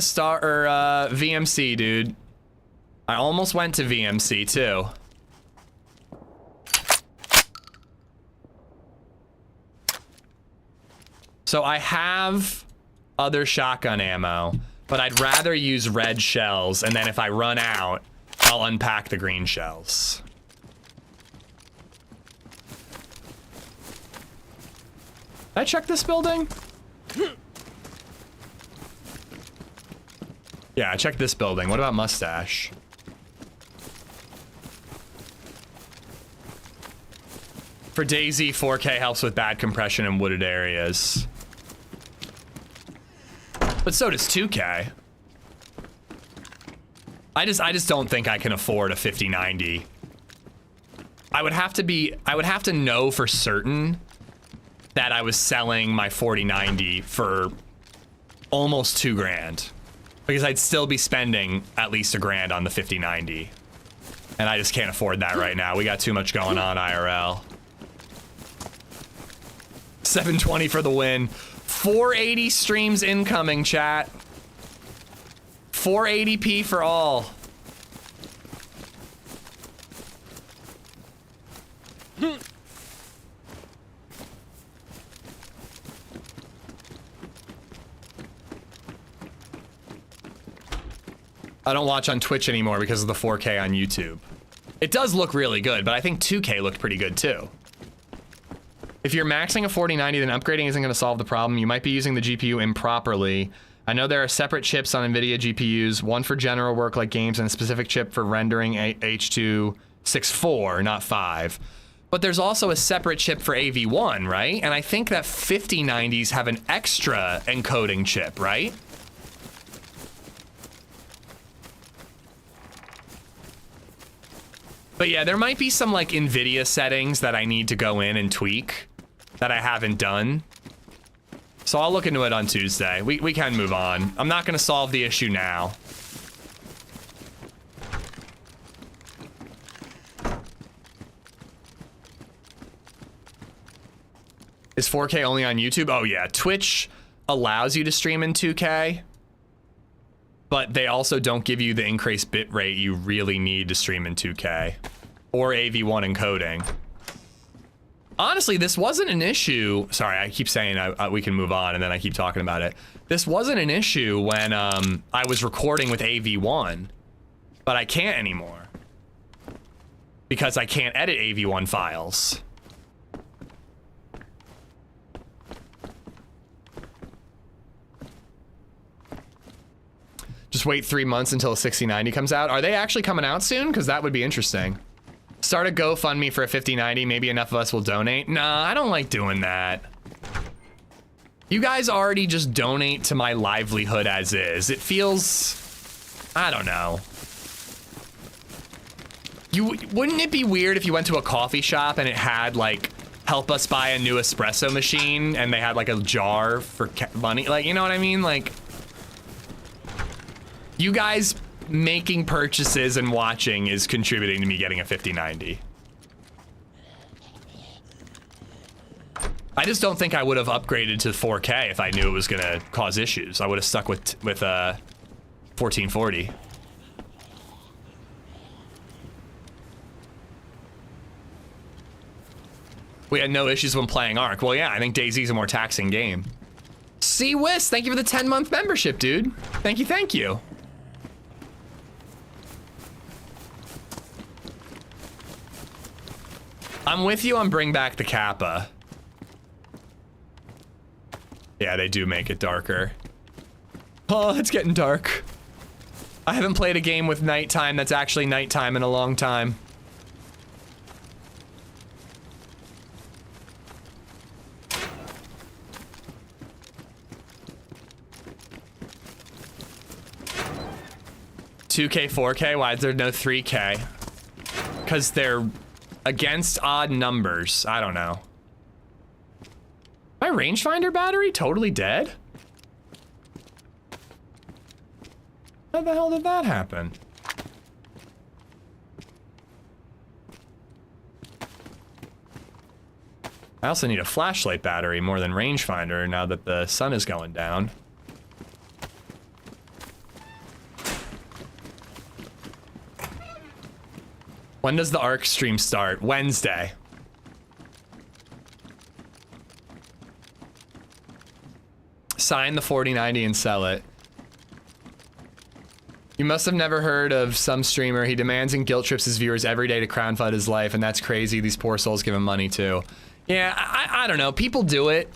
VMC, dude. I almost went to VMC too. So I have other shotgun ammo, but I'd rather use red shells, and then if I run out, I'll unpack the green shells. Did I check this building? Yeah, I checked this building. What about Mustache? For DayZ, 4K helps with bad compression in wooded areas. But so does 2K. I just don't think I can afford a 5090. I would have to know for certain that I was selling my 4090 for almost 2 grand. Because I'd still be spending at least $1 grand on the 5090. And I just can't afford that right now. We got too much going on IRL. 720 for the win. 480 streams incoming, chat. 480p for all. I don't watch on Twitch anymore because of the 4K on YouTube. It does look really good, but I think 2K looked pretty good too. If you're maxing a 4090, then upgrading isn't going to solve the problem. You might be using the GPU improperly. I know there are separate chips on NVIDIA GPUs, one for general work like games and a specific chip for rendering H.264, not 5. But there's also a separate chip for AV1, right? And I think that 5090s have an extra encoding chip, right? But yeah, there might be some like NVIDIA settings that I need to go in and tweak that I haven't done. So I'll look into it on Tuesday. We can move on. I'm not gonna solve the issue now. Is 4K only on YouTube? Oh yeah, Twitch allows you to stream in 2K. But they also don't give you the increased bit rate you really need to stream in 2K. Or AV1 encoding. Honestly, this wasn't an issue. Sorry, I keep saying we can move on and then I keep talking about it. This wasn't an issue when I was recording with AV1. But I can't anymore. Because I can't edit AV1 files. Just wait 3 months until a 6090 comes out. Are they actually coming out soon? Because that would be interesting. Start a GoFundMe for a 5090. Maybe enough of us will donate. Nah, I don't like doing that. You guys already just donate to my livelihood as is. It feels... I don't know. Wouldn't it be weird if you went to a coffee shop and it had like, help us buy a new espresso machine and they had like a jar for money? Like, you know what I mean? Like... You guys making purchases and watching is contributing to me getting a 5090. I just don't think I would have upgraded to 4K if I knew it was gonna cause issues. I would have stuck with 1440. We had no issues when playing ARC. Well, yeah, I think DayZ is a more taxing game. C-Wis, thank you for the 10-month membership, dude. Thank you, thank you. I'm with you on bring back the Kappa. Yeah, they do make it darker. Oh, it's getting dark. I haven't played a game with nighttime that's actually nighttime in a long time. $2K, 4K? Why is there no 3K? Because they're against odd numbers. I don't know. My rangefinder battery totally dead? How the hell did that happen? I also need a flashlight battery more than rangefinder now that the sun is going down. When does the ARC stream start? Wednesday. Sign the 4090 and sell it. You must have never heard of some streamer. He demands and guilt trips his viewers every day to crowdfund his life, and that's crazy. These poor souls give him money too. Yeah, I don't know. People do it.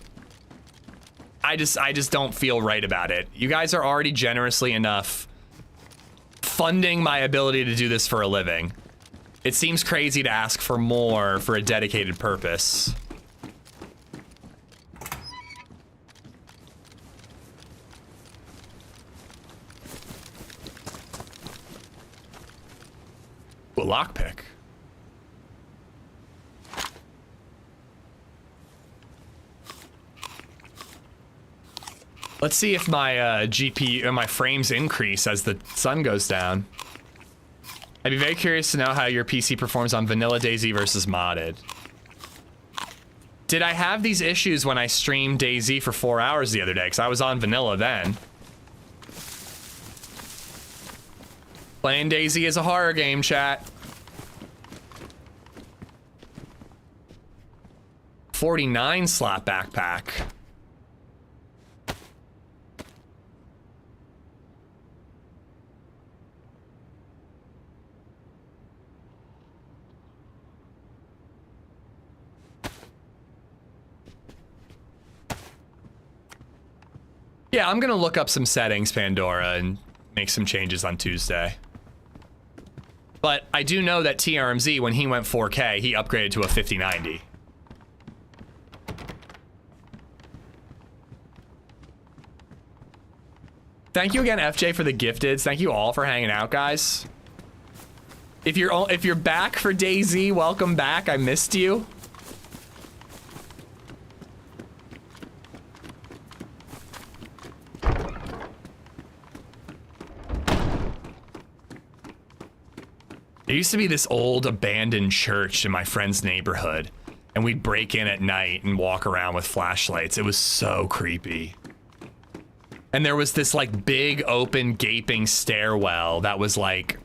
I just don't feel right about it. You guys are already generously enough funding my ability to do this for a living. It seems crazy to ask for more for a dedicated purpose. A lockpick. Let's see if my GPU or my frames increase as the sun goes down. I'd be very curious to know how your PC performs on vanilla DayZ versus modded. Did I have these issues when I streamed DayZ for 4 hours the other day? Because I was on vanilla then. Playing DayZ is a horror game, chat. 49 slot backpack. Yeah, I'm gonna look up some settings, Pandora, and make some changes on Tuesday. But I do know that TRMZ, when he went 4K, he upgraded to a 5090. Thank you again, FJ, for the gifteds. Thank you all for hanging out, guys. If you're back for DayZ, welcome back. I missed you. There used to be this old abandoned church in my friend's neighborhood, and we'd break in at night and walk around with flashlights. It was so creepy. And there was this like big open gaping stairwell that was like,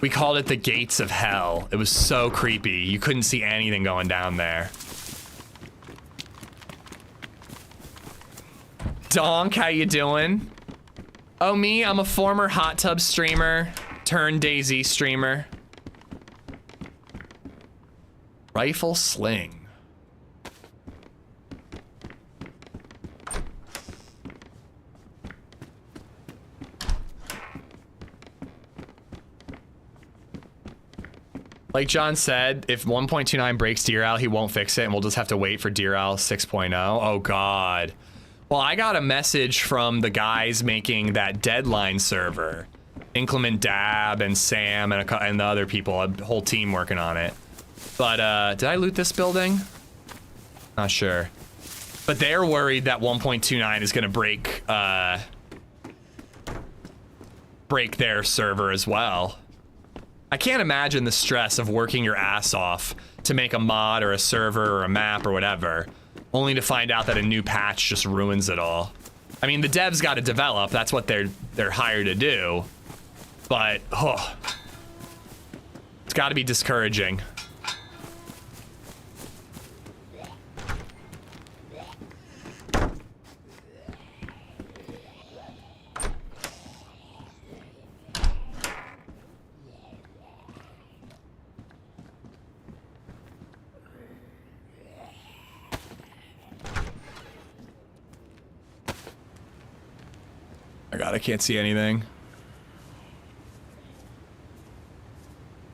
we called it the gates of hell. It was so creepy. You couldn't see anything going down there. Donk, how you doing? Oh, me? I'm a former hot tub streamer turned DayZ streamer. Rifle sling. Like John said, if 1.29 breaks DRL, he won't fix it, and we'll just have to wait for DRL 6.0. Oh, God. Well, I got a message from the guys making that Deadline server. Inclement Dab and Sam and the other people, a whole team working on it. But, did I loot this building? Not sure. But they're worried that 1.29 is gonna break their server as well. I can't imagine the stress of working your ass off to make a mod or a server or a map or whatever, only to find out that a new patch just ruins it all. I mean, the devs gotta develop, that's what they're hired to do. But, oh, it's gotta be discouraging. Oh God, I can't see anything.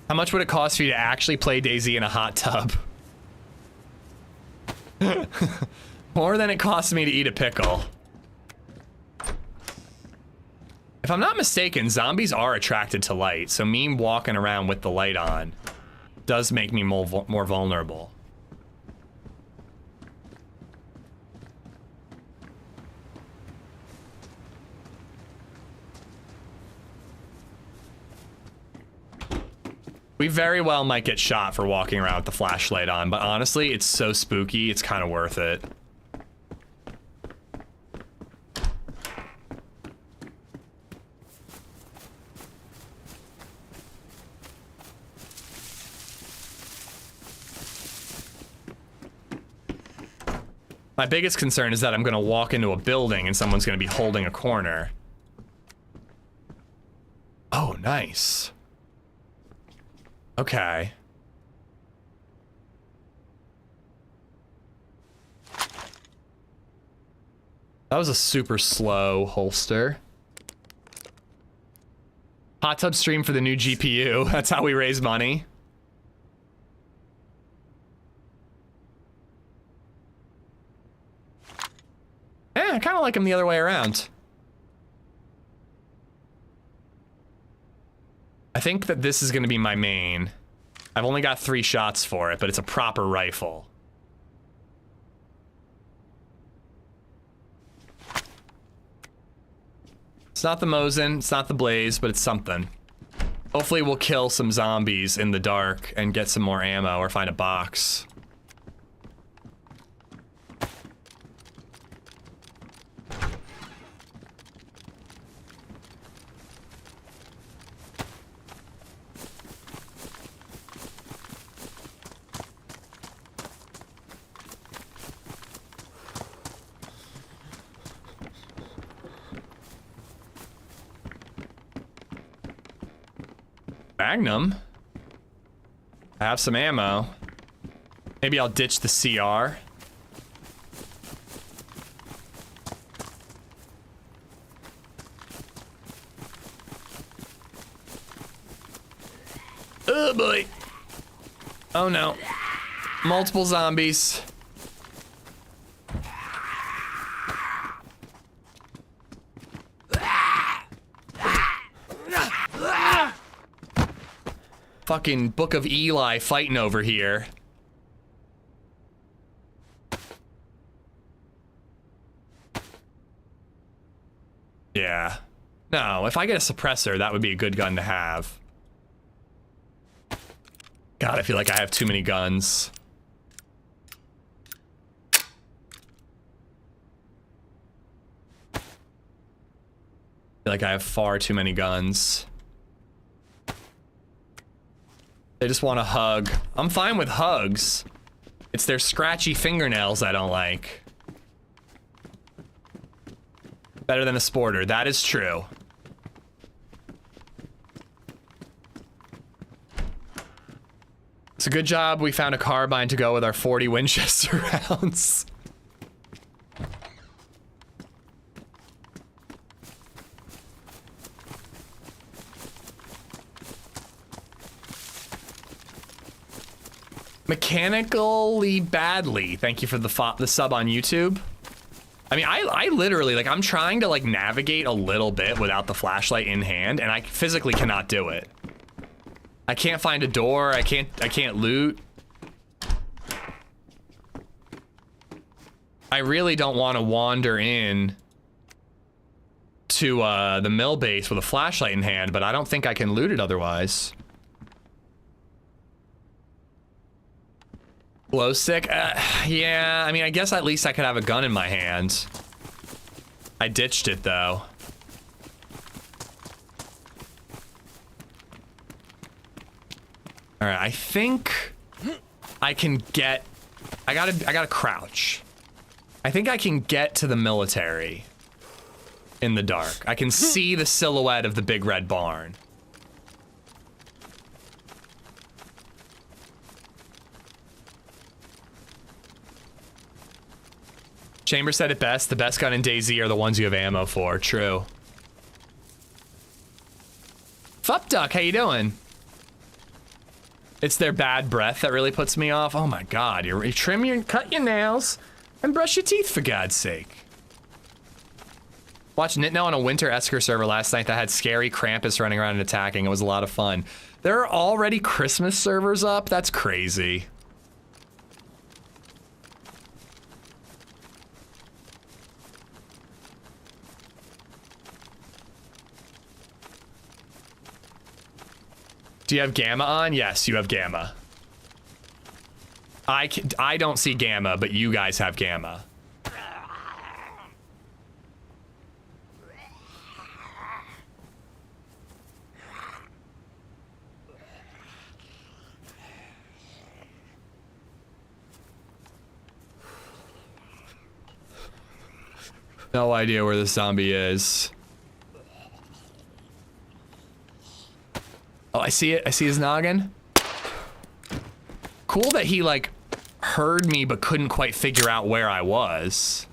How much would it cost for you to actually play DayZ in a hot tub? More than it costs me to eat a pickle. If I'm not mistaken, zombies are attracted to light, so me walking around with the light on does make me more vulnerable. We very well might get shot for walking around with the flashlight on, but honestly, it's so spooky, it's kind of worth it. My biggest concern is that I'm gonna walk into a building and someone's gonna be holding a corner. Oh, nice. Okay. That was a super slow holster. Hot tub stream for the new GPU. That's how we raise money. I kind of like him the other way around. I think that this is going to be my main. I've only got 3 shots for it, but it's a proper rifle. It's not the Mosin, it's not the Blaze, but it's something. Hopefully we'll kill some zombies in the dark and get some more ammo or find a box. Magnum. I have some ammo. Maybe I'll ditch the CR. Oh boy. Oh no. Multiple zombies. Fucking Book of Eli fighting over here. Yeah. No, if I get a suppressor, that would be a good gun to have. God, I feel like I have too many guns. I feel like I have far too many guns. They just want a hug. I'm fine with hugs. It's their scratchy fingernails I don't like. Better than a sporter, that is true. It's a good job we found a carbine to go with our 40 Winchester rounds. Mechanically badly. Thank you for the sub on YouTube. I mean, I literally, like, I'm trying to, like, navigate a little bit without the flashlight in hand, and I physically cannot do it. I can't find a door. I can't loot. I really don't want to wander in to the mill base with a flashlight in hand, but I don't think I can loot it otherwise. Glow stick? Yeah, I mean, I guess at least I could have a gun in my hand. I ditched it, though. Alright, I think I can get... I gotta crouch. I think I can get to the military in the dark. I can see the silhouette of the big red barn. Chamber said it best. The best gun in DayZ are the ones you have ammo for. True. Fup Duck, how you doing? It's their bad breath that really puts me off. Oh my god, you cut your nails and brush your teeth for God's sake. Watched Nitno on a Winter Esker server last night that had scary Krampus running around and attacking. It was a lot of fun. There are already Christmas servers up? That's crazy. Do you have gamma on? Yes, you have gamma. I don't see gamma, but you guys have gamma. No idea where the zombie is. Oh, I see it. I see his noggin. Cool that he, like, heard me but couldn't quite figure out where I was.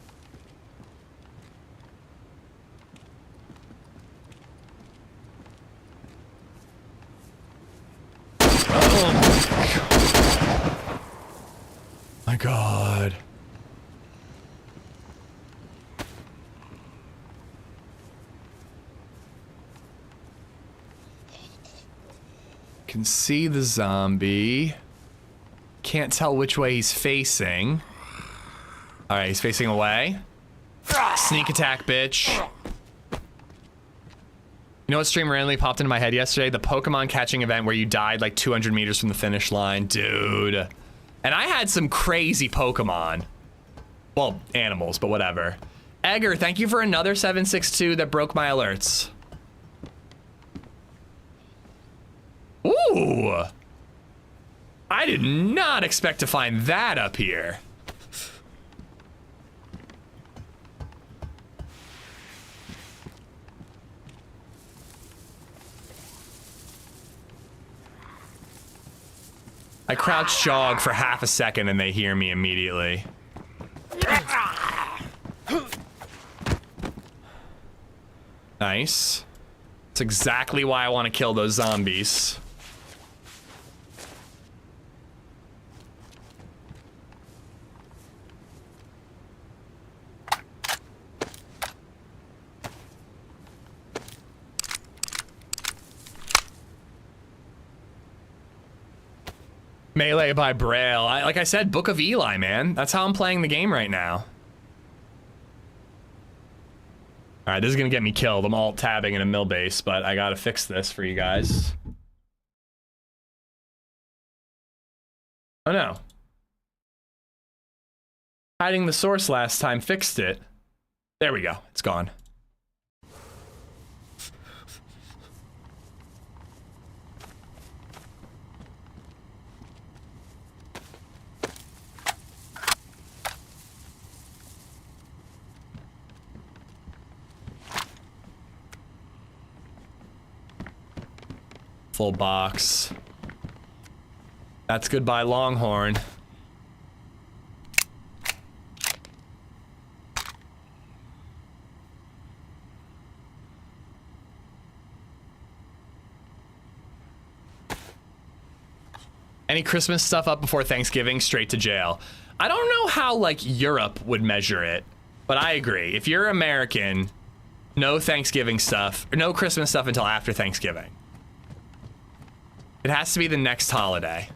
Oh my god. Can see the zombie. Can't tell which way he's facing. All right, he's facing away. Sneak attack, bitch. You know what stream randomly popped into my head yesterday? The Pokemon catching event where you died like 200 meters from the finish line. Dude. And I had some crazy Pokemon. Well, animals, but whatever. Egger, thank you for another 762 that broke my alerts. Ooh. I did not expect to find that up here. I crouch jog for half a second and they hear me immediately. Nice. That's exactly why I want to kill those zombies. Melee by Braille. Like I said, Book of Eli, man. That's how I'm playing the game right now. All right, this is gonna get me killed. I'm alt-tabbing in a mill base, but I gotta fix this for you guys. Oh no. Hiding the source last time fixed it. There we go, it's gone. Full box. That's goodbye, Longhorn. Any Christmas stuff up before Thanksgiving, straight to jail. I don't know how, like, Europe would measure it, but I agree. If you're American, no Thanksgiving stuff, or no Christmas stuff until after Thanksgiving. It has to be the next holiday.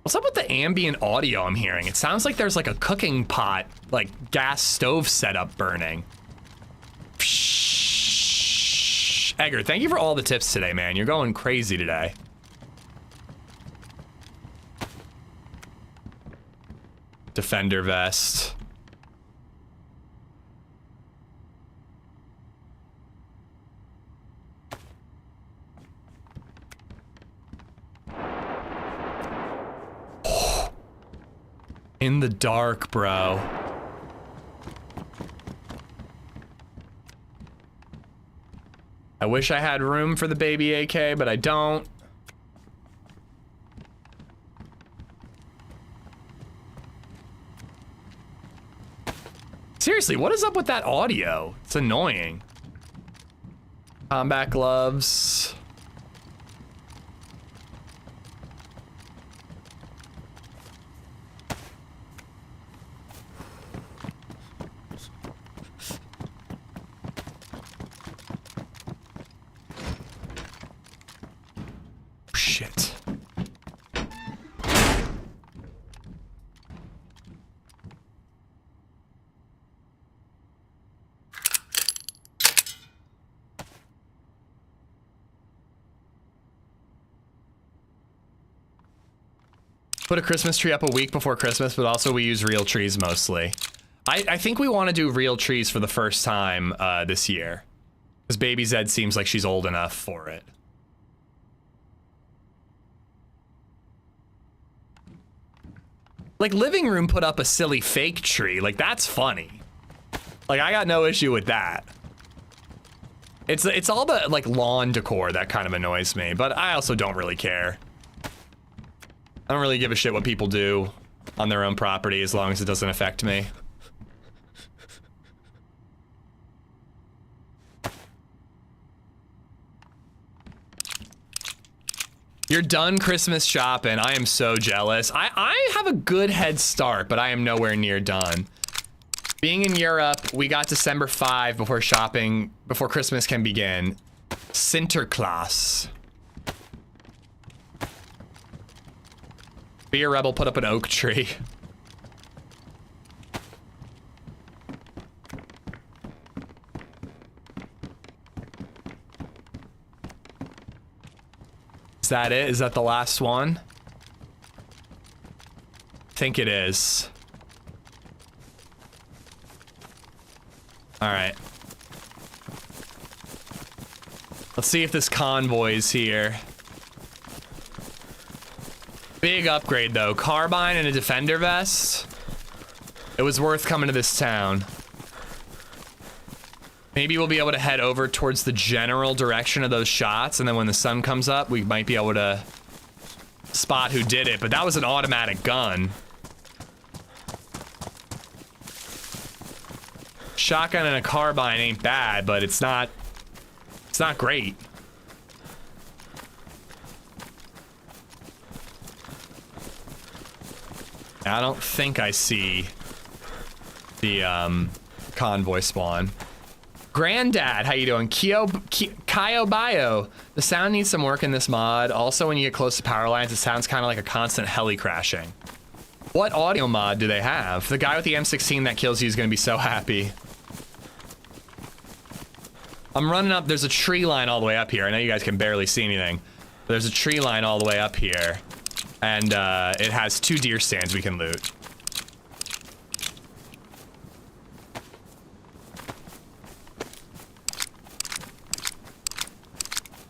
What's up with the ambient audio I'm hearing? It sounds like there's like a cooking pot, like gas stove setup burning. Psh. Egger, thank you for all the tips today, man. You're going crazy today. Defender vest. In the dark, bro. I wish I had room for the baby AK, but I don't. Seriously, what is up with that audio? It's annoying. Combat gloves. Shit. Put a Christmas tree up a week before Christmas, but also we use real trees mostly. I think we want to do real trees for the first time this year. Because LadyZed seems like she's old enough for it. Like, living room put up a silly fake tree. Like, that's funny. Like, I got no issue with that. It's all the, like, lawn decor that kind of annoys me, but I also don't really care. I don't really give a shit what people do on their own property as long as it doesn't affect me. You're done Christmas shopping. I am so jealous. I have a good head start, but I am nowhere near done. Being in Europe, we got December 5 before Christmas can begin. Sinterklaas. Beer Rebel put up an oak tree. Is that it? Is that the last one? I think it is. All right. Let's see if this convoy's here. Big upgrade though. Carbine and a defender vest. It was worth coming to this town. Maybe we'll be able to head over towards the general direction of those shots, and then when the sun comes up, we might be able to spot who did it, but that was an automatic gun. Shotgun and a carbine ain't bad, but it's not great. I don't think I see the convoy spawn. Granddad, how you doing? Kyo Bio. The sound needs some work in this mod. Also, when you get close to power lines, it sounds kind of like a constant heli crashing. What audio mod do they have? The guy with the M16 that kills you is going to be so happy. I'm running up. There's a tree line all the way up here. I know you guys can barely see anything, but there's a tree line all the way up here. And it has 2 deer stands we can loot.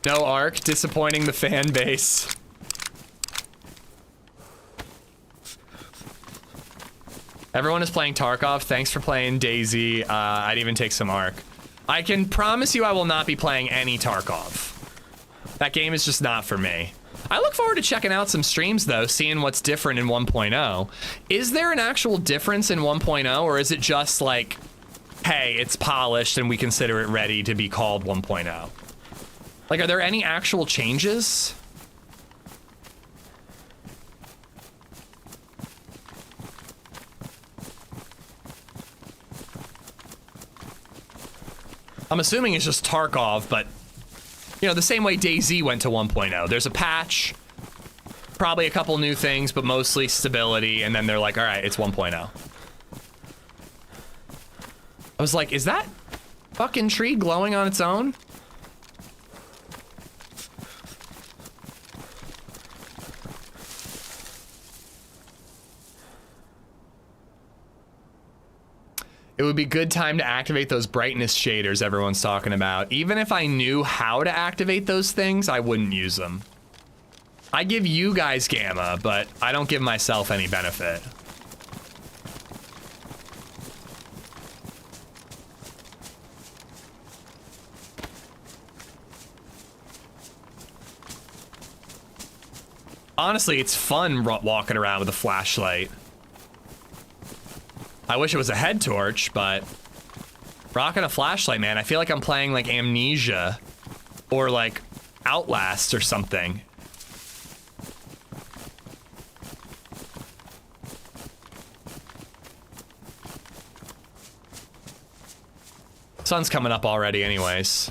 No ARC, disappointing the fan base. Everyone is playing Tarkov. Thanks for playing DayZ. I'd even take some ARC. I can promise you I will not be playing any Tarkov. That game is just not for me. I look forward to checking out some streams though, seeing what's different in 1.0. Is there an actual difference in 1.0, or is it just like, hey, it's polished and we consider it ready to be called 1.0? Like, are there any actual changes? I'm assuming it's just Tarkov, but you know, the same way DayZ went to 1.0. There's a patch, probably a couple new things, but mostly stability, and then they're like, all right, it's 1.0. I was like, is that fucking tree glowing on its own? It would be good time to activate those brightness shaders everyone's talking about. Even if I knew how to activate those things, I wouldn't use them. I give you guys gamma, but I don't give myself any benefit. Honestly, it's fun walking around with a flashlight. I wish it was a head torch, but rocking a flashlight, man. I feel like I'm playing like Amnesia or like Outlast or something. Sun's coming up already anyways.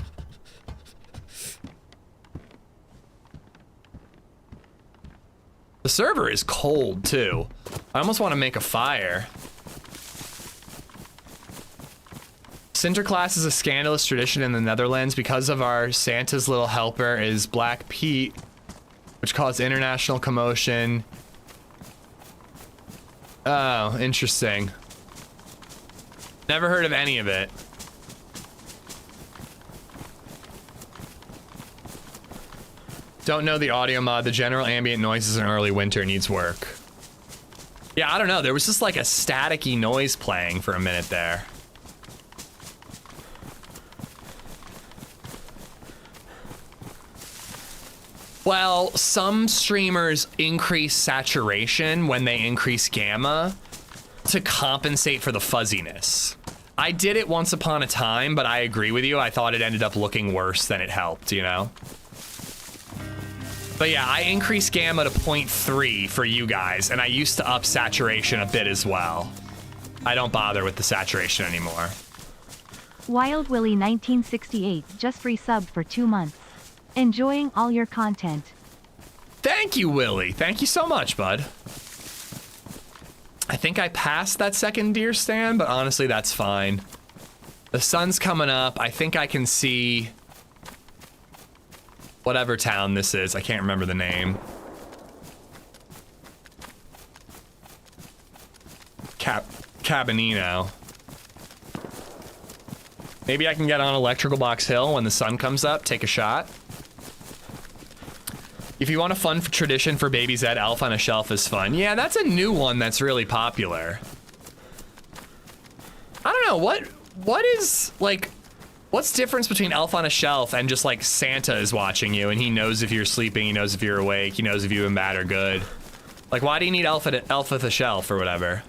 The server is cold too. I almost want to make a fire. Sinterklaas is a scandalous tradition in the Netherlands because of our Santa's little helper is Black Pete, which caused international commotion. Oh, interesting. Never heard of any of it. Don't know the audio mod. The general ambient noises in early winter needs work. Yeah, I don't know. There was just like a staticky noise playing for a minute there. Well, some streamers increase saturation when they increase gamma to compensate for the fuzziness. I did it once upon a time, but I agree with you. I thought it ended up looking worse than it helped, you know? But yeah, I increased gamma to 0.3 for you guys, and I used to up saturation a bit as well. I don't bother with the saturation anymore. Wild Willy 1968 just resubbed for 2 months. Enjoying all your content. Thank you, Willie. Thank you so much, bud. I think I passed that second deer stand, but honestly, that's fine. The sun's coming up. I think I can see whatever town this is. I can't remember the name. Cabinino. Maybe I can get on Electrical Box Hill when the sun comes up, take a shot. If you want a fun tradition for BabyZed, Elf on a Shelf is fun. Yeah, that's a new one that's really popular. I don't know, what is, like, what's the difference between Elf on a Shelf and just, like, Santa is watching you and he knows if you're sleeping, he knows if you're awake, he knows if you've been bad or good. Like, why do you need Elf with a Shelf or whatever?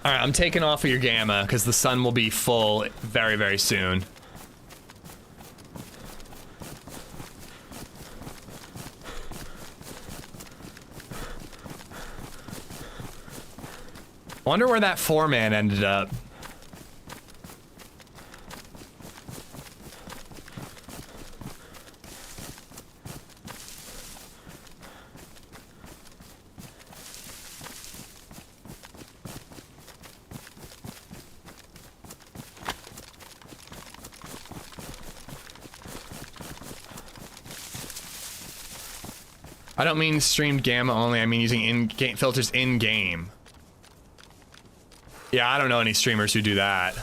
All right, I'm taking off of your gamma because the sun will be full very, very soon. Wonder where that 4-man ended up. I don't mean streamed gamma only, I mean using in-game filters in-game. Yeah, I don't know any streamers who do that.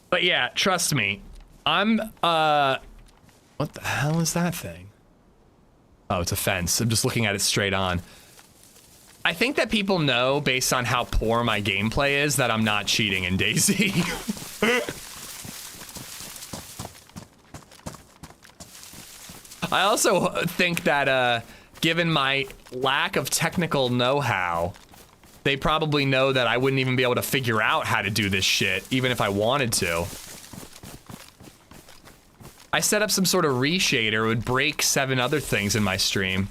But yeah, trust me. I'm, what the hell is that thing? Oh, it's a fence. I'm just looking at it straight on. I think that people know, based on how poor my gameplay is, that I'm not cheating in DayZ. I also think that, given my lack of technical know-how, they probably know that I wouldn't even be able to figure out how to do this shit, even if I wanted to. I set up some sort of reshader, it would break 7 other things in my stream.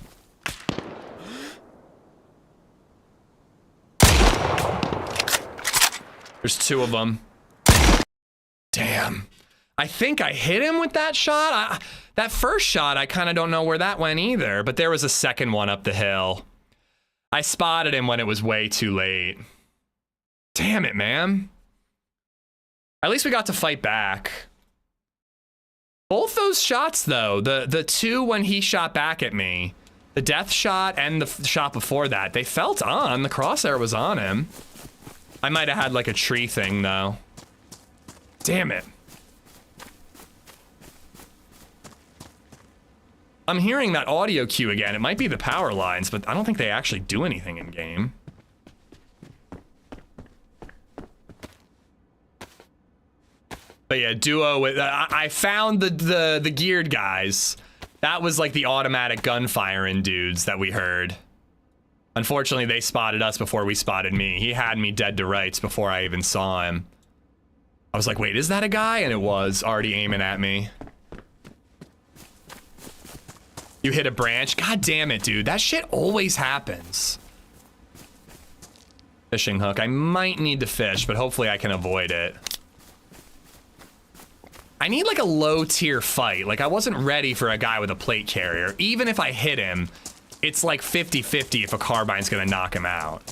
There's 2 of them. Damn. I think I hit him with that shot. That first shot, I kind of don't know where that went either, but there was a second one up the hill. I spotted him when it was way too late. Damn it, man. At least we got to fight back. Both those shots, though, the 2 when he shot back at me, the death shot and the shot before that, they felt on. The crosshair was on him. I might have had like a tree thing, though. Damn it. I'm hearing that audio cue again. It might be the power lines, but I don't think they actually do anything in game. But yeah, duo with I found the geared guys. That was like the automatic gunfiring dudes that we heard. Unfortunately, they spotted us before we spotted me. He had me dead to rights before I even saw him. I was like, wait, is that a guy? And it was already aiming at me. You hit a branch? God damn it, dude. That shit always happens. Fishing hook. I might need to fish, but hopefully I can avoid it. I need like a low tier fight. Like I wasn't ready for a guy with a plate carrier. Even if I hit him, it's like 50-50 if a carbine's gonna knock him out.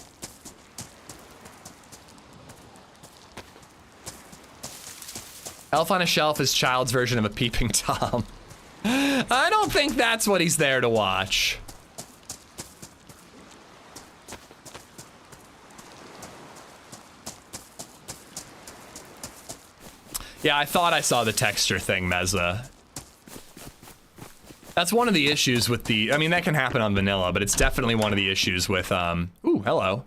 Elf on a Shelf is Child's version of a peeping Tom. I don't think that's what he's there to watch. Yeah, I thought I saw the texture thing, Mezza. That's one of the issues with the, I mean, that can happen on vanilla, but it's definitely one of the issues with, ooh, hello.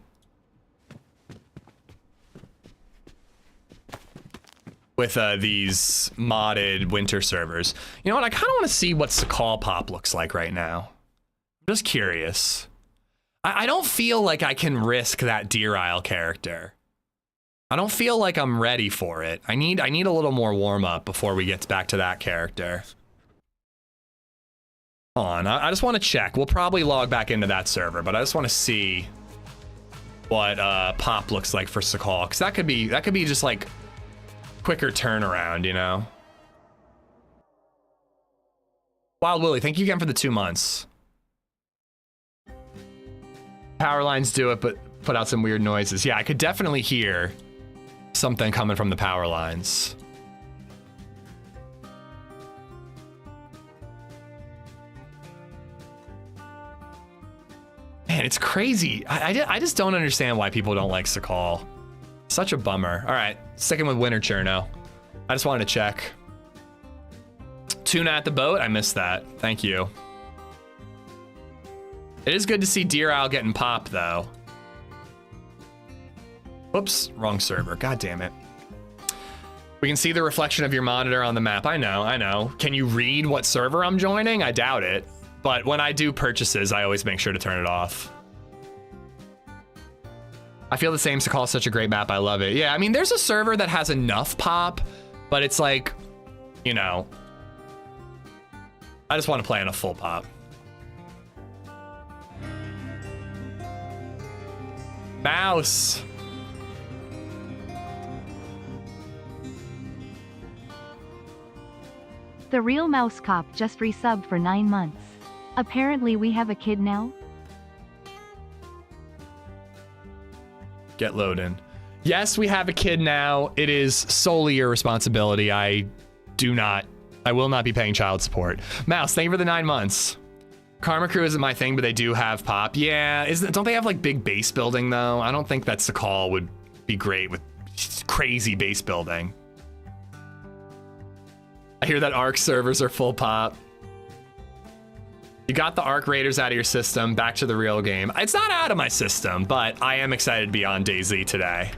With these modded winter servers. You know what, I kind of want to see what Sakal Pop looks like right now. I'm just curious. I don't feel like I can risk that Deer Isle character. I don't feel like I'm ready for it. I need a little more warm up before we get back to that character. Hold on, I just want to check. We'll probably log back into that server, but I just want to see what pop looks like for Sakal, because that could be just like quicker turnaround, you know. Wild Willie, thank you again for the 2 months. Power lines do it, but put out some weird noises. Yeah, I could definitely hear something coming from the power lines. Man, it's crazy. I just don't understand why people don't like Sakal. Such a bummer. All right, sticking with Winter Cherno. I just wanted to check. Tuna at the boat, I missed that. Thank you. It is good to see Deer Owl getting popped, though. Whoops, wrong server. God damn it. We can see the reflection of your monitor on the map. I know. Can you read what server I'm joining? I doubt it. But when I do purchases, I always make sure to turn it off. I feel the same. Sakal is such a great map. I love it. Yeah, I mean, there's a server that has enough pop, but it's like, you know, I just want to play on a full pop. Mouse. The real mouse cop just resubbed for 9 months. Apparently we have a kid now? Get loading. Yes, we have a kid now. It is solely your responsibility. I will not be paying child support. Mouse, thank you for the 9 months. Karma Crew isn't my thing, but they do have pop. Yeah, don't they have like big base building though? I don't think that Sakal would be great with crazy base building. I hear that ARC servers are full pop. You got the ARC Raiders out of your system, back to the real game. It's not out of my system, but I am excited to be on DayZ today.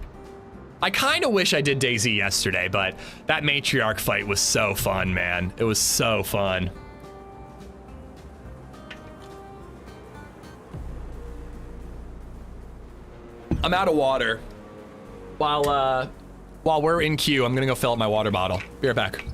I kind of wish I did DayZ yesterday, but that matriarch fight was so fun, man. It was so fun. I'm out of water. While we're in queue, I'm gonna go fill up my water bottle. Be right back.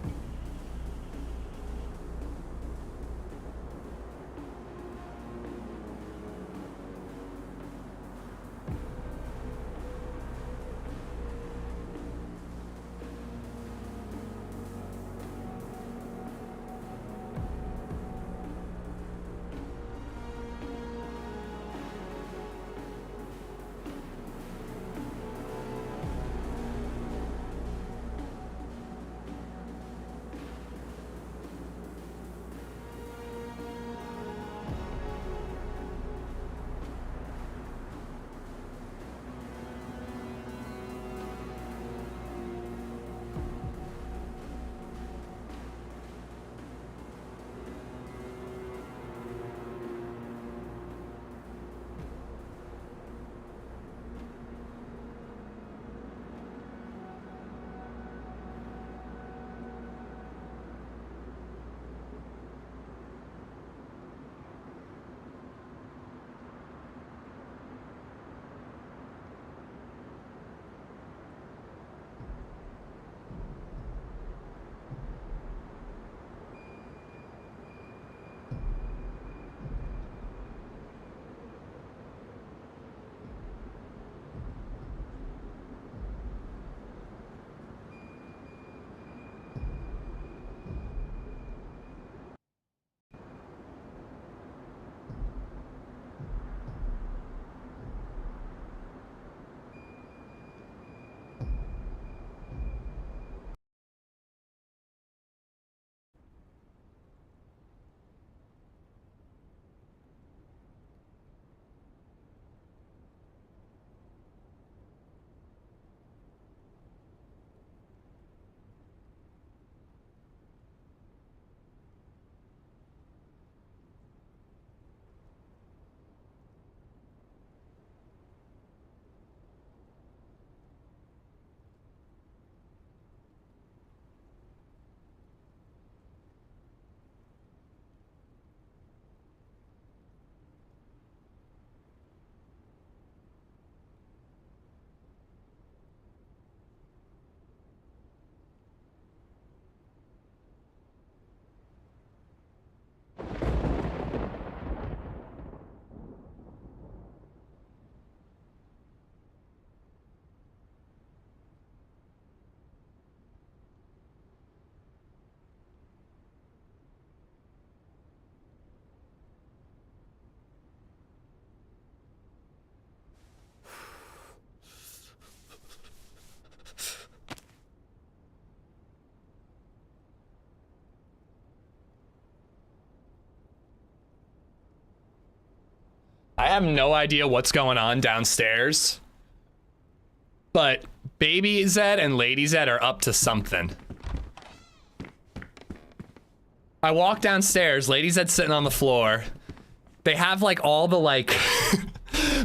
I have no idea what's going on downstairs, but BabyZed and LadyZed are up to something. I walk downstairs, LadyZed's sitting on the floor. They have like all the like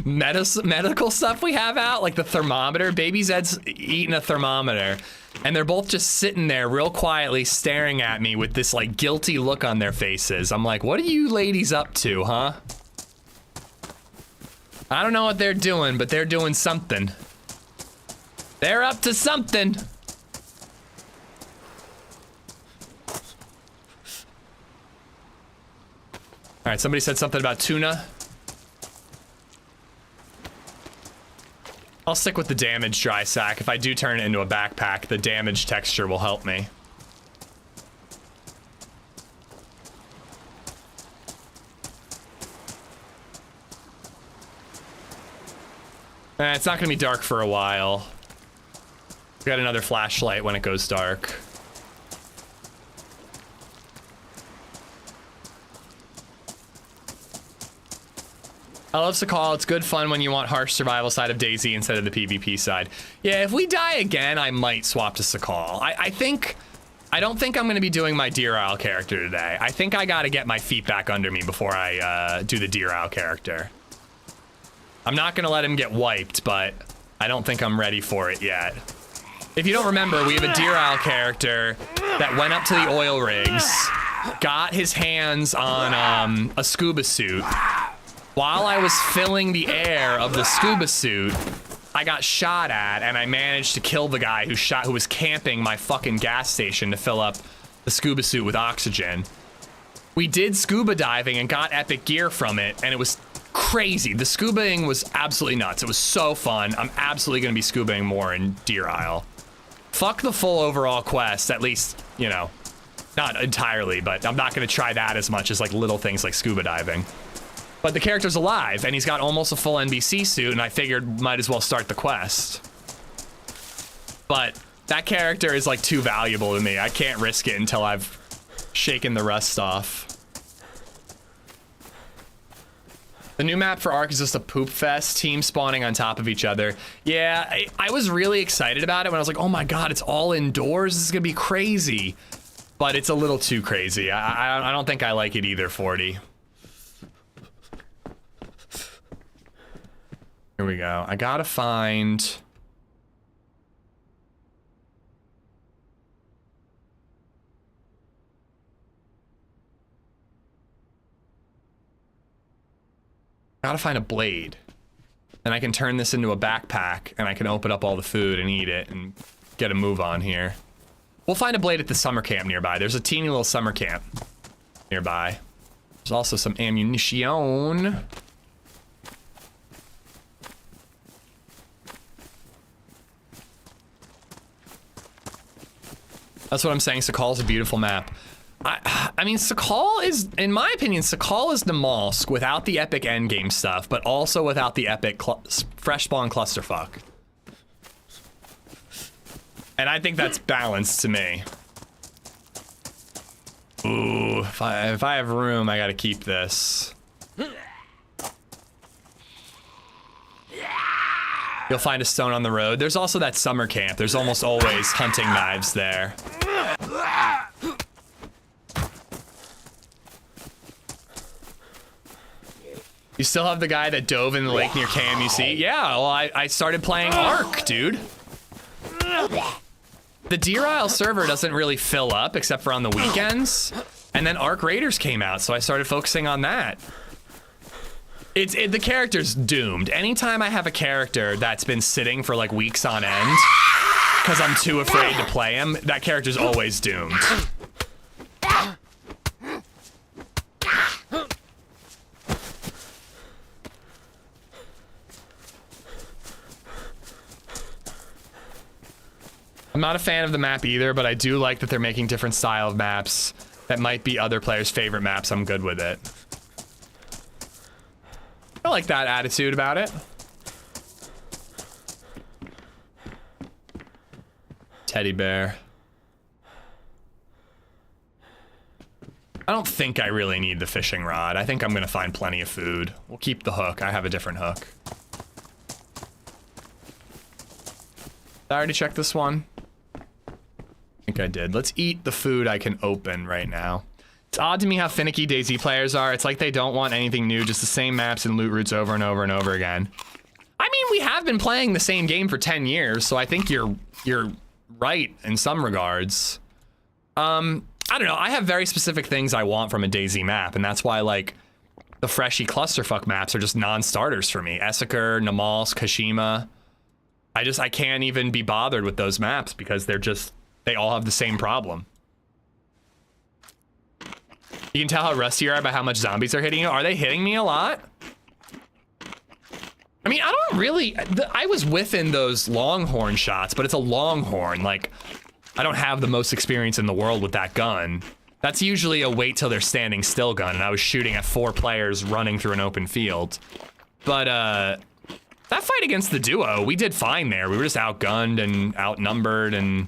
medical stuff we have out, like the thermometer. BabyZed's eating a thermometer, and they're both just sitting there real quietly staring at me with this like guilty look on their faces. I'm like, what are you ladies up to, huh? I don't know what they're doing, but they're doing something. They're up to something. All right, somebody said something about tuna. I'll stick with the damage dry sack. If I do turn it into a backpack, the damage texture will help me. It's not gonna be dark for a while. We got another flashlight when it goes dark. I love Sakal. It's good fun when you want harsh survival side of DayZ instead of the PvP side. Yeah, if we die again, I might swap to Sakal. I don't think I'm gonna be doing my Deer Isle character today. I think I gotta get my feet back under me before I do the Deer Isle character. I'm not gonna let him get wiped, but I don't think I'm ready for it yet. If you don't remember, we have a Deer Isle character that went up to the oil rigs, got his hands on a scuba suit. While I was filling the air of the scuba suit, I got shot at, and I managed to kill the guy who was camping my fucking gas station to fill up the scuba suit with oxygen. We did scuba diving and got epic gear from it, and it was crazy. The scubaing was absolutely nuts. It was so fun. I'm absolutely gonna be scubaing more in Deer Isle. Fuck the full overall quest, at least, you know, not entirely, but I'm not gonna try that as much as like little things like scuba diving. But the character's alive, and he's got almost a full NBC suit, and I figured might as well start the quest. But that character is like too valuable to me. I can't risk it until I've shaken the rust off. The new map for ARC is just a poop fest, team spawning on top of each other. Yeah, I was really excited about it when I was like, oh my god, it's all indoors, this is gonna be crazy. But it's a little too crazy. I don't think I like it either, 40. Here we go. I gotta find... Gotta find a blade. And I can turn this into a backpack, and I can open up all the food and eat it and get a move on here. We'll find a blade at the summer camp nearby. There's a teeny little summer camp nearby. There's also some ammunition. That's what I'm saying. Sakal's a beautiful map. I mean, Sakal is, in my opinion, Sakal is the Malsk without the epic endgame stuff, but also without the epic fresh spawn clusterfuck. And I think that's balanced to me. Ooh, if I have room, I gotta keep this. You'll find a stone on the road. There's also that summer camp. There's almost always hunting knives there. You still have the guy that dove in the lake near KMUC? Yeah, well, I started playing ARC, dude. The Deer Isle server doesn't really fill up except for on the weekends. And then ARC Raiders came out, so I started focusing on that. The character's doomed. Anytime I have a character that's been sitting for like weeks on end, because I'm too afraid to play him, that character's always doomed. I'm not a fan of the map either, but I do like that they're making different style of maps that might be other players' favorite maps. I'm good with it. I like that attitude about it. Teddy bear. I don't think I really need the fishing rod. I think I'm gonna find plenty of food. We'll keep the hook. I have a different hook. Did I already check this one? I think I did. Let's eat the food I can open right now. It's odd to me how finicky DayZ players are. It's like they don't want anything new, just the same maps and loot routes over and over and over again. I mean, we have been playing the same game for 10 years, so I think you're right in some regards. I don't know. I have very specific things I want from a DayZ map, and that's why, like, the freshy clusterfuck maps are just non-starters for me. Essaker, Namalsk, Kashima. I can't even be bothered with those maps because they all have the same problem. You can tell how rusty you are by how much zombies are hitting you. Are they hitting me a lot? I mean, I don't really, I was whiffing those longhorn shots, but it's a longhorn. Like, I don't have the most experience in the world with that gun. That's usually a wait till they're standing still gun, and I was shooting at 4 players running through an open field. But, that fight against the duo, we did fine there. We were just outgunned and outnumbered and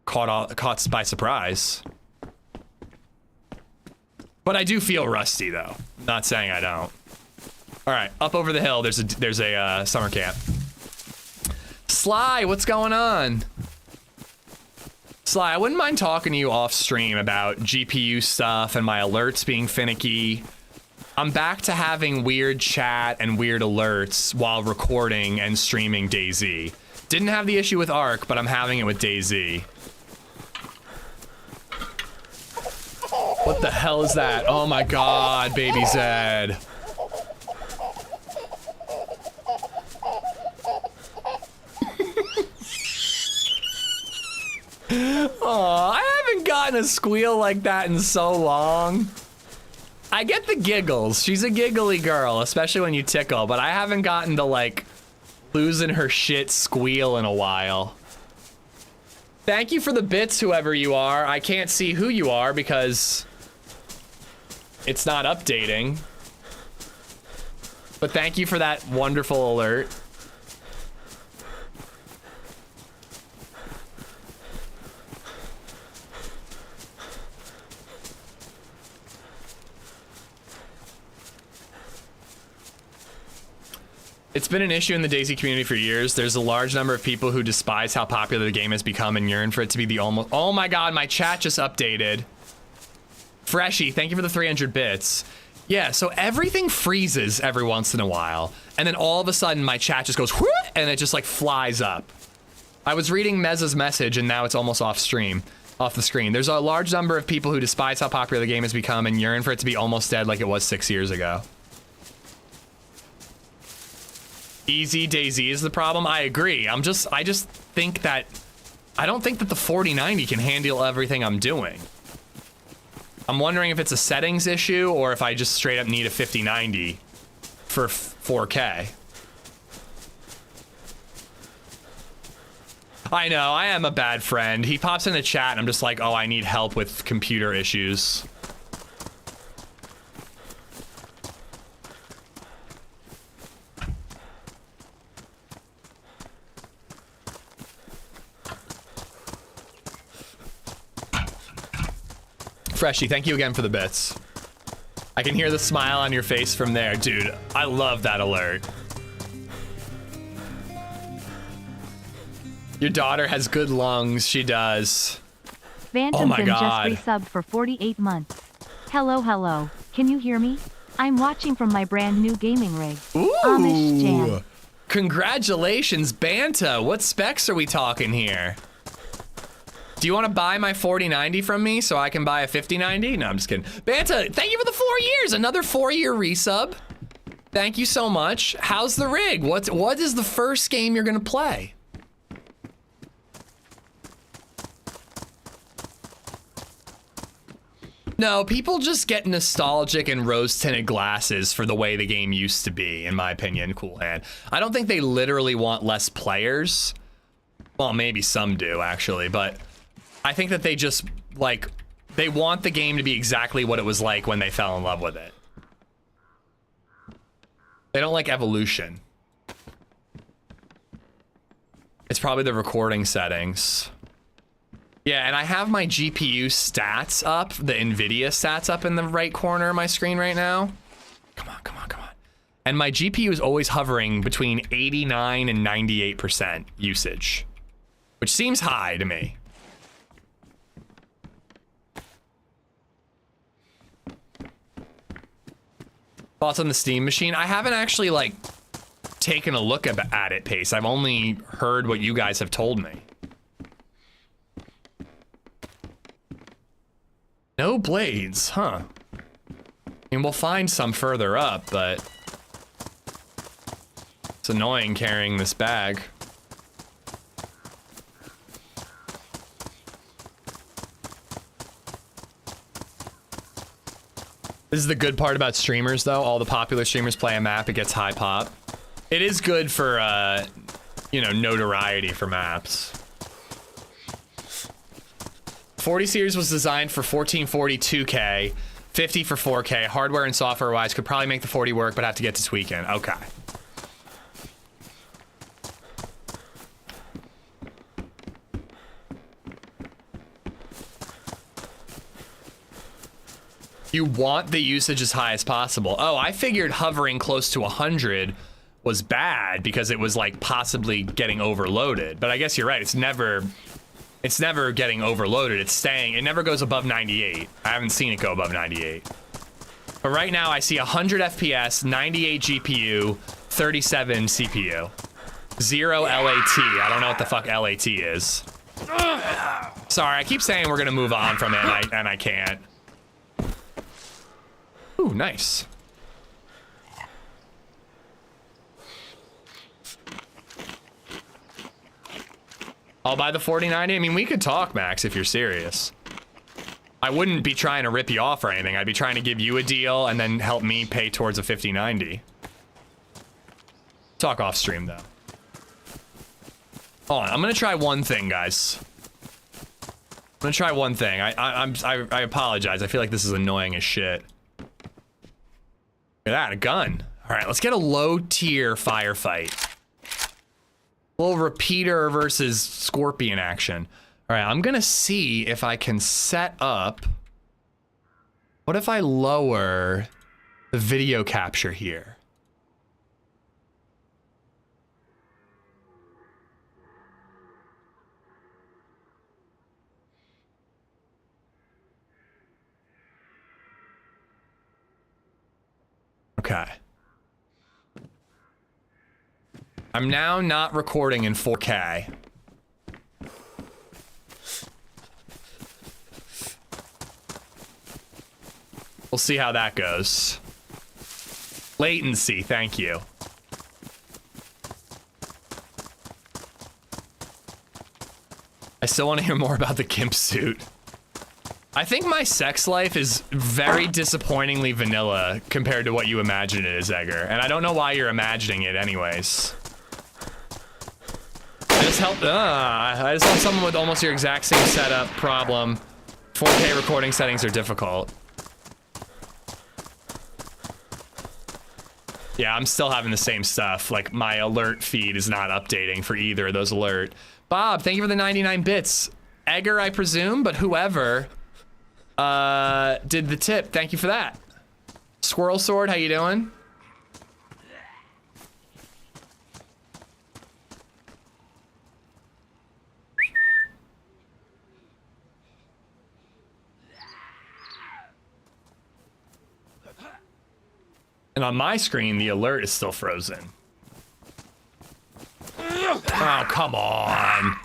caught by surprise. But I do feel rusty, though. Not saying I don't. All right, up over the hill, there's a summer camp. Sly, what's going on? Sly, I wouldn't mind talking to you off stream about GPU stuff and my alerts being finicky. I'm back to having weird chat and weird alerts while recording and streaming DayZ. Didn't have the issue with ARC, but I'm having it with DayZ. What the hell is that? Oh my god, baby Zed. Oh, I haven't gotten a squeal like that in so long. I get the giggles. She's a giggly girl, especially when you tickle, but I haven't gotten to, like, losing her shit squeal in a while. Thank you for the bits, whoever you are. I can't see who you are because it's not updating. But thank you for that wonderful alert. It's been an issue in the DayZ community for years. There's a large number of people who despise how popular the game has become and yearn for it to be the almost... Oh my god, my chat just updated. Freshy, thank you for the 300 bits. Yeah, so everything freezes every once in a while, and then all of a sudden my chat just goes, whoo, and it just like flies up. I was reading Mezza's message and now it's almost off the screen. There's a large number of people who despise how popular the game has become and yearn for it to be almost dead like it was 6 years ago. Easy DayZ is the problem. I agree. I just think that I don't think that the 4090 can handle everything I'm doing. I'm wondering if it's a settings issue or if I just straight up need a 5090 for 4K. I know, I am a bad friend. He pops in the chat and I'm just like, oh, I need help with computer issues. Freshy, thank you again for the bits. I can hear the smile on your face from there. Dude, I love that alert. Your daughter has good lungs, she does. Phantom's oh my God. just resubbed for 48 months. Hello, hello. Can you hear me? I'm watching from my brand new gaming rig. Ooh. AmishZed. Congratulations, Banta. What specs are we talking here? Do you want to buy my 4090 from me so I can buy a 5090? No, I'm just kidding. Banta, thank you for the 4 years. Another 4-year resub. Thank you so much. How's the rig? What is the first game you're gonna play? No, people just get nostalgic and rose-tinted glasses for the way the game used to be, in my opinion, Cool Hand. I don't think they literally want less players. Well, maybe some do, actually, but I think that they just, like, they want the game to be exactly what it was like when they fell in love with it. They don't like evolution. It's probably the recording settings. Yeah, and I have my GPU stats up, the NVIDIA stats up in the right corner of my screen right now. Come on, come on, come on. And my GPU is always hovering between 89 and 98% usage, which seems high to me. Thoughts on the Steam machine? I haven't actually, like, taken a look at it, Pace. I've only heard what you guys have told me. No blades, huh? I mean, we'll find some further up, but it's annoying carrying this bag. This is the good part about streamers, though. All the popular streamers play a map, it gets high pop. It is good for, you know, notoriety for maps. 40 series was designed for 1440 2K, 50 for 4K. Hardware and software wise could probably make the 40 work, but have to get to tweaking. Okay. You want the usage as high as possible. Oh, I figured hovering close to 100 was bad because it was like possibly getting overloaded. But I guess you're right. It's never getting overloaded. It's staying. It never goes above 98. I haven't seen it go above 98. But right now I see 100 FPS, 98 GPU, 37 CPU. 0 LAT. I don't know what the fuck LAT is. Sorry, I keep saying we're gonna move on from it and I can't. Ooh, nice. I'll buy the 4090. I mean, we could talk, Max, if you're serious. I wouldn't be trying to rip you off or anything. I'd be trying to give you a deal and then help me pay towards a 5090. Talk off stream, though. Hold on, I'm gonna try one thing, guys. I'm gonna try one thing. I apologize. I feel like this is annoying as shit. Look at that, a gun. All right, let's get a low tier firefight. A little repeater versus scorpion action. All right, I'm gonna see if I can set up. What if I lower the video capture here? Okay. I'm now not recording in 4K. We'll see how that goes. Latency, thank you. I still want to hear more about the gimp suit. I think my sex life is very disappointingly vanilla compared to what you imagine it is, Edgar. And I don't know why you're imagining it anyways. I just help someone with almost your exact same setup problem. 4K recording settings are difficult. Yeah, I'm still having the same stuff. Like, my alert feed is not updating for either of those alert. Bob, thank you for the 99 bits. Edgar, I presume, but whoever did the tip, thank you for that. Squirrel Sword, how you doing? And on my screen, the alert is still frozen. Oh, come on.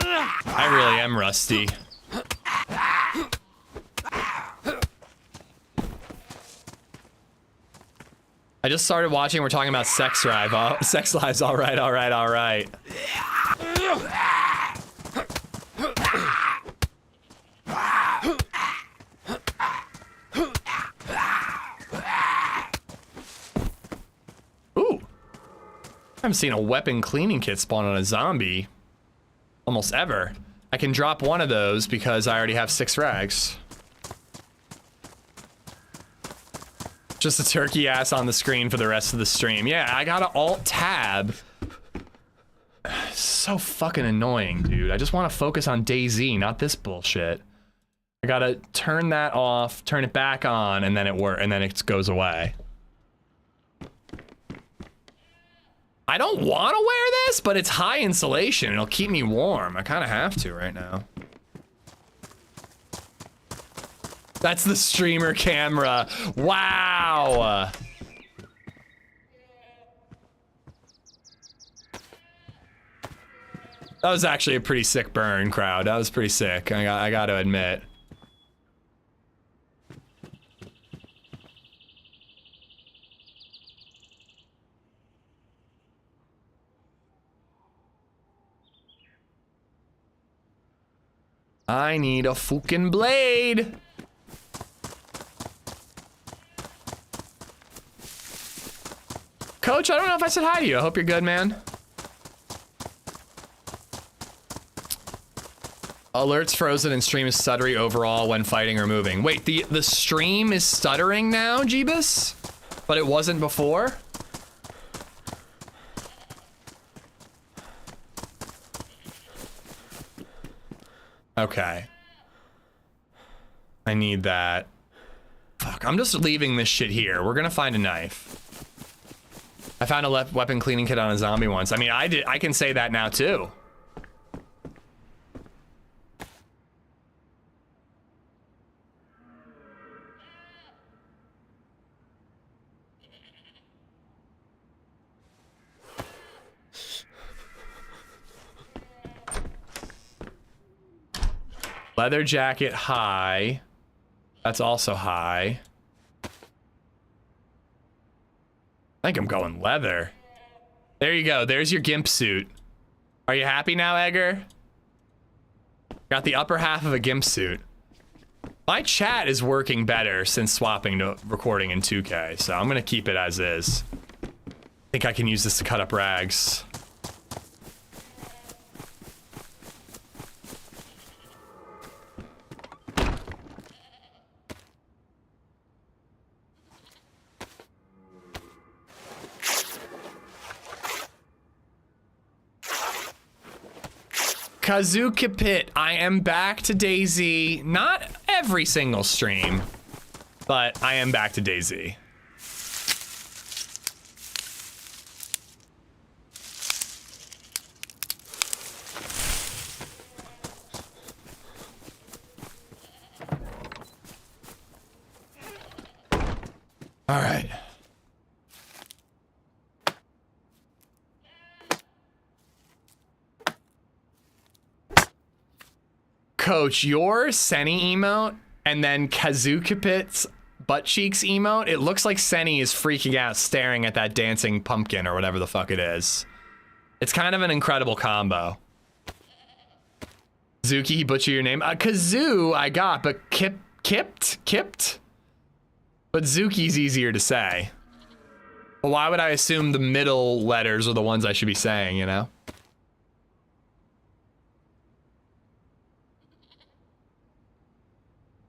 I really am rusty. I just started watching, we're talking about sex drive. Oh, sex lives, all right, all right, all right. Ooh. I haven't seen a weapon cleaning kit spawn on a zombie almost ever. I can drop one of those because I already have 6 rags. Just a turkey ass on the screen for the rest of the stream. Yeah, I gotta alt tab So fucking annoying, dude. I just want to focus on DayZ, not this bullshit. I gotta turn that off, turn it back on, and then it goes away. I don't want to wear this, but it's high insulation. It'll keep me warm. I kind of have to right now. That's the streamer camera. Wow. That was actually a pretty sick burn, crowd. That was pretty sick. I got to admit. I need a fucking blade. Coach, I don't know if I said hi to you. I hope you're good, man. Alert's frozen and stream is stuttery overall when fighting or moving. Wait, the stream is stuttering now, Jeebus? But it wasn't before? Okay. I need that. Fuck, I'm just leaving this shit here. We're gonna find a knife. I found a weapon cleaning kit on a zombie once. I mean, I can say that now too. Leather jacket, high. That's also high. I think I'm going leather. There you go. There's your gimp suit. Are you happy now, Edgar? Got the upper half of a gimp suit. My chat is working better since swapping to recording in 2K, so I'm gonna keep it as is. I think I can use this to cut up rags. Kazuka Pit, I am back to DayZ. Not every single stream, but I am back to DayZ. All right. Coach, your Senny emote and then Kazukapit's butt cheeks emote, it looks like Senny is freaking out staring at that dancing pumpkin or whatever the fuck it is. It's kind of an incredible combo. Zuki, he butchered your name. Kazoo I got, but Kipped? But Zuki's easier to say. Well, why would I assume the middle letters are the ones I should be saying, you know?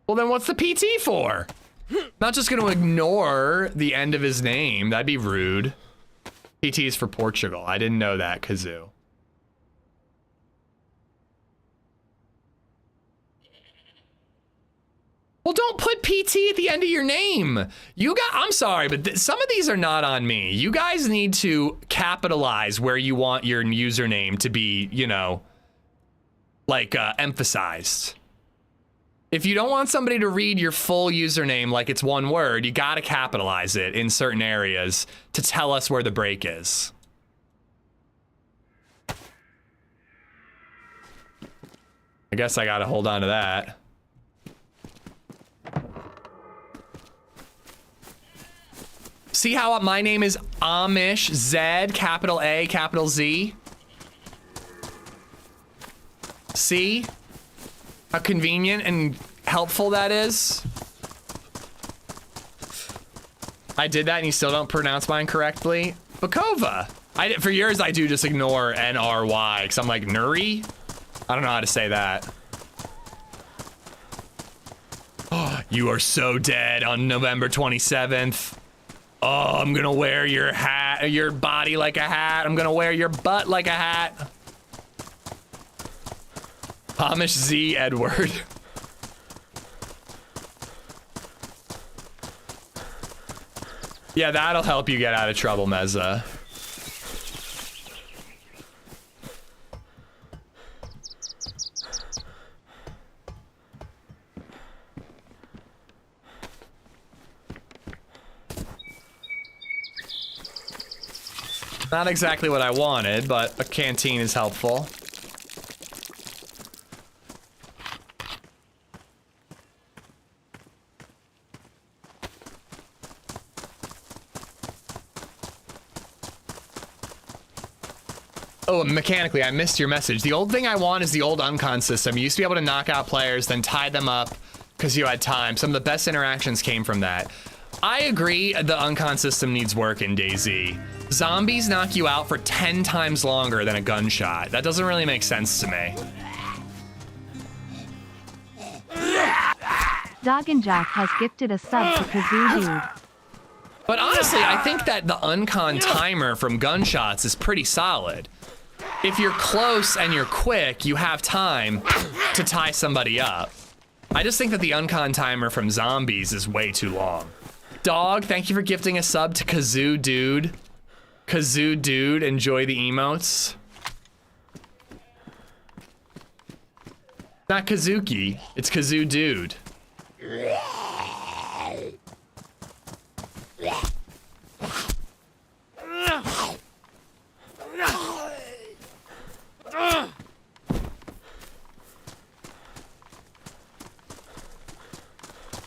Well, then what's the PT for? Not just gonna ignore the end of his name. That'd be rude. PT is for Portugal. I didn't know that, Kazoo. Well, don't put PT at the end of your name. I'm sorry, but some of these are not on me. You guys need to capitalize where you want your username to be, you know, like emphasized. If you don't want somebody to read your full username like it's one word, you gotta capitalize it in certain areas to tell us where the break is. I guess I gotta hold on to that. See how my name is AmishZed, capital A, capital Z? See? How convenient and helpful that is. I did that and you still don't pronounce mine correctly. Bakova. For yours, I do just ignore NRY because I'm like, Nuri? I don't know how to say that. Oh, you are so dead on November 27th. Oh, I'm gonna wear your hat, your body like a hat. I'm gonna wear your butt like a hat. AmishZ Edward. Yeah, that'll help you get out of trouble, Mezza. Not exactly what I wanted, but a canteen is helpful. Oh, mechanically, I missed your message. The old thing I want is the old uncon system. You used to be able to knock out players, then tie them up because you had time. Some of the best interactions came from that. I agree the uncon system needs work in DayZ. Zombies knock you out for 10 times longer than a gunshot. That doesn't really make sense to me. Dog and Jack has gifted a sub to Kazoo Dude. But honestly, I think that the uncon timer from gunshots is pretty solid. If you're close and you're quick, you have time to tie somebody up. I just think that the uncon timer from zombies is way too long. Dog, thank you for gifting a sub to Kazoo Dude. Kazoo Dude, enjoy the emotes. Not Kazuki, it's Kazoo Dude.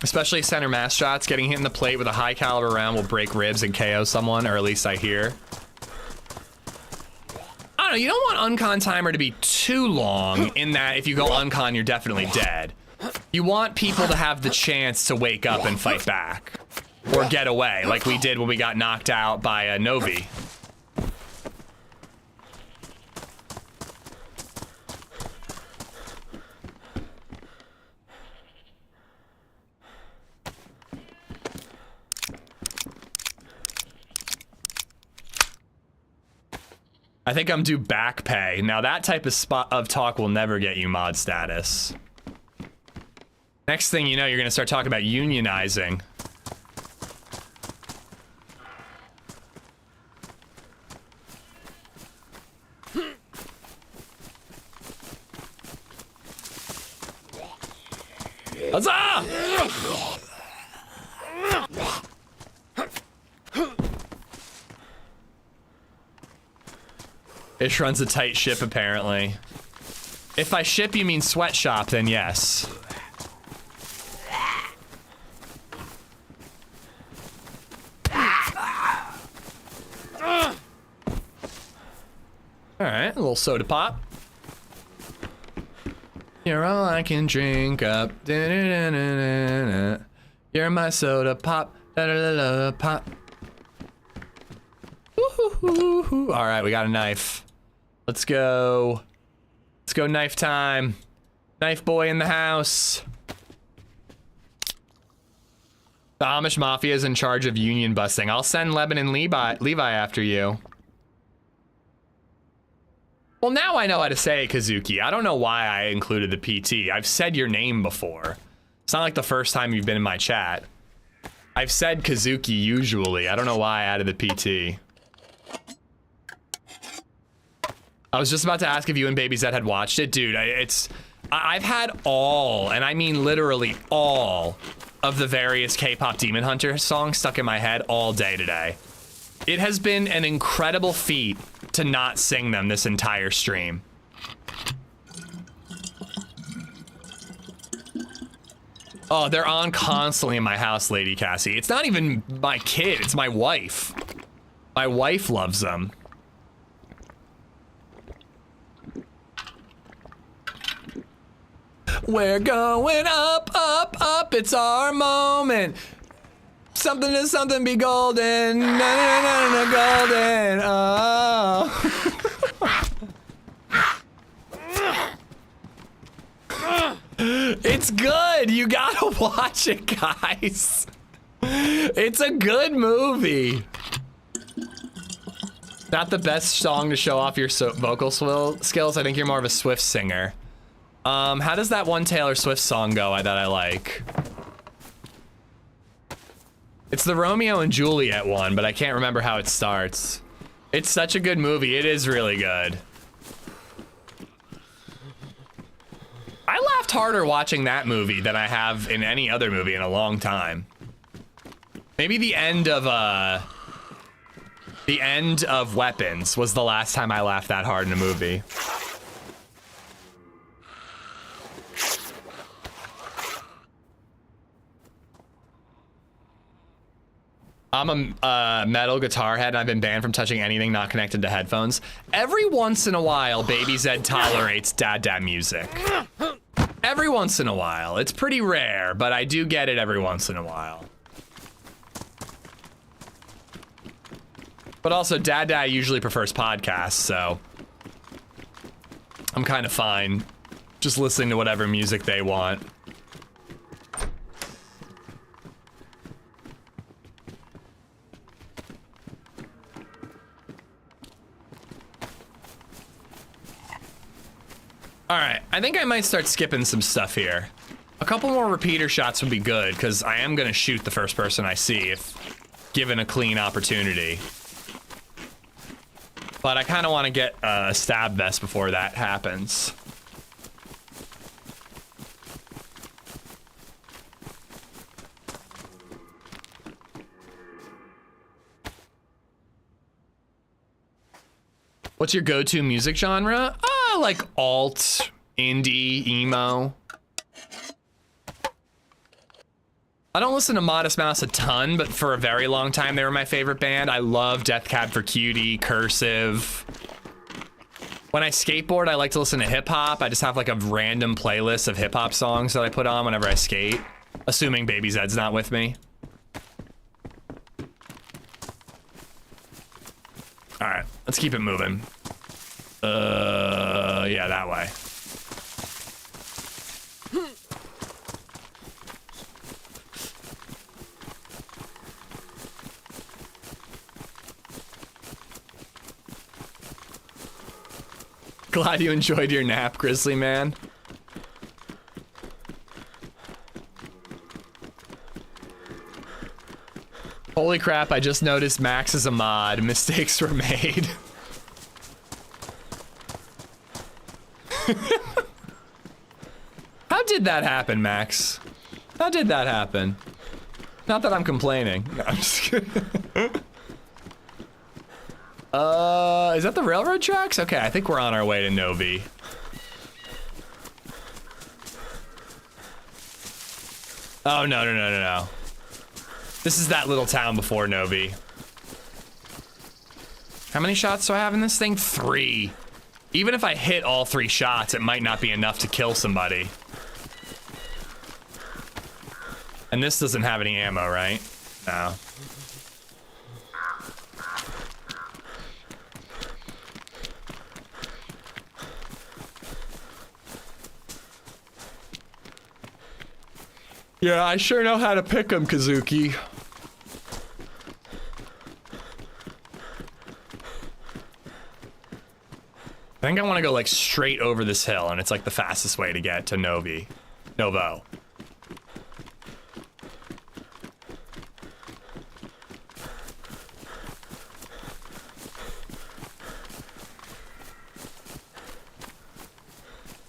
Especially center mass shots, getting hit in the plate with a high caliber round will break ribs and KO someone, or at least I hear. I don't know, you don't want uncon timer to be too long in that if you go uncon, you're definitely dead. You want people to have the chance to wake up and fight back. Or get away, like we did when we got knocked out by Novi. I think I'm due back pay. Now that type of talk will never get you mod status. Next thing you know, you're gonna start talking about unionizing. Huzzah! Ish runs a tight ship, apparently. If by ship you mean sweatshop, then yes. Alright, a little soda pop. You're all I can drink up. Da-da-da-da-da-da. You're my soda pop. Da-da-da-da, pop. Alright, we got a knife. Let's go. Let's go knife time. Knife boy in the house. The Amish Mafia is in charge of union busting. I'll send Lebanon Levi after you. Well, now I know how to say it, Kazuki. I don't know why I included the PT. I've said your name before. It's not like the first time you've been in my chat. I've said Kazuki usually. I don't know why I added the PT. I was just about to ask if you and LadyZed had watched it. Dude, I've had all, and I mean literally all, of the various K-pop Demon Hunter songs stuck in my head all day today. It has been an incredible feat to not sing them this entire stream. Oh, they're on constantly in my house, Lady Cassie. It's not even my kid, it's my wife. My wife loves them. We're going up, up, up, it's our moment. Something to something be golden. Na, na, na, na, golden. Oh. It's good. You gotta watch it, guys. It's a good movie. Not the best song to show off your vocal skills. I think you're more of a Swift singer. How does that one Taylor Swift song go that I like? It's the Romeo and Juliet one, but I can't remember how it starts. It's such a good movie. It is really good. I laughed harder watching that movie than I have in any other movie in a long time. Maybe the end of Weapons was the last time I laughed that hard in a movie. I'm a metal guitar head and I've been banned from touching anything not connected to headphones. Every once in a while, LadyZed tolerates dad music. Every once in a while. It's pretty rare, but I do get it every once in a while. But also, dad usually prefers podcasts, so I'm kind of fine just listening to whatever music they want. All right, I think I might start skipping some stuff here. A couple more repeater shots would be good, because I am going to shoot the first person I see if given a clean opportunity. But I kind of want to get a stab vest before that happens. What's your go-to music genre? Like alt, indie, emo. I don't listen to Modest Mouse a ton, but for a very long time they were my favorite band. I love Death Cab for Cutie, Cursive. When I skateboard, I like to listen to hip hop. I just have like a random playlist of hip hop songs that I put on whenever I skate, assuming LadyZed's not with me. All right, let's keep it moving. Yeah, that way. Glad you enjoyed your nap, Grizzly Man. Holy crap, I just noticed Max is a mod. Mistakes were made. How did that happen, Max? How did that happen? Not that I'm complaining. No, I'm just kidding. Is that the railroad tracks? Okay, I think we're on our way to Novi. Oh, no. This is that little town before Novi. How many shots do I have in this thing? 3. Even if I hit all 3 shots, it might not be enough to kill somebody. And this doesn't have any ammo, right? No. Yeah, I sure know how to pick them, Kazuki. I think I want to go like straight over this hill, and it's like the fastest way to get to Novo.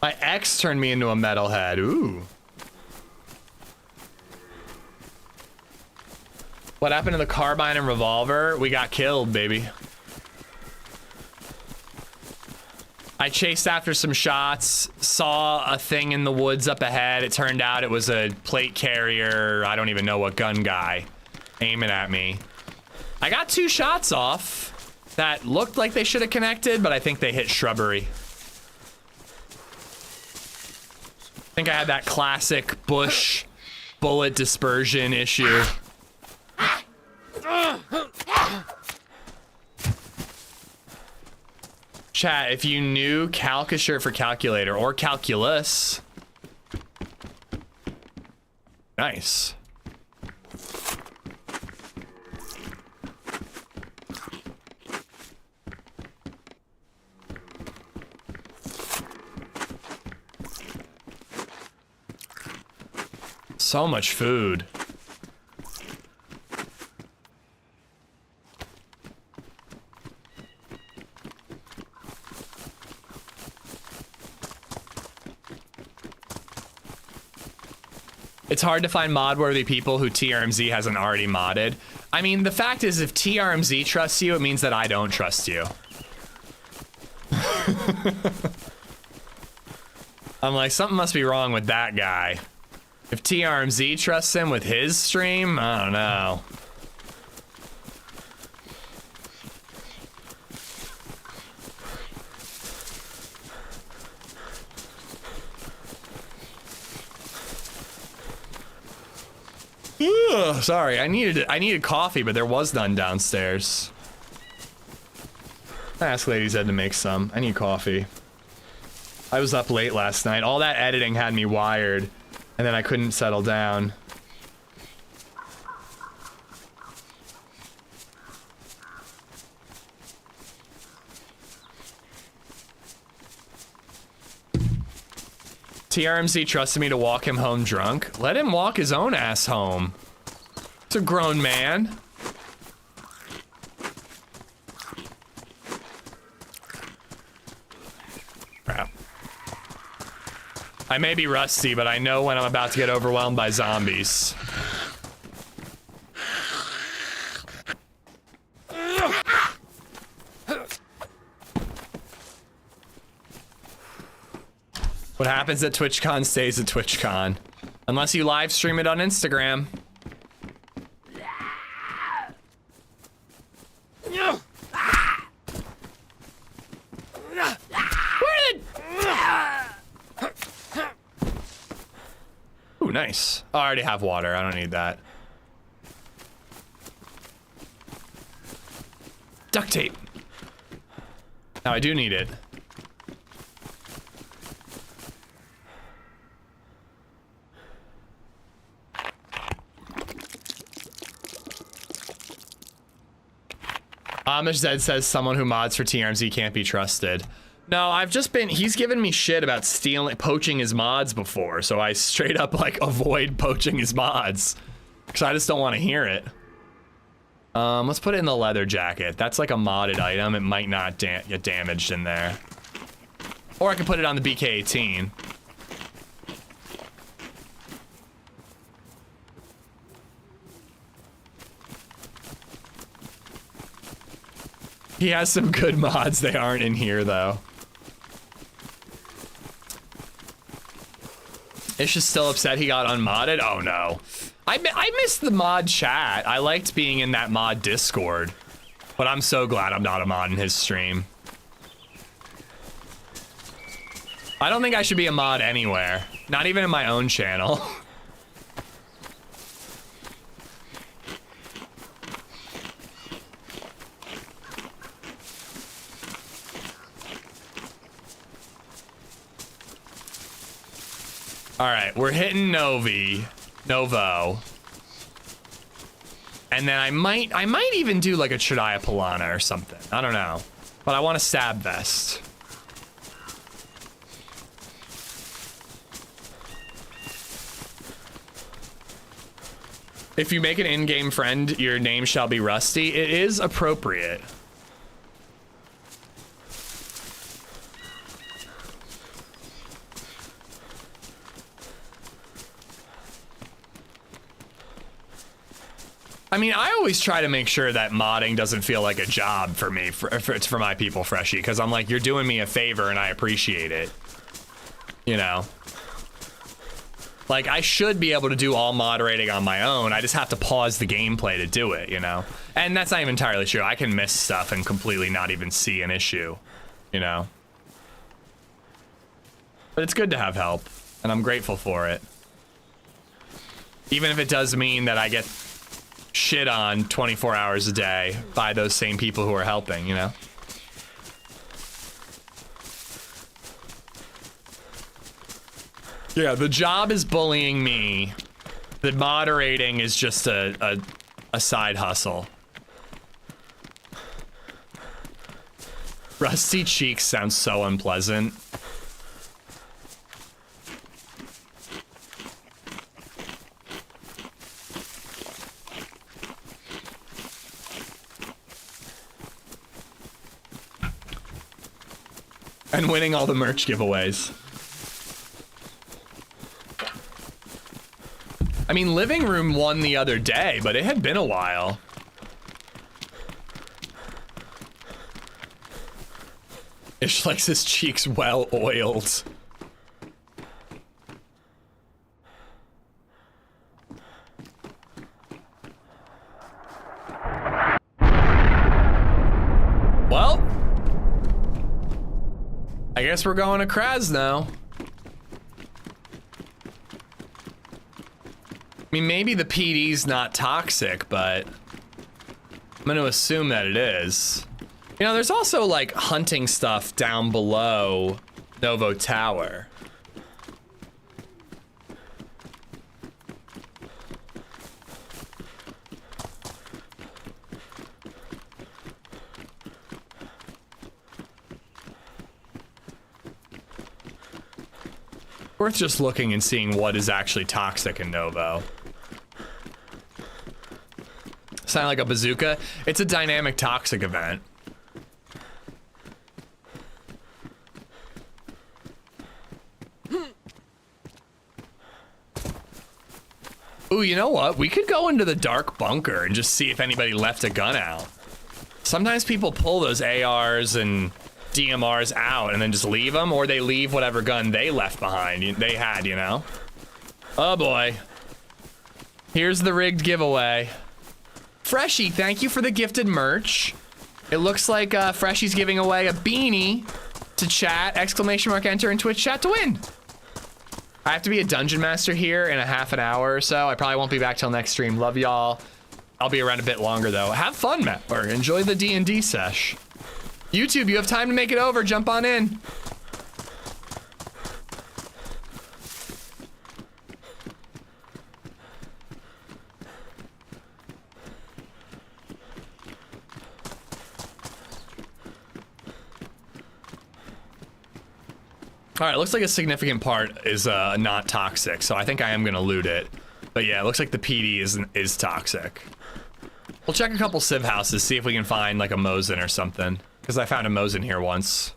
My ex turned me into a metalhead. Ooh. What happened to the carbine and revolver? We got killed, baby. I chased after some shots, saw a thing in the woods up ahead. It turned out it was a plate carrier, I don't even know what gun guy, aiming at me. I got 2 shots off that looked like they should have connected, but I think they hit shrubbery. I think I had that classic bush bullet dispersion issue. Chat, if you knew calc is short for calculator or calculus. Nice. So much food. It's hard to find mod-worthy people who TRMZ hasn't already modded. I mean, the fact is, if TRMZ trusts you, it means that I don't trust you. I'm like, something must be wrong with that guy. If TRMZ trusts him with his stream, I don't know. Ugh, sorry, I needed coffee, but there was none downstairs. I asked LadyZed to make some. I need coffee. I was up late last night. All that editing had me wired, and then I couldn't settle down. TRMZ trusted me to walk him home drunk. Let him walk his own ass home. It's a grown man. Crap. I may be rusty, but I know when I'm about to get overwhelmed by zombies. What happens at TwitchCon stays at TwitchCon. Unless you live stream it on Instagram. Ooh, nice. Oh, I already have water. I don't need that. Duct tape. Now I do need it. AmishZed says someone who mods for TRMZ can't be trusted. No, I've just been, he's given me shit about poaching his mods before, so I straight up like avoid poaching his mods. Cause I just don't want to hear it. Let's put it in the leather jacket. That's like a modded item. It might not get damaged in there. Or I can put it on the BK-18. He has some good mods. They aren't in here, though. Ish is still upset he got unmodded? Oh, no. I missed the mod chat. I liked being in that mod Discord. But I'm so glad I'm not a mod in his stream. I don't think I should be a mod anywhere. Not even in my own channel. All right, we're hitting Novo. And then I might even do like a Cherdaya Pilana or something. I don't know. But I want a stab vest. If you make an in-game friend, your name shall be Rusty. It is appropriate. I mean, I always try to make sure that modding doesn't feel like a job for me, for my people, Freshie, because I'm like, you're doing me a favor and I appreciate it. You know? Like, I should be able to do all moderating on my own. I just have to pause the gameplay to do it, you know? And that's not even entirely true. I can miss stuff and completely not even see an issue, you know? But it's good to have help, and I'm grateful for it. Even if it does mean that I get shit on 24 hours a day by those same people who are helping, you know? Yeah, the job is bullying me. The moderating is just a side hustle. Rusty cheeks sounds so unpleasant. and winning all the merch giveaways. I mean, Living Room won the other day, but it had been a while. Ish likes his cheeks well oiled. Well, I guess we're going to Kraz now. I mean, maybe the PD's not toxic, but I'm going to assume that it is. You know, there's also like hunting stuff down below Novo Tower. Worth just looking and seeing what is actually toxic in Novo. Sound like a bazooka? It's a dynamic toxic event. Ooh, you know what? We could go into the dark bunker and just see if anybody left a gun out. Sometimes people pull those ARs and DMRs out and then just leave them, or they leave whatever gun they left behind, they had, you know? Oh boy. Here's the rigged giveaway. Freshy, thank you for the gifted merch. It looks like Freshy's giving away a beanie to chat, exclamation mark enter in Twitch chat to win. I have to be a dungeon master here in a half an hour or so. I probably won't be back till next stream. Love y'all. I'll be around a bit longer though. Have fun, Matt, or enjoy the D&D sesh. YouTube, you have time to make it over. Jump on in. All right, looks like a significant part is not toxic, so I think I am gonna loot it. But yeah, it looks like the PD is toxic. We'll check a couple civ houses, see if we can find like a Mosin or something. Because I found a Mosin here once.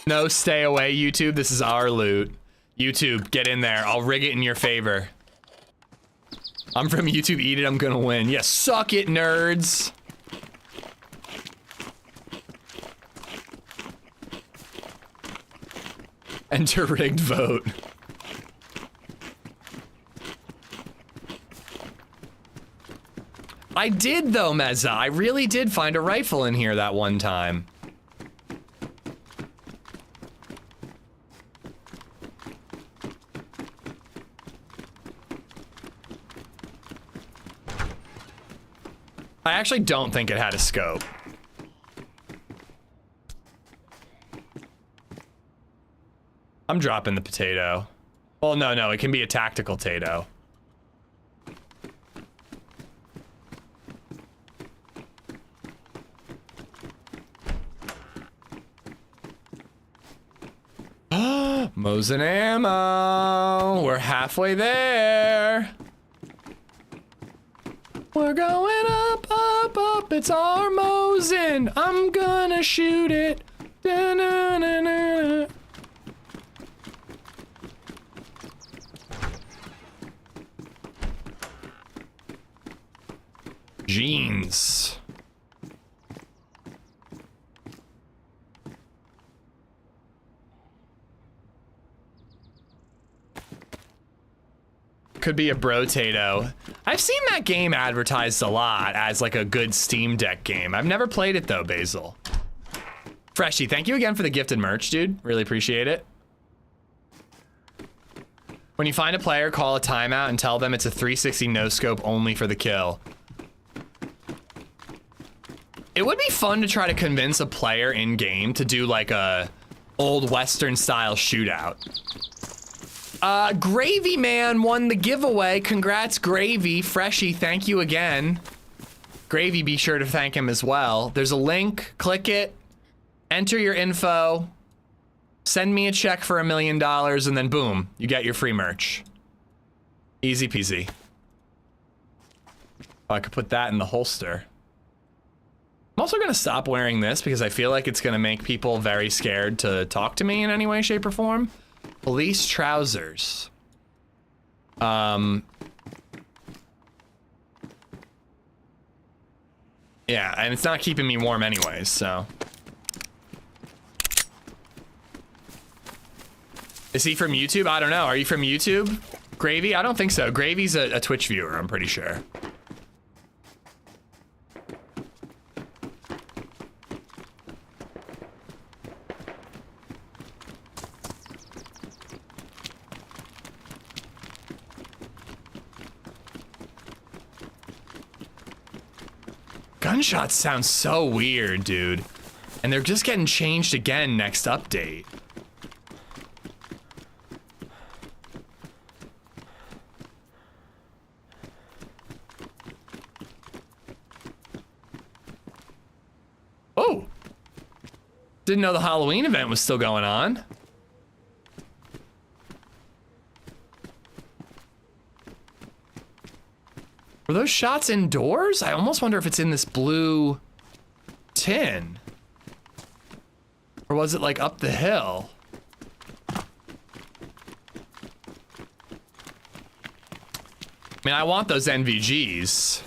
No, stay away, YouTube. This is our loot. YouTube, get in there. I'll rig it in your favor. I'm from YouTube, eat it, I'm gonna win. Yeah, suck it, nerds. Enter rigged vote. I did though, Mezza. I really did find a rifle in here that one time. I actually don't think it had a scope. I'm dropping the potato. Well, no, it can be a tactical tato. Mosin ammo. We're halfway there. We're going up, up, up. It's our Mosin. I'm gonna shoot it. Da-na-na-na. Jeans. Could be a brotato. I've seen that game advertised a lot as like a good Steam Deck game. I've never played it though, Basil. Freshy, thank you again for the gifted merch, dude. Really appreciate it. When you find a player, call a timeout and tell them it's a 360 no scope only for the kill. It would be fun to try to convince a player in game to do like a old Western style shootout. Gravy Man won the giveaway. Congrats, Gravy. Freshy, thank you again. Gravy, be sure to thank him as well. There's a link, click it, enter your info, send me a check for $1 million, and then boom, you get your free merch. Easy peasy. Oh, I could put that in the holster. I'm also gonna stop wearing this because I feel like it's gonna make people very scared to talk to me in any way, shape, or form. Police trousers. Yeah, and it's not keeping me warm anyways, so. Is he from YouTube? I don't know. Are you from YouTube? Gravy? I don't think so. Gravy's a Twitch viewer, I'm pretty sure. Gunshots sound so weird, dude. And they're just getting changed again next update. Oh! Didn't know the Halloween event was still going on. Were those shots indoors? I almost wonder if it's in this blue tin. Or was it like up the hill? I mean, I want those NVPs.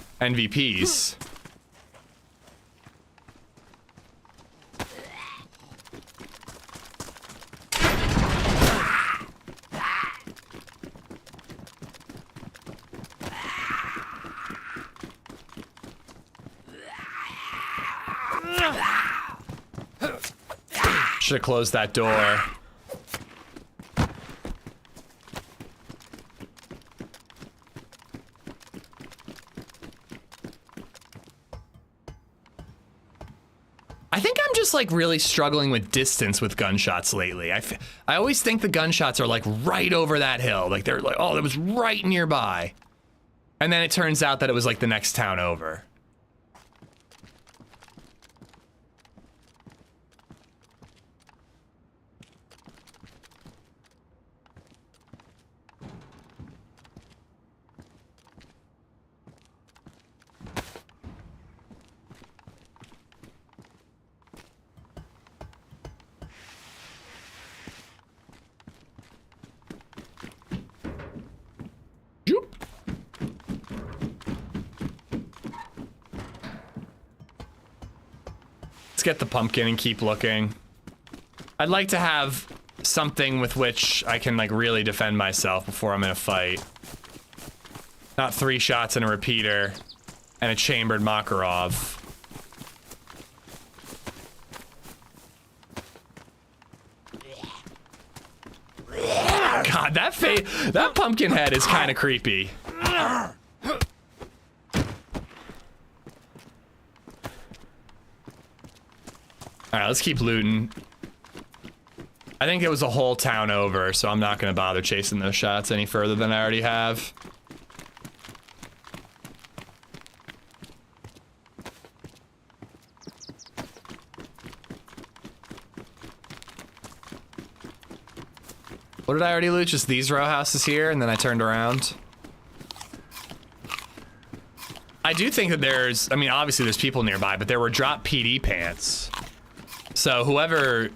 Should have closed that door. I think I'm just like really struggling with distance with gunshots lately. I always think the gunshots are like right over that hill. Like they're like, oh, that was right nearby. And then it turns out that it was like the next town over. Get the pumpkin and keep looking. I'd like to have something with which I can like really defend myself before I'm in a fight. Not 3 shots and a repeater and a chambered Makarov. God, that pumpkin head is kind of creepy. Alright, let's keep looting. I think it was a whole town over, so I'm not gonna bother chasing those shots any further than I already have. What did I already loot? Just these row houses here, and then I turned around. I do think that there's, I mean, obviously there's people nearby, but there were drop PD pants. So whoever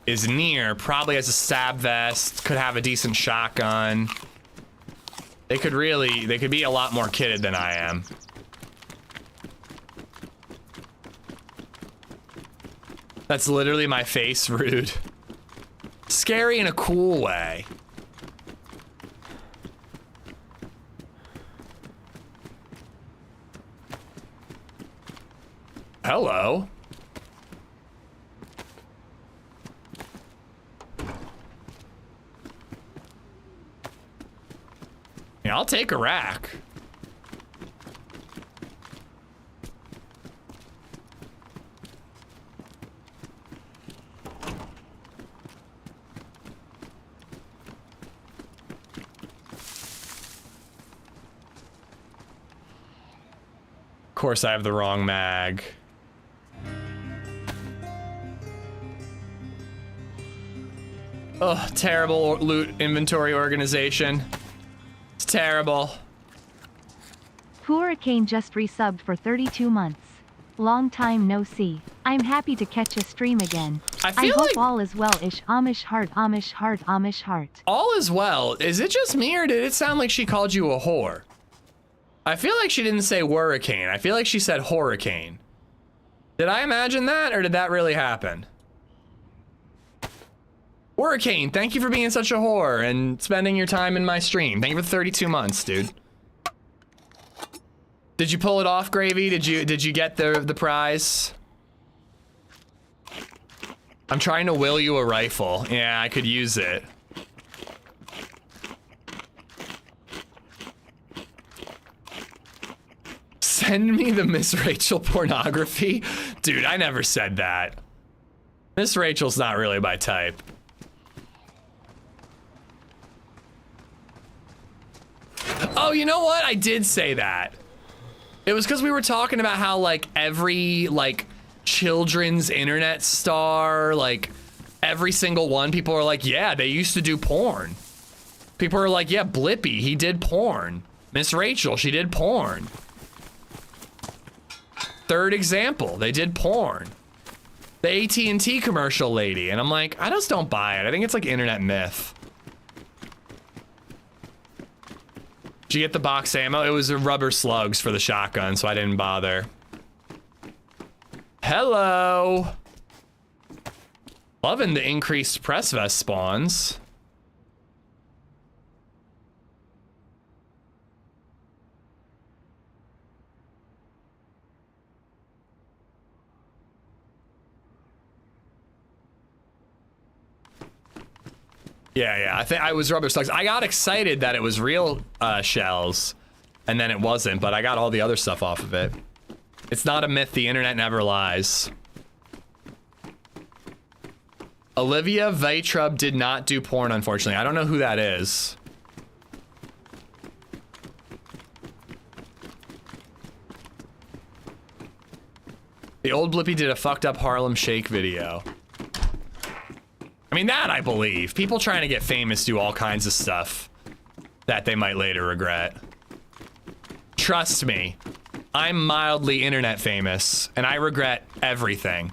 is near probably has a stab vest, could have a decent shotgun. They could be a lot more kitted than I am. That's literally my face, rude. Scary in a cool way. Hello. Yeah, I'll take a rack. Of course, I have the wrong mag. Oh, terrible loot inventory organization. It's terrible. Hurricane just resubbed for 32 months. Long time no see. I'm happy to catch a stream again. I I feel hope like all is well-ish. Amish heart, Amish heart, Amish heart. all is well. Is it just me or did it sound like she called you a whore? I feel like she didn't say hurricane. I feel like she said hurricane. Did I imagine that or did that really happen? Hurricane, thank you for being such a whore and spending your time in my stream. Thank you for 32 months, dude. Did you pull it off, Gravy? Did you get the prize? I'm trying to will you a rifle. Yeah, I could use it. Send me the Miss Rachel pornography? Dude, I never said that. Miss Rachel's not really my type. Oh, you know what? I did say that. It was because we were talking about how, like, every, like, children's internet star, like, every single one, people are like, yeah, they used to do porn. People are like, yeah, Blippi, he did porn. Miss Rachel, she did porn. Third example, they did porn. The AT&T commercial lady, and I'm like, I just don't buy it. I think it's like internet myth. Did you get the box ammo? It was rubber slugs for the shotgun, so I didn't bother. Hello. Loving the increased press vest spawns. Yeah, I think I was rubber slugs. I got excited that it was real shells, and then it wasn't, but I got all the other stuff off of it. It's not a myth, the internet never lies. Olivia Vaitrub did not do porn, unfortunately. I don't know who that is. The old Blippi did a fucked up Harlem Shake video. I mean, that I believe. People trying to get famous do all kinds of stuff that they might later regret. Trust me, I'm mildly internet famous, and I regret everything.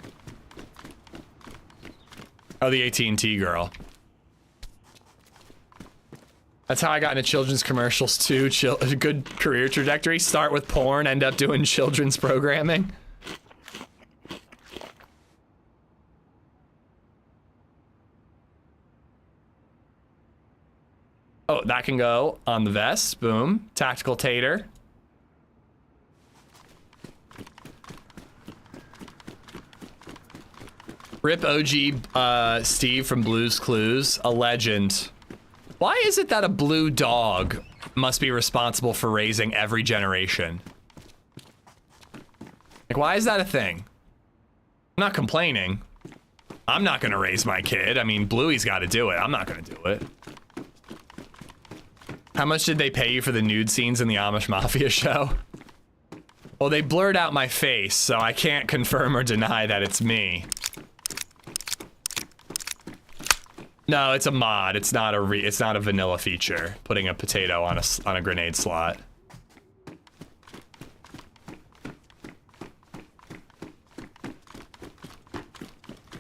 Oh, the AT&T girl. That's how I got into children's commercials too. A good career trajectory. Start with porn, end up doing children's programming. Oh, that can go on the vest. Boom. Tactical tater. Rip OG Steve from Blue's Clues, a legend. Why is it that a blue dog must be responsible for raising every generation? Like, why is that a thing? I'm not complaining. I'm not gonna raise my kid. I mean, Bluey's gotta do it. I'm not gonna do it. How much did they pay you for the nude scenes in the Amish Mafia show? Well, they blurred out my face, so I can't confirm or deny that it's me. No, it's a mod. It's not a vanilla feature. Putting a potato on a grenade slot.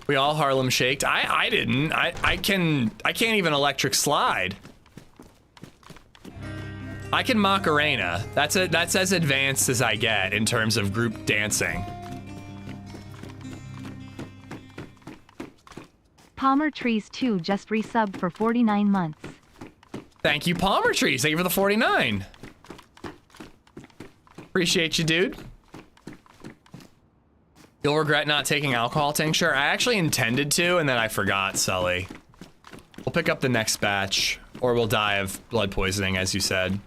We all Harlem Shaked. I didn't. I can't even electric slide. I can Macarena. That's as advanced as I get in terms of group dancing. Palmer Trees 2 just resubbed for 49 months. Thank you, Palmer Trees. Thank you for the 49. Appreciate you, dude. You'll regret not taking alcohol tincture. I actually intended to, and then I forgot, Sully. We'll pick up the next batch, or we'll die of blood poisoning, as you said.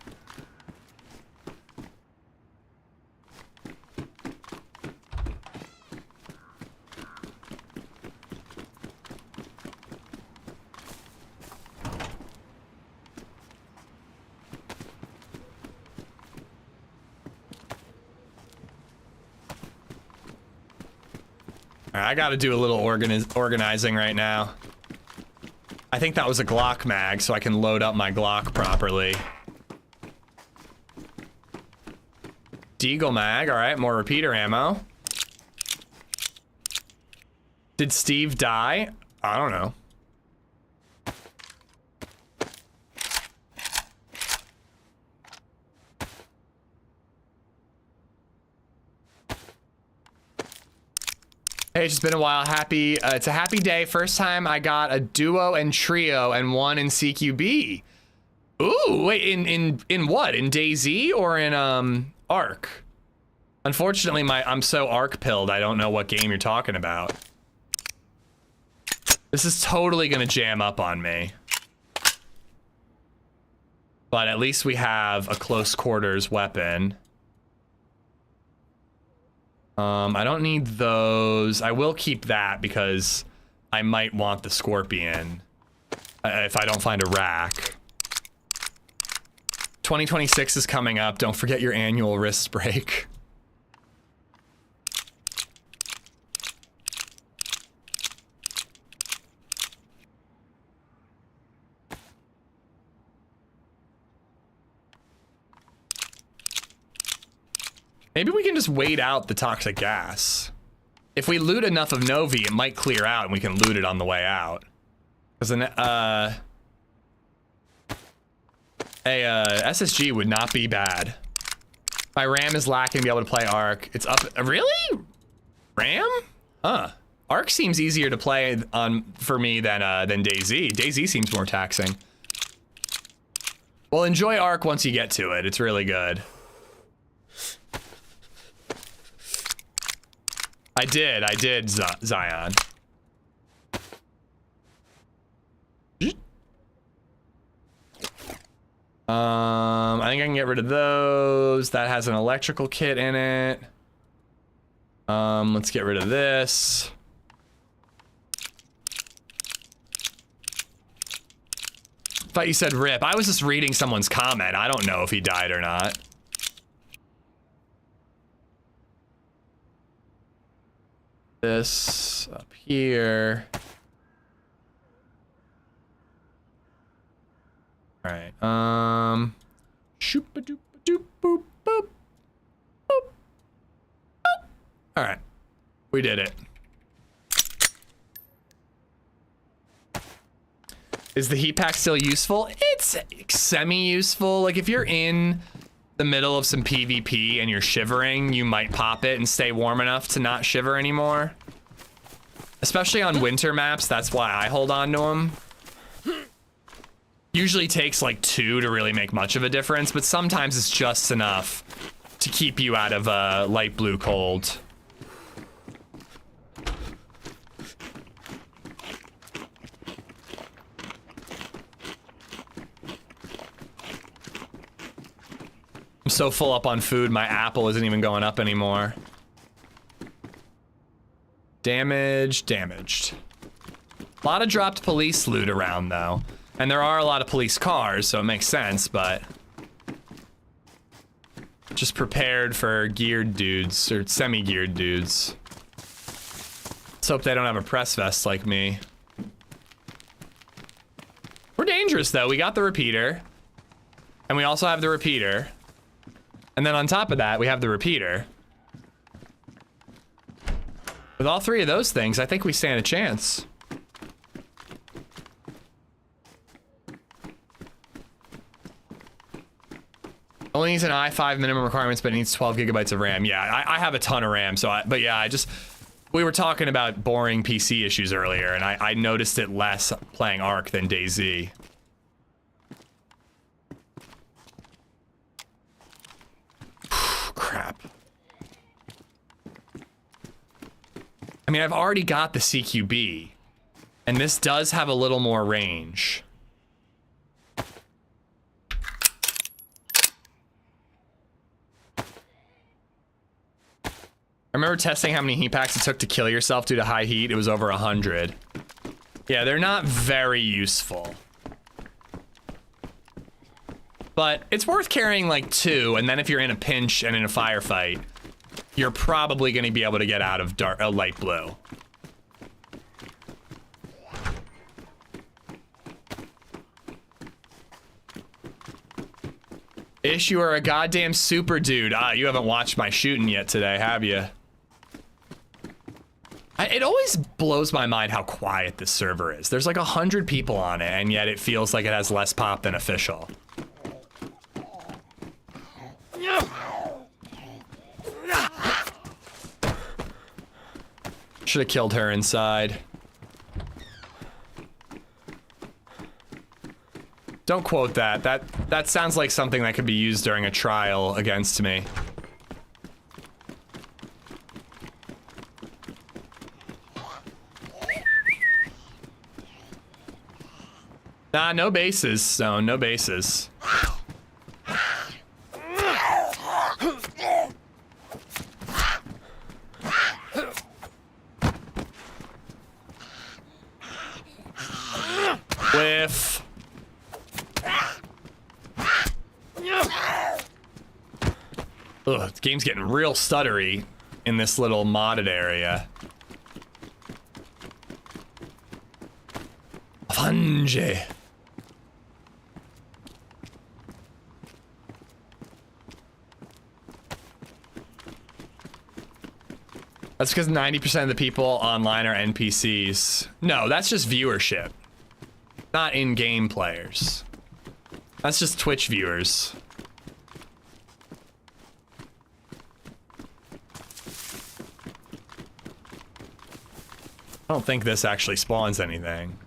I gotta do a little organizing right now. I think that was a Glock mag, so I can load up my Glock properly. Deagle mag. All right, more repeater ammo. Did Steve die? I don't know. Hey, it's just been a while. Happy, it's a happy day. First time I got a duo and trio and one in CQB. Ooh, wait, in what? In DayZ or in ARC? Unfortunately, I'm so ARC pilled, I don't know what game you're talking about. This is totally gonna jam up on me. But at least we have a close quarters weapon. I don't need those. I will keep that because I might want the Scorpion if I don't find a rack. 2026 is coming up. Don't forget your annual wrist break. Maybe we can just wait out the toxic gas. If we loot enough of Novi, it might clear out and we can loot it on the way out. Because an SSG would not be bad. My RAM is lacking to be able to play ARC. It's up. Really? RAM? Huh. ARC seems easier to play on for me than DayZ. DayZ seems more taxing. Well, enjoy ARC once you get to it. It's really good. I did, Zion. I think I can get rid of those. That has an electrical kit in it. Let's get rid of this. Thought you said rip. I was just reading someone's comment. I don't know if he died or not. This up here. All right. Shoop a doop a doop boop boop boop boop. All right, we did it. Is the heat pack still useful? It's semi-useful. Like if you're in the middle of some PvP and you're shivering, you might pop it and stay warm enough to not shiver anymore. Especially on winter maps, that's why I hold on to them. Usually takes like 2 to really make much of a difference, but sometimes it's just enough to keep you out of light blue cold. I'm so full up on food, my apple isn't even going up anymore. Damaged. A lot of dropped police loot around though. And there are a lot of police cars, so it makes sense, but just prepared for geared dudes or semi-geared dudes. Let's hope they don't have a press vest like me. We're dangerous though. We got the repeater. And we also have the repeater. And then on top of that, we have the repeater. With all 3 of those things, I think we stand a chance. Only needs an i5 minimum requirements, but it needs 12 gigabytes of RAM. Yeah, I have a ton of RAM, so but yeah, we were talking about boring PC issues earlier, and I noticed it less playing ARC than DayZ. Crap. I mean, I've already got the CQB, and this does have a little more range. I remember testing how many heat packs it took to kill yourself due to high heat. It was over 100. Yeah, they're not very useful. But it's worth carrying like 2, and then if you're in a pinch and in a firefight, you're probably going to be able to get out of light blue. wish you were a goddamn super dude. Ah, you haven't watched my shooting yet today, have you? It always blows my mind how quiet this server is. There's like 100 people on it, and yet it feels like it has less pop than official. Should have killed her inside. Don't quote that. That sounds like something that could be used during a trial against me. Nah, no bases, Stone, no bases. Whiff. Ugh, the game's getting real stuttery in this little modded area. Punch. That's because 90% of the people online are NPCs. No, that's just viewership. Not in-game players. That's just Twitch viewers. I don't think this actually spawns anything.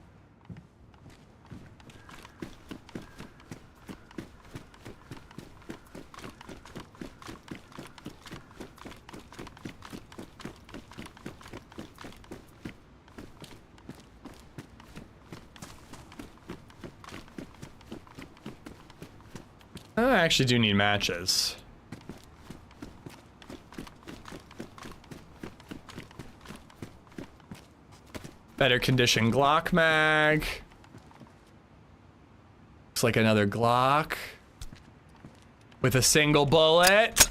I actually do need matches. Better condition Glock mag. Looks like another Glock. With a single bullet.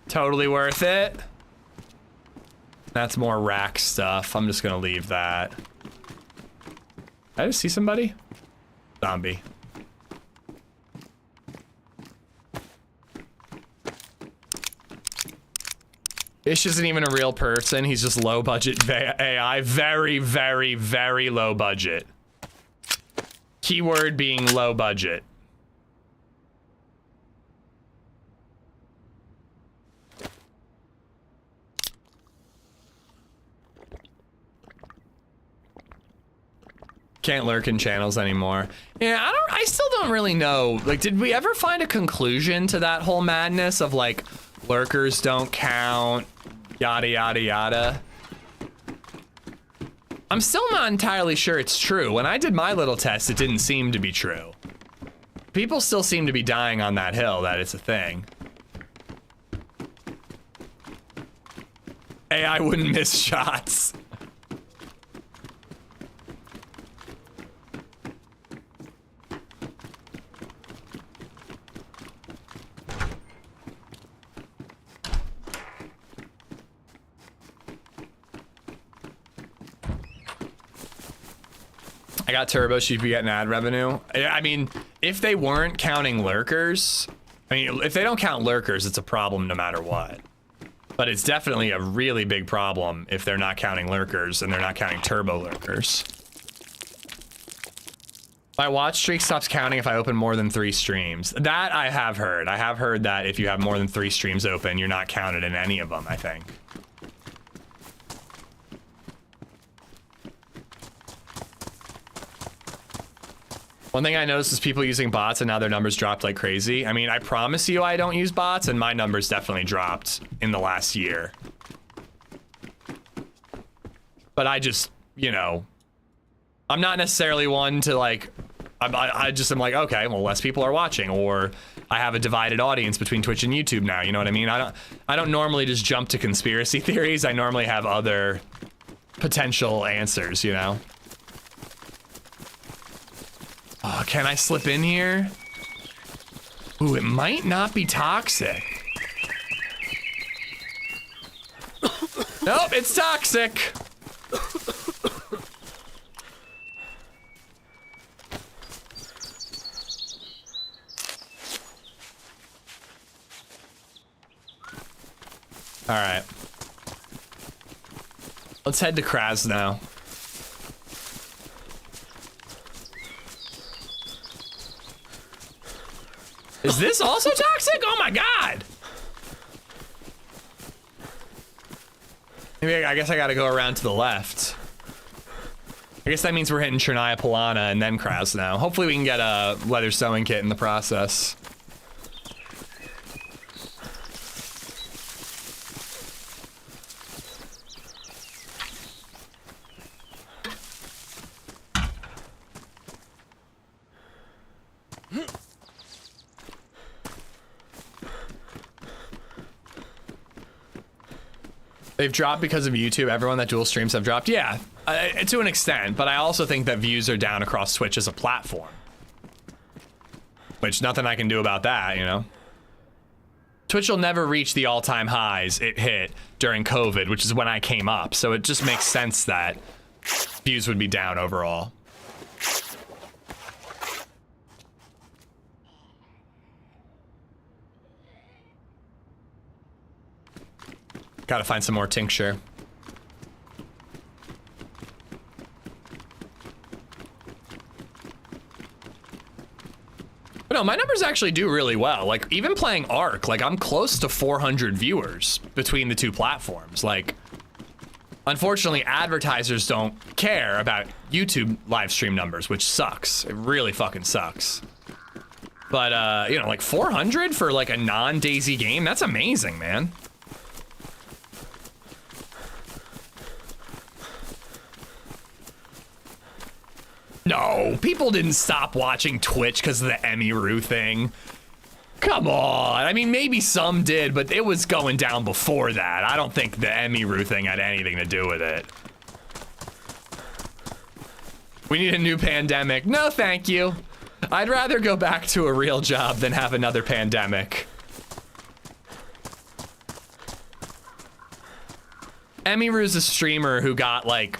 Totally worth it. That's more rack stuff. I'm just gonna leave that. Did I just see somebody? Zombie. Ish isn't even a real person. He's just low budget AI. Very, very, very low budget. Keyword being low budget. Can't lurk in channels anymore. Yeah, I still don't really know. Like, did we ever find a conclusion to that whole madness of like, lurkers don't count, yada, yada, yada? I'm still not entirely sure it's true. When I did my little test, it didn't seem to be true. People still seem to be dying on that hill that it's a thing. AI wouldn't miss shots. I got turbo, she'd be getting ad revenue. I mean, if they weren't counting lurkers, I mean, if they don't count lurkers, it's a problem no matter what. But it's definitely a really big problem if they're not counting lurkers and they're not counting turbo lurkers. My watch streak stops counting if I open more than 3 streams. That I have heard. I have heard that if you have more than 3 streams open, you're not counted in any of them, I think. One thing I noticed is people using bots and now their numbers dropped like crazy. I mean, I promise you I don't use bots and my numbers definitely dropped in the last year. But I just, you know, I'm not necessarily one to like, I just am like, okay, well, less people are watching, or I have a divided audience between Twitch and YouTube now, you know what I mean? I don't normally just jump to conspiracy theories. I normally have other potential answers, you know? Oh, can I slip in here? Ooh, it might not be toxic. Nope, it's toxic. All right. Let's head to Kraz now. Is this also toxic? Oh my god! Maybe I guess I gotta go around to the left. I guess that means we're hitting Chernarus, Polana, and then Kraz now. Hopefully we can get a leather sewing kit in the process. They've dropped because of YouTube. Everyone that dual streams have dropped. Yeah, to an extent, but I also think that views are down across Twitch as a platform. Which, nothing I can do about that, you know? Twitch will never reach the all-time highs it hit during COVID, which is when I came up, so it just makes sense that views would be down overall. Gotta find some more tincture. But no, my numbers actually do really well. Like, even playing ARC, like, I'm close to 400 viewers between the two platforms. Like, unfortunately, advertisers don't care about YouTube live stream numbers, which sucks. It really fucking sucks. But, you know, like, 400 for, like, a non-DayZ game? That's amazing, man. No, people didn't stop watching Twitch because of the Emiru thing. Come on. I mean, maybe some did, but it was going down before that. I don't think the Emiru thing had anything to do with it. We need a new pandemic. No, thank you. I'd rather go back to a real job than have another pandemic. Emiru's a streamer who got, like,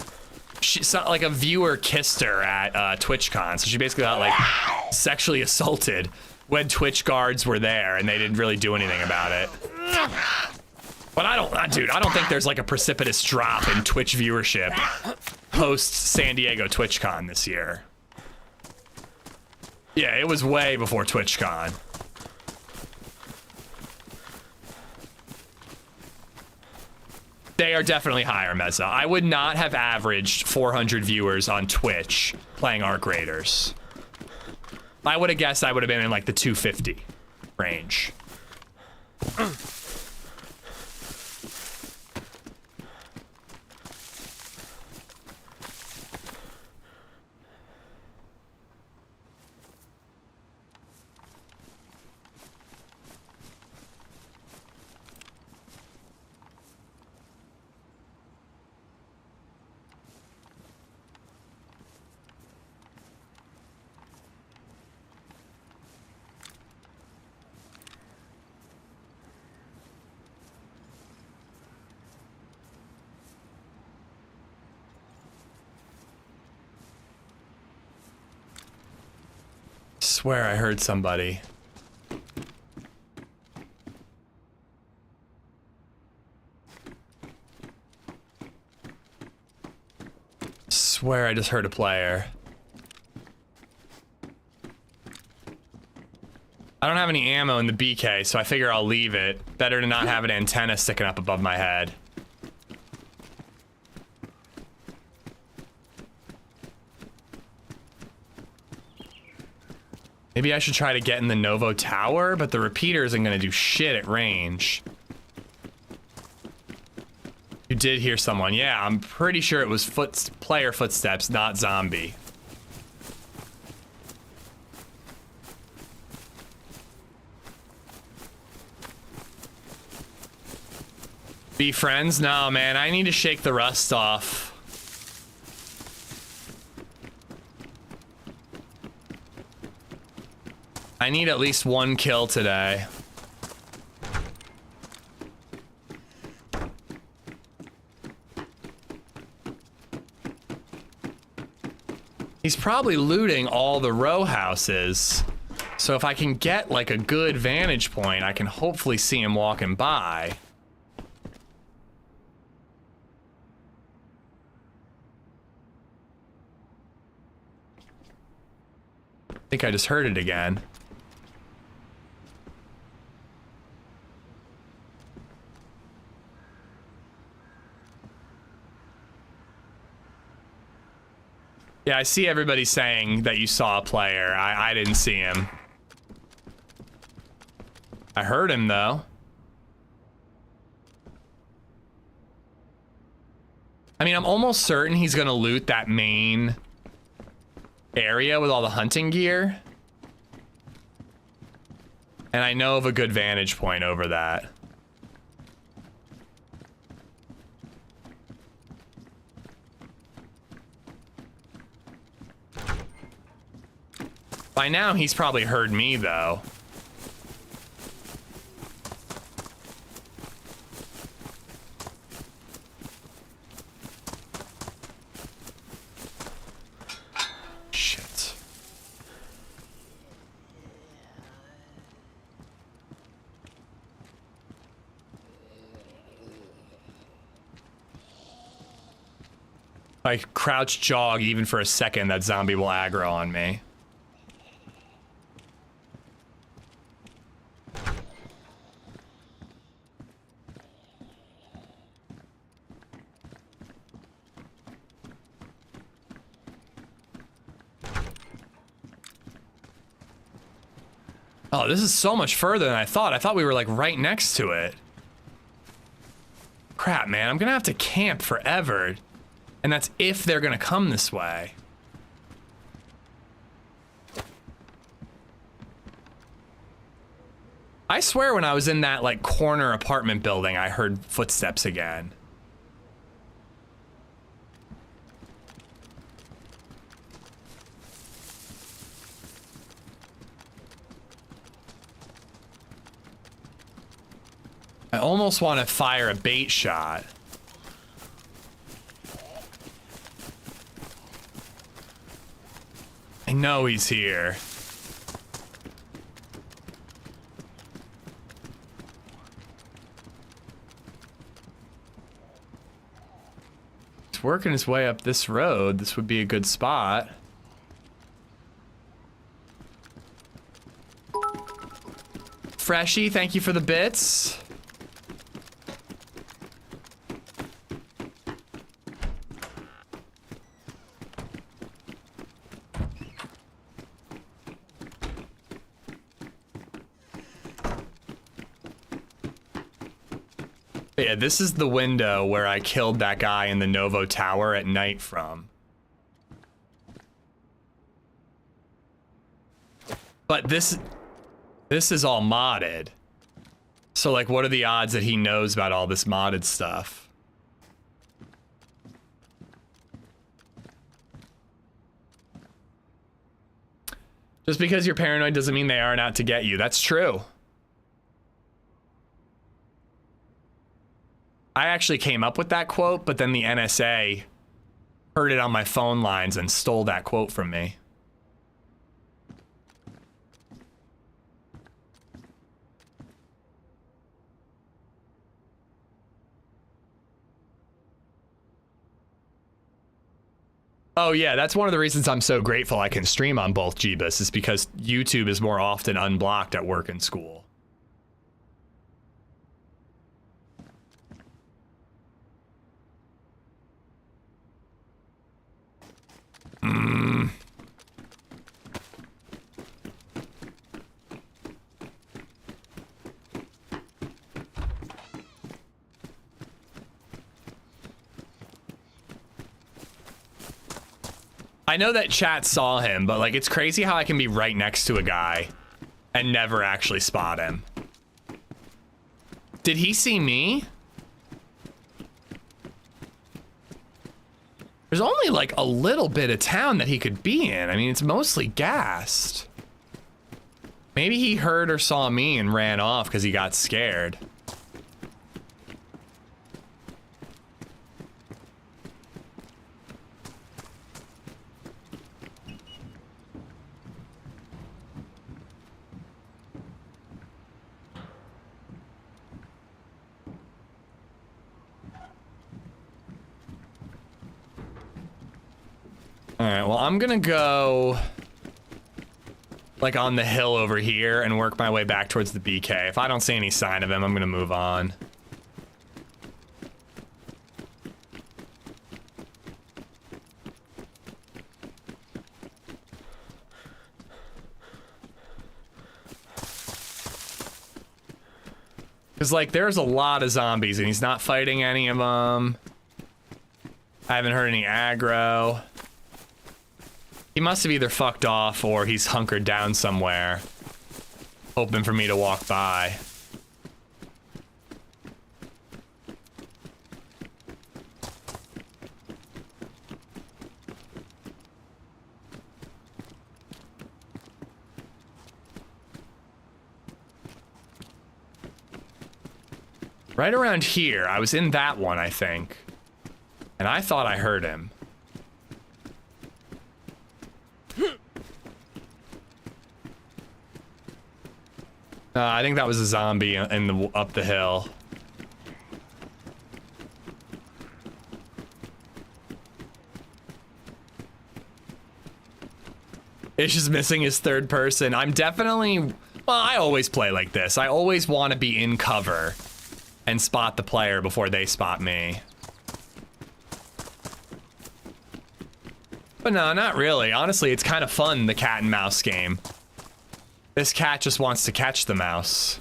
like a viewer kissed her at TwitchCon, so she basically got like sexually assaulted when Twitch guards were there, and they didn't really do anything about it. But I don't think there's like a precipitous drop in Twitch viewership post San Diego TwitchCon this year. Yeah, it was way before TwitchCon. They are definitely higher, Meza. I would not have averaged 400 viewers on Twitch playing ARC Raiders. I would have guessed I would have been in like the 250 range. Swear I heard somebody. Swear I just heard a player. I don't have any ammo in the BK, so I figure I'll leave it. Better to not have an antenna sticking up above my head. Maybe I should try to get in the Novo tower, but the repeater isn't gonna do shit at range. You did hear someone. Yeah, I'm pretty sure it was player footsteps, not zombie. Be friends? No, man, I need to shake the rust off. I need at least one kill today. He's probably looting all the row houses. So if I can get like a good vantage point, I can hopefully see him walking by. think I just heard it again. Yeah, I see everybody saying that you saw a player. I didn't see him. I heard him though. I mean, I'm almost certain he's gonna loot that main area with all the hunting gear. And I know of a good vantage point over that. By now, he's probably heard me, though. Shit. If I crouch jog even for a second, that zombie will aggro on me. Oh, this is so much further than I thought. I thought we were like right next to it. Crap, man. I'm gonna have to camp forever. And that's if they're gonna come this way. I swear when I was in that like corner apartment building, I heard footsteps again. I almost want to fire a bait shot. I know he's here. He's working his way up this road. This would be a good spot. Freshy, thank you for the bits. Yeah, this is the window where I killed that guy in the Novo tower at night from. But this is all modded. So like, what are the odds that he knows about all this modded stuff? Just because you're paranoid doesn't mean they aren't out to get you. That's true. I actually came up with that quote, but then the NSA heard it on my phone lines and stole that quote from me. Oh yeah, that's one of the reasons I'm so grateful I can stream on both Jeebus, is because YouTube is more often unblocked at work and school. I know that chat saw him, but like, it's crazy how I can be right next to a guy and never actually spot him. Did he see me? There's only like a little bit of town that he could be in. I mean, it's mostly gassed. Maybe he heard or saw me and ran off because he got scared. All right, well, I'm gonna go like on the hill over here and work my way back towards the BK. If I don't see any sign of him, I'm gonna move on. Cause like there's a lot of zombies and he's not fighting any of them. I haven't heard any aggro. He must have either fucked off or he's hunkered down somewhere, hoping for me to walk by. Right around here, I was in that one, I think. And I thought I heard him. I think that was a zombie in the up the hill. Ish is missing his third person. I'm definitely, well, I always play like this. I always want to be in cover and spot the player before they spot me. But no, not really. Honestly, it's kind of fun, the cat and mouse game. This cat just wants to catch the mouse.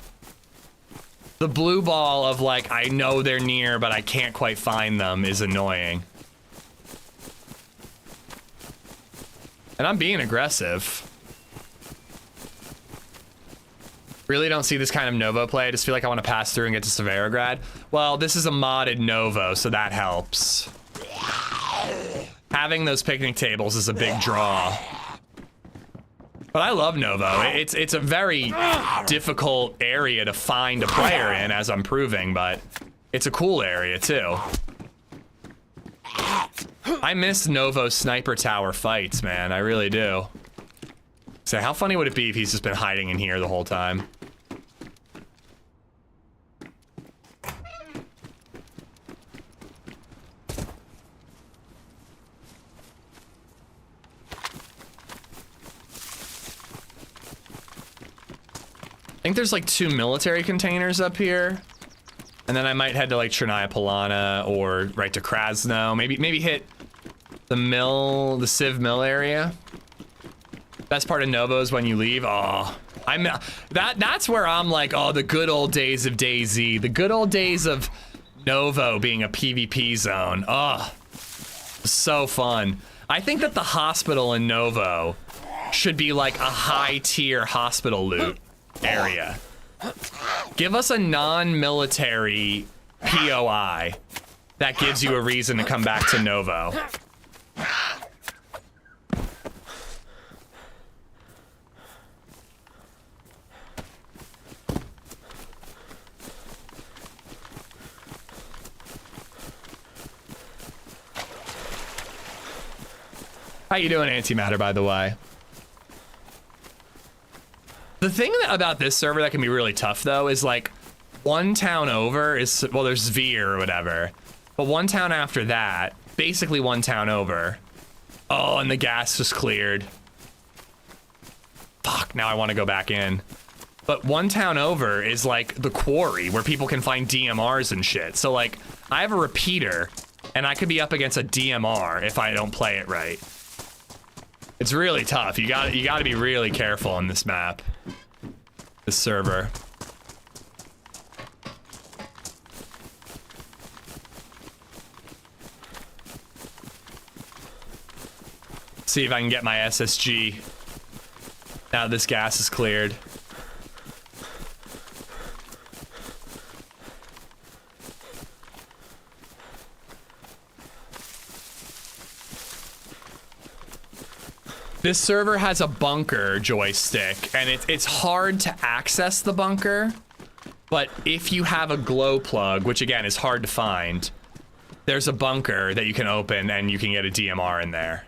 The blue ball of like, I know they're near, but I can't quite find them is annoying. And I'm being aggressive. Really don't see this kind of Novo play. I just feel like I want to pass through and get to Severograd. Well, this is a modded Novo, so that helps. Having those picnic tables is a big draw. But I love Novo. It's a very difficult area to find a player in, as I'm proving, but it's a cool area too. I miss Novo sniper tower fights, man. I really do. So how funny would it be if he's just been hiding in here the whole time? I think there's like 2 military containers up here. And then I might head to like Chernarus or right to Krasno. Maybe hit the mill, the Civ mill area. Best part of Novo is when you leave. Oh, that's where I'm like, oh, the good old days of DayZ. The good old days of Novo being a PvP zone. Oh, so fun. I think that the hospital in Novo should be like a high tier hospital loot area. Give us a non-military POI that gives you a reason to come back to Novo. How you doing, Antimatter, by the way? The thing about this server that can be really tough, though, is like one town over is, well, there's Veer or whatever, but one town after that, basically one town over. Oh, and the gas just cleared. Fuck, now I want to go back in. But one town over is like the quarry where people can find DMRs and shit. So like, I have a repeater and I could be up against a DMR if I don't play it right. It's really tough. You gotta be really careful on this map. This server. See if I can get my SSG. Now this gas is cleared. This server has a bunker joystick, and it's hard to access the bunker, but if you have a glow plug, which again is hard to find, there's a bunker that you can open and you can get a DMR in there.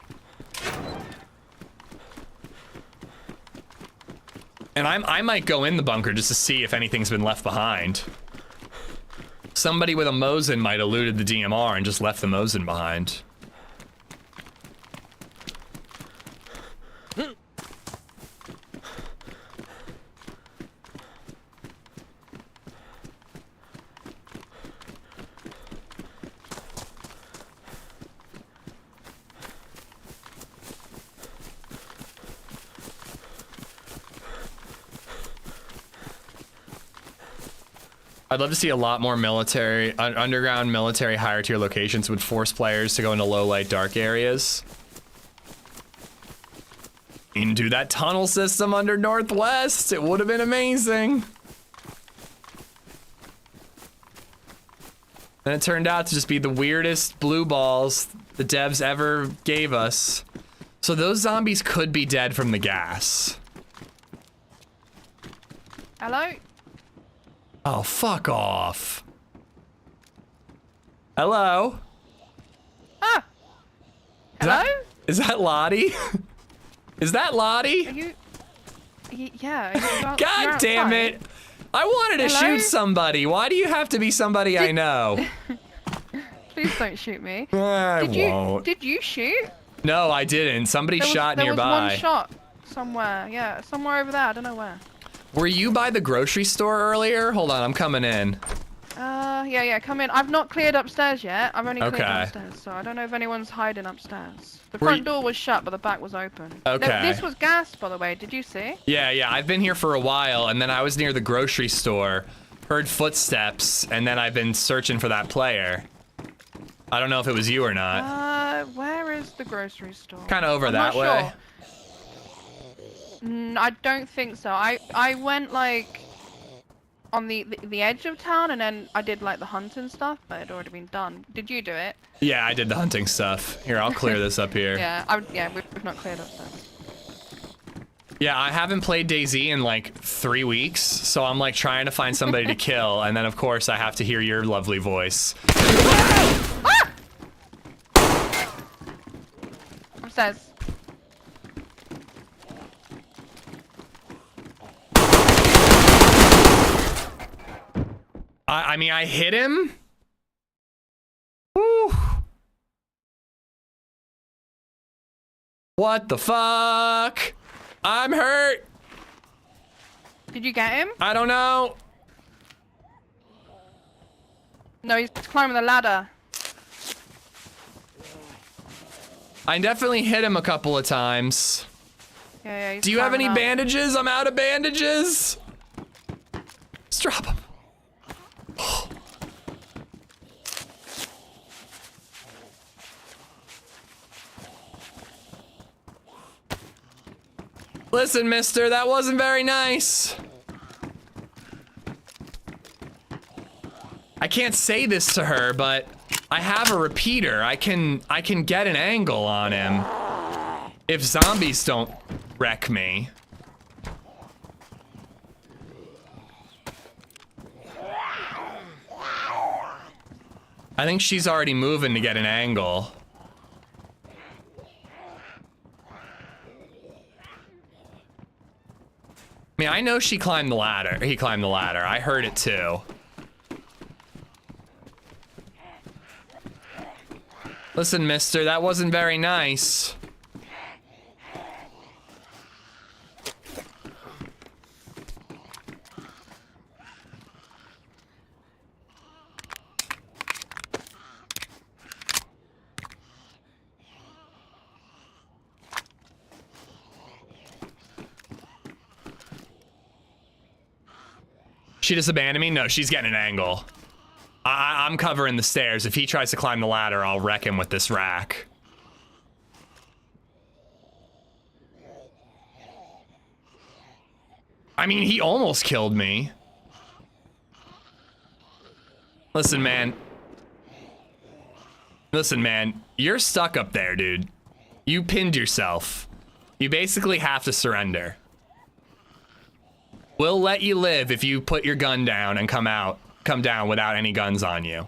And I might go in the bunker just to see if anything's been left behind. Somebody with a Mosin might have looted the DMR and just left the Mosin behind. I'd love to see a lot more military, underground military higher tier locations would force players to go into low light dark areas. Into that tunnel system under Northwest, it would have been amazing. And it turned out to just be the weirdest blue balls the devs ever gave us. So those zombies could be dead from the gas. Hello? Oh, fuck off. Hello? Ah! Hello? Is that Lottie? Is that Lottie? Are you... Yeah. Are you God damn it! I wanted to shoot somebody. Why do you have to be somebody I know? Please don't shoot me. I won't. Did you shoot? No, I didn't. Somebody shot nearby. There was one shot somewhere. Yeah, somewhere over there. I don't know where. Were you by the grocery store earlier? Hold on, I'm coming in. Yeah, come in. I've not cleared upstairs yet. I've only cleared Okay. downstairs, so I don't know if anyone's hiding upstairs. The front door was shut, but the back was open. Okay. No, this was gassed, by the way. Did you see? Yeah, I've been here for a while, and then I was near the grocery store, heard footsteps, and then I've been searching for that player. I don't know if it was you or not. Where is the grocery store? Kind of over that way. Sure. I don't think so. I went like on the edge of town, and then I did like the hunting stuff, but it had already been done. Did you do it? Yeah, I did the hunting stuff. Here, I'll clear this up here. Yeah, we've not cleared upstairs. Yeah, I haven't played DayZ in like 3 weeks, so I'm like trying to find somebody to kill, and then of course I have to hear your lovely voice. Upstairs. I mean, I hit him. Woo. What the fuck? I'm hurt. Did you get him? I don't know. No, he's climbing the ladder. I definitely hit him a couple of times. Yeah, Do you have any bandages? I'm out of bandages. Just drop him. Listen, mister, that wasn't very nice. I can't say this to her, but I have a repeater. I can get an angle on him if zombies don't wreck me. I think she's already moving to get an angle. I mean, I know she climbed the ladder. He climbed the ladder. I heard it too. Listen, mister, that wasn't very nice. She just abandoned me? No, she's getting an angle. I'm covering the stairs. If he tries to climb the ladder, I'll wreck him with this rack. I mean, he almost killed me. Listen, man. Listen, man. You're stuck up there, dude. You pinned yourself. You basically have to surrender. We'll let you live if you put your gun down and come down without any guns on you.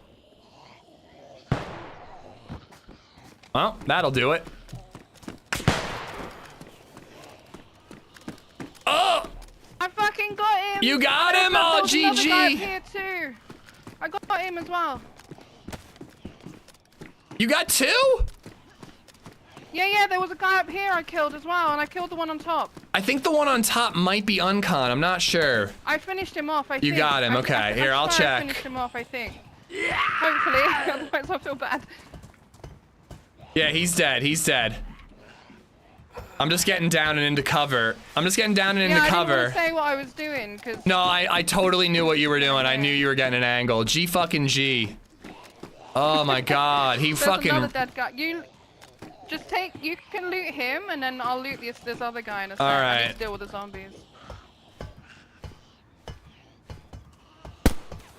Well, that'll do it. Oh! I fucking got him! You got him? Oh, GG! Guy up here too. I got him as well. You got two? Yeah, there was a guy up here I killed as well, and I killed the one on top. I think the one on top might be uncon. I'm not sure. I finished him off, I think. You got him, okay. Here, I'll check. I finished him off, I think. Yeah! Hopefully, otherwise I feel bad. Yeah, he's dead. He's dead. I'm just getting down and into cover. I'm just getting down and into I cover. didn't want to say what I was doing, because... No, I totally knew what you were doing. I knew you were getting an angle. G fucking G. Oh my god, he There's fucking... another dead guy. You just take... You can loot him, and then I'll loot this other guy in a second. I need to deal with the zombies.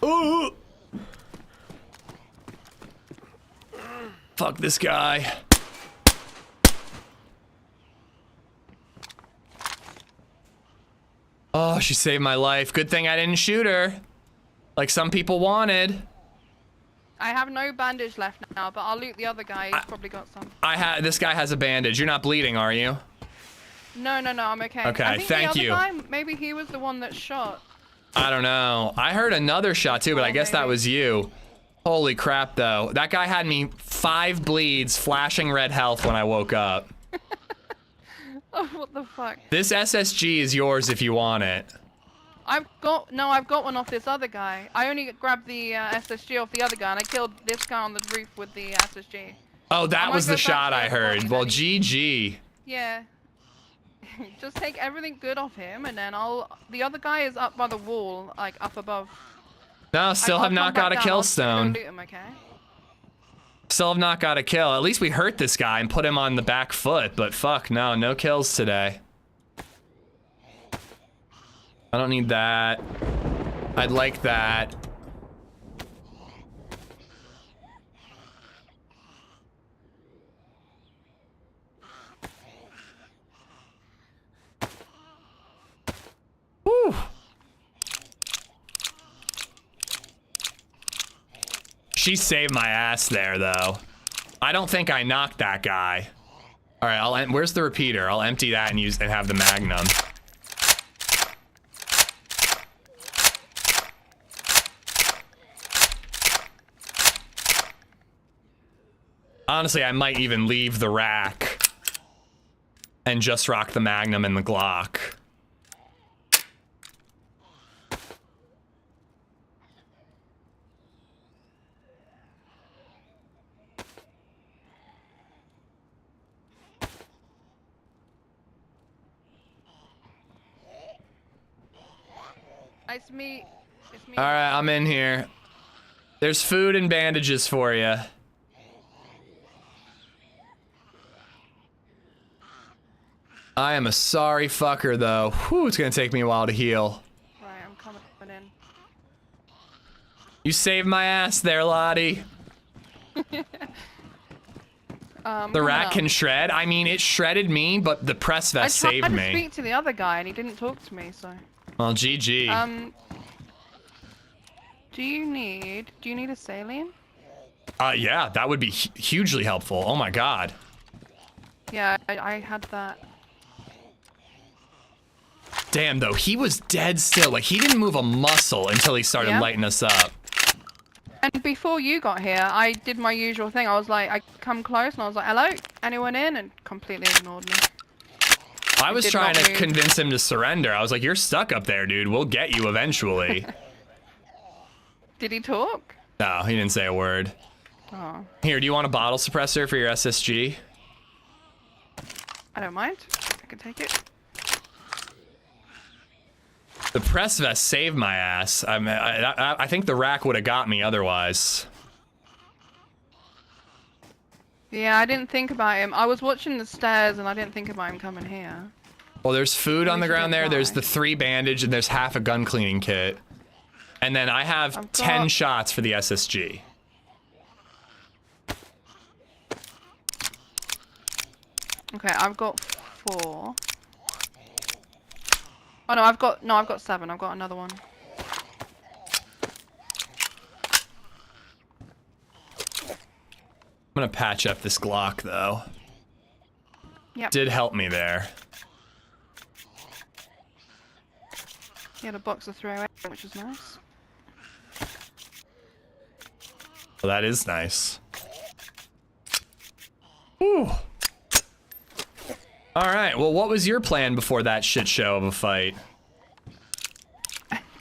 Ooh. Fuck this guy. Oh, she saved my life. Good thing I didn't shoot her. Like some people wanted. I have no bandage left now, but I'll loot the other guy. He's probably got some. This guy has a bandage. You're not bleeding, are you? No, I'm okay. Okay, I think thank the you. other guy, maybe he was the one that shot. I don't know. I heard another shot too, but I guess that maybe. was you. Holy crap, though. That guy had me 5 bleeds, flashing red health when I woke up. Oh, what the fuck? This SSG is yours if you want it. I've got one off this other guy. I only grabbed the SSG off the other guy, and I killed this guy on the roof with the SSG. Oh, that was the shot I to the heard. body Well, that GG. Yeah. Just take everything good off him, and then the other guy is up by the wall, like up above. No, still I'll have not come got a back kill down. I'll stone. go loot him, okay? Still have not got a kill. At least we hurt this guy and put him on the back foot, but fuck, no kills today. I don't need that. I'd like that. Woo. She saved my ass there, though. I don't think I knocked that guy. All right, where's the repeater? I'll empty that and have the magnum. Honestly, I might even leave the rack and just rock the magnum and the Glock. It's me. All right, I'm in here. There's food and bandages for you. I am a sorry fucker, though. Whew, it's gonna take me a while to heal. Right, I'm coming in. You saved my ass there, Lottie. The rat can shred. I mean, it shredded me, but the press vest saved I tried to me. speak to the other guy, and he didn't talk to me, so. Well, GG. Do you need a saline? Yeah, that would be hugely helpful. Oh my god. Yeah, I had that. Damn, though, he was dead still. Like, he didn't move a muscle until he started lighting us up. And before you got here, I did my usual thing. I was like, I come close, and I was like, hello, anyone in? And completely ignored me. I was trying to convince him to surrender. I was like, you're stuck up there, dude. We'll get you eventually. Did he talk? No, he didn't say a word. Oh. Here, do you want a bottle suppressor for your SSG? I don't mind. I can take it. The press vest saved my ass. I think the rack would have got me otherwise. Yeah, I didn't think about him. I was watching the stairs, and I didn't think about him coming here. Well, there's food on the ground there. There's the 3 bandage, and there's half a gun cleaning kit. And then I have 10 shots for the SSG. Okay, I've got 4. Oh no, I've got 7. I've got another one. I'm gonna patch up this Glock though. Yep. Did help me there. He had a box of throwaway, which is nice. Well, that is nice. Whew. Alright, well, what was your plan before that shit show of a fight?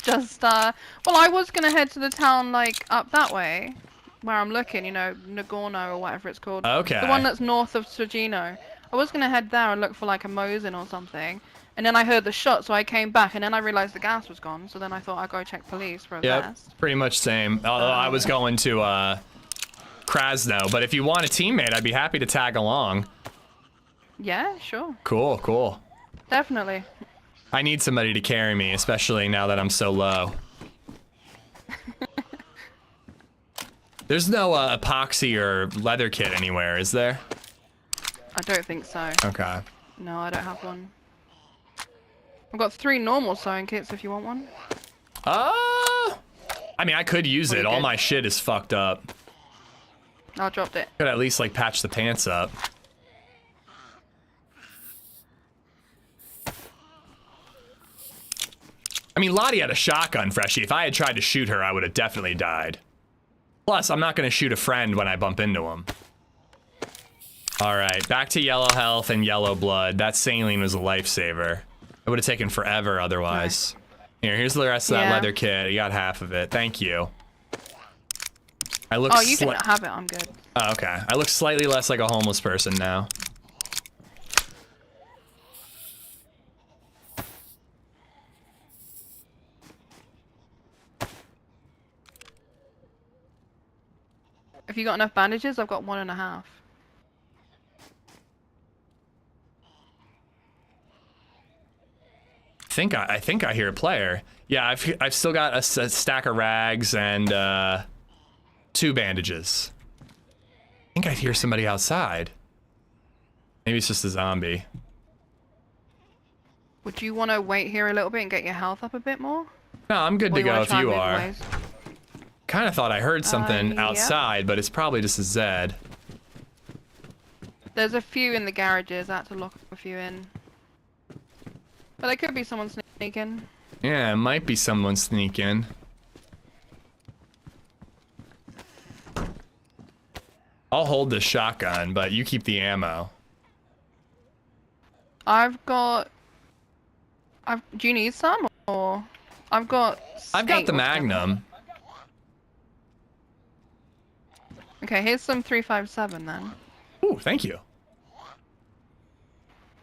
Just, well, I was gonna head to the town, like, up that way, where I'm looking, you know, Nagorno or whatever it's called. Okay. The one that's north of Sergino. I was gonna head there and look for like a Mosin or something, and then I heard the shot, so I came back, and then I realized the gas was gone. So then I thought I'd go check police for a vest. Pretty much same. Although I was going to Krasno, but if you want a teammate, I'd be happy to tag along. Yeah, sure. Cool, cool. Definitely. I need somebody to carry me, especially now that I'm so low. There's no epoxy or leather kit anywhere, is there? I don't think so. Okay. No, I don't have one. I've got 3 normal sewing kits if you want one. I mean, I could use it. Pretty All good. my shit is fucked up. I dropped it. Could at least like patch the pants up. I mean, Lottie had a shotgun, Freshie. If I had tried to shoot her, I would have definitely died. Plus, I'm not going to shoot a friend when I bump into him. All right, back to yellow health and yellow blood. That saline was a lifesaver. It would have taken forever otherwise. Here's the rest of that leather kit. You got half of it. Thank you. I look. Oh, you can have it. I'm good. Oh, okay. I look slightly less like a homeless person now. If you got enough bandages, I've got 1.5. I think I hear a player. Yeah, I've still got a stack of rags and 2 bandages. I think I hear somebody outside. Maybe it's just a zombie. Would you want to wait here a little bit and get your health up a bit more? No, I'm good Or to you go wanna if try and you move are. ways? Kind of thought I heard something yeah. outside, but it's probably just a Zed. There's a few in the garages. I had to lock a few in. But there could be someone sneaking. Yeah, it might be someone sneaking. I'll hold the shotgun, but you keep the ammo. Do you need some, or I've got the Magnum. Okay, here's some 357 then. Ooh, thank you.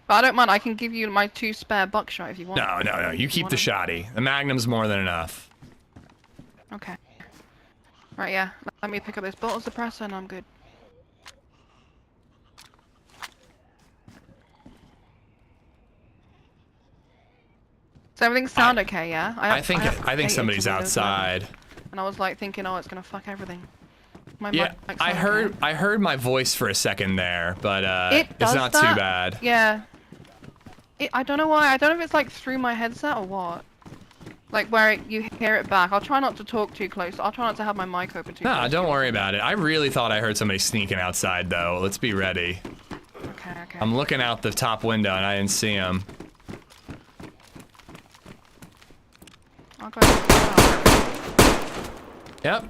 But I don't mind. I can give you my 2 spare buckshot if you want. No. You keep the shotty. The Magnum's more than enough. Okay. Right, yeah. Let me pick up this bottle suppressor and I'm good. Does everything sound okay, yeah? I think somebody's outside. And I was like thinking, oh, it's gonna fuck everything. Yeah, I heard my voice for a second there, but it's not too bad. Yeah. I don't know why. I don't know if it's like through my headset or what. Like where you hear it back. I'll try not to talk too close. I'll try not to have my mic open too close. No, don't worry about it. I really thought I heard somebody sneaking outside though. Let's be ready. Okay. I'm looking out the top window and I didn't see him. I'll go. Yep.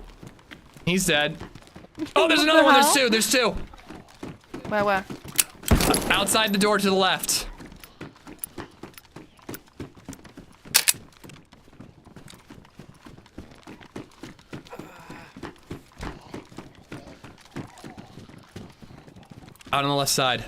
He's dead. Oh, there's another one. There's two. Where? Outside the door to the left. Out on the left side.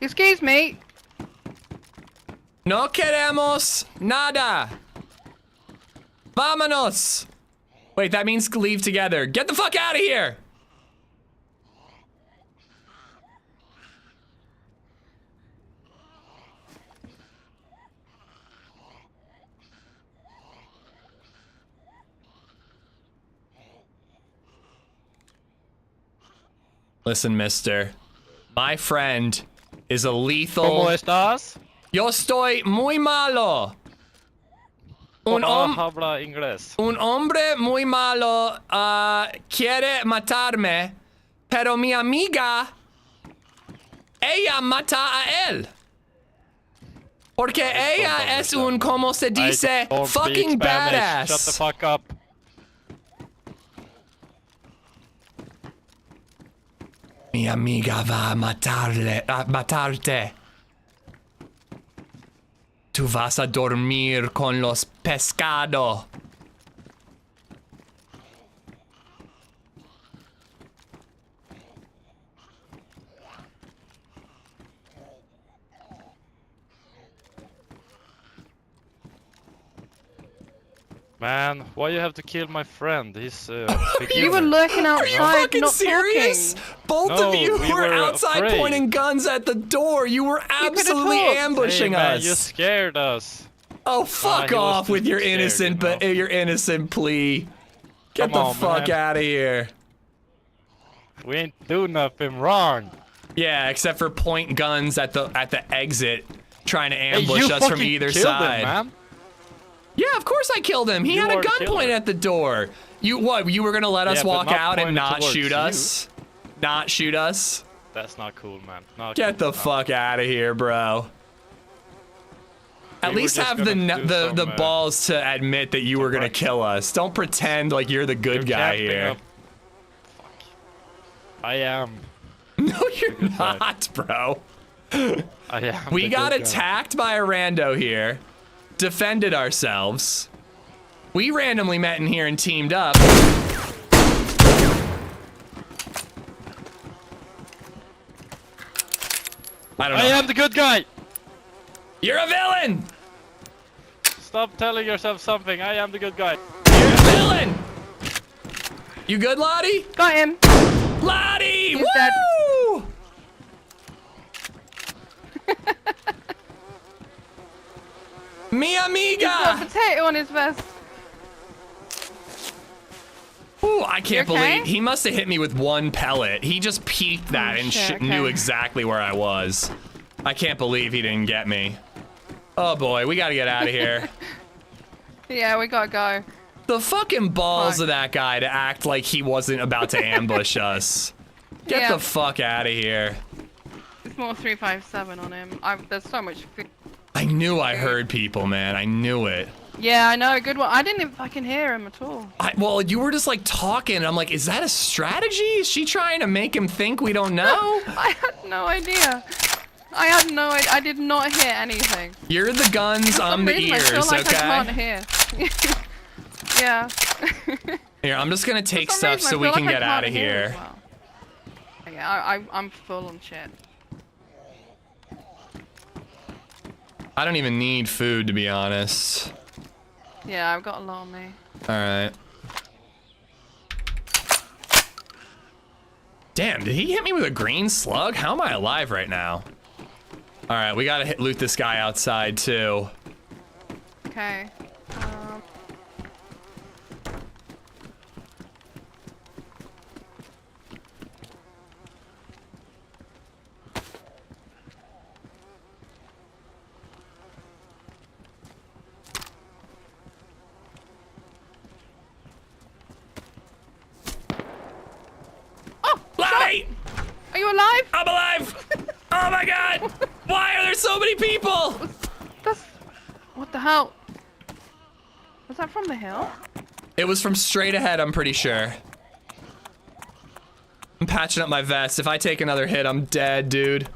Excuse me. No queremos nada. Vámonos. Wait, that means leave together. Get the fuck out of here. Listen, mister. My friend is a lethal... ¿Cómo estás? Yo estoy muy malo. Habla inglés. Un hombre muy malo quiere matarme, pero mi amiga, ella mata a él. Porque ella es un, como se dice, fucking badass. Shut the fuck up. Mi amiga va a matarte. Tú vas a dormir con los pescados. Man, why you have to kill my friend? He's You were lurking Are you outside, fucking not serious? talking. Both No, of you we were were outside afraid. pointing guns at the door. You were could've absolutely talked. ambushing hey, man, us. you scared us. Oh, fuck he was off with just your scared, innocent, you know? your innocent plea. Get Come the on, fuck man. out of here. We ain't do nothing wrong. Yeah, except for point guns at the exit, trying to Hey, ambush you us from fucking either killed side. him, man. Yeah, of course I killed him. He You had a are the gun killer. pointed at the door. You what? You were gonna let us Yeah, but walk not out and pointed not towards shoot you. us? Not shoot us? That's not cool, man. Not Get cool. the fuck out of here, bro. At We were least just have gonna do the some, balls to admit that you were gonna kill us. Don't pretend like you're the good You're guy camping here. up. Fuck. I am. No, you're good guy. not, bro. I am. We the got good guy. attacked by a rando here, defended ourselves. We randomly met in here and teamed up. I don't know. I am the good guy. You're a villain! Stop telling yourself something. I am the good guy. You're a villain! You good, Lottie? Got him. Lottie! He's dead. Woo! Mi He's got a amiga! potato on his vest. Ooh, I can't You okay? believe he must have hit me with one pellet. He just peeked that Oh, and shit, knew okay. exactly where I was. I can't believe he didn't get me. Oh boy, we gotta get out of here. Yeah, we gotta go. The fucking balls Fuck. of that guy to act like he wasn't about to ambush us. Get Yeah. the fuck out of here. It's more 357 on him. There's so much food. I knew I heard people, man. I knew it. Yeah, I know. Good one. I didn't even fucking hear him at all. Well, you were just like talking, and I'm like, is that a strategy? Is she trying to make him think we don't know? I had no idea. I had no idea. I did not hear anything. You're the guns, For I'm some the reason, ears, I feel like okay? I can't hear. Yeah. Here, I'm just gonna take For some stuff reason, so I we feel can like I get out of can't hear as here. well. Yeah, I'm full on shit. I don't even need food, to be honest. Yeah, I've got a lot on me. Alright. Damn, did he hit me with a green slug? How am I alive right now? Alright, we gotta loot this guy outside, too. Okay. Lottie! Are you alive? I'm alive! Oh my god! Why are there so many people? That's... What the hell? Was that from the hill? It was from straight ahead, I'm pretty sure. I'm patching up my vest. If I take another hit, I'm dead, dude.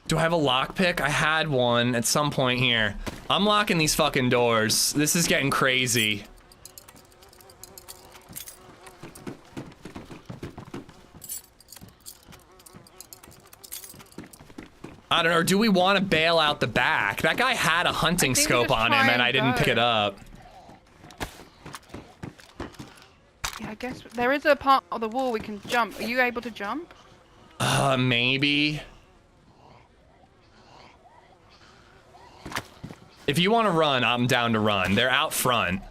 Do I have a lockpick? I had one at some point here. I'm locking these fucking doors. This is getting crazy. I don't know, or do we want to bail out the back? That guy had a hunting think we scope just on try him and and I didn't pick go. it up. Yeah, I guess there is a part of the wall we can jump. Are you able to jump? Maybe. If you want to run, I'm down to run. They're out front,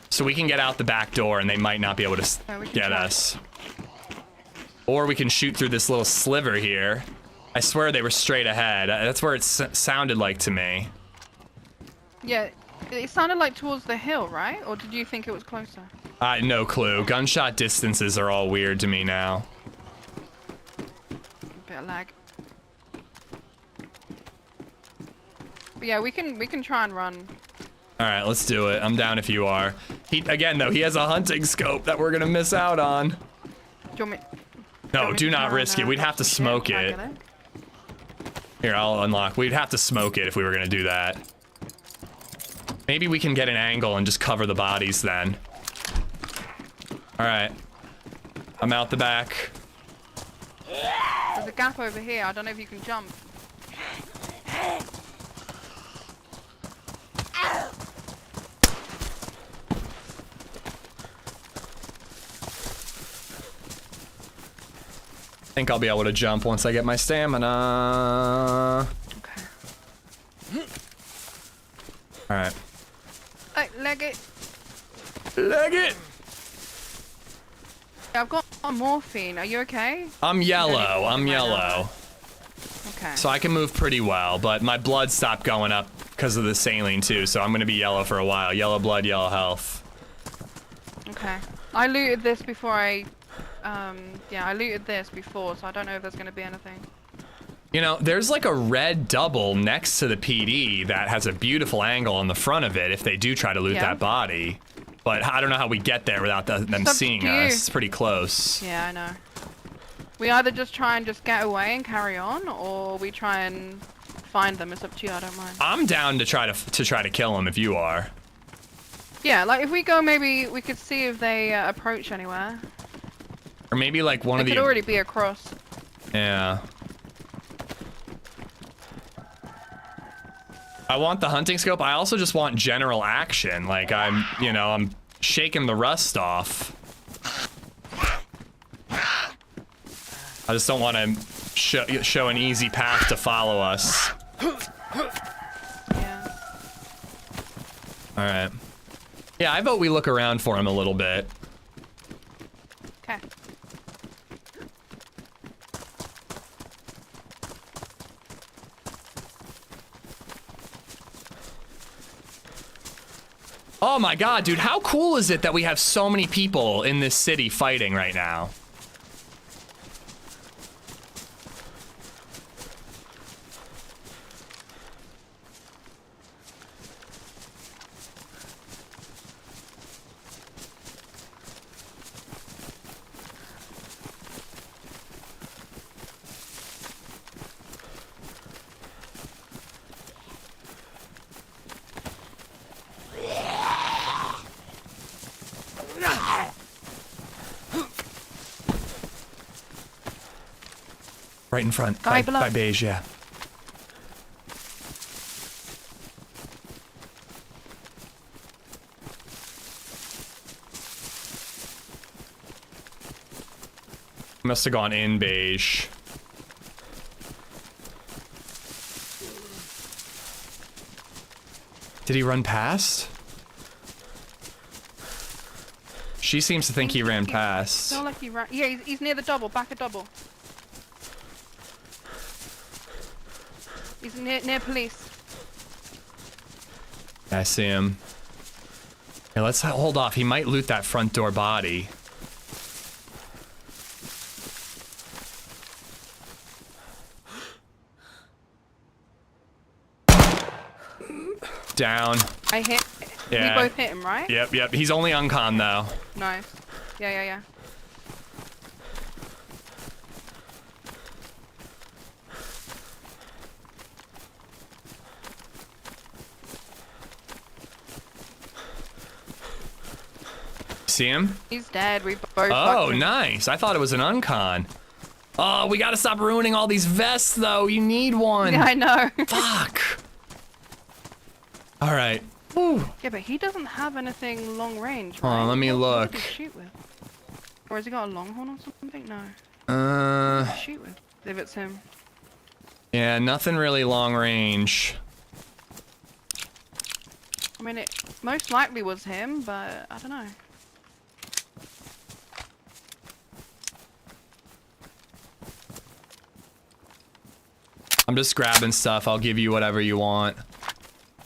so we can get out the back door and they might not be able to Yeah, we can get try. us. Or we can shoot through this little sliver here. I swear they were straight ahead. That's where it sounded like to me. Yeah, it sounded like towards the hill, right? Or did you think it was closer? No clue. Gunshot distances are all weird to me now. A bit of lag. But yeah, we can try and run. All right, let's do it. I'm down if you are. Again though, he has a hunting scope that we're gonna miss out on. Do you want me? No, do not risk it. We'd have to smoke it. Here, I'll unlock. We'd have to smoke it if we were gonna do that. Maybe we can get an angle and just cover the bodies then. All right. I'm out the back. There's a gap over here. I don't know if you can jump. I think I'll be able to jump once I get my stamina. Okay. All right. Hey, leg it. Leg it. I've got morphine. Are you okay? I'm yellow. I'm yellow. Okay. So I can move pretty well, but my blood stopped going up because of the saline too, so I'm gonna be yellow for a while. Yellow blood, yellow health. Okay. I looted this before yeah, I looted this before, so I don't know if there's gonna be anything. You know, there's like a red double next to the PD that has a beautiful angle on the front of it if they do try to loot that body. But I don't know how we get there without them seeing us. It's pretty close. Yeah, I know. We either just try and just get away and carry on, or we try and find them. It's up to you. I don't mind. I'm down to try to kill them if you are. Yeah, like if we go, maybe we could see if they approach anywhere. Or maybe like one of the. They could already be across. Yeah. I want the hunting scope. I also just want general action. Like I'm shaking the rust off. I just don't want to show an easy path to follow us. Yeah. All right. Yeah, I vote we look around for him a little bit. Okay. Oh my god, dude, how cool is it that we have so many people in this city fighting right now? Right in front, by beige, yeah. Must have gone in beige. Did he run past? She seems to think he ran past. Not like he ran. Yeah, he's near the double. Back a double. He's near police. I see him. Here, let's hold off. He might loot that front door body. Down. I hit. Yeah. We both hit him, right? Yep. He's only uncon though. Nice. Yeah. See him? He's dead. We both. Oh, nice. I thought it was an uncon. Oh, we gotta stop ruining all these vests though. You need one. Yeah, I know. Fuck. All right. Woo. Yeah, but he doesn't have anything long range, right? Hold on, let me look. What does he shoot with? Or has he got a longhorn or something? No. Uh. What does he shoot with? If it's him. Yeah, nothing really long range. I mean, it most likely was him, but I don't know. I'm just grabbing stuff. I'll give you whatever you want.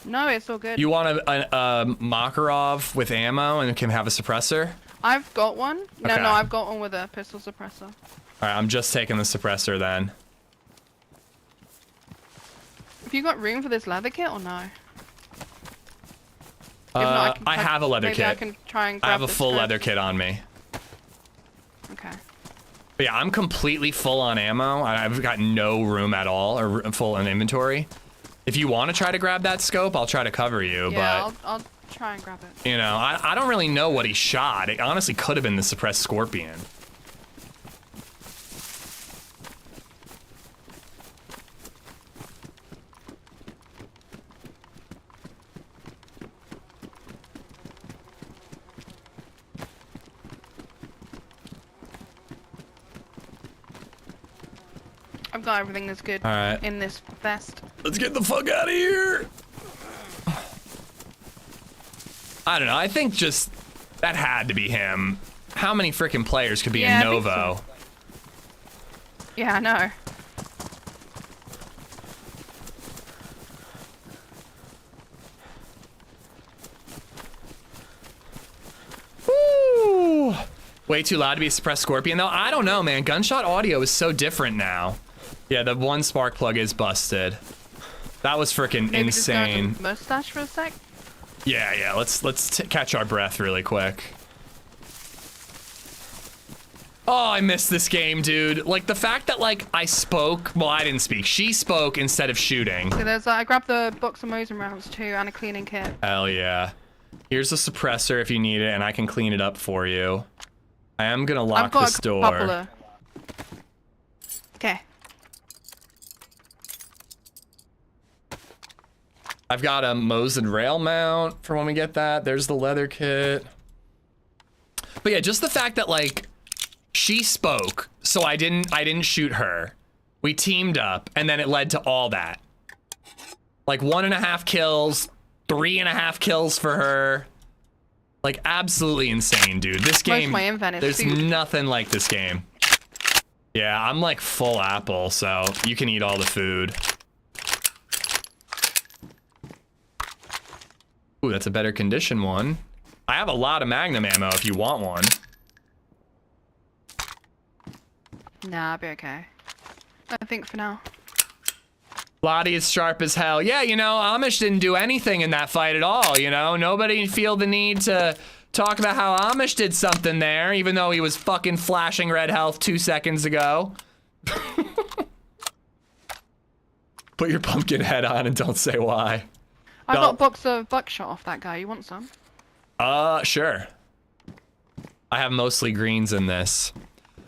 No, it's all good. You want a Makarov with ammo and can have a suppressor? I've got one. No, Okay. no, I've got one with a pistol suppressor. All right, I'm just taking the suppressor then. Have you got room for this leather kit or no? I have a leather maybe kit. I can try and grab I have a the full strip. leather kit on me. Okay. But yeah, I'm completely full on ammo. I've got no room at all, or full in inventory. If you want to try to grab that scope, I'll try to cover you. Yeah, but I'll try and grab it. you know, I don't really know what he shot. It honestly could have been the suppressed scorpion. I've got everything that's good Alright. in this vest. Let's get the fuck out of here. I don't know. I think just that had to be him. How many freaking players could be Yeah, in I think Novo? so. Yeah, I know. Woo! Way too loud to be a suppressed scorpion though. I don't know, man. Gunshot audio is so different now. Yeah, the one spark plug is busted. That was freaking Maybe just go insane. into mustache for a sec. Yeah. Let's catch our breath really quick. Oh, I missed this game, dude. Like the fact that like I spoke. Well, I didn't speak. She spoke instead of shooting. So there's I grabbed the box of Mosin rounds too and a cleaning kit. Hell yeah. Here's a suppressor if you need it, and I can clean it up for you. I am gonna lock I've got this a door. couple of... Okay. I've got a Mosin rail mount for when we get that. There's the leather kit. But yeah, just the fact that like she spoke, so I didn't shoot her. We teamed up, and then it led to all that. Like 1.5 kills, 3.5 kills for her. Like absolutely insane, dude. This game, my invent is there's food. nothing like this game. Yeah, I'm like full apple, so you can eat all the food. Ooh, that's a better condition one. I have a lot of Magnum ammo if you want one. Nah, I'll be okay. I think for now. Lottie is sharp as hell. Yeah, you know, Amish didn't do anything in that fight at all, you know? Nobody feel the need to talk about how Amish did something there, even though he was fucking flashing red health 2 seconds ago. Put your pumpkin head on and don't say why. I No. got a box of buckshot off that guy. You want some? Sure. I have mostly greens in this.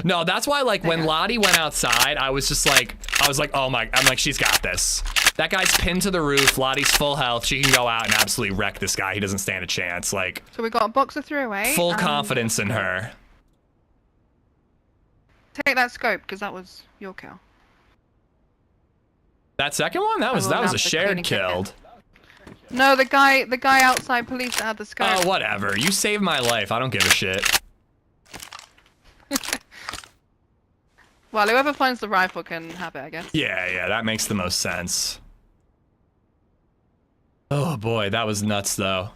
No, that's why, like, when Lottie went outside, I was like, oh my, I'm like, she's got this. That guy's pinned to the roof. Lottie's full health. She can go out and absolutely wreck this guy. He doesn't stand a chance. Like, So we got a box of throwaway. full and- confidence in her. Take that scope, because that was your kill. That second one? That was will a have the shared cleaning kit. kill. No, the guy outside police that had the scope. Oh, whatever. You saved my life. I don't give a shit. Well, whoever finds the rifle can have it, I guess. Yeah, that makes the most sense. Oh boy, that was nuts though.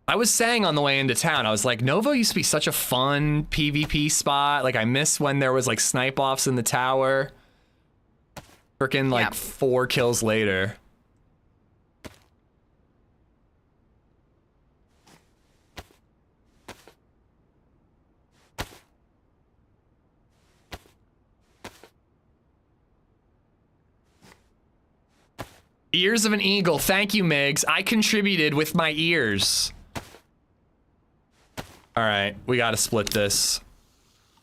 I was saying on the way into town, I was like, Novo used to be such a fun PvP spot. Like, I miss when there was like snipe offs in the tower. Freaking like 4 kills later. Ears of an eagle. Thank you, Migs. I contributed with my ears. All right, we got to split this.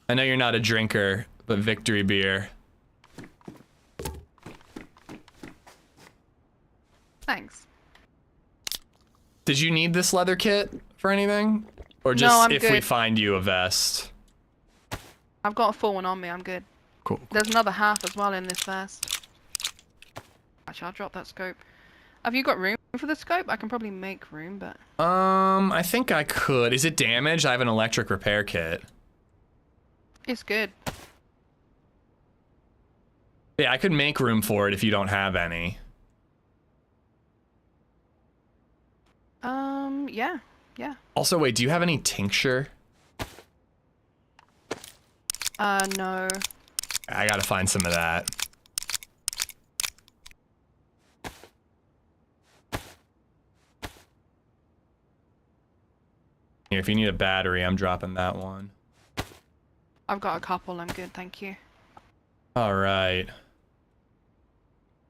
I know you're not a drinker, but victory beer. Thanks. Did you need this leather kit for anything? Or No, just I'm if we good. find you a vest? I've got a full one on me. I'm good. Cool. There's another half as well in this vest. Actually, I'll drop that scope. Have you got room for the scope? I can probably make room, but... I think I could. Is it damaged? I have an electric repair kit. It's good. Yeah, I could make room for it if you don't have any. Yeah. Also, wait, do you have any tincture? No. I gotta find some of that. Here, if you need a battery, I'm dropping that one. I've got a couple. I'm good, thank you. All right.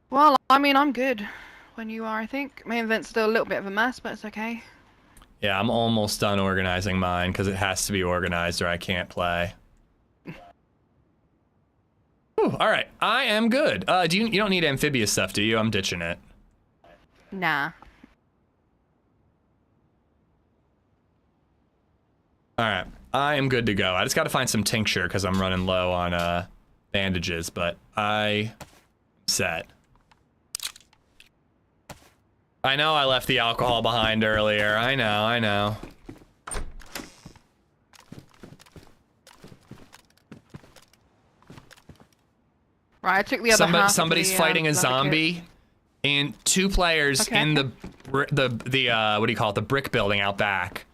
Well, I mean, I'm good. When you are, I think. Main event's still a little bit of a mess, but it's okay. Yeah, I'm almost done organizing mine because it has to be organized or I can't play. Whew, all right, I am good. You don't need amphibious stuff, do you? I'm ditching it. Nah. All right, I am good to go. I just got to find some tincture because I'm running low on bandages, but I'm set. I know I left the alcohol behind earlier. I know. Right, I took the other half. Somebody's fighting a zombie, and 2 players in the what do you call it? The brick building out back.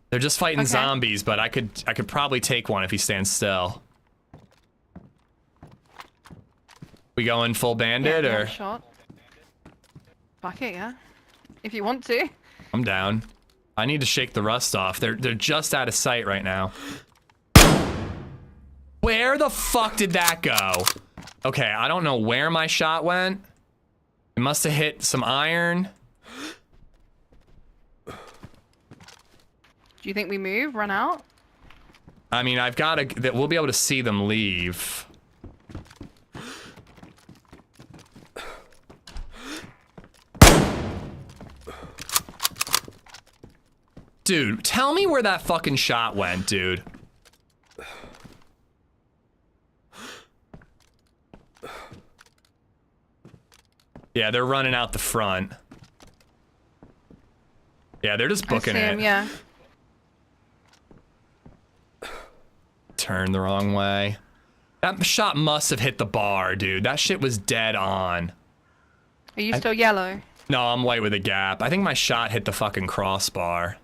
They're just fighting zombies, but I could probably take one if he stands still. We going full bandit or? Shot. Fuck it, yeah. If you want to. I'm down. I need to shake the rust off. They're just out of sight right now. Where the fuck did that go? Okay, I don't know where my shot went. It must have hit some iron. Do you think we move? Run out? I mean, I've got to. We'll be able to see them leave. Dude, tell me where that fucking shot went, dude. Yeah, they're running out the front. Yeah, they're just booking it. Yeah. Turn the wrong way. That shot must have hit the bar, dude. That shit was dead on. Are you still yellow? No, I'm white with a gap. I think my shot hit the fucking crossbar.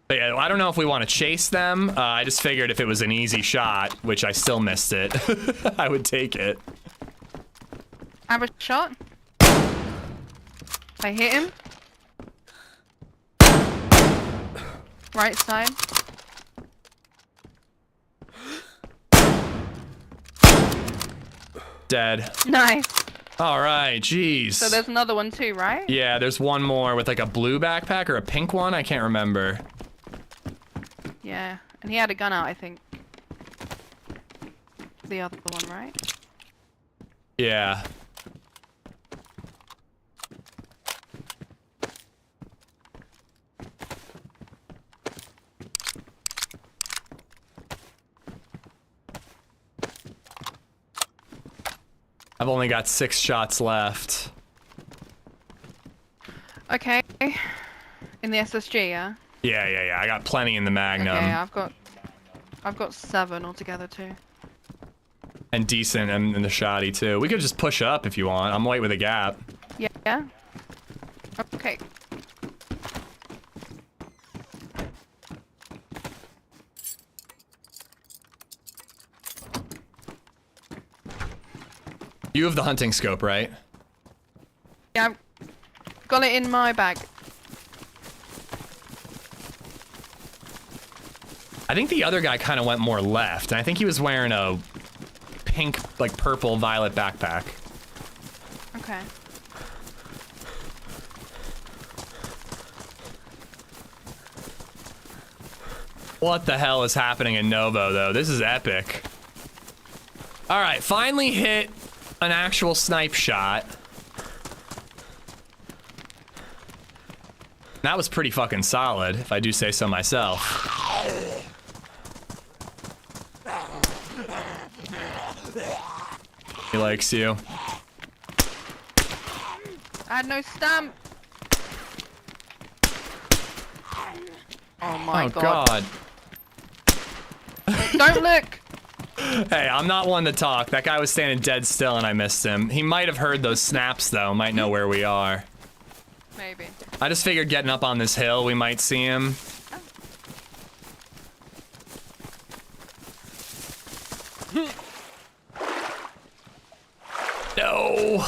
But yeah, I don't know if we want to chase them. I just figured if it was an easy shot, which I still missed it, I would take it. I have a shot. I hit him. Right side. Dead. Nice. All right, jeez. So there's another one too, right? Yeah, there's one more with like a blue backpack or a pink one. I can't remember. Yeah, and he had a gun out, I think. The other one, right? Yeah. I've only got 6 shots left. Okay. In the SSG, yeah? Yeah. I got plenty in the Magnum. Okay, I've got 7 altogether too. And decent in the shotty too. We could just push up if you want. I'm white with a gap. Yeah. Okay. You have the hunting scope, right? Yeah, I've got it in my bag. I think the other guy kind of went more left, and I think he was wearing a pink, like purple, violet backpack. Okay. What the hell is happening in Novo, though? This is epic. All right, finally hit an actual snipe shot. That was pretty fucking solid, if I do say so myself. He likes you. I had no stamp. Oh my god. Don't look. Hey, I'm not one to talk. That guy was standing dead still and I missed him. He might have heard those snaps though, might know where we are. Maybe. I just figured getting up on this hill, we might see him. No.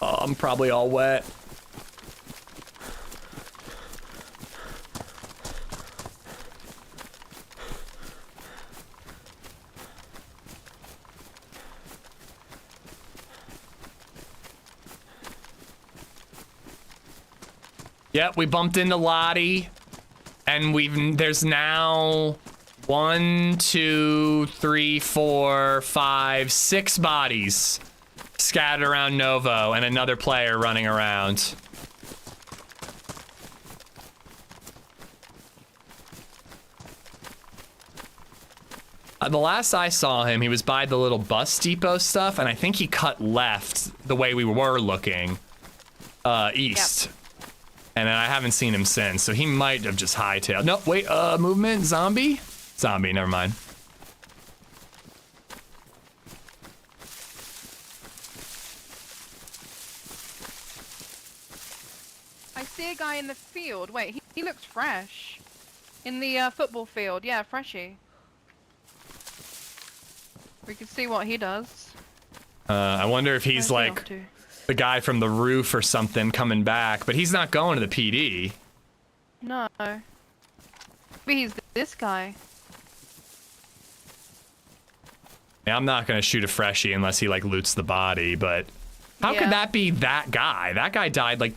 Oh, I'm probably all wet. Yep, we bumped into Lottie, and there's now 1, 2, 3, 4, 5, 6 bodies scattered around Novo, and another player running around. The last I saw him, he was by the little bus depot stuff, and I think he cut left the way we were looking, east. Yep. And then I haven't seen him since, so he might have just hightailed. No, wait, movement, zombie? Zombie, never mind. I see a guy in the field. Wait, he looks fresh. In the football field, yeah, freshy. We can see what he does. I wonder if he's like the guy from the roof or something coming back, but he's not going to the PD. No. Maybe he's this guy. Yeah, I'm not gonna shoot a freshie unless he like loots the body, but how could that be that guy? That guy died like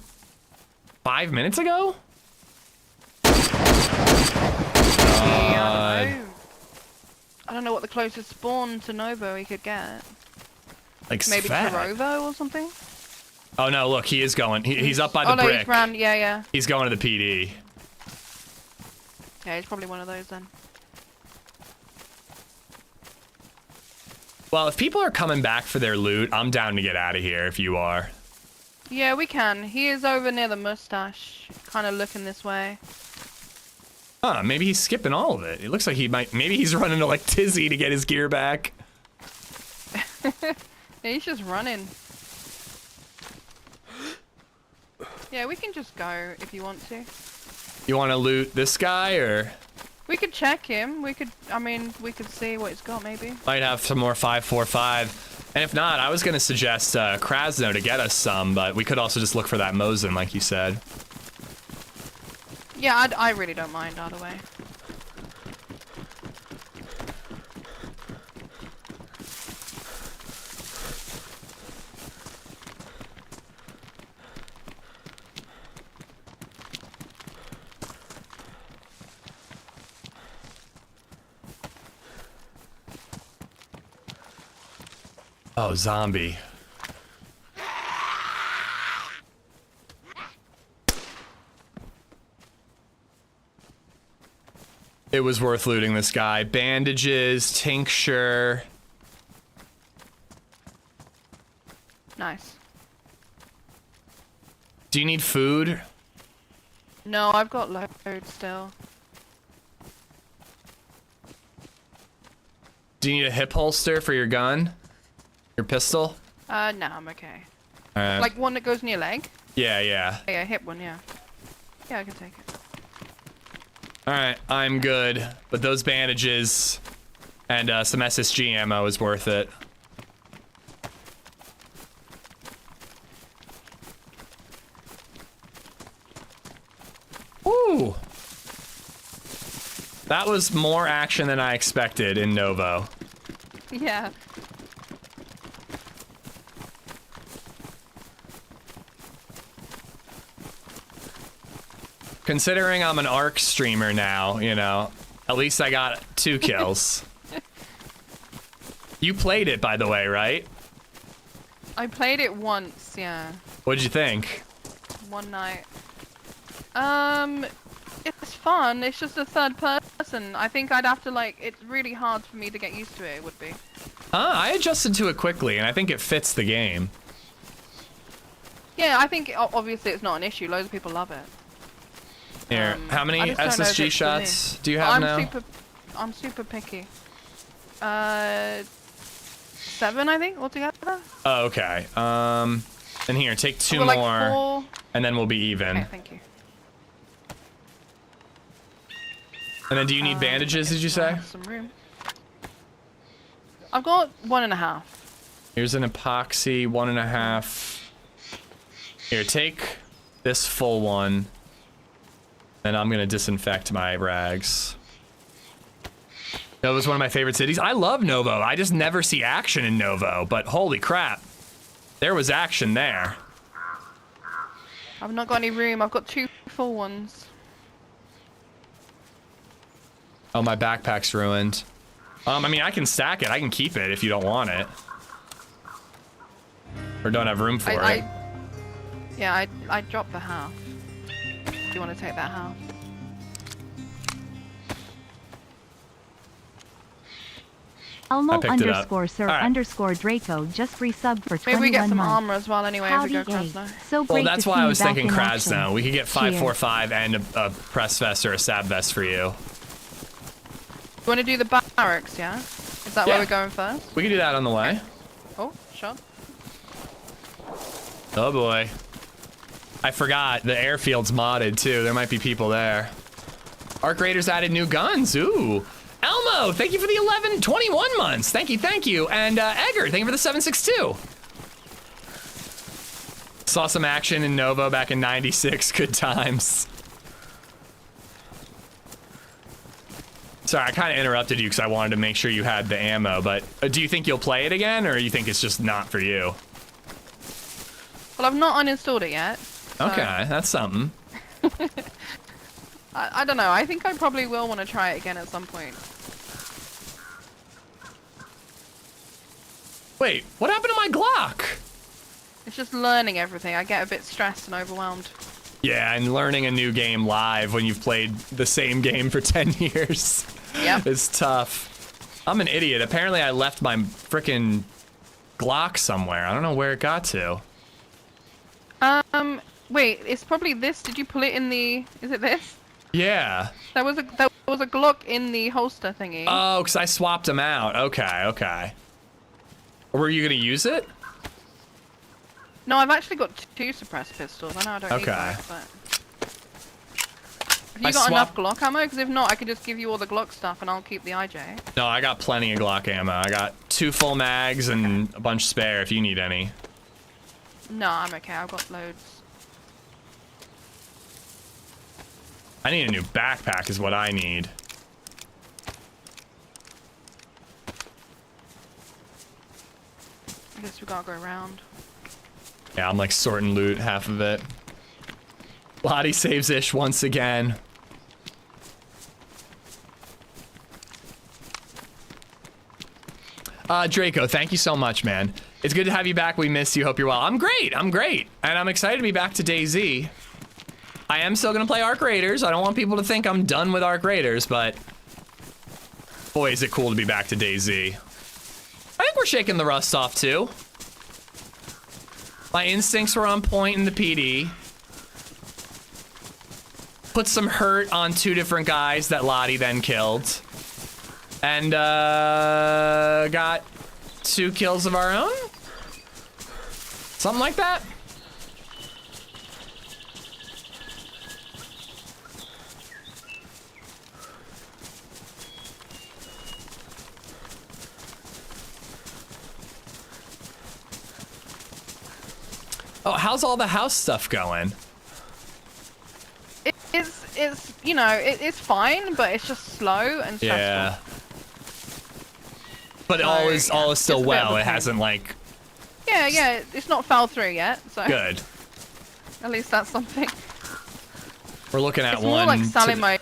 5 minutes ago? I don't know what the closest spawn to Novo he could get. Like maybe Svet. Chernarus or something? Oh no, look, he is going. He's up by the brick. He's round, yeah. He's going to the PD. Yeah, he's probably one of those then. Well, if people are coming back for their loot, I'm down to get out of here if you are. Yeah, we can. He is over near the mustache, kind of looking this way. Huh, maybe he's skipping all of it. It looks like he might, maybe he's running to like Tizzy to get his gear back. Yeah, he's just running. Yeah, we can just go if you want to. You want to loot this guy, or? We could check him. We could, I mean, we could see what he's got, maybe. Might have some more 545. And if not, I was going to suggest Krasno to get us some, but we could also just look for that Mosin, like you said. Yeah, I really don't mind either way. Oh, zombie. It was worth looting this guy. Bandages, tincture. Nice. Do you need food? No, I've got loads still. Do you need a hip holster for your gun? Your pistol? No, I'm okay. Alright. Like one that goes in your leg? Yeah. Yeah, hip one, yeah. Yeah, I can take it. Alright, I'm good. But those bandages and some SSG ammo is worth it. Woo! That was more action than I expected in Novo. Yeah. Considering I'm an ARC streamer now, you know, at least I got 2 kills. You played it, by the way, right? I played it once, yeah. What'd you think? One night. It's fun. It's just a third person. I think I'd have to like. It's really hard for me to get used to it. It would be. I adjusted to it quickly, and I think it fits the game. Yeah, I think obviously it's not an issue. Loads of people love it. Here, how many SSG shots do you have now? I'm super picky. 7, I think, altogether. Oh, okay. And here, take 2 more, like 4. and then we'll be even. Okay, thank you. And then, do you need bandages? Did you say? Some room. I've got 1.5. Here's an epoxy 1.5. Here, take this full one. And I'm gonna disinfect my rags. Novo's one of my favorite cities. I love Novo. I just never see action in Novo, but holy crap. There was action there. I've not got any room. I've got 2 full ones. Oh, my backpack's ruined. I mean, I can stack it. I can keep it if you don't want it. Or don't have room for it. Yeah, I dropped the half. Do you want to take that half? Elmo picked it up. underscore sir All right. underscore Draco just resubbed for 21 Maybe we get some months. armor as well anyway if we Howdy, go Krasno. so Well, great that's to why see I you was back thinking in Krasno. action. We could get Cheers. 545 and a press vest or a sab vest for you. You want to do the barracks, yeah? Is that Yeah. where we're going first? We can do that on the way. Oh, shot. Oh boy. I forgot, the airfield's modded too. There might be people there. ARC Raiders added new guns, ooh. Elmo, thank you for the 21 months. Thank you. And Egger, thank you for the 762. Saw some action in Novo back in 96, good times. Sorry, I kind of interrupted you because I wanted to make sure you had the ammo, but do you think you'll play it again, or you think it's just not for you? Well, I've not uninstalled it yet. So Okay, that's something. I don't know. I think I probably will want to try it again at some point. Wait, what happened to my Glock? It's just learning everything. I get a bit stressed and overwhelmed. Yeah, and learning a new game live when you've played the same game for 10 years. Yep. It's tough. I'm an idiot. Apparently I left my frickin' Glock somewhere. I don't know where it got to. Wait, it's probably this. Did you pull it in the... Is it this? Yeah. There was a Glock in the holster thingy. Oh, because I swapped them out. Okay. Were you going to use it? No, I've actually got 2 suppressed pistols. I know I don't need Okay. both, but... Have you got enough Glock ammo? Because if not, I could just give you all the Glock stuff and I'll keep the IJ. No, I got plenty of Glock ammo. I got 2 full mags and a bunch spare if you need any. No, I'm okay. I've got loads. I need a new backpack is what I need. I guess we gotta go around. Yeah, I'm like sorting loot, half of it. Lottie saves Ish once again. Draco, thank you so much, man. It's good to have you back. We missed you. Hope you're well. I'm great. And I'm excited to be back to DayZ. I am still gonna play ARC Raiders. I don't want people to think I'm done with ARC Raiders, but boy, is it cool to be back to DayZ. I think we're shaking the rust off too. My instincts were on point in the PD. Put some hurt on 2 different guys that Lottie then killed. And got 2 kills of our own? Something like that? Oh, how's all the house stuff going? It's you know, it's fine, but it's just slow and stressful. Yeah. But So, all is still it's a bit of well. a It pain. hasn't like Yeah, it's not fell through yet, so good. at least that's something. We're looking at It's one. more like to selling my...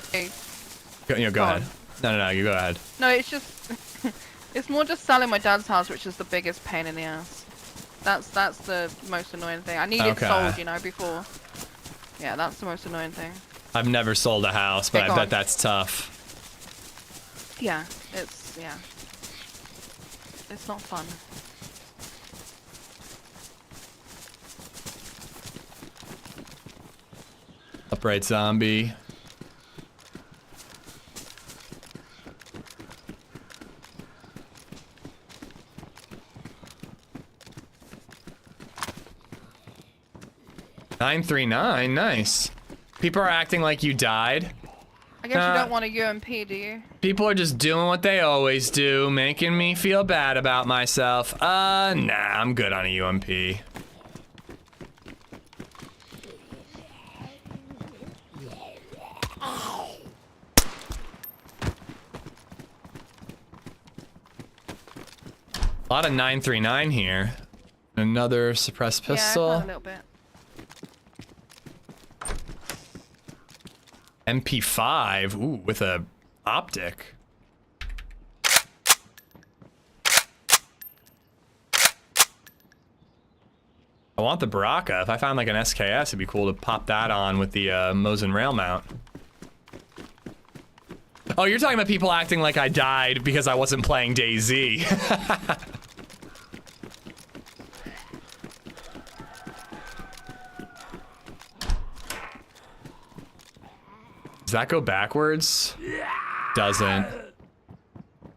Go, you know, go ahead. No, you go ahead. No, it's just... it's more just selling my dad's house, which is the biggest pain in the ass. That's the most annoying thing. I need it Okay. sold, you know, before. Yeah, that's the most annoying thing. I've never sold a house, but Okay, I go bet on. that's tough. Yeah, yeah. It's not fun. Upright zombie. $939, nice. People are acting like you died. I guess you don't want a UMP, do you? People are just doing what they always do, making me feel bad about myself. Nah, I'm good on a UMP. A lot of 939 here. Another suppressed Yeah, I pistol. found a little bit. MP5, ooh, with a optic. I want the Baraka. If I found like an SKS, it'd be cool to pop that on with the Mosin rail mount. Oh, you're talking about people acting like I died because I wasn't playing DayZ. Does that go backwards? Doesn't.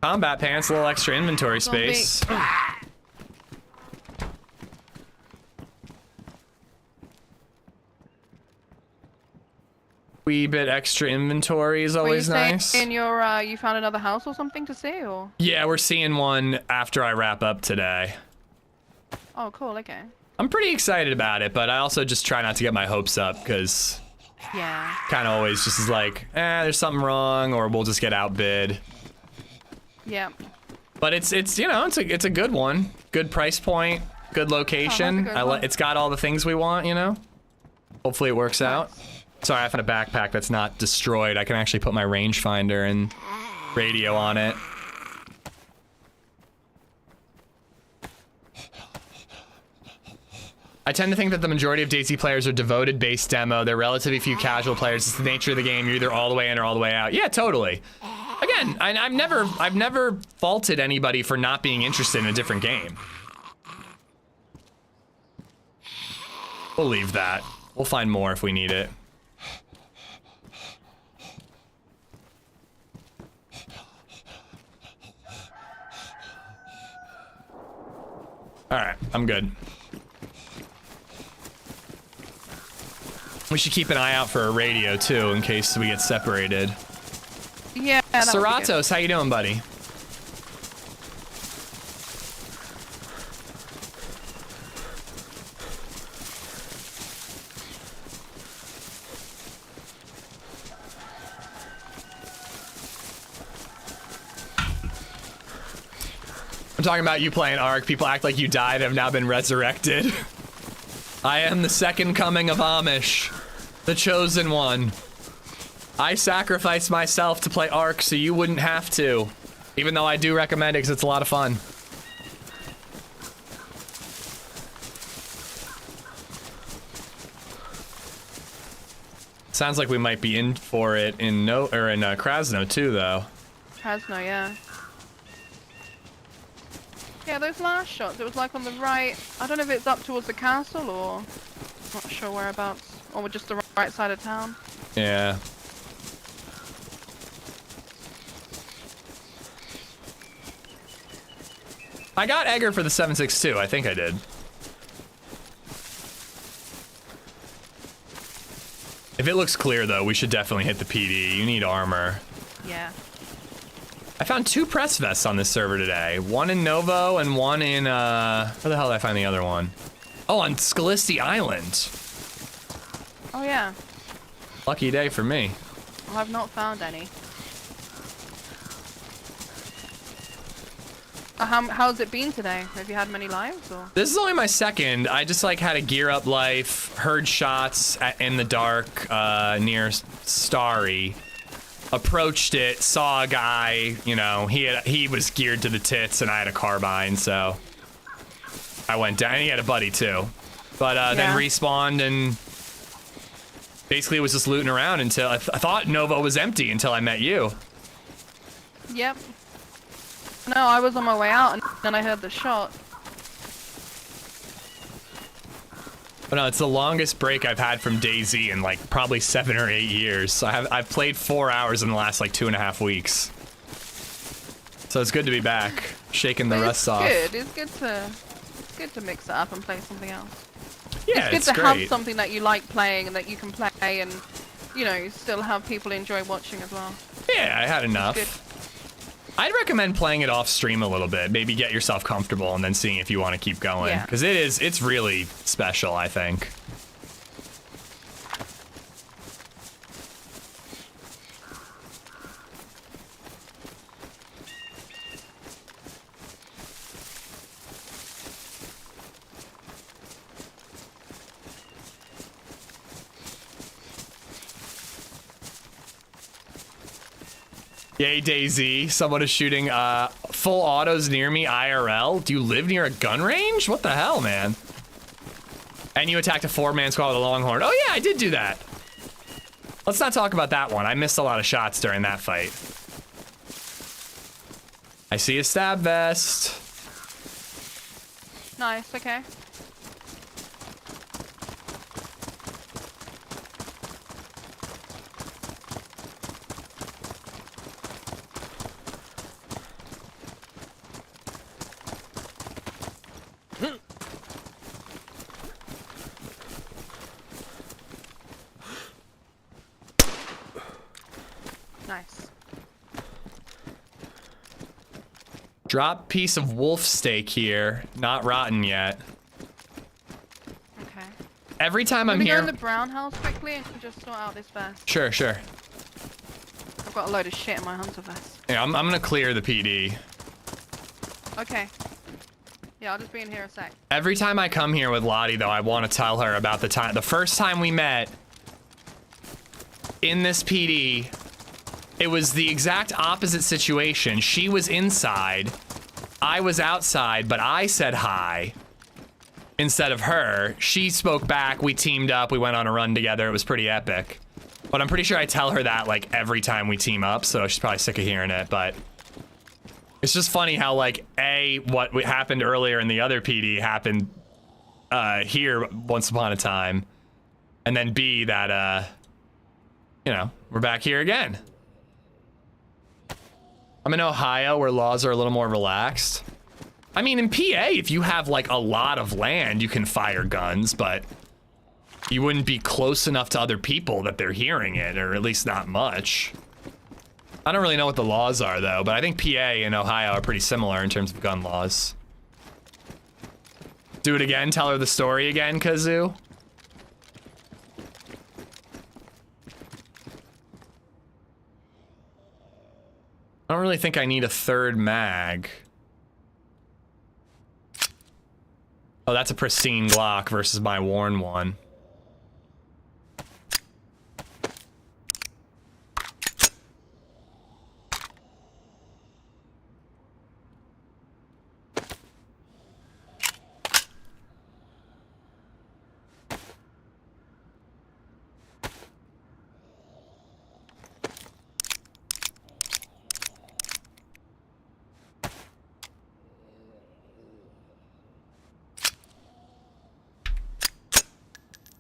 Combat pants, a little extra inventory space. Wee bit extra inventory is always nice. In your, you found another house or something to see, or? Yeah, we're seeing one after I wrap up today. Oh, cool. Okay. I'm pretty excited about it, but I also just try not to get my hopes up because yeah, kind of always just is like, there's something wrong, or we'll just get outbid. Yeah. But it's you know it's a good one, good price point, good location. It's got all the things we want, you know. Hopefully it works out. Sorry, I found a backpack that's not destroyed. I can actually put my rangefinder and radio on it. I tend to think that the majority of DayZ players are devoted base demo. They're relatively few casual players. It's the nature of the game. You're either all the way in or all the way out. Yeah, totally. Again, I've never faulted anybody for not being interested in a different game. We'll leave that. We'll find more if we need it. All right, I'm good. We should keep an eye out for a radio too, in case we get separated. Yeah. Seratos, how you doing, buddy? I'm talking about you playing ARC. People act like you died and have now been resurrected. I am the second coming of Amish. The chosen one. I sacrificed myself to play ARC so you wouldn't have to. Even though I do recommend it because it's a lot of fun. Sounds like we might be in for it in Krasno too, though. Krasno, yeah. Yeah, those last shots, it was like on the right. I don't know if it's up towards the castle or not sure whereabouts, or just the right side of town. Yeah. I got Egger for the 7.62. I think I did. If it looks clear, though, we should definitely hit the PD. You need armor. Yeah. I found 2 press vests on this server today. One in Novo and one in, where the hell did I find the other one? Oh, on Scalisti Island. Oh, yeah. Lucky day for me. I have not found any. How's it been today? Have you had many lives, or? This is only my second. I just like had a gear up life, heard shots in the dark near Starry. Approached it, saw a guy, you know, he was geared to the tits and I had a carbine, so I went down. And he had a buddy too. But then respawned and basically was just looting around until I thought Novo was empty until I met you. Yep. No, I was on my way out and then I heard the shot. But no, it's the longest break I've had from DayZ in like probably 7 or 8 years. So I've played 4 hours in the last like 2.5 weeks. So it's good to be back, shaking the rust off. It's good to mix it up and play something else. Yeah, it's good to great. have something that you like playing and that you can play and, you know, still have people enjoy watching as well. Yeah, I had enough. I'd recommend playing it off stream a little bit. Maybe get yourself comfortable and then seeing if you want to keep going. Because it's really special, I think. Yay, DayZ. Someone is shooting full autos near me IRL. Do you live near a gun range? What the hell, man? And you attacked a 4-man squad with a longhorn. Oh yeah, I did do that. Let's not talk about that one. I missed a lot of shots during that fight. I see a stab vest. Nice, okay. Nice. Drop piece of wolf steak here. Not rotten yet. Okay. Every time I'm Let me go here. in the brown house quickly and just sort out this vest. Sure, sure. I've got a load of shit in my hunter vest. Yeah, I'm gonna clear the PD. Okay. Yeah, I'll just be in here a sec. Every time I come here with Lottie, though, I want to tell her about the first time we met in this PD. It was the exact opposite situation. She was inside, I was outside, but I said hi instead of her. She spoke back, we teamed up, we went on a run together. It was pretty epic. But I'm pretty sure I tell her that like every time we team up, so she's probably sick of hearing it, but it's just funny how like what happened earlier in the other PD happened here once upon a time, and then B, that you know, we're back here again. I'm in Ohio where laws are a little more relaxed. I mean, in PA, if you have like a lot of land, you can fire guns, but you wouldn't be close enough to other people that they're hearing it, or at least not much. I don't really know what the laws are though, but I think PA and Ohio are pretty similar in terms of gun laws. Do it again, tell her the story again, Kazoo. I don't really think I need a third mag. Oh, that's a pristine Glock versus my worn one.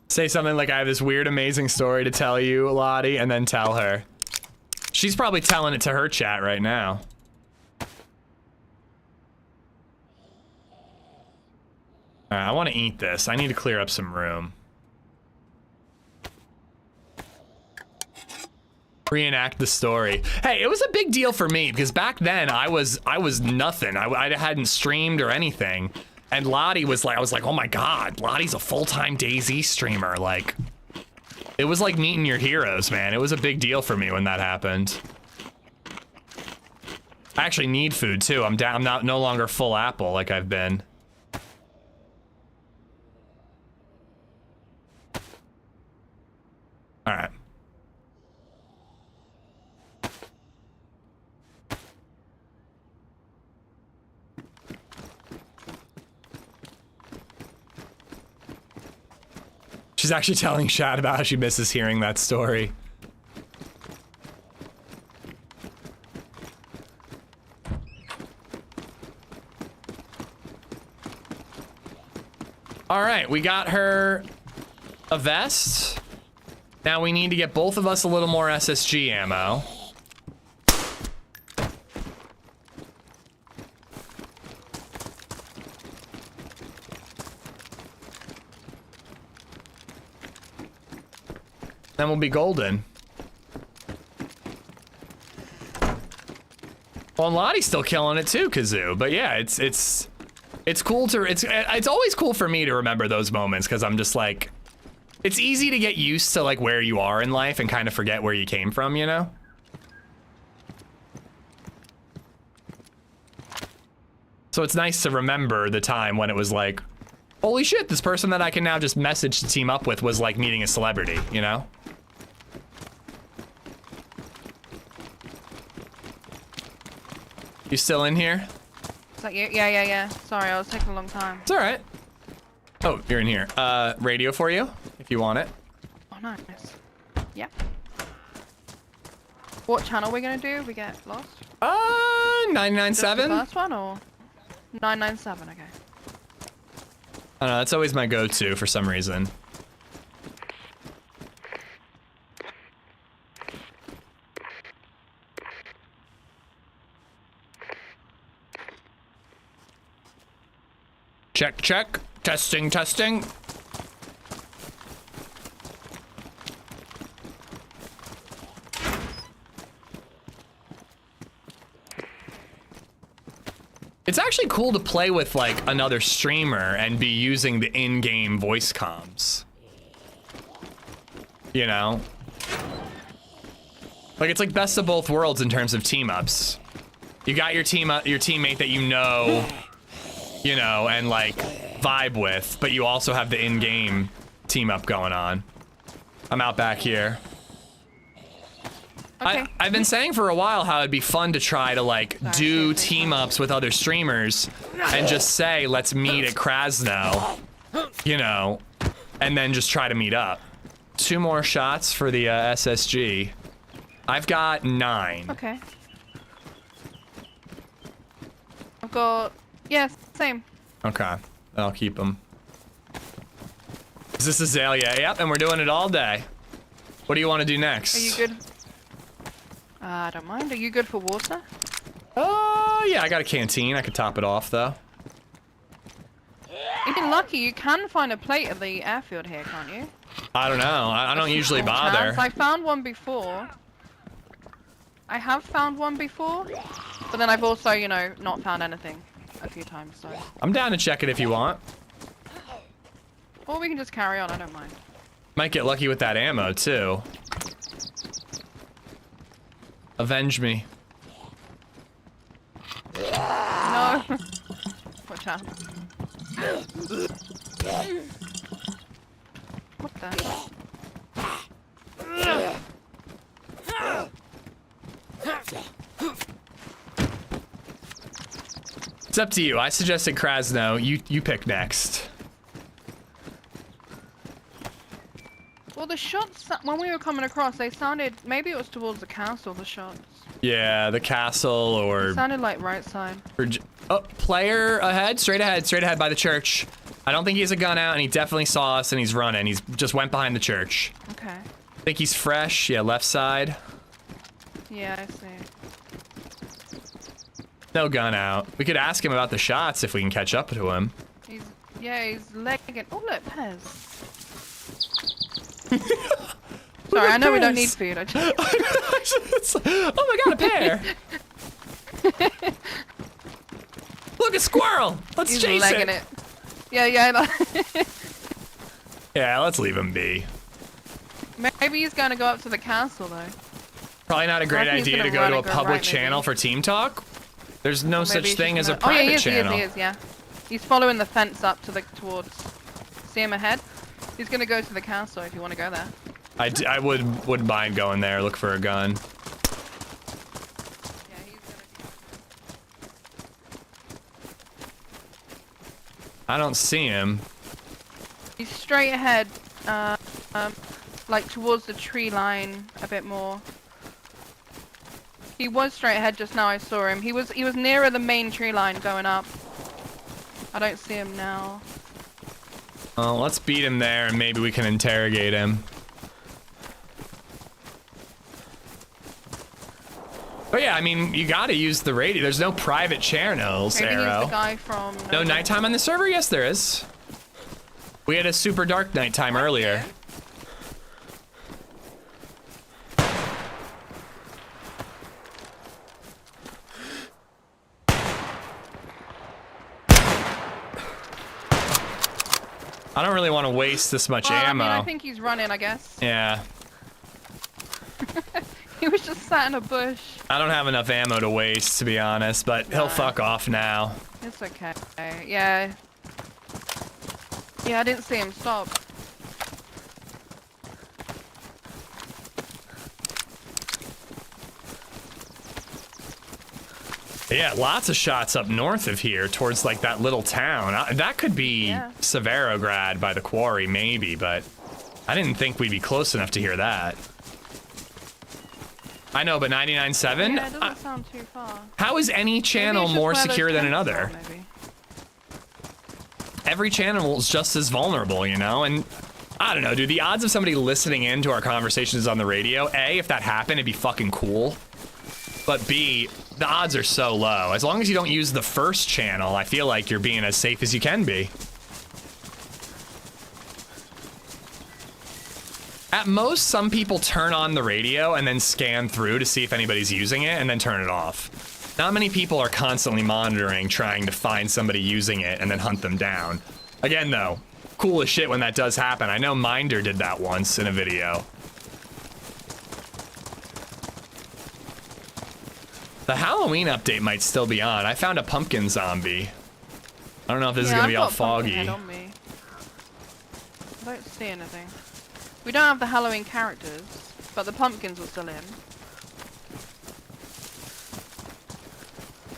Say something like, I have this weird, amazing story to tell you, Lottie, and then tell her. She's probably telling it to her chat right now. Alright, I want to eat this. I need to clear up some room. Reenact the story. Hey, it was a big deal for me because back then I was nothing. I hadn't streamed or anything. And Lottie was like, I was like, oh my God, Lottie's a full-time DayZ streamer. Like, it was like meeting your heroes, man. It was a big deal for me when that happened. I actually need food too. I'm no longer full apple like I've been. All right. She's actually telling Shad about how she misses hearing that story. All right, we got her a vest. Now we need to get both of us a little more SSG ammo. Then we'll be golden. Well, and Lottie's still killing it too, Kazoo. But yeah, it's cool to it's always cool for me to remember those moments because I'm just like, it's easy to get used to like where you are in life and kind of forget where you came from, you know? So it's nice to remember the time when it was like, holy shit, this person that I can now just message to team up with was like meeting a celebrity, you know? You still in here? Is that you? Yeah. Sorry, I was taking a long time. It's all right. Oh, you're in here. Radio for you, if you want it. Oh, nice. Yeah. What channel are we gonna do? We get lost? 997. The first one or 997? Okay. I don't know. That's always my go-to for some reason. Check, check. Testing, testing. It's actually cool to play with like another streamer and be using the in-game voice comms. You know? Like it's like best of both worlds in terms of team ups. You got your teammate that you know, and like vibe with, but you also have the in-game team up going on. I'm out back here. Okay. I've been saying for a while how it'd be fun to try to like do team ups with other streamers and just say, let's meet at Krasno, and then just try to meet up. 2 more shots for the SSG. I've got 9. Okay. I've got, yeah, same. Okay, I'll keep them. Is this Azalea? Yep, and we're doing it all day. What do you want to do next? Are you good? I don't mind. Are you good for water? Yeah, I got a canteen. I could top it off, though. You've been lucky. You can find a plate at the airfield here, can't you? I don't know. I don't usually bother. Chance. I found one before. I have found one before, but then I've also, not found anything a few times, so. I'm down to check it if you want. Or we can just carry on. I don't mind. Might get lucky with that ammo, too. Avenge me. No. Watch out. What the? It's up to you. I suggested Krasno. You pick next. Well, the shots, when we were coming across, they sounded, maybe it was towards the castle, the shots. Yeah, the castle or... It sounded like right side. Oh, player ahead, straight ahead by the church. I don't think he has a gun out, and he definitely saw us, and he's running. He's just went behind the church. Okay. I think he's fresh. Yeah, left side. Yeah, I see. No gun out. We could ask him about the shots if we can catch up to him. He's legging. Oh, look, Pez. Sorry, I know we don't need food. I just... Oh my god, a pear! Look, a squirrel! Let's He's chase legging it. Yeah. Yeah, let's leave him be. Maybe he's going to go up to the castle, though. Probably not a great I reckon he's idea to gonna go run to a and go public right, channel maybe. for team talk. There's no Or maybe such he's thing just as a gonna- private he channel. is, yeah. He's following the fence up to towards. See him ahead? He's going to go to the castle if you want to go there. I wouldn't mind going there, look for a gun. Yeah, he's gonna I don't see him. He's straight ahead, like towards the tree line a bit more. He was straight ahead just now. I saw him. He was nearer the main tree line going up. I don't see him now. Well, let's beat him there, and maybe we can interrogate him. But yeah, I mean, you gotta use the radio. There's no private channels, Maybe he's Arrow. the guy from. No nighttime on the server? Yes, there is. We had a super dark nighttime earlier. I don't really want to waste this much ammo. I think he's running, I guess. Yeah. He was just sat in a bush. I don't have enough ammo to waste, to be honest, but he'll fuck off now. It's okay. Yeah. Yeah, I didn't see him stop. Yeah, lots of shots up north of here towards like that little town. That could be Severograd by the quarry, maybe, but I didn't think we'd be close enough to hear that. I know, but 99.7? Yeah, it doesn't sound too far. How is any channel more secure than another? Every channel is just as vulnerable, you know? And I don't know, dude, the odds of somebody listening in to our conversations on the radio, A, if that happened, it'd be fucking cool. But B, the odds are so low. As long as you don't use the first channel, I feel like you're being as safe as you can be. At most, some people turn on the radio and then scan through to see if anybody's using it and then turn it off. Not many people are constantly monitoring, trying to find somebody using it and then hunt them down. Again, though, cool as shit when that does happen. I know Minder did that once in a video. The Halloween update might still be on. I found a pumpkin zombie. I don't know if this is gonna be all foggy. I don't see anything. We don't have the Halloween characters, but the pumpkins are still in.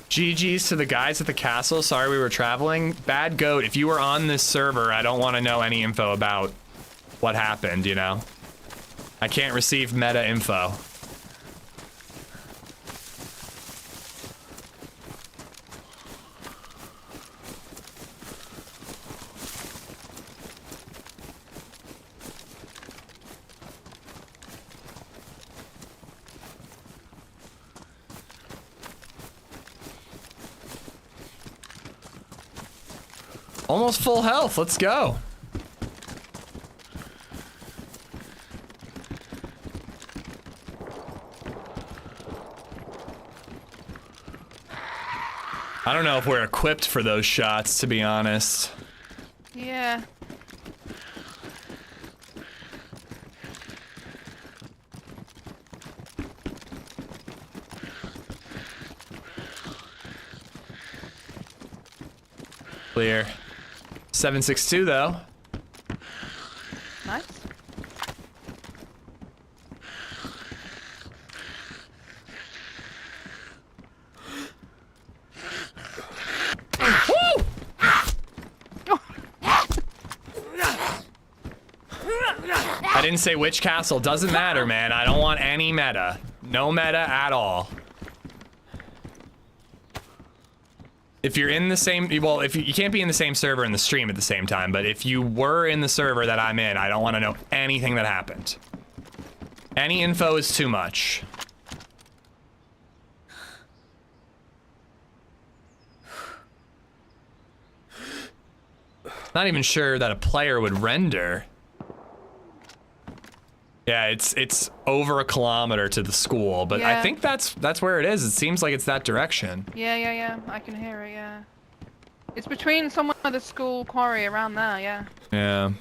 GG's to the guys at the castle. Sorry we were traveling. Bad Goat, if you were on this server, I don't want to know any info about what happened, you know? I can't receive meta info. Almost full health, let's go. I don't know if we're equipped for those shots, to be honest. Yeah. Clear. 762 though. Nice. Woo! I didn't say which castle. Doesn't matter, man. I don't want any meta. No meta at all. If you're in the same, well, if you can't be in the same server and the stream at the same time, but if you were in the server that I'm in, I don't want to know anything that happened. Any info is too much. Not even sure that a player would render. Yeah, it's over a kilometer to the school, but I think that's where it is. It seems like it's that direction. Yeah. I can hear it, yeah. It's between somewhere the school quarry around there, yeah. Yeah.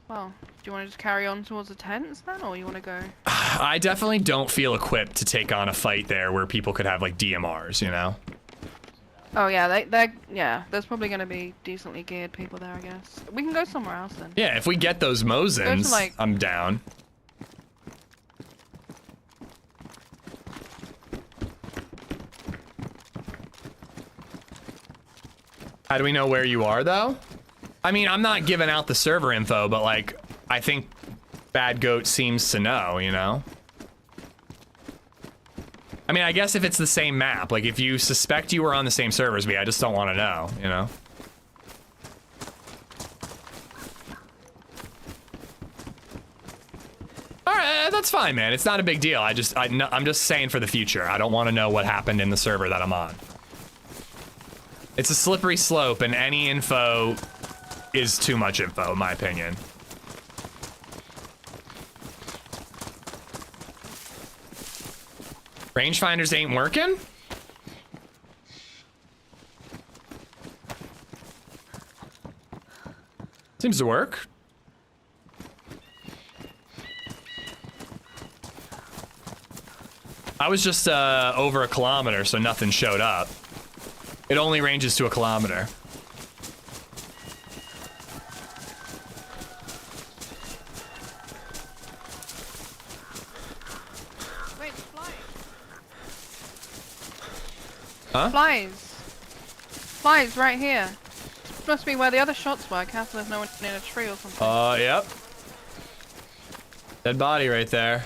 Well, do you want to just carry on towards the tents then, or you want to go? I definitely don't feel equipped to take on a fight there where people could have like DMRs, you know? Oh yeah, there's probably gonna be decently geared people there, I guess. We can go somewhere else then. Yeah, if we get those Mosins, like... I'm down. How do we know where you are, though? I mean, I'm not giving out the server info, but, like, I think Bad Goat seems to know, you know? I mean, I guess if it's the same map, like, if you suspect you were on the same server as me, I just don't want to know, you know? Alright, that's fine, man. It's not a big deal. I'm just saying for the future. I don't want to know what happened in the server that I'm on. It's a slippery slope, and any info is too much info, in my opinion. Rangefinders ain't working? Seems to work. I was just over a kilometer, so nothing showed up. It only ranges to a kilometer. Wait, it's flying. Huh? Flies right here. Must be where the other shots were. Careful there's no one in a tree or something. Yep. Dead body right there.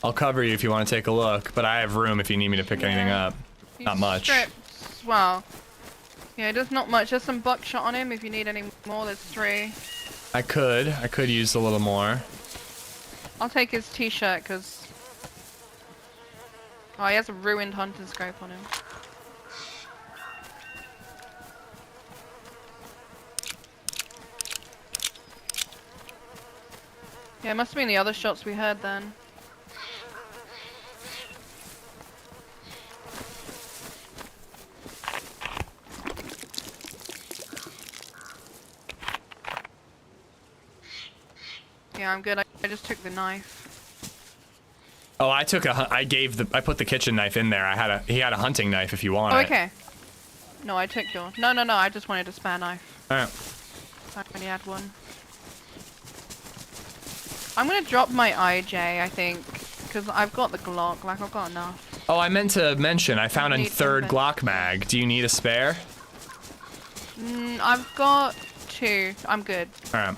I'll cover you if you want to take a look, but I have room if you need me to pick anything up. Not much. Strips. Well, yeah, there's not much. There's some buckshot on him if you need any more. There's 3. I could use a little more. I'll take his t-shirt because... Oh, he has a ruined hunting scope on him. Yeah, it must have been the other shots we heard then. Yeah, I'm good. I just took the knife. Oh, I put the kitchen knife in there. He had a hunting knife if you want Oh, it. okay. No, I took yours. No, I just wanted a spare knife. Alright. I only had one. I'm gonna drop my IJ, I think, because I've got the Glock. Like, I've got enough. Oh, I meant to mention, I found a Need 3rd something. Glock mag. Do you need a spare? I've got 2. I'm good. Alright.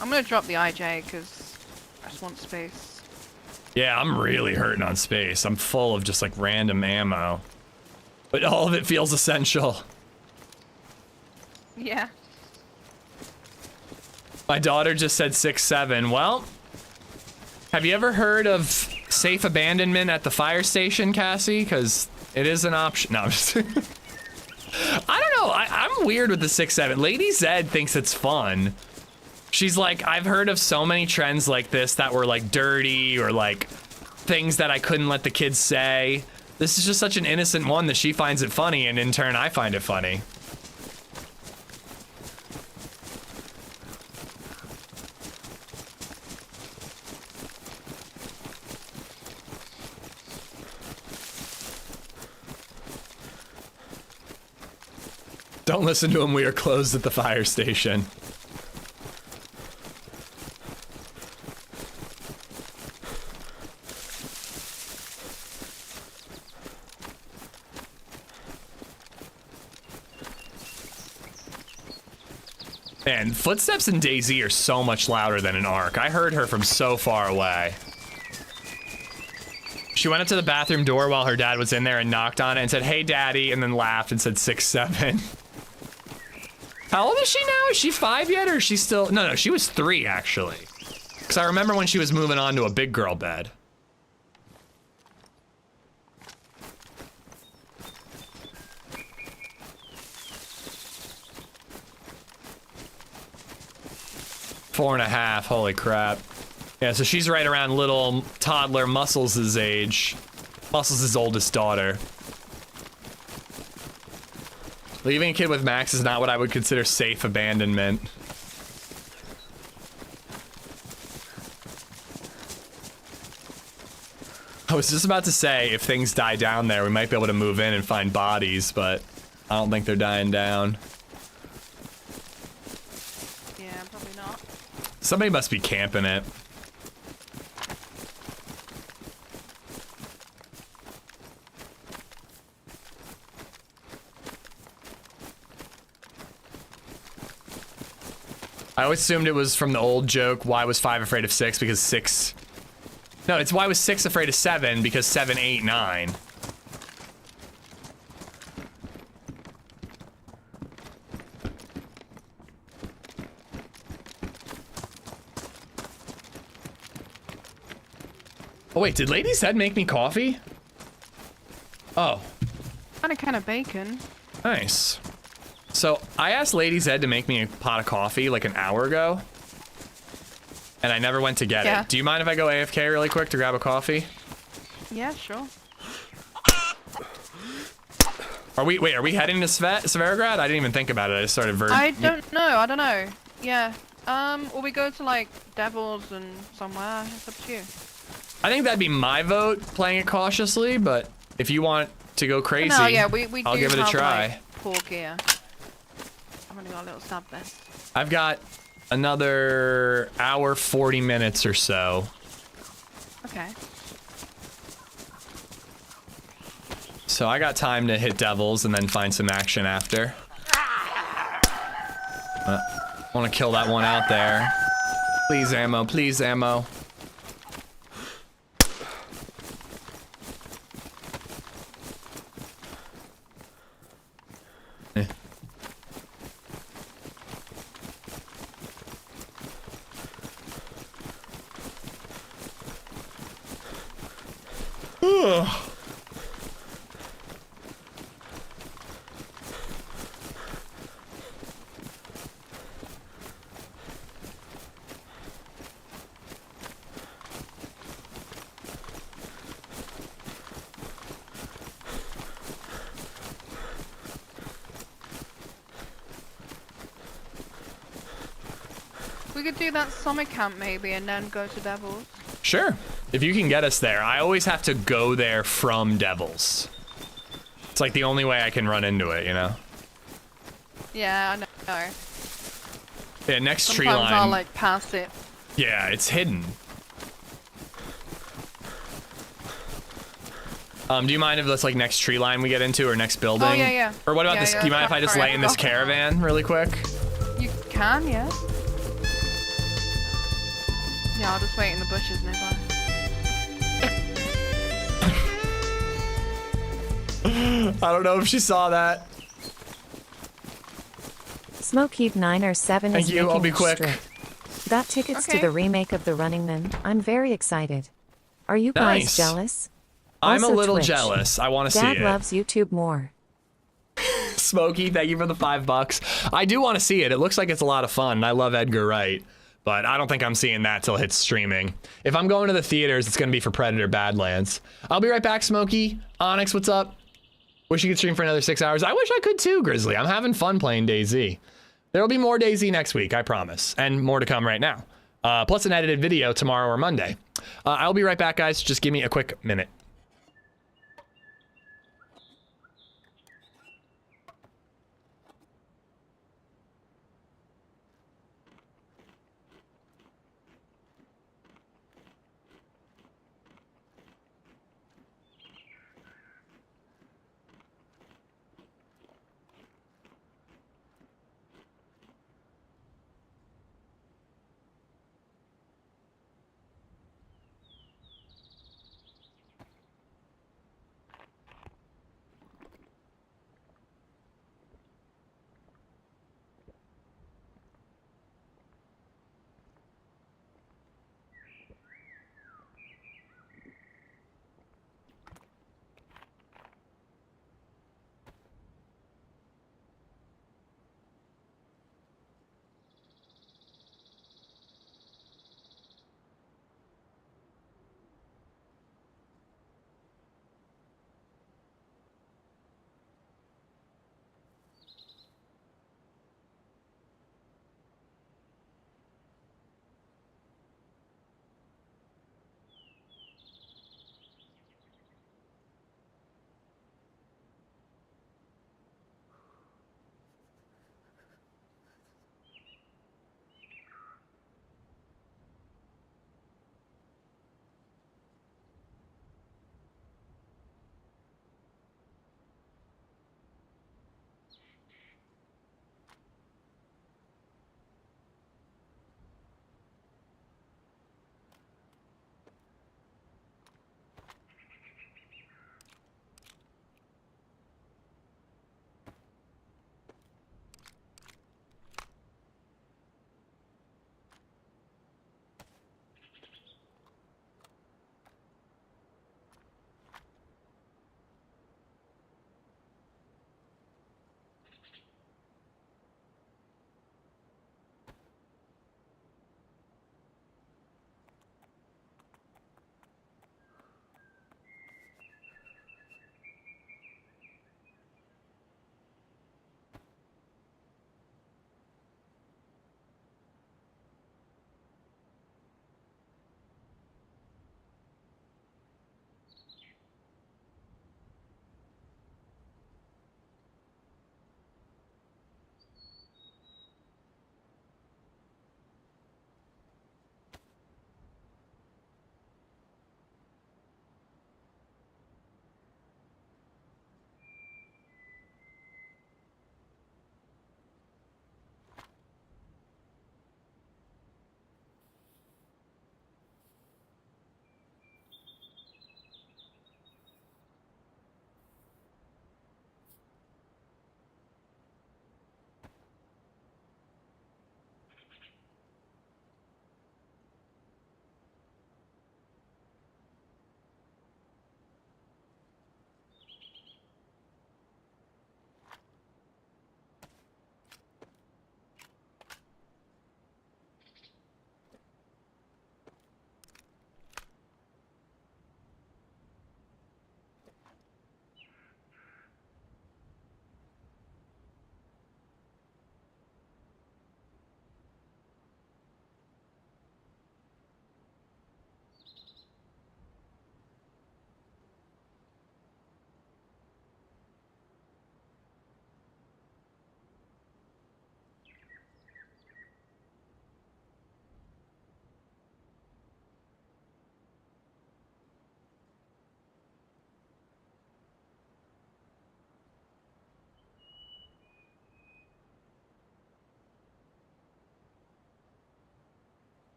I'm gonna drop the IJ because I just want space. Yeah, I'm really hurting on space. I'm full of just like random ammo. But all of it feels essential. Yeah. My daughter just said 6'7". Well, have you ever heard of safe abandonment at the fire station, Cassie? Because it is an option. No, I'm just... I don't know. I'm weird with the 6'7". LadyZed thinks it's fun. She's like, I've heard of so many trends like this that were like dirty or like things that I couldn't let the kids say. This is just such an innocent one that she finds it funny, and in turn I find it funny. Don't listen to him, we are closed at the fire station. Man, footsteps in DayZ are so much louder than in ARC. I heard her from so far away. She went up to the bathroom door while her dad was in there and knocked on it and said, "Hey, daddy," and then laughed and said 6'7". How old is she now? Is she 5 yet, or is she still... No, she was 3, actually. Because I remember when she was moving on to a big girl bed. Four and a half, holy crap. Yeah, so she's right around little toddler Muscles' age. Muscles' oldest daughter. Leaving a kid with Max is not what I would consider safe abandonment. I was just about to say, if things die down there, we might be able to move in and find bodies, but I don't think they're dying down. Yeah, probably not. Somebody must be camping it. I always assumed it was from the old joke, why was 5 afraid of 6? Because 6... No, it's why was 6 afraid of 7? Because 7, 8, 9. Oh wait, did LadyZed make me coffee? Oh. And a can of bacon. Nice. So, I asked LadyZed to make me a pot of coffee like an hour ago. And I never went to get it. Do you mind if I go AFK really quick to grab a coffee? Yeah, sure. Are we heading to Severograd? I didn't even think about it. I just started I don't know. Yeah. Or we go to like Devils and somewhere. It's up to you. I think that'd be my vote, playing it cautiously, but if you want to go crazy, No, yeah, we I'll do give it a have, try. Like, poor gear. I've only got a little stab vest. I've got another hour, 40 minutes or so. Okay. So I got time to hit devils and then find some action after. I want to kill that one out there. Please ammo, please ammo. We could do that summer camp maybe and then go to Devils. Sure, if you can get us there. I always have to go there from Devils. It's like the only way I can run into it, you know? Yeah, I know. Yeah, next tree Sometimes line. I'll like pass it. Yeah, it's hidden. Do you mind if that's like next tree line we get into or next building? Oh, yeah, yeah. Or what about Yeah, this? yeah, Do you mind if I just sorry, lay I in this forgot. caravan really quick? You can, yeah. Yeah, I'll just wait in the bushes nearby. I don't know if she saw that. Smoke Heap 9 or 7 Thank is you, making I'll be a quick. strip. Got tickets Okay. to the remake of The Running Man. I'm very excited. Are you guys Nice. jealous? I'm a Also little Twitch. jealous. I want to see Dad it. loves YouTube more. Smokey, thank you for the $5. I do want to see it. It looks like it's a lot of fun. And I love Edgar Wright, but I don't think I'm seeing that till it hits streaming. If I'm going to the theaters, it's going to be for Predator Badlands. I'll be right back, Smokey. Onyx, what's up? Wish you could stream for another 6 hours. I wish I could too, Grizzly. I'm having fun playing DayZ. There'll be more DayZ next week, I promise. And more to come right now. Plus an edited video tomorrow or Monday. I'll be right back, guys. Just give me a quick minute.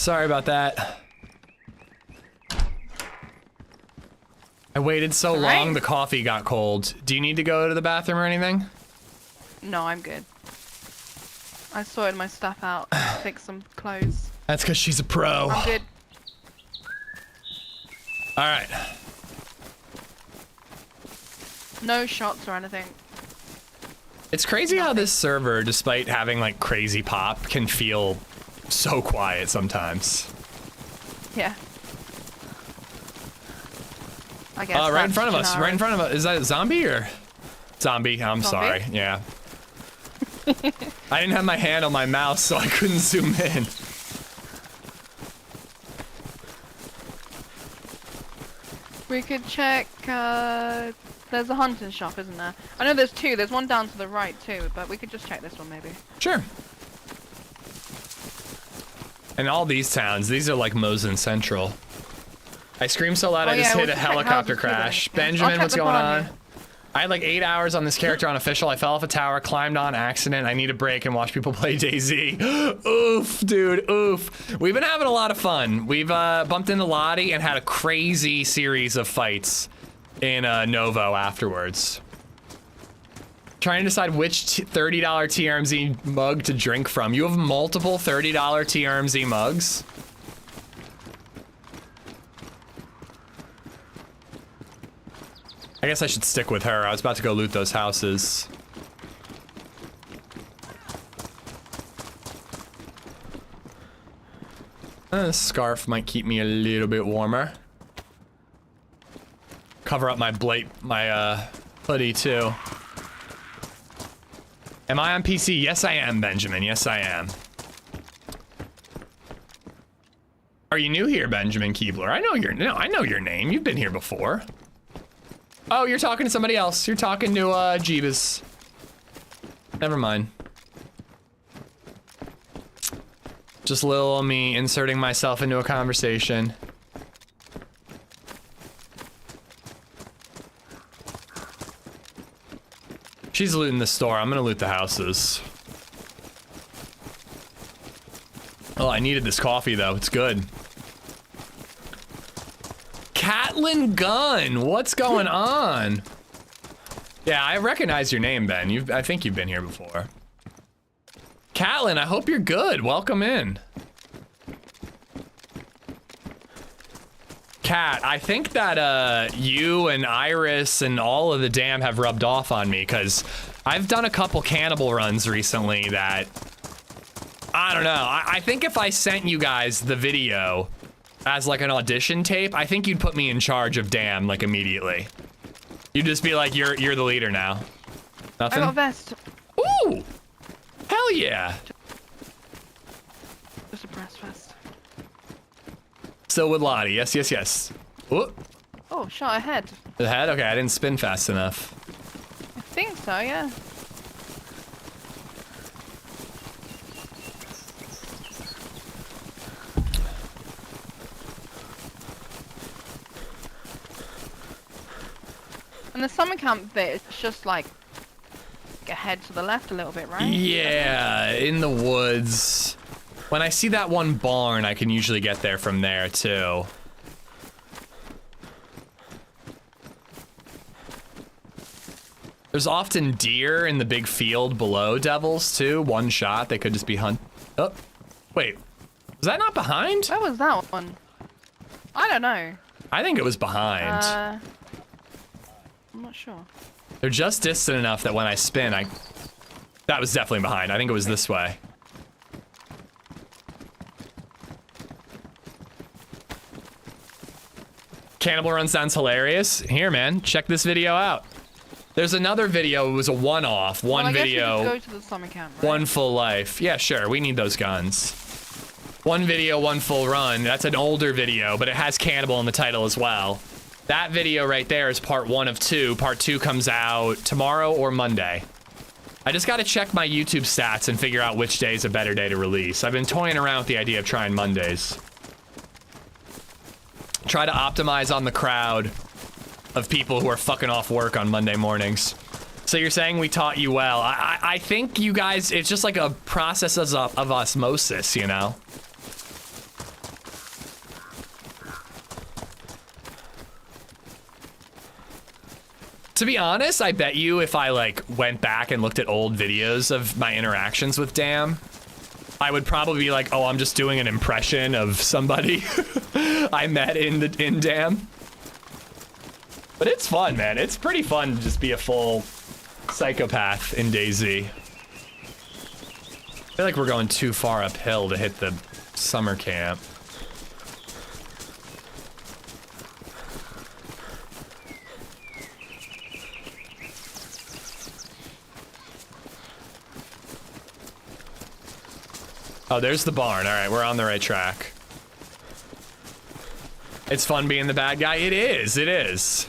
Sorry about that. I waited so long, the coffee got cold. Do you need to go to the bathroom or anything? No, I'm good. I sorted my stuff out, fixed some clothes. That's because she's a pro. I'm good. All right. No shots or anything. It's crazy how this server, despite having like crazy pop, can feel so quiet sometimes. Yeah. I guess. Right in front of us. Chernarus. Right in front of us. Is that a zombie or zombie? I'm sorry. Yeah. I didn't have my hand on my mouse, so I couldn't zoom in. We could check. There's a hunting shop, isn't there? I know there's two. There's one down to the right too, but we could just check this one maybe. Sure. And all these towns, these are like Mosin Central. I screamed so loud I just hit a helicopter crash. Benjamin, what's going on? I had like 8 hours on this character on official. I fell off a tower, climbed on accident. I need a break and watch people play DayZ. Oof, dude, oof. We've been having a lot of fun. We've bumped into Lottie and had a crazy series of fights in Novo afterwards. Trying to decide which $30 TRMZ mug to drink from. You have multiple $30 TRMZ mugs? I guess I should stick with her. I was about to go loot those houses. This scarf might keep me a little bit warmer. Cover up my hoodie too. Am I on PC? Yes, I am, Benjamin. Yes, I am. Are you new here, Benjamin Keebler? I know your name. You've been here before. Oh, you're talking to somebody else. You're talking to Jeebus. Never mind. Just little me inserting myself into a conversation. She's looting the store. I'm gonna loot the houses. Oh, I needed this coffee though. It's good. Catlin Gunn, what's going on? Yeah, I recognize your name, Ben. I think you've been here before. Catlin, I hope you're good. Welcome in. Cat, I think that you and Iris and all of the Dam have rubbed off on me because I've done a couple cannibal runs recently that I don't know. I think if I sent you guys the video as like an audition tape, I think you'd put me in charge of Dam like immediately. You'd just be like, you're the leader now. Nothing? I got a vest. Ooh! Hell yeah! Just a brass vest. Still with Lottie, yes, yes, yes. Ooh. Oh, shot ahead. The head? Okay, I didn't spin fast enough. I think so, yeah. And the summer camp bit, it's just like ahead to the left a little bit, right? Yeah, in the woods. When I see that one barn, I can usually get there from there too. There's often deer in the big field below Devils too. One shot, they could just be Oh, wait, was that not behind? Where was that one? I don't know. I think it was behind. I'm not sure. They're just distant enough that when I spin, that was definitely behind. I think it was this way. Cannibal Run sounds hilarious. Here, man, check this video out. There's another video. It was a one-off. One video. I guess we could go to the summer camp, right? One full life. Yeah, sure. We need those guns. One video, one full run. That's an older video, but it has cannibal in the title as well. That video right there is part 1 of 2. Part 2 comes out tomorrow or Monday. I just got to check my YouTube stats and figure out which day is a better day to release. I've been toying around with the idea of trying Mondays. Try to optimize on the crowd of people who are fucking off work on Monday mornings. So you're saying we taught you well. I think you guys, it's just like a process of osmosis, you know? To be honest, I bet you if I like went back and looked at old videos of my interactions with Dam, I would probably be like, oh, I'm just doing an impression of somebody I met in Dam. But it's fun, man. It's pretty fun to just be a full psychopath in DayZ. I feel like we're going too far uphill to hit the summer camp. Oh, there's the barn. All right, we're on the right track. It's fun being the bad guy. It is. It is.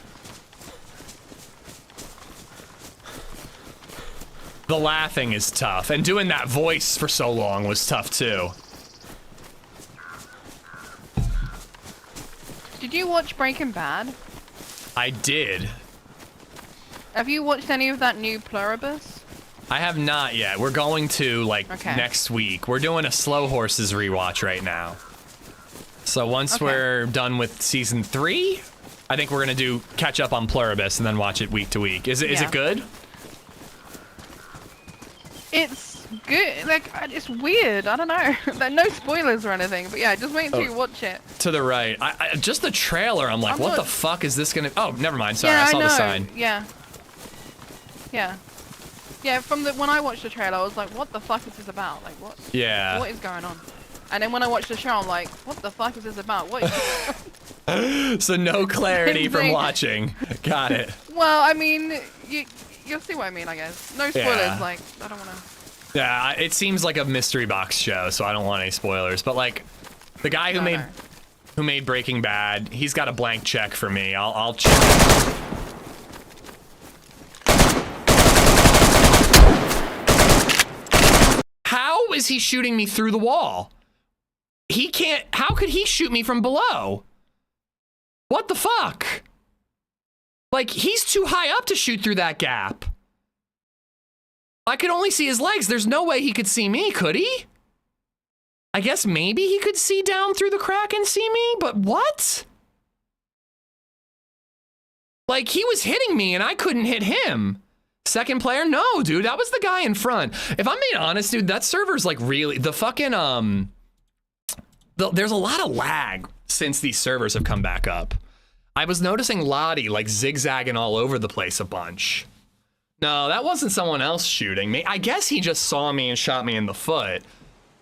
The laughing is tough, and doing that voice for so long was tough too. Did you watch Breaking Bad? I did. Have you watched any of that new Pluribus? I have not yet. We're going to, like, next week. We're doing a Slow Horses rewatch right now. So once we're done with season 3, I think we're gonna do catch up on Pluribus and then watch it week to week. Is it good? It's good. Like, it's weird. I don't know. There are no spoilers or anything, but yeah, just wait until you watch it. To the right. I just the trailer, I'm like, what the fuck is this gonna... Oh, never mind. Sorry, I saw the sign. Yeah. Yeah. Yeah, when I watched the trailer, I was like, what the fuck is this about? Like, what? Yeah. What is going on? And then when I watched the show, I'm like, what the fuck is this about? What is So no clarity from watching. Got it. Well, I mean, you'll see what I mean, I guess. No spoilers, like, I don't want to... Yeah, it seems like a mystery box show, so I don't want any spoilers. But, like, the guy who made Breaking Bad, he's got a blank check for me. I'll check. How is he shooting me through the wall? He can't... How could he shoot me from below? What the fuck? Like, he's too high up to shoot through that gap. I could only see his legs. There's no way he could see me, could he? I guess maybe he could see down through the crack and see me, but what? Like, he was hitting me and I couldn't hit him. Second player? No, dude, that was the guy in front. If I'm being honest, dude, that server's like really, the fucking, there's a lot of lag since these servers have come back up. I was noticing Lottie like zigzagging all over the place a bunch. No, that wasn't someone else shooting me. I guess he just saw me and shot me in the foot.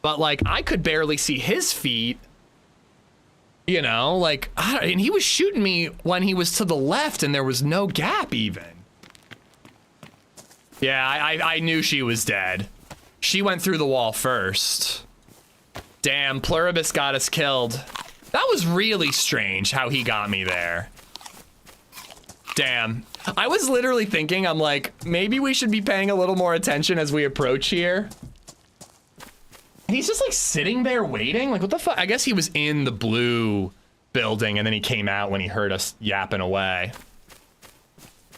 But like, I could barely see his feet. You know, like, and he was shooting me when he was to the left and there was no gap even. Yeah, I knew she was dead. She went through the wall first. Damn, Pluribus got us killed. That was really strange how he got me there. Damn. I was literally thinking, I'm like, maybe we should be paying a little more attention as we approach here. And he's just like sitting there waiting. Like, what the fuck? I guess he was in the blue building and then he came out when he heard us yapping away.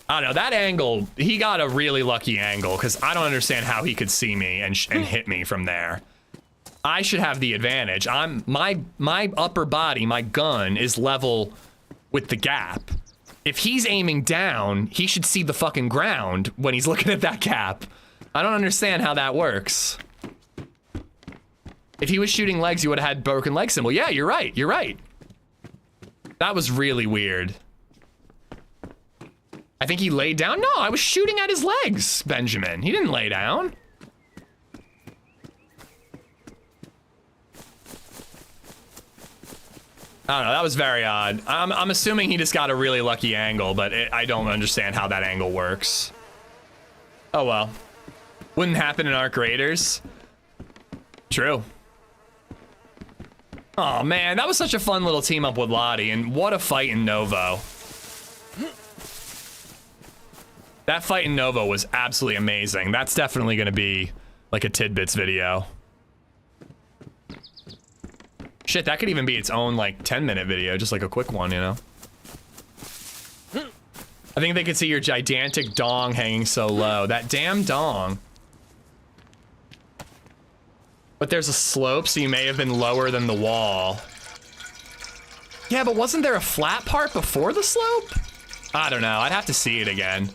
I don't know, that angle, he got a really lucky angle because I don't understand how he could see me and hit me from there. I should have the advantage. My upper body, my gun is level with the gap. If he's aiming down, he should see the fucking ground when he's looking at that gap. I don't understand how that works. If he was shooting legs, you would have had broken leg symbol. Yeah, you're right, you're right. That was really weird. I think he laid down. No, I was shooting at his legs, Benjamin. He didn't lay down. I don't know, that was very odd. I'm assuming he just got a really lucky angle, but I don't understand how that angle works. Oh well. Wouldn't happen in ARC Raiders. True. Oh man, that was such a fun little team up with Lottie, and what a fight in Novo. That fight in Novo was absolutely amazing. That's definitely gonna be like a tidbits video. Shit, that could even be its own like 10-minute video, just like a quick one, you know? I think they could see your gigantic dong hanging so low. That damn dong. But there's a slope, so you may have been lower than the wall. Yeah, but wasn't there a flat part before the slope? I don't know. I'd have to see it again.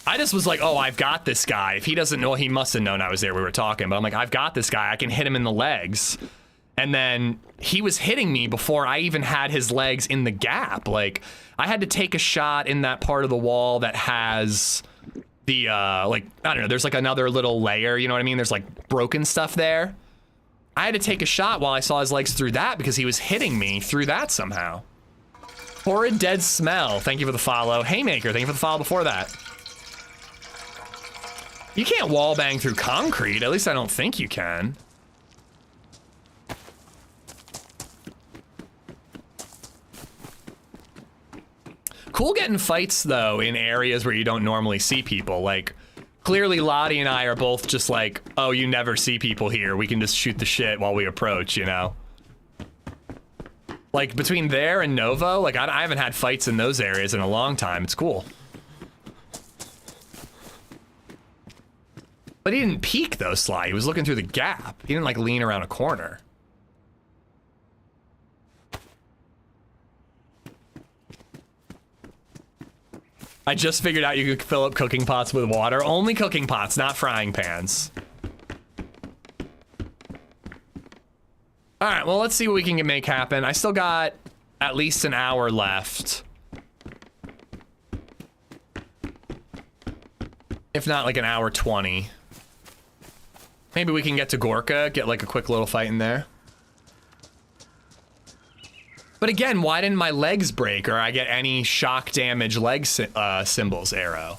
I just was like, oh, I've got this guy. If he doesn't know, he must have known I was there. We were talking, but I'm like, I've got this guy. I can hit him in the legs. And then he was hitting me before I even had his legs in the gap. Like, I had to take a shot in that part of the wall that has the, like, I don't know, there's like another little layer, you know what I mean? There's like broken stuff there. I had to take a shot while I saw his legs through that because he was hitting me through that somehow. Horrid dead smell. Thank you for the follow. Haymaker, thank you for the follow before that. You can't wall bang through concrete. At least I don't think you can. Cool getting fights, though, in areas where you don't normally see people. Like, clearly Lottie and I are both just like, oh, you never see people here. We can just shoot the shit while we approach, you know? Like, between there and Novo, like, I haven't had fights in those areas in a long time. It's cool. But he didn't peek, though, Sly. He was looking through the gap. He didn't, like, lean around a corner. I just figured out you could fill up cooking pots with water. Only cooking pots, not frying pans. All right, well, let's see what we can make happen. I still got at least an hour left. If not, like an hour 20. Maybe we can get to Gorka, get like a quick little fight in there. But again, why didn't my legs break or I get any shock damage leg symbols arrow?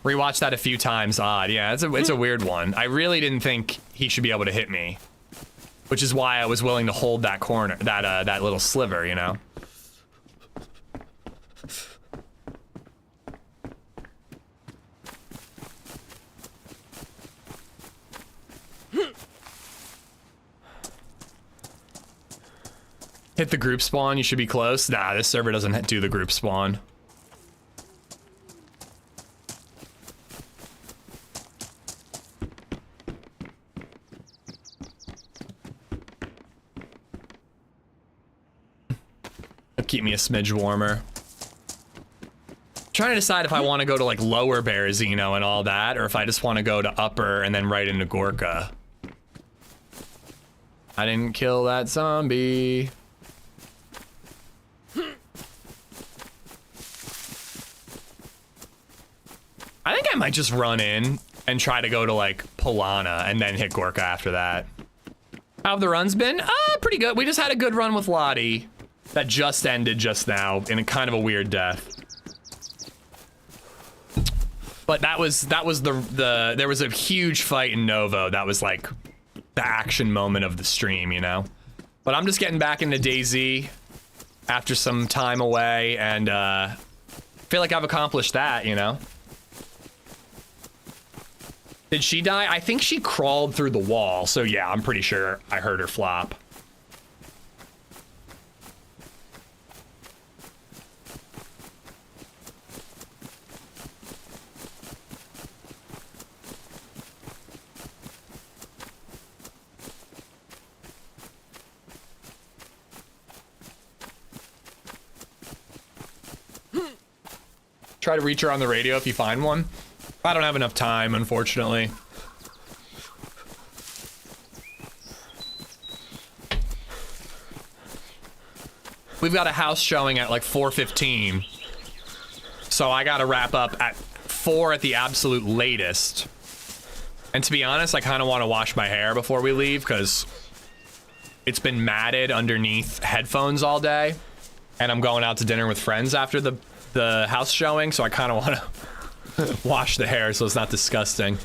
Rewatched that a few times, odd. Yeah, it's a weird one. I really didn't think he should be able to hit me. Which is why I was willing to hold that corner, that little sliver, you know? Hit the group spawn, you should be close. Nah, this server doesn't do the group spawn. It'll keep me a smidge warmer. Trying to decide if I want to go to like lower Berezino and all that, or if I just want to go to upper and then right into Gorka. I didn't kill that zombie. I think I might just run in and try to go to like Polana and then hit Gorka after that. How have the runs been? Pretty good. We just had a good run with Lottie that just ended just now in a kind of a weird death. But that was there was a huge fight in Novo. That was like the action moment of the stream, you know? But I'm just getting back into DayZ after some time away and feel like I've accomplished that, you know? Did she die? I think she crawled through the wall, so yeah, I'm pretty sure I heard her flop. Try to reach her on the radio if you find one. I don't have enough time, unfortunately. We've got a house showing at like 4:15. So I gotta wrap up at 4 at the absolute latest. And to be honest, I kind of want to wash my hair before we leave because it's been matted underneath headphones all day. And I'm going out to dinner with friends after the house showing, so I kind of want to wash the hair so it's not disgusting.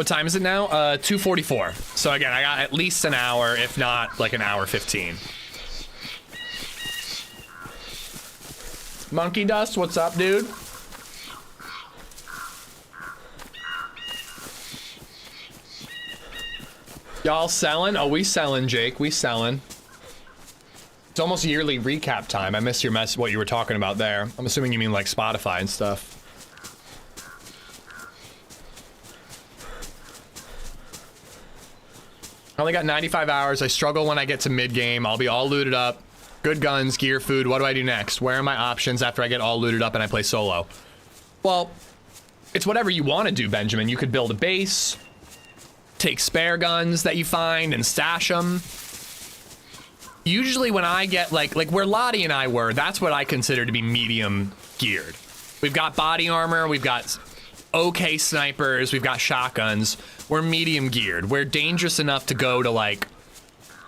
time is it now? 2:44. So again, I got at least an hour, if not like an hour 15. Monkey Dust, what's up, dude? Y'all selling? Oh, we selling, Jake. We selling. It's almost yearly recap time. I missed your what you were talking about there. I'm assuming you mean like Spotify and stuff. I only got 95 hours. I struggle when I get to mid-game. I'll be all looted up. Good guns, gear, food. What do I do next? Where are my options after I get all looted up and I play solo? Well, it's whatever you want to do, Benjamin. You could build a base, take spare guns that you find and stash them. Usually when I get like where Lottie and I were, that's what I consider to be medium geared. We've got body armor, we've got okay snipers, we've got shotguns. We're medium geared. We're dangerous enough to go to like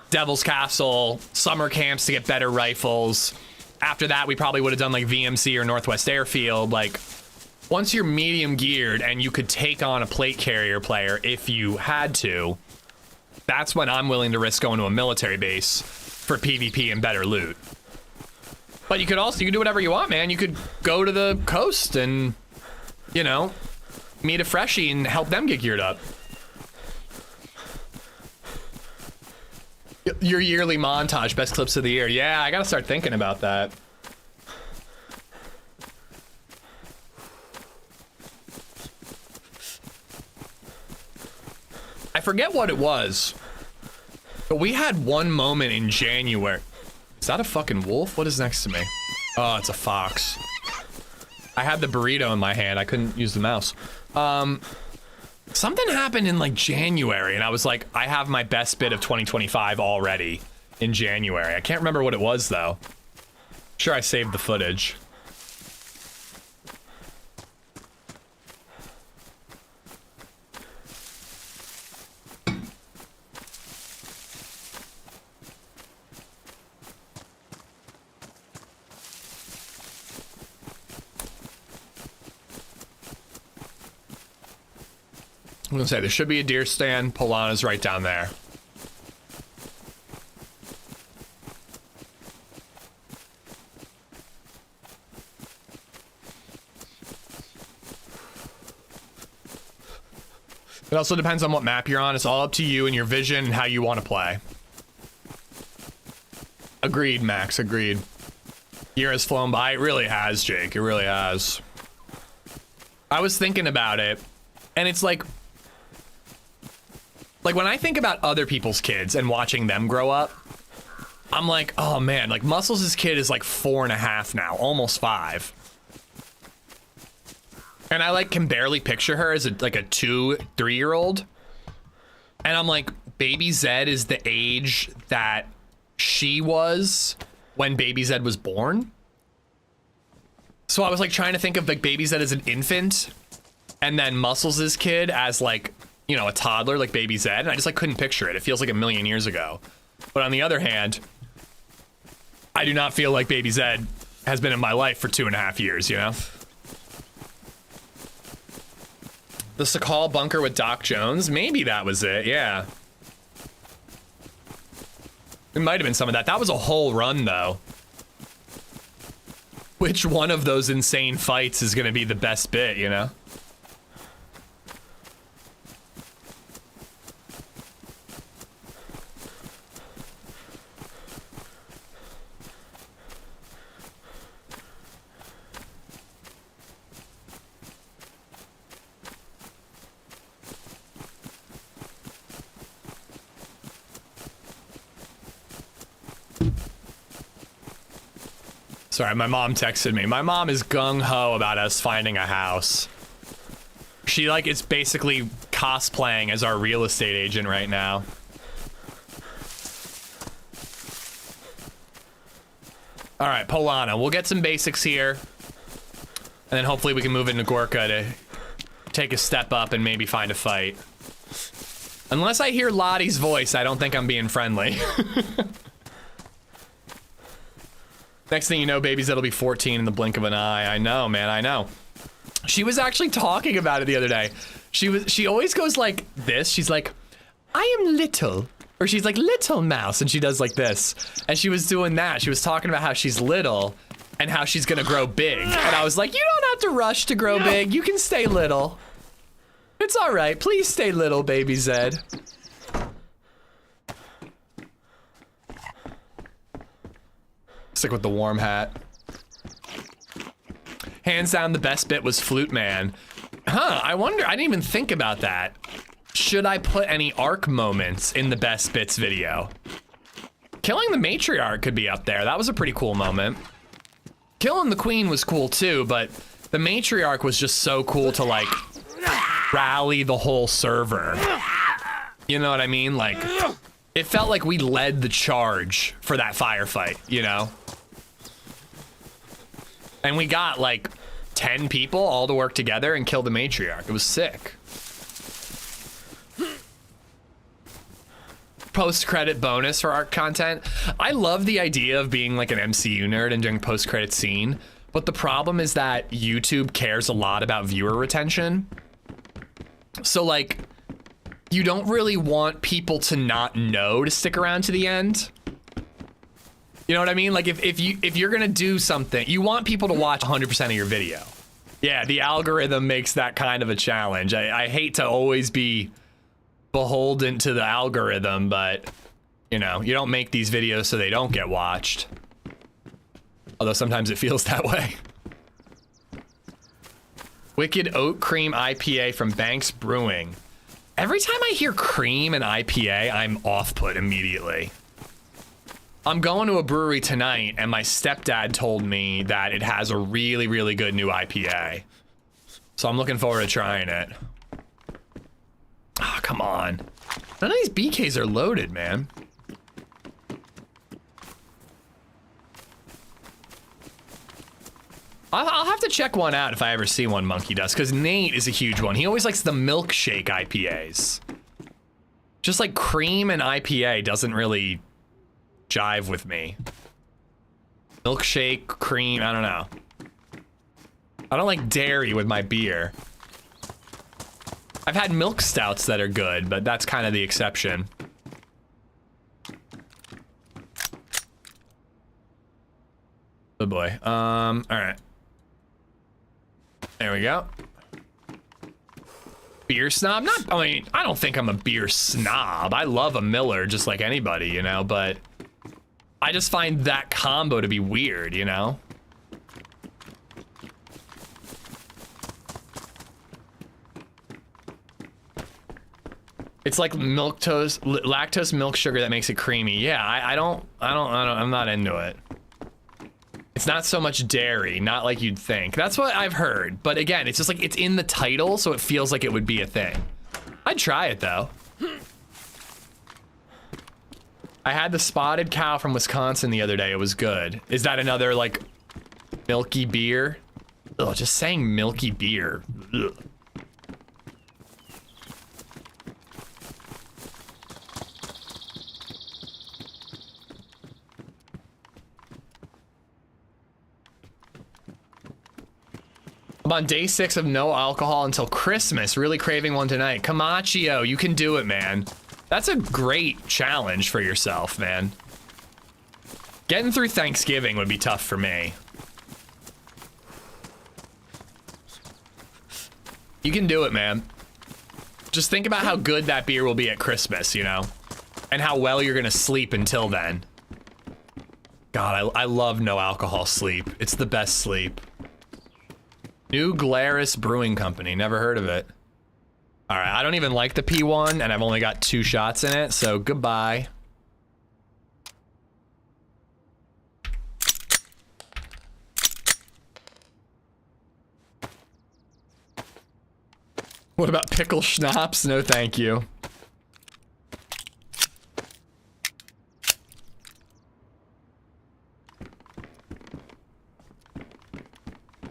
Devil's Castle, summer camps to get better rifles. After that, we probably would have done like VMC or Northwest Airfield. Like once you're medium geared and you could take on a plate carrier player if you had to, that's when I'm willing to risk going to a military base for PvP and better loot. But you could do whatever you want, man. You could go to the coast and, you know, meet a freshie and help them get geared up. Your yearly montage, best clips of the year. Yeah, I gotta start thinking about that. I forget what it was, but we had one moment in January. Is that a fucking wolf? What is next to me? Oh, it's a fox. I had the burrito in my hand. I couldn't use the mouse. Something happened in like January and I was like, I have my best bit of 2025 already in January. I can't remember what it was though. Sure, I saved the footage. I'm gonna say there should be a deer stand. Polana's right down there. It also depends on what map you're on. It's all up to you and your vision and how you want to play. Agreed, Max, agreed. Year has flown by. It really has, Jake. It really has. I was thinking about it, and it's like when I think about other people's kids and watching them grow up, I'm like, oh man, like Muscles' kid is like 4.5 now, almost 5. And I like can barely picture her as like a 2-3-year-old. And I'm like, LadyZed is the age that she was when LadyZed was born. So I was like trying to think of like LadyZed as an infant and then Muscles' kid as like, you know, a toddler like LadyZed, and I just like couldn't picture it. It feels like a million years ago. But on the other hand, I do not feel like LadyZed has been in my life for 2.5 years, you know? The Sakal bunker with Doc Jones? Maybe that was it, yeah. It might have been some of that. That was a whole run, though. Which one of those insane fights is gonna be the best bit, you know? Sorry, my mom texted me. My mom is gung-ho about us finding a house. She, like, is basically cosplaying as our real estate agent right now. All right, Polana, we'll get some basics here. And then hopefully we can move into Gorka to take a step up and maybe find a fight. Unless I hear Lottie's voice, I don't think I'm being friendly. Next thing you know, LadyZed will be 14 in the blink of an eye. I know, man, I know. She was actually talking about it the other day. She always goes like this. She's like, I am little. Or she's like, little mouse. And she does like this. And she was doing that. She was talking about how she's little and how she's gonna grow big. And I was like, you don't have to rush to grow big. You can stay little. It's all right. Please stay little, baby Zed. Stick with the warm hat. Hands down, the best bit was Flute Man. Huh, I wonder, I didn't even think about that. Should I put any ARC moments in the best bits video? Killing the matriarch could be up there. That was a pretty cool moment. Killing the queen was cool too, but the matriarch was just so cool to like rally the whole server. You know what I mean? Like, it felt like we led the charge for that firefight, you know? And we got like 10 people all to work together and kill the matriarch. It was sick. Post-credit bonus for ARC content. I love the idea of being like an MCU nerd and doing post-credit scene, but the problem is that YouTube cares a lot about viewer retention. So like, you don't really want people to not know to stick around to the end. You know what I mean? Like if you're gonna do something, you want people to watch 100% of your video. Yeah, the algorithm makes that kind of a challenge. I hate to always be beholden to the algorithm, but you know, you don't make these videos so they don't get watched. Although sometimes it feels that way. Wicked Oat Cream IPA from Banks Brewing. Every time I hear cream and IPA, I'm off-put immediately. I'm going to a brewery tonight, and my stepdad told me that it has a really, really good new IPA. So I'm looking forward to trying it. Ah, oh, come on. None of these BKs are loaded, man. I'll have to check one out if I ever see one, Monkey Dust, because Nate is a huge one. He always likes the milkshake IPAs. Just like cream and IPA doesn't really jive with me. Milkshake, cream, I don't know. I don't like dairy with my beer. I've had milk stouts that are good, but that's kind of the exception. Oh boy. All right. There we go. Beer snob? Not, I mean, I don't think I'm a beer snob. I love a Miller just like anybody, you know, but I just find that combo to be weird, you know? It's like lactose milk sugar that makes it creamy. Yeah, I'm not into it. It's not so much dairy, not like you'd think. That's what I've heard. But again, it's just like, it's in the title, so it feels like it would be a thing. I'd try it though. I had the spotted cow from Wisconsin the other day. It was good. Is that another like milky beer? Ugh, just saying milky beer. Ugh. I'm on day 6 of no alcohol until Christmas. Really craving one tonight. Camaccio, you can do it, man. That's a great challenge for yourself, man. Getting through Thanksgiving would be tough for me. You can do it, man. Just think about how good that beer will be at Christmas, you know? And how well you're gonna sleep until then. God, I love no alcohol sleep. It's the best sleep. New Glarus Brewing Company, never heard of it. All right, I don't even like the P1 and I've only got 2 shots in it, so goodbye. What about pickle schnapps? No, thank you.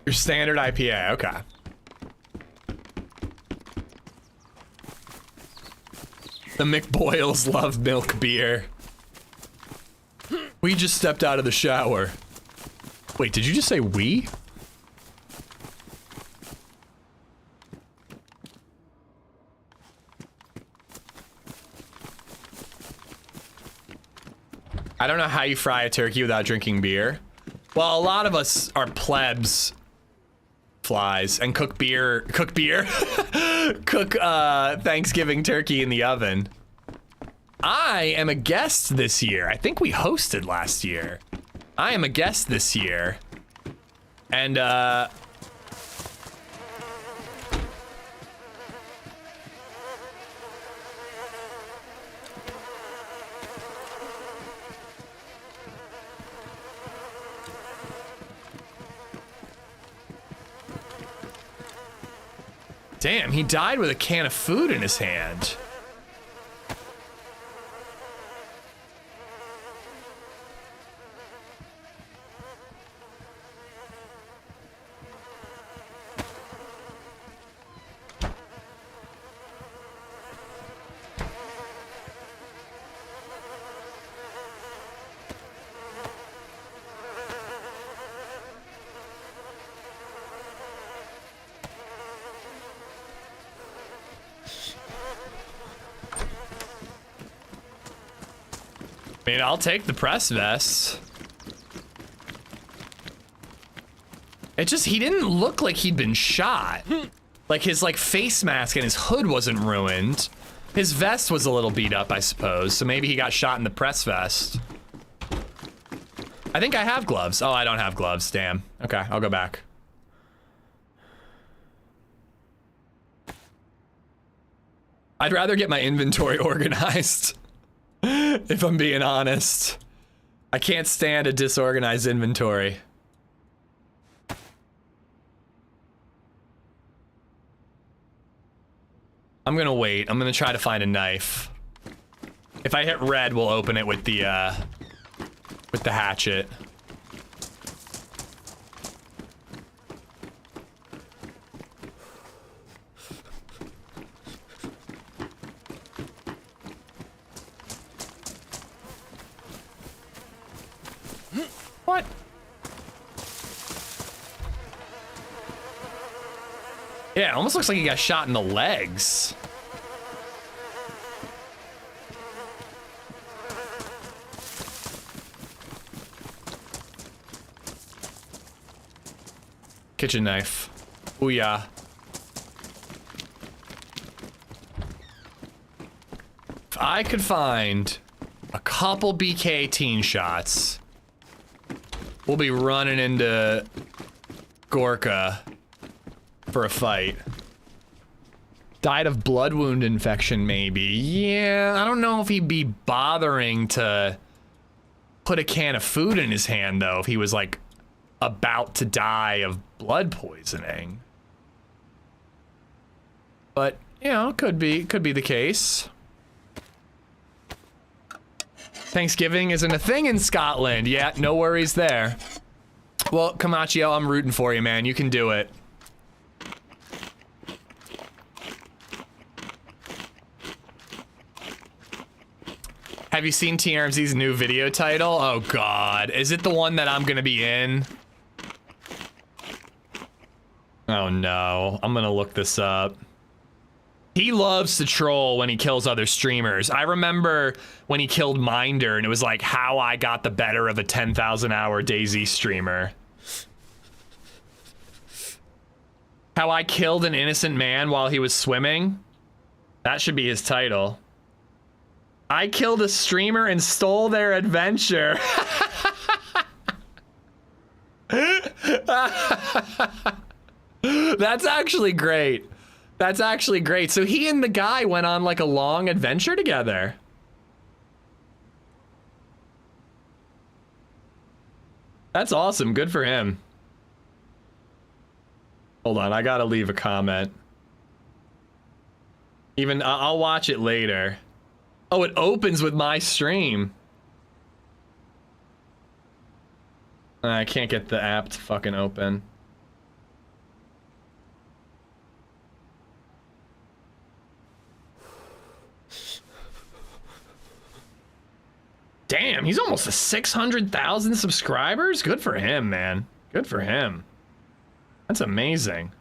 Your standard IPA, okay. The McBoyles love milk beer. We just stepped out of the shower. Wait, did you just say we? I don't know how you fry a turkey without drinking beer. Well, a lot of us are plebs flies and cook cook Thanksgiving turkey in the oven. I am a guest this year. I think we hosted last year. I am a guest this year. And damn, he died with a can of food in his hand. I mean, I'll take the press vest. It just, he didn't look like he'd been shot. Like his face mask and his hood wasn't ruined. His vest was a little beat up, I suppose. So maybe he got shot in the press vest. I think I have gloves. Oh, I don't have gloves, damn. Okay, I'll go back. I'd rather get my inventory organized. If I'm being honest. I can't stand a disorganized inventory. I'm gonna wait. I'm gonna try to find a knife. If I hit red, we'll open it with the hatchet. What? Yeah, it almost looks like he got shot in the legs. Kitchen knife. Ooh, yeah. If I could find a couple BK-18 shots, we'll be running into Gorka for a fight. Died of blood wound infection, maybe. Yeah, I don't know if he'd be bothering to put a can of food in his hand, though, if he was, like, about to die of blood poisoning. But, you know, could be the case. Thanksgiving isn't a thing in Scotland. Yeah, no worries there. Well, Camacho, I'm rooting for you, man. You can do it. Have you seen TRMZ's new video title? Oh, God. Is it the one that I'm gonna be in? Oh, no. I'm gonna look this up. He loves to troll when he kills other streamers. I remember when he killed Minder, and it was like how I got the better of a 10,000 hour DayZ streamer. How I killed an innocent man while he was swimming. That should be his title. I killed a streamer and stole their adventure. That's actually great. That's actually great. So he and the guy went on like a long adventure together. That's awesome. Good for him. Hold on, I gotta leave a comment. Even I'll watch it later. Oh, it opens with my stream. I can't get the app to fucking open. Damn, he's almost to 600,000 subscribers? Good for him, man. Good for him. That's amazing.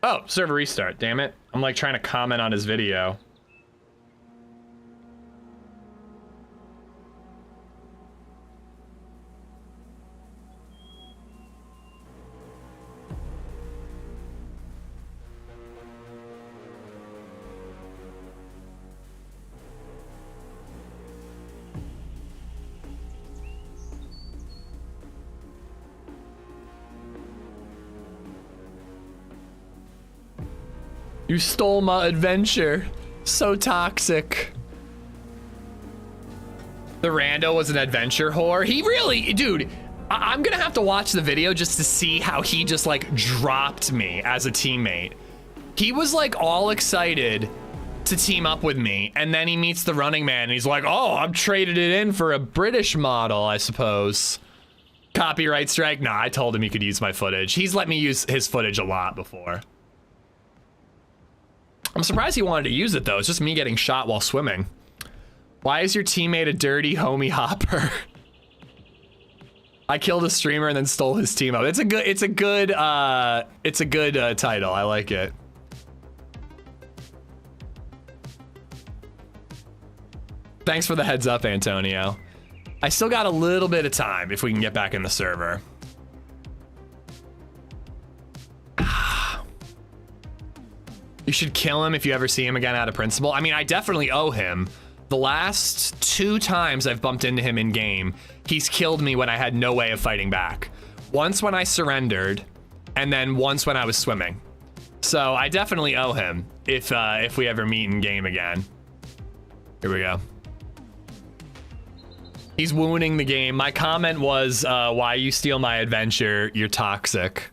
Oh, server restart, damn it. I'm like trying to comment on his video. You stole my adventure. So toxic. The rando was an adventure whore. He really, dude, I'm gonna have to watch the video just to see how he just like dropped me as a teammate. He was like all excited to team up with me, and then he meets the running man and he's like, oh, I've traded it in for a British model, I suppose. Copyright strike? Nah, I told him he could use my footage. He's let me use his footage a lot before. I'm surprised he wanted to use it though. It's just me getting shot while swimming. Why is your teammate a dirty homie hopper? I killed a streamer and then stole his team up. It's a good title. I like it. Thanks for the heads up, Antonio. I still got a little bit of time if we can get back in the server. You should kill him if you ever see him again out of principle. I mean, I definitely owe him. The last 2 times I've bumped into him in game, he's killed me when I had no way of fighting back. Once when I surrendered, and then once when I was swimming. So I definitely owe him if we ever meet in game again. Here we go. He's wounding the game. My comment was, why you steal my adventure, you're toxic.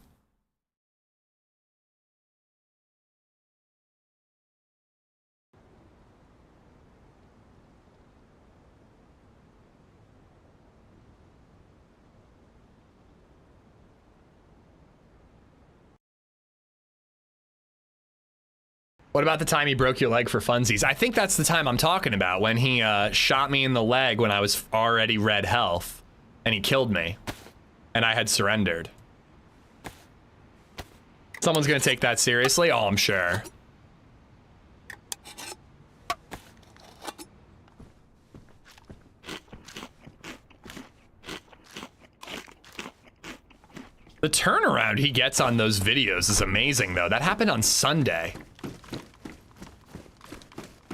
What about the time he broke your leg for funsies? I think that's the time I'm talking about, when he shot me in the leg when I was already red health, and he killed me, and I had surrendered. Someone's gonna take that seriously? Oh, I'm sure. The turnaround he gets on those videos is amazing, though. That happened on Sunday.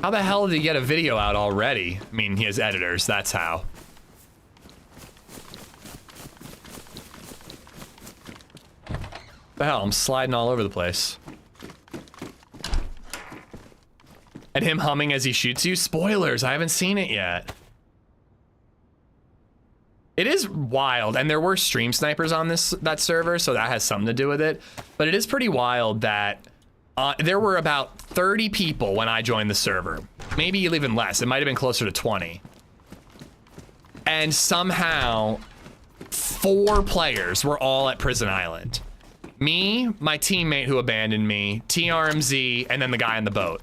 How the hell did he get a video out already? I mean, he has editors, that's how. The hell, I'm sliding all over the place. And him humming as he shoots you? Spoilers, I haven't seen it yet. It is wild, and there were stream snipers on that server, so that has something to do with it. But it is pretty wild that there were about 30 people when I joined the server. Maybe even less. It might have been closer to 20. And somehow, 4 players were all at Prison Island. Me, my teammate who abandoned me, TRMZ, and then the guy on the boat.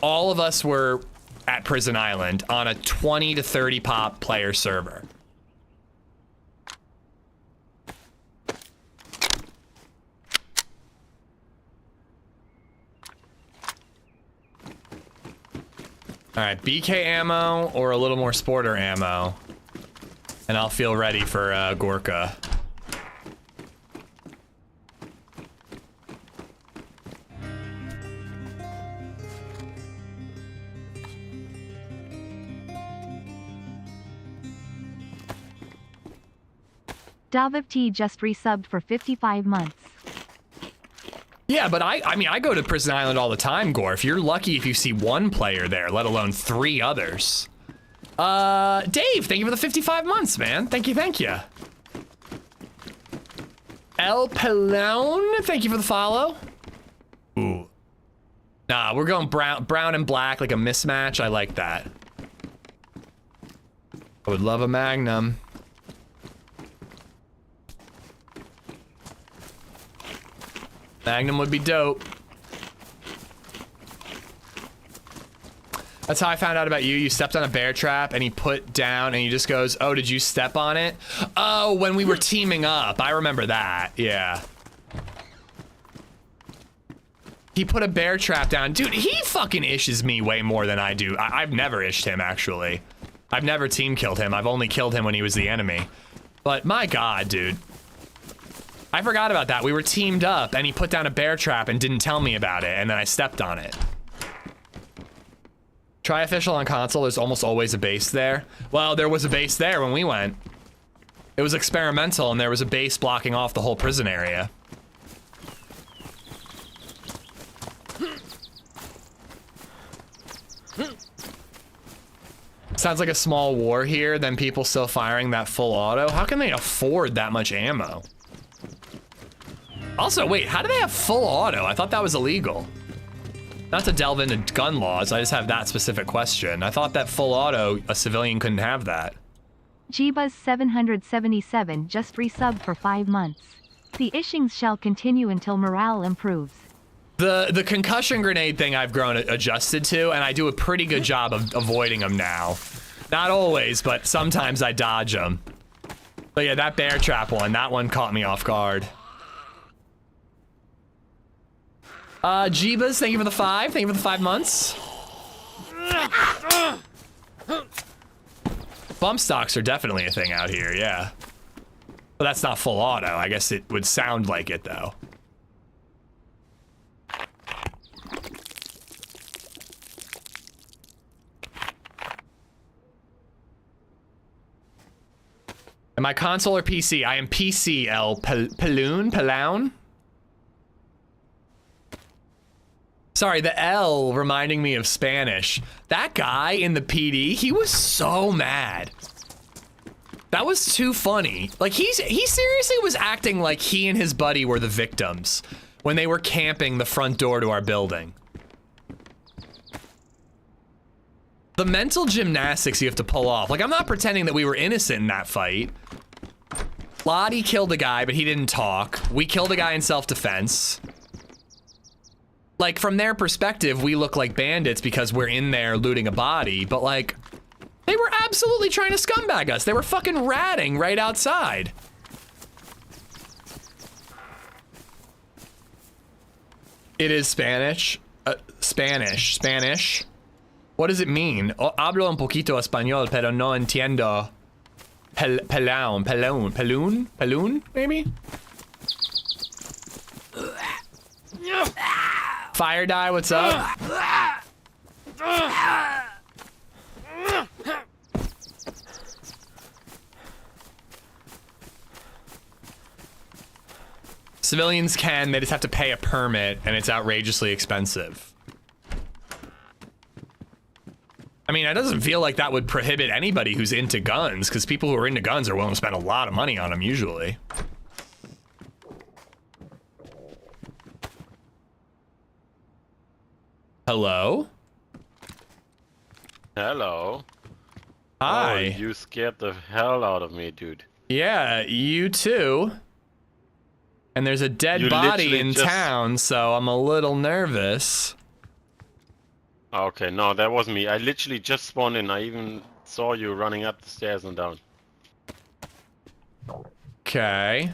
All of us were at Prison Island on a 20 to 30 pop player server. All right, BK ammo or a little more sporter ammo, and I'll feel ready for Gorka. Daviv T just resubbed for 55 months. Yeah, but I mean, I go to Prison Island all the time, Gorf. You're lucky if you see 1 player there, let alone 3 others. Dave, thank you for the 55 months, man. Thank you, thank you. El Pelone, thank you for the follow. Ooh. Nah, we're going brown and black, like a mismatch. I like that. I would love a Magnum. Magnum would be dope. That's how I found out about you. You stepped on a bear trap and he put down and he just goes, oh, did you step on it? Oh, when we were teaming up. I remember that. Yeah. He put a bear trap down. Dude, he fucking ishes me way more than I do. I've never ished him, actually. I've never team killed him. I've only killed him when he was the enemy. But my God, dude. I forgot about that. We were teamed up and he put down a bear trap and didn't tell me about it, and then I stepped on it. Try official on console, there's almost always a base there. Well, there was a base there when we went. It was experimental and there was a base blocking off the whole prison area. Sounds like a small war here, then people still firing that full auto. How can they afford that much ammo? Also, wait, how do they have full auto? I thought that was illegal. Not to delve into gun laws, I just have that specific question. I thought that full auto, a civilian couldn't have that. Jeebuzz777 just resubbed for 5 months. The ishings shall continue until morale improves. The concussion grenade thing I've grown adjusted to, and I do a pretty good job of avoiding them now. Not always, but sometimes I dodge them. But yeah, that bear trap one, that one caught me off guard. Jeebus, thank you for the 5. Thank you for the 5 months. Bump stocks are definitely a thing out here, yeah. But that's not full auto. I guess it would sound like it, though. Am I console or PC? I am PC, L. Paloon? Sorry, the L reminding me of Spanish. That guy in the PD, he was so mad. That was too funny. Like, he seriously was acting like he and his buddy were the victims when they were camping the front door to our building. The mental gymnastics you have to pull off. Like, I'm not pretending that we were innocent in that fight. Lottie killed a guy, but he didn't talk. We killed a guy in self-defense. Like, from their perspective, we look like bandits because we're in there looting a body, but like, they were absolutely trying to scumbag us. They were fucking ratting right outside. It is Spanish. Spanish. What does it mean? Hablo un poquito español, pero no entiendo. Paloon, maybe? Fire die, what's up? Civilians can, they just have to pay a permit, and it's outrageously expensive. I mean, it doesn't feel like that would prohibit anybody who's into guns, because people who are into guns are willing to spend a lot of money on them, usually. Hello? Hello. Hi. Oh, you scared the hell out of me, dude. Yeah, you too. And there's a dead body in town, so I'm a little nervous. Okay, no, that wasn't me. I literally just spawned in. I even saw you running up the stairs and down. Okay.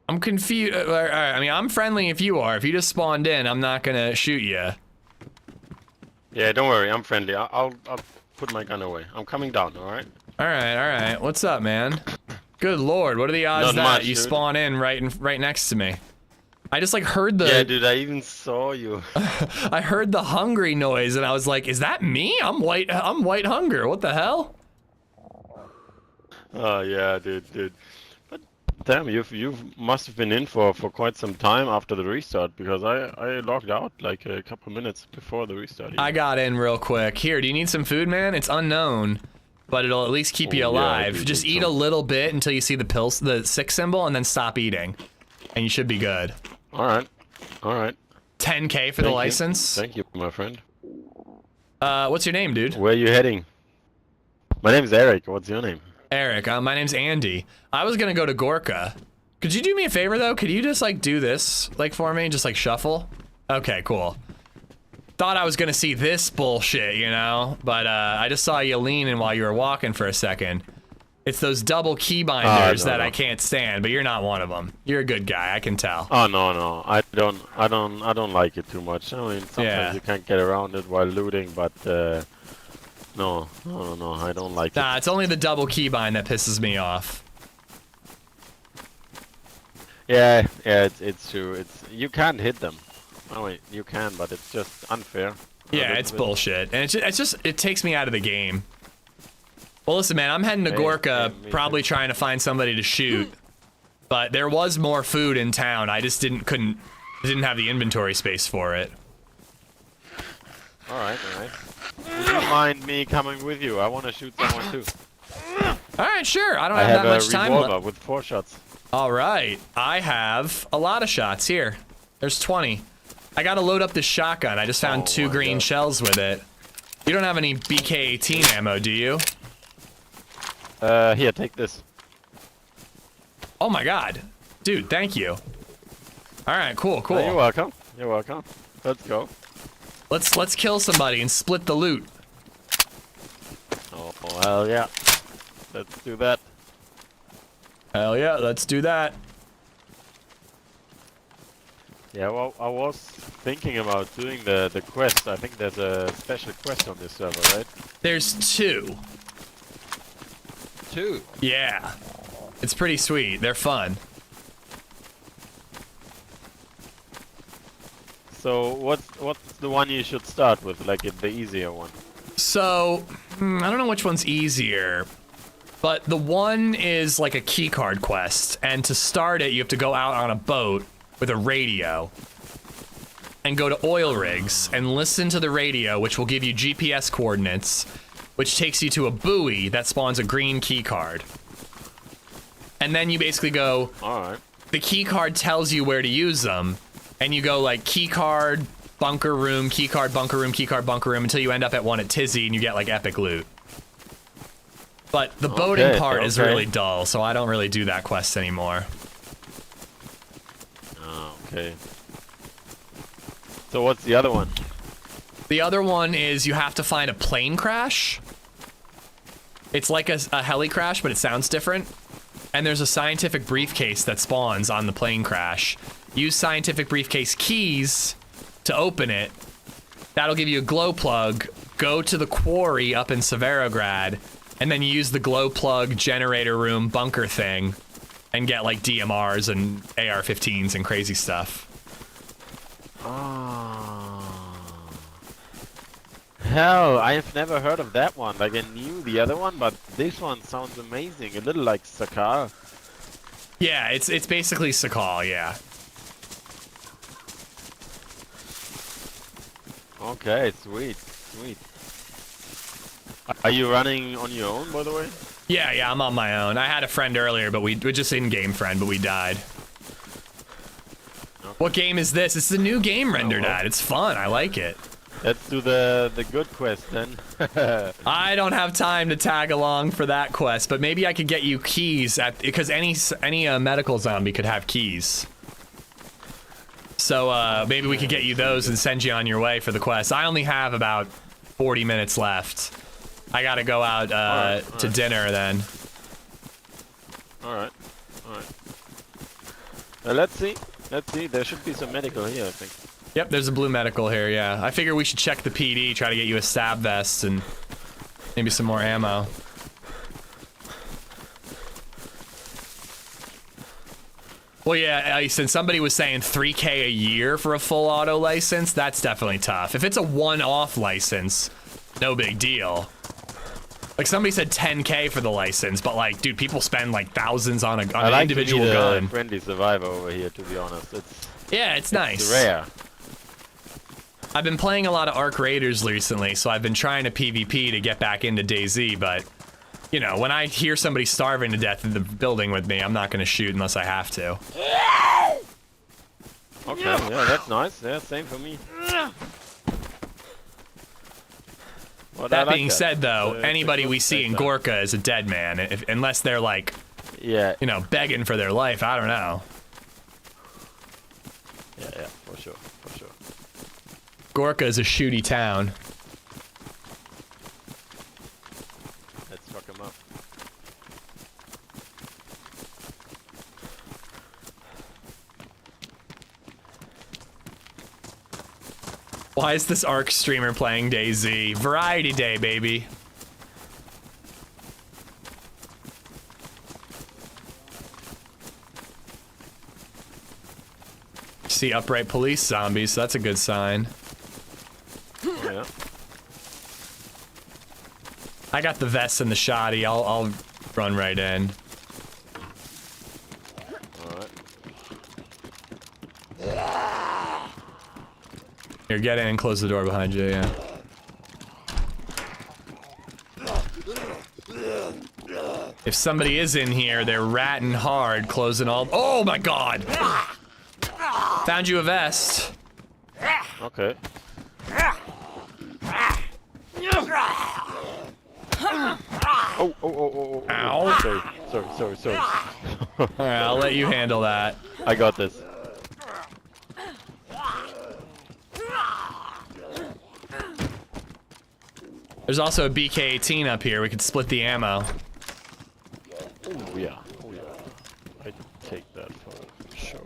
I'm confused. I mean, I'm friendly if you are. If you just spawned in, I'm not gonna shoot you. Yeah, don't worry. I'm friendly. I'll put my gun away. I'm coming down, alright? Alright. What's up, man? Good lord, what are the odds that you dude. spawn in right next to me? I just like heard the... Yeah, dude, I even saw you. I heard the hungry noise and I was like, is that me? I'm white hunger. What the hell? Oh, yeah, dude. But damn, you must have been in for quite some time after the restart, because I logged out like a couple minutes before the restart. I got in real quick. Here, do you need some food, man? It's unknown, but it'll at least keep you alive. Yeah, just eat a little bit until you see the sick symbol, and then stop eating, and you should be good. All right. 10K for the license. Thank you, my friend. What's your name, dude? Where are you heading? My name's Eric. What's your name? Eric. My name's Andy. I was gonna go to Gorka. Could you do me a favor though? Could you just like do this like for me? Just like shuffle? Okay, cool. Thought I was gonna see this bullshit, you know? But I just saw you leaning while you were walking for a second. It's those double key binders that I can't stand, but you're not one of them. You're a good guy, I can tell. Oh no, I don't like it too much. I mean, sometimes you can't get around it while looting, but no, I don't like it. Nah, it's only the double key bind that pisses me off. Yeah, it's true. You can't hit them. Oh wait, you can, but it's just unfair. Yeah, it's bullshit, and it takes me out of the game. Well, listen, man, I'm heading to Gorka, probably trying to find somebody to shoot. But there was more food in town. I just didn't have the inventory space for it. Alright, alright. Would you mind me coming with you? I want to shoot someone too. Alright, sure. I don't I have that have much a time revolver left. with 4 shots. Alright. I have a lot of shots here. There's 20. I gotta load up this shotgun. I just found 2 green shells with it. You don't have any BK-18 ammo, do you? Here, take this. Oh my god. Dude, thank you. Alright, cool, cool. You're welcome. You're welcome. Let's go. Let's kill somebody and split the loot. Oh, hell yeah. Let's do that. Hell yeah, let's do that. Yeah, well, I was thinking about doing the quest. I think there's a special quest on this server, right? There's 2. 2? Yeah. It's pretty sweet. They're fun. So what's the one you should start with, like the easier one? So, I don't know which one's easier, but the one is like a keycard quest, and to start it, you have to go out on a boat with a radio and go to oil rigs and listen to the radio, which will give you GPS coordinates, which takes you to a buoy that spawns a green keycard. And then you basically go, Alright. the keycard tells you where to use them, and you go like keycard, bunker room, keycard, bunker room, keycard, bunker room, until you end up at one at Tizzy and you get like epic loot. But the boating part is really dull, so I don't really do that quest anymore. Oh, okay. So what's the other one? The other one is you have to find a plane crash. It's like a heli crash, but it sounds different. And there's a scientific briefcase that spawns on the plane crash. Use scientific briefcase keys to open it. That'll give you a glow plug. Go to the quarry up in Severograd, and then use the glow plug generator room bunker thing and get like DMRs and AR-15s and crazy stuff. Oh. Hell, I have never heard of that one. Like, I knew the other one, but this one sounds amazing. A little like Sakar. Yeah, it's basically Sakal, yeah. Okay, sweet, sweet. Are you running on your own, by the way? Yeah, I'm on my own. I had a friend earlier, but we're just in-game friend, but we died. Okay. What game is this? It's the new game rendered at. It's fun. I like it. Let's do the good quest then. I don't have time to tag along for that quest, but maybe I could get you keys because any medical zombie could have keys. So maybe we could get you those and send you on your way for the quest. I only have about 40 minutes left. I gotta go out to dinner then. Alright. Let's see. There should be some medical here, I think. Yep, there's a blue medical here, yeah. I figure we should check the PD, try to get you a stab vest and maybe some more ammo. Well, yeah, since somebody was saying 3K a year for a full auto license, that's definitely tough. If it's a one-off license, no big deal. Like, somebody said 10K for the license, but like, dude, people spend like thousands on an individual gun. A friendly survivor over here, to be honest. It's nice. It's rare. I've been playing a lot of ARC Raiders recently, so I've been trying to PvP to get back into DayZ, but, you know, when I hear somebody starving to death in the building with me, I'm not going to shoot unless I have to. Okay, yeah, that's nice. Yeah, same for me. Well, that being said, though, anybody we see in Gorka is a dead man, unless they're, like, you know, begging for their life. I don't know. Yeah, for sure. Gorka is a shooty town. Let's fuck him up. Why is this ARC streamer playing DayZ? Variety day, baby. See upright police zombies, so that's a good sign. Yeah. I got the vest and the shotty. I'll run right in. Alright. Here, get in and close the door behind you, yeah. If somebody is in here, they're ratting hard, closing all. Oh my god! Found you a vest. Okay. Oh. Ow. Sorry. Alright, I'll let you handle that. I got this. There's also a BK-18 up here. We could split the ammo. Oh yeah. I take that for sure.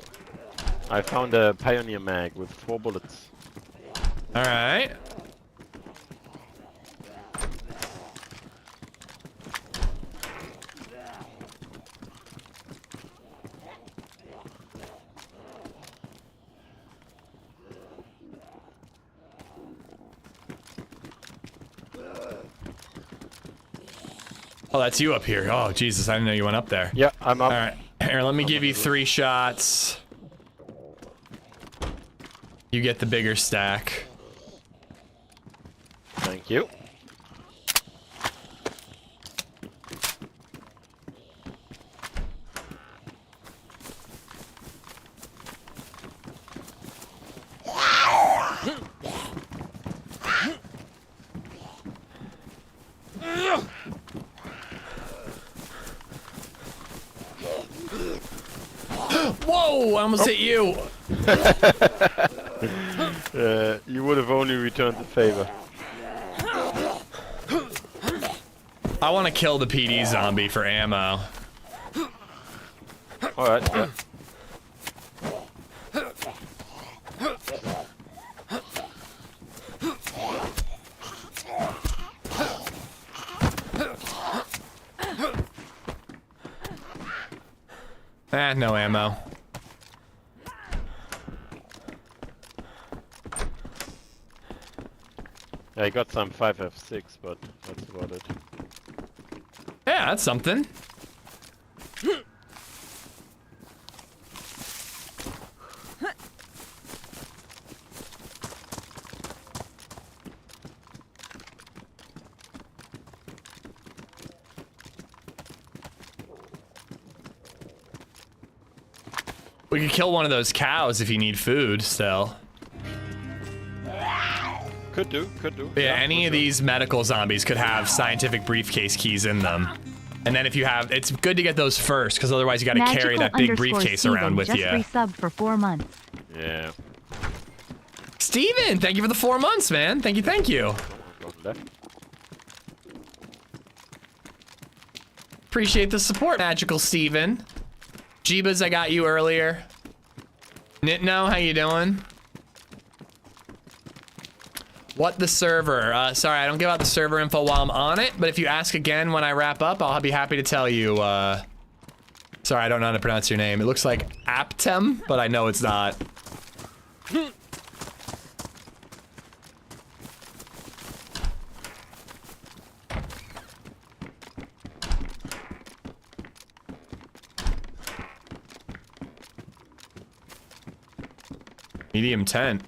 I found a Pioneer mag with 4 bullets. Alright. Oh, that's you up here. Oh, Jesus, I didn't know you went up there. Yeah, I'm up. Alright, here, let me give you 3 shots. You get the bigger stack. Thank you. Whoa! I almost hit you! You would have only returned the favor. I want to kill the PD zombie for ammo. Alright, yeah. No ammo. I got some 5F6, but that's about it. Yeah, that's something. We could kill one of those cows if you need food still. Could do. Yeah, any of these medical zombies could have scientific briefcase keys in them. And then if you have, it's good to get those first, because otherwise you got to carry that big briefcase around with you. Just resubbed for 4 months. Yeah. Steven, thank you for the 4 months, man. Thank you. Appreciate the support, Magical Steven. Jeebas, I got you earlier. Nitno, how you doing? What the server? Sorry, I don't give out the server info while I'm on it, but if you ask again when I wrap up, I'll be happy to tell you. Sorry, I don't know how to pronounce your name. It looks like Aptem, but I know it's not. Medium tent.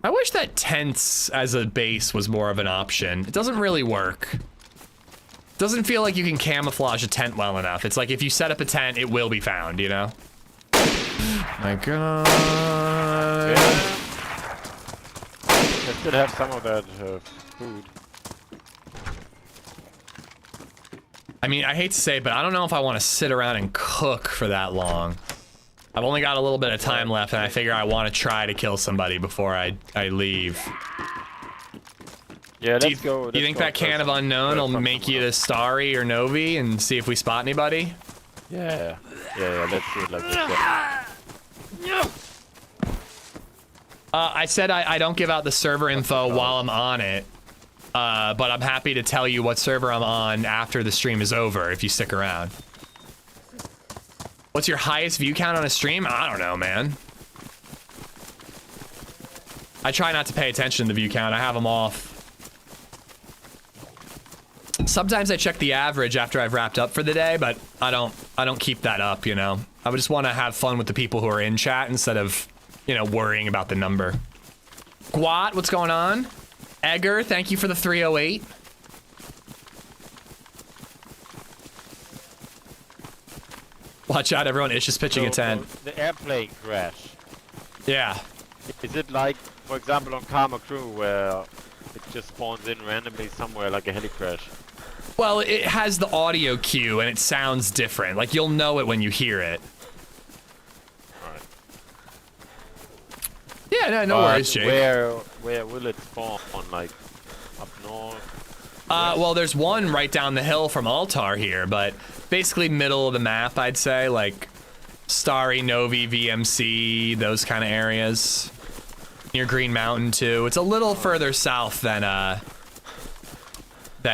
I wish that tents as a base was more of an option. It doesn't really work. It doesn't feel like you can camouflage a tent well enough. It's like if you set up a tent, it will be found, you know? My god. Yeah. I still have some of that food. I mean, I hate to say it, but I don't know if I want to sit around and cook for that long. I've only got a little bit of time left, and I figure I want to try to kill somebody before I leave. Yeah, let's go. Do you think that can of unknown will make you to Starry or Novi and see if we spot anybody? Yeah, let's do it like this. I said I don't give out the server info while I'm on it, but I'm happy to tell you what server I'm on after the stream is over if you stick around. What's your highest view count on a stream? I don't know, man. I try not to pay attention to the view count. I have them off. Sometimes I check the average after I've wrapped up for the day, but I don't keep that up, you know. I just want to have fun with the people who are in chat instead of, you know, worrying about the number. Gwat, what's going on? Egger, thank you for the 308. Watch out, everyone. Ish is pitching a tent. The airplane crash. Yeah. Is it like, for example, on Karma Crew, where it just spawns in randomly somewhere like a heli crash? Well, it has the audio cue and it sounds different. Like, you'll know it when you hear it. Alright. Yeah, no worries, Jake. Where will it spawn? Like, up north? Well, there's one right down the hill from Altar here, but basically middle of the map, I'd say. Like, Starry, Novi, VMC, those kind of areas. Near Green Mountain, too. It's a little further south than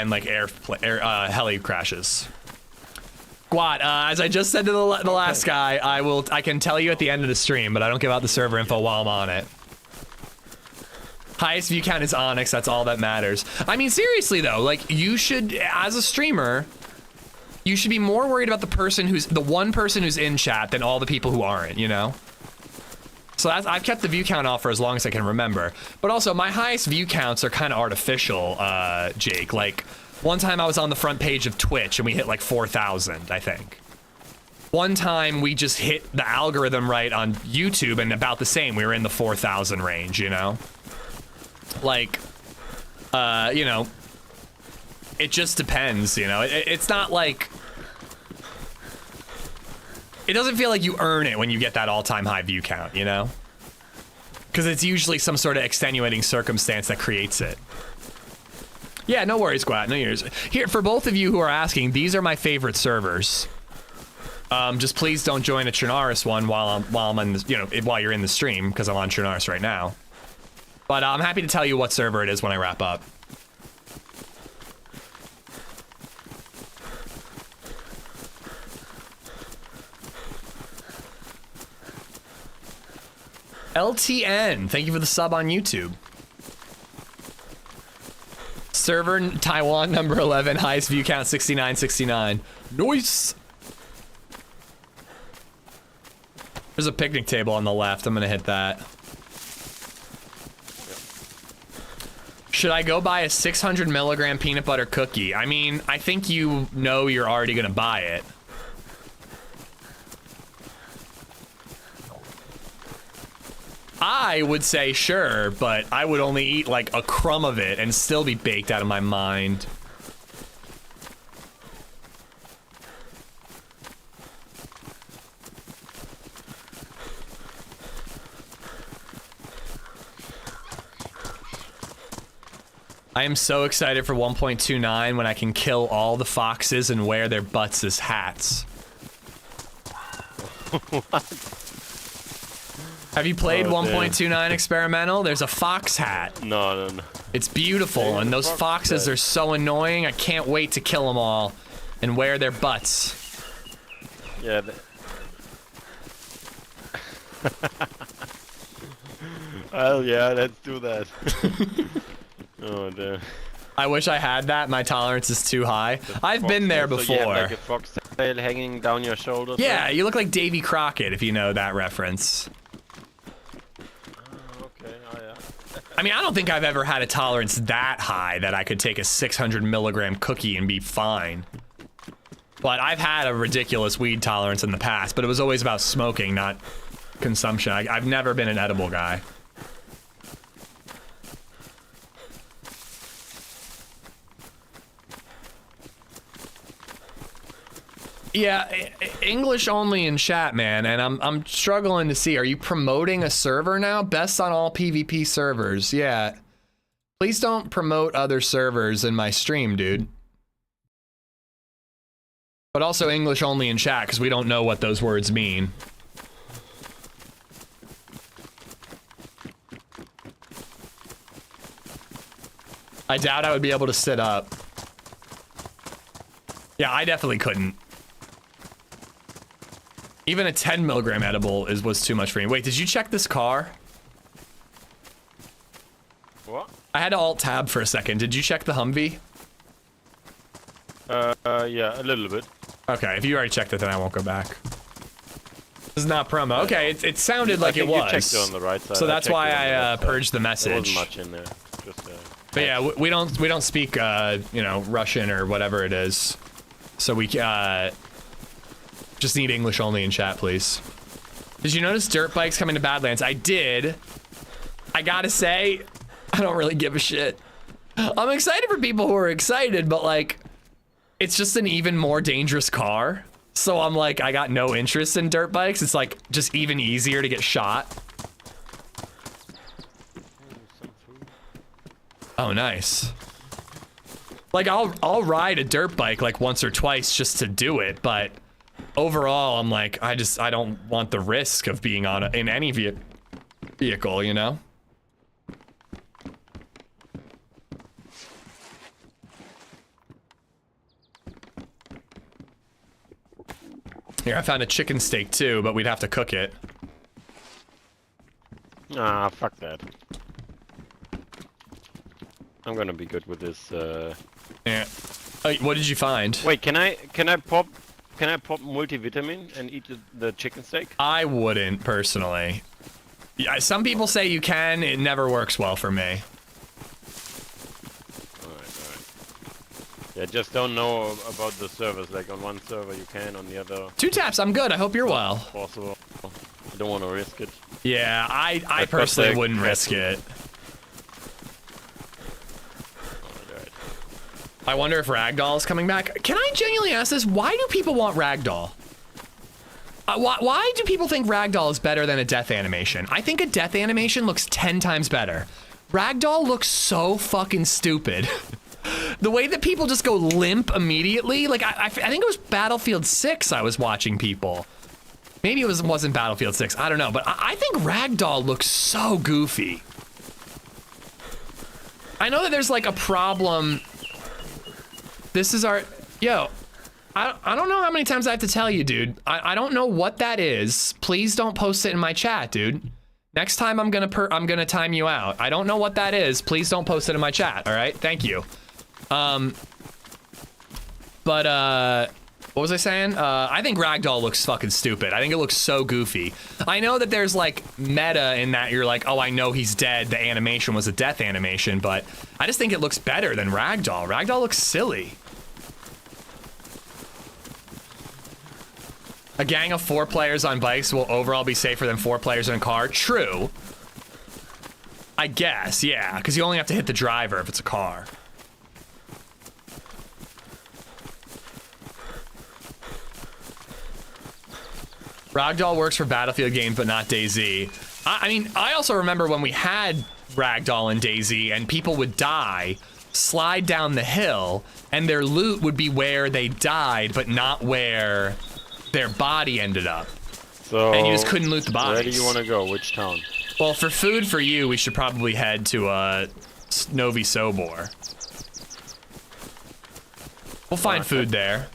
like heli crashes. Squat, as I just said to the last guy, I can tell you at the end of the stream, but I don't give out the server info while I'm on it. Highest view count is Onyx, that's all that matters. I mean, seriously though, like, you should, as a streamer, you should be more worried about the one person who's in chat than all the people who aren't, you know? So I've kept the view count off for as long as I can remember. But also, my highest view counts are kind of artificial, Jake. Like, one time I was on the front page of Twitch and we hit like 4,000, I think. One time we just hit the algorithm right on YouTube and about the same. We were in the 4,000 range, you know? Like, you know, it just depends, you know? It's not like... It doesn't feel like you earn it when you get that all-time high view count, you know? Because it's usually some sort of extenuating circumstance that creates it. Yeah, no worries, Squat. No worries. Here, for both of you who are asking, these are my favorite servers. Just please don't join a Chernarus one while I'm in the, you know, while you're in the stream, because I'm on Chernarus right now. But I'm happy to tell you what server it is when I wrap up. LTN, thank you for the sub on YouTube. Server Taiwan number 11, highest view count 6969. Nice. There's a picnic table on the left. I'm gonna hit that. Should I go buy a 600 milligram peanut butter cookie? I mean, I think you know you're already gonna buy it. I would say sure, but I would only eat like a crumb of it and still be baked out of my mind. I am so excited for 1.29 when I can kill all the foxes and wear their butts as hats. What? Have you played 1.29 Experimental? There's a fox hat. No. It's beautiful, and those foxes are so annoying. I can't wait to kill them all and wear their butts. Yeah. Well, yeah, let's do that. Oh, damn. I wish I had that. My tolerance is too high. I've been there before. So you have like a fox tail hanging down your shoulder. Yeah, you look like Davy Crockett, if you know that reference. I mean, I don't think I've ever had a tolerance that high that I could take a 600 milligram cookie and be fine. But I've had a ridiculous weed tolerance in the past, but it was always about smoking, not consumption. I've never been an edible guy. Yeah, English only in chat, man, and I'm struggling to see. Are you promoting a server now? Best on all PvP servers. Yeah. Please don't promote other servers in my stream, dude. But also English only in chat, because we don't know what those words mean. I doubt I would be able to sit up. Yeah, I definitely couldn't. Even a 10 milligram edible was too much for me. Wait, did you check this car? What? I had to alt tab for a second. Did you check the Humvee? Yeah, a little bit. Okay, if you already checked it, then I won't go back. This is not promo. Okay, it sounded like it was. You checked it on the right side. So that's why I purged the message. There wasn't much in there. Just, but yeah, we don't speak you know, Russian or whatever it is. So we Just need English only in chat, please. Did you notice dirt bikes coming to Badlands? I did. I gotta say, I don't really give a shit. I'm excited for people who are excited, but like, it's just an even more dangerous car. So I'm like, I got no interest in dirt bikes. It's like just even easier to get shot. Oh, nice. Like I'll ride a dirt bike like once or twice just to do it, but overall I'm like, I don't want the risk of being on in any vehicle, you know? Here, I found a chicken steak too, but we'd have to cook it. Ah, fuck that. I'm gonna be good with this. Yeah. What did you find? Wait, can I pop multivitamin and eat the chicken steak? I wouldn't personally. Yeah, some people say you can. It never works well for me. Yeah, just don't know about the servers. Like on one server you can, on the other. 2 taps. I'm good. I hope you're well. Possible. I don't want to risk it. Yeah, I personally wouldn't risk it. I wonder if Ragdoll is coming back. Can I genuinely ask this? Why do people want Ragdoll? Why do people think Ragdoll is better than a death animation? I think a death animation looks 10 times better. Ragdoll looks so fucking stupid. The way that people just go limp immediately, like I think it was Battlefield 6 I was watching people. Maybe it wasn't Battlefield 6, I don't know, but I think Ragdoll looks so goofy. I know that there's like a problem. This is our, yo, I don't know how many times I have to tell you, dude. I don't know what that is. Please don't post it in my chat, dude. Next time I'm gonna time you out. I don't know what that is. Please don't post it in my chat, all right? Thank you. What was I saying? I think Ragdoll looks fucking stupid. I think it looks so goofy. I know that there's like meta in that you're like, oh, I know he's dead. The animation was a death animation, but I just think it looks better than Ragdoll. Ragdoll looks silly. A gang of 4 players on bikes will overall be safer than 4 players in a car. True. I guess, yeah, because you only have to hit the driver if it's a car. Ragdoll works for Battlefield games, but not DayZ. I mean, I also remember when we had Ragdoll in DayZ and people would die, slide down the hill, and their loot would be where they died, but not where their body ended up. So, and you just couldn't loot the bodies. Where do you want to go? Which town? Well, for food for you, we should probably head to Novi Sobor. We'll find food there.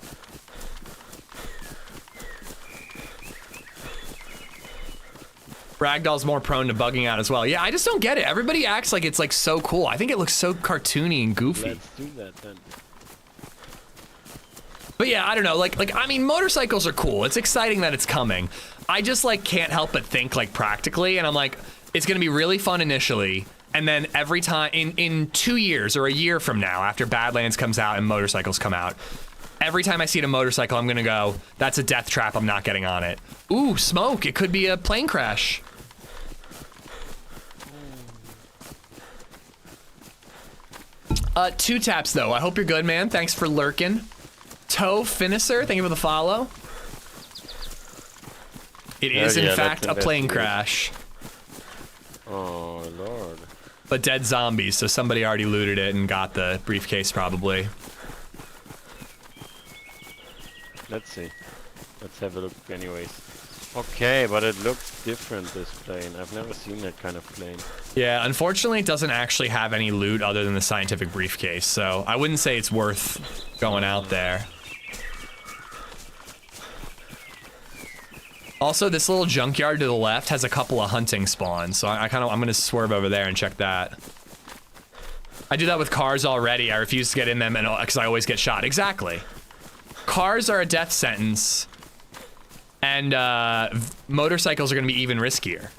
Ragdoll's more prone to bugging out as well. Yeah, I just don't get it. Everybody acts like it's like so cool. I think it looks so cartoony and goofy. Let's do that then. But yeah, I don't know. Like I mean, motorcycles are cool. It's exciting that it's coming. I just like can't help but think like practically, and I'm like, it's gonna be really fun initially, and then every time in 2 years or a year from now, after Badlands comes out and motorcycles come out, every time I see a motorcycle, I'm gonna go, that's a death trap. I'm not getting on it. Ooh, smoke. It could be a plane crash. 2 taps though. I hope you're good, man. Thanks for lurking. Toe Finisher, thank you for the follow. It is in fact a plane crash. Oh lord. But dead zombies, so somebody already looted it and got the briefcase probably. Let's see. Let's have a look anyways. Okay, but it looks different, this plane. I've never seen that kind of plane. Yeah, unfortunately it doesn't actually have any loot other than the scientific briefcase, so I wouldn't say it's worth going out there. Also, this little junkyard to the left has a couple of hunting spawns, so I'm gonna swerve over there and check that. I do that with cars already. I refuse to get in them because I always get shot. Exactly. Cars are a death sentence, and motorcycles are gonna be even riskier.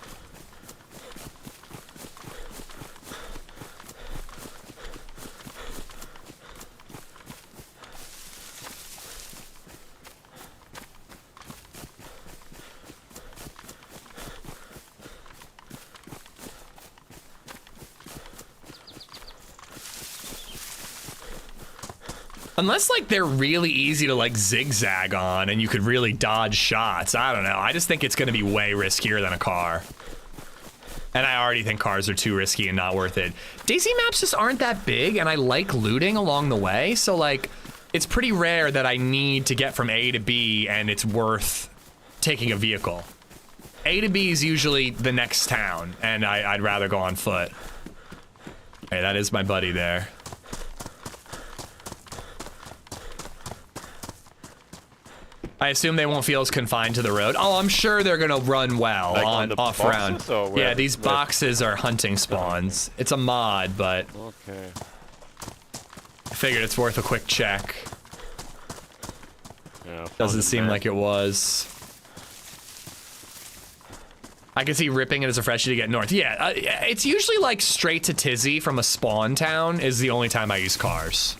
Unless like they're really easy to like zigzag on and you could really dodge shots. I don't know. I just think it's going to be way riskier than a car. And I already think cars are too risky and not worth it. DayZ maps just aren't that big, and I like looting along the way. So like, it's pretty rare that I need to get from A to B and it's worth taking a vehicle. A to B is usually the next town, and I'd rather go on foot. Hey, that is my buddy there. I assume they won't feel as confined to the road. Oh, I'm sure they're gonna run well Like on the off boxes, round. or where- Yeah, these where- boxes are hunting spawns. It's a mod, but Okay. I figured it's worth a quick check. Yeah, Doesn't found seem it, like it was. I can see ripping it as a freshie to get north. Yeah, it's usually like straight to Tizzy from a spawn town is the only time I use cars.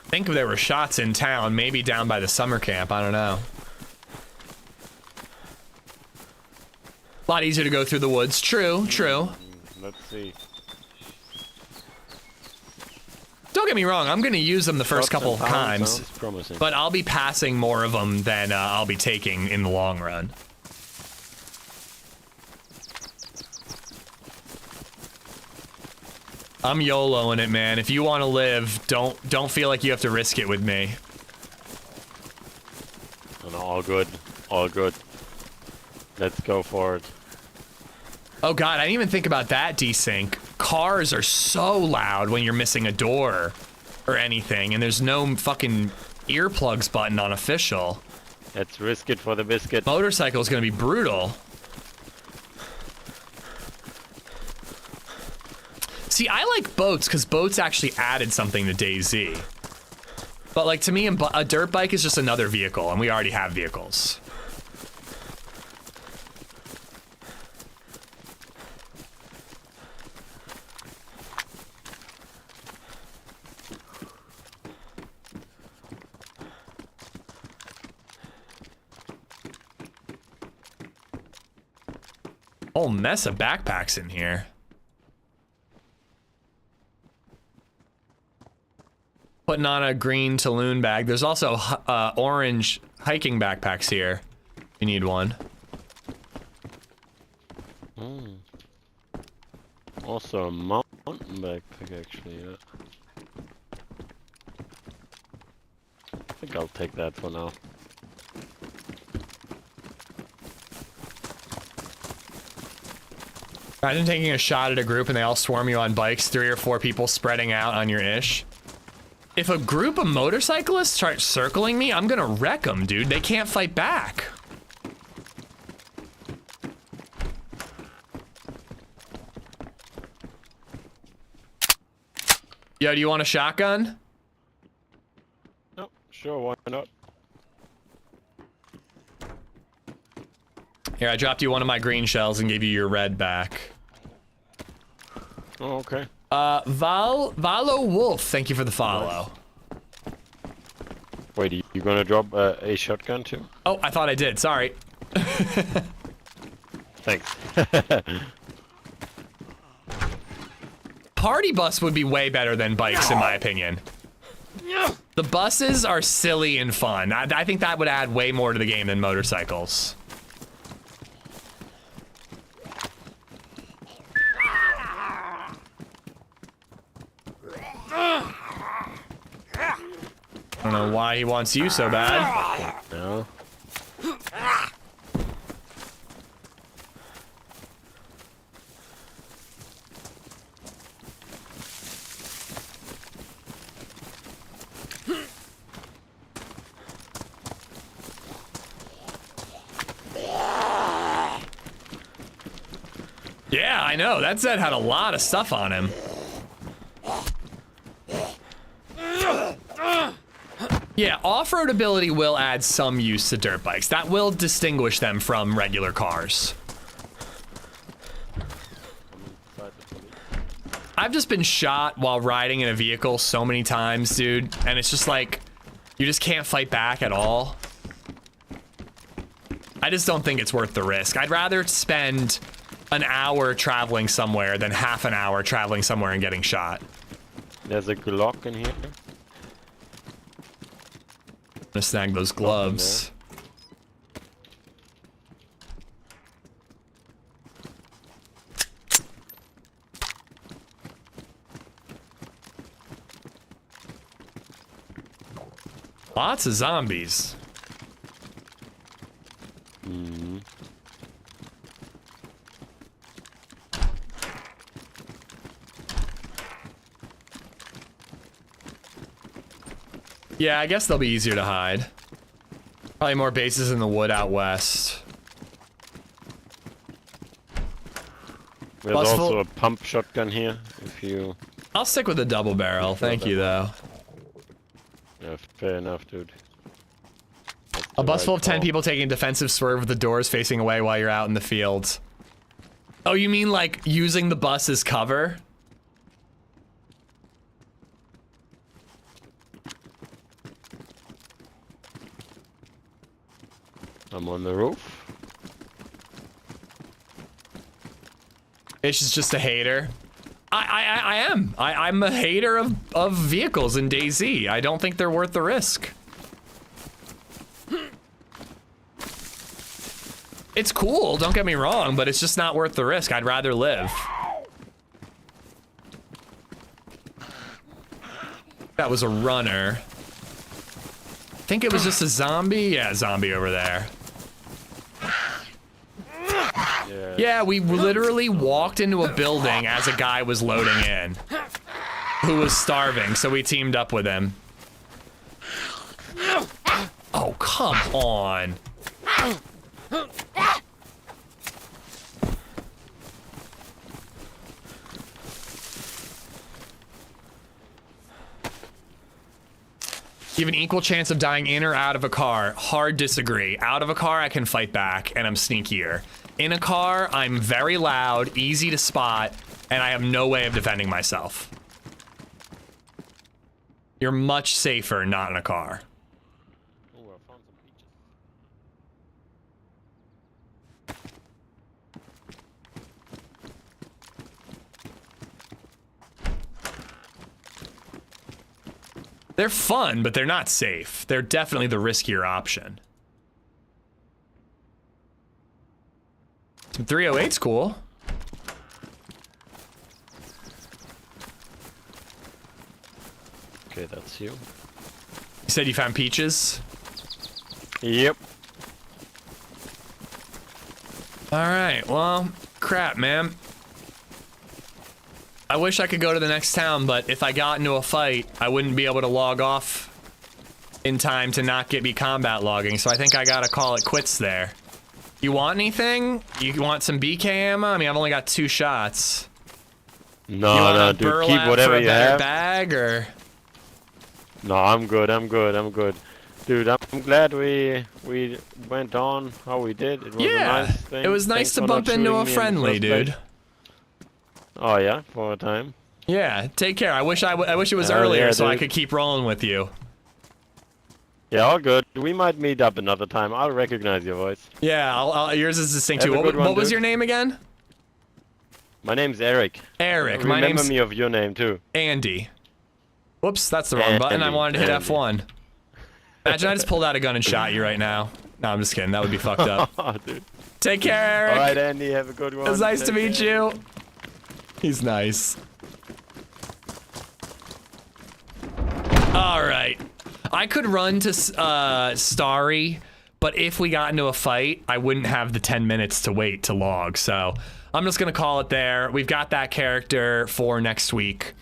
I think if there were shots in town, maybe down by the summer camp, I don't know. A lot easier to go through the woods. True, true. Let's see. Don't get me wrong, I'm gonna use them the first Shots couple and pounds times, sounds promising. but I'll be passing more of them than I'll be taking in the long run. I'm YOLOing it, man. If you want to live, don't feel like you have to risk it with me. No, all good. All good. Let's go for it. Oh god, I didn't even think about that, desync. Cars are so loud when you're missing a door or anything, and there's no fucking earplugs button on official. Let's risk it for the biscuit. Motorcycle is gonna be brutal. See, I like boats because boats actually added something to DayZ. But like to me, a dirt bike is just another vehicle, and we already have vehicles. Whole mess of backpacks in here. Putting on a green Tulum bag. There's also orange hiking backpacks here. You need one. Also a mountain backpack, actually, yeah. I think I'll take that for now. Imagine taking a shot at a group and they all swarm you on bikes, 3 or 4 people spreading out on your ish. If a group of motorcyclists start circling me, I'm gonna wreck them, dude. They can't fight back. Yo, do you want a shotgun? No, sure, why not? Here, I dropped you one of my green shells and gave you your red back. Oh, okay. Valo Wolf, thank you for the follow. Wait, you gonna drop a shotgun too? Oh, I thought I did, sorry. Thanks. Party bus would be way better than bikes, in my opinion. The buses are silly and fun. I think that would add way more to the game than motorcycles. I don't know why he wants you so bad. No. Yeah, I know. That Zed had a lot of stuff on him. Yeah, off-road ability will add some use to dirt bikes. That will distinguish them from regular cars. I've just been shot while riding in a vehicle so many times, dude, and it's just like, you just can't fight back at all. I just don't think it's worth the risk. I'd rather spend an hour traveling somewhere than half an hour traveling somewhere and getting shot. There's a Glock in here. I'm gonna snag those gloves. Lots of zombies. Mm-hmm. Yeah, I guess they'll be easier to hide. Probably more bases in the wood out west. There's also a pump shotgun here, if you... I'll stick with the double barrel, thank you though. Yeah, fair enough, dude. A bus full of 10 people taking a defensive swerve with the doors facing away while you're out in the field. Oh, you mean like using the bus as cover? I'm on the roof. Ish is just a hater. I am. I'm a hater of vehicles in DayZ. I don't think they're worth the risk. It's cool, don't get me wrong, but it's just not worth the risk. I'd rather live. That was a runner. I think it was just a zombie. Yeah, zombie over there. Yeah, we literally walked into a building as a guy was loading in, who was starving, so we teamed up with him. Oh, come on. You have an equal chance of dying in or out of a car. Hard disagree. Out of a car, I can fight back, and I'm sneakier. In a car, I'm very loud, easy to spot, and I have no way of defending myself. You're much safer not in a car. Oh, I found some peaches. They're fun, but they're not safe. They're definitely the riskier option. Some 308's cool. Okay, that's you. You said you found peaches? Yep. Alright, well, crap, man. I wish I could go to the next town, but if I got into a fight, I wouldn't be able to log off in time to not get me combat logging, so I think I gotta call it quits there. You want anything? You want some BK ammo? I mean, I've only got 2 shots. No, dude, keep whatever you have. Bag, or? No, I'm good, I'm good. Dude, I'm glad we went on how we did. It was a nice thing. It was nice to bump into a friendly, dude. Oh yeah, for a time. Yeah, take care. I wish it was earlier so I could keep rolling with you. Yeah, all good. We might meet up another time. I'll recognize your voice. Yeah, yours is distinct too. What was your name again? My name's Eric. Eric. Remember me of your name too. Andy. Whoops, that's the wrong button. I wanted to hit F1. Imagine I just pulled out a gun and shot you right now. No, I'm just kidding. That would be fucked up. Dude. Take care, Eric. All right, Andy. Have a good one. It was nice to meet you. He's nice. All right. I could run to Starry, but if we got into a fight, I wouldn't have the 10 minutes to wait to log. So I'm just going to call it there. We've got that character for next week.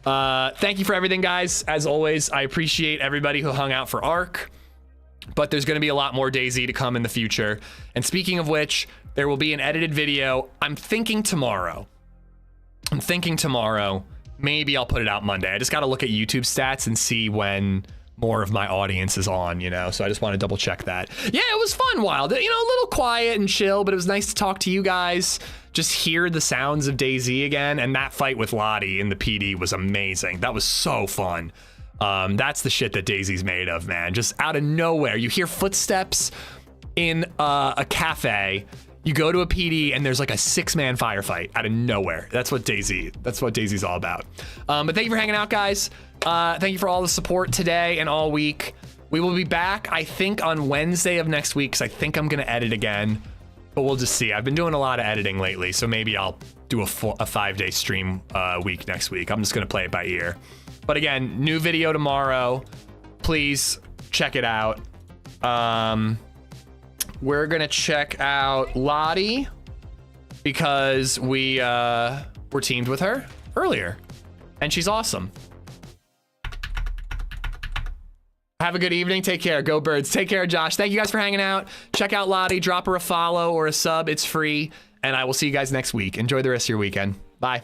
Thank you for everything, guys. As always, I appreciate everybody who hung out for ARC, but there's going to be a lot more DayZ to come in the future. And speaking of which, there will be an edited video. I'm thinking tomorrow. Maybe I'll put it out Monday. I just got to look at YouTube stats and see when more of my audience is on, you know, so I just want to double check that. Yeah, it was fun, Wild. You know, a little quiet and chill, but it was nice to talk to you guys, just hear the sounds of DayZ again, and that fight with Lottie in the PD was amazing. That was so fun. That's the shit that DayZ's made of, man. Just out of nowhere, you hear footsteps in a cafe. You go to a PD and there's like a 6-man firefight out of nowhere. That's what DayZ's all about. But thank you for hanging out, guys. Thank you for all the support today and all week. We will be back, I think, on Wednesday of next week, because I think I'm gonna edit again, but we'll just see. I've been doing a lot of editing lately, so maybe I'll do a 5-day stream week next week. I'm just gonna play it by ear. But again, new video tomorrow. Please check it out. We're gonna check out Lottie because we were teamed with her earlier, and she's awesome. Have a good evening. Take care. Go Birds. Take care, Josh. Thank you guys for hanging out. Check out Lottie. Drop her a follow or a sub. It's free. And I will see you guys next week. Enjoy the rest of your weekend. Bye.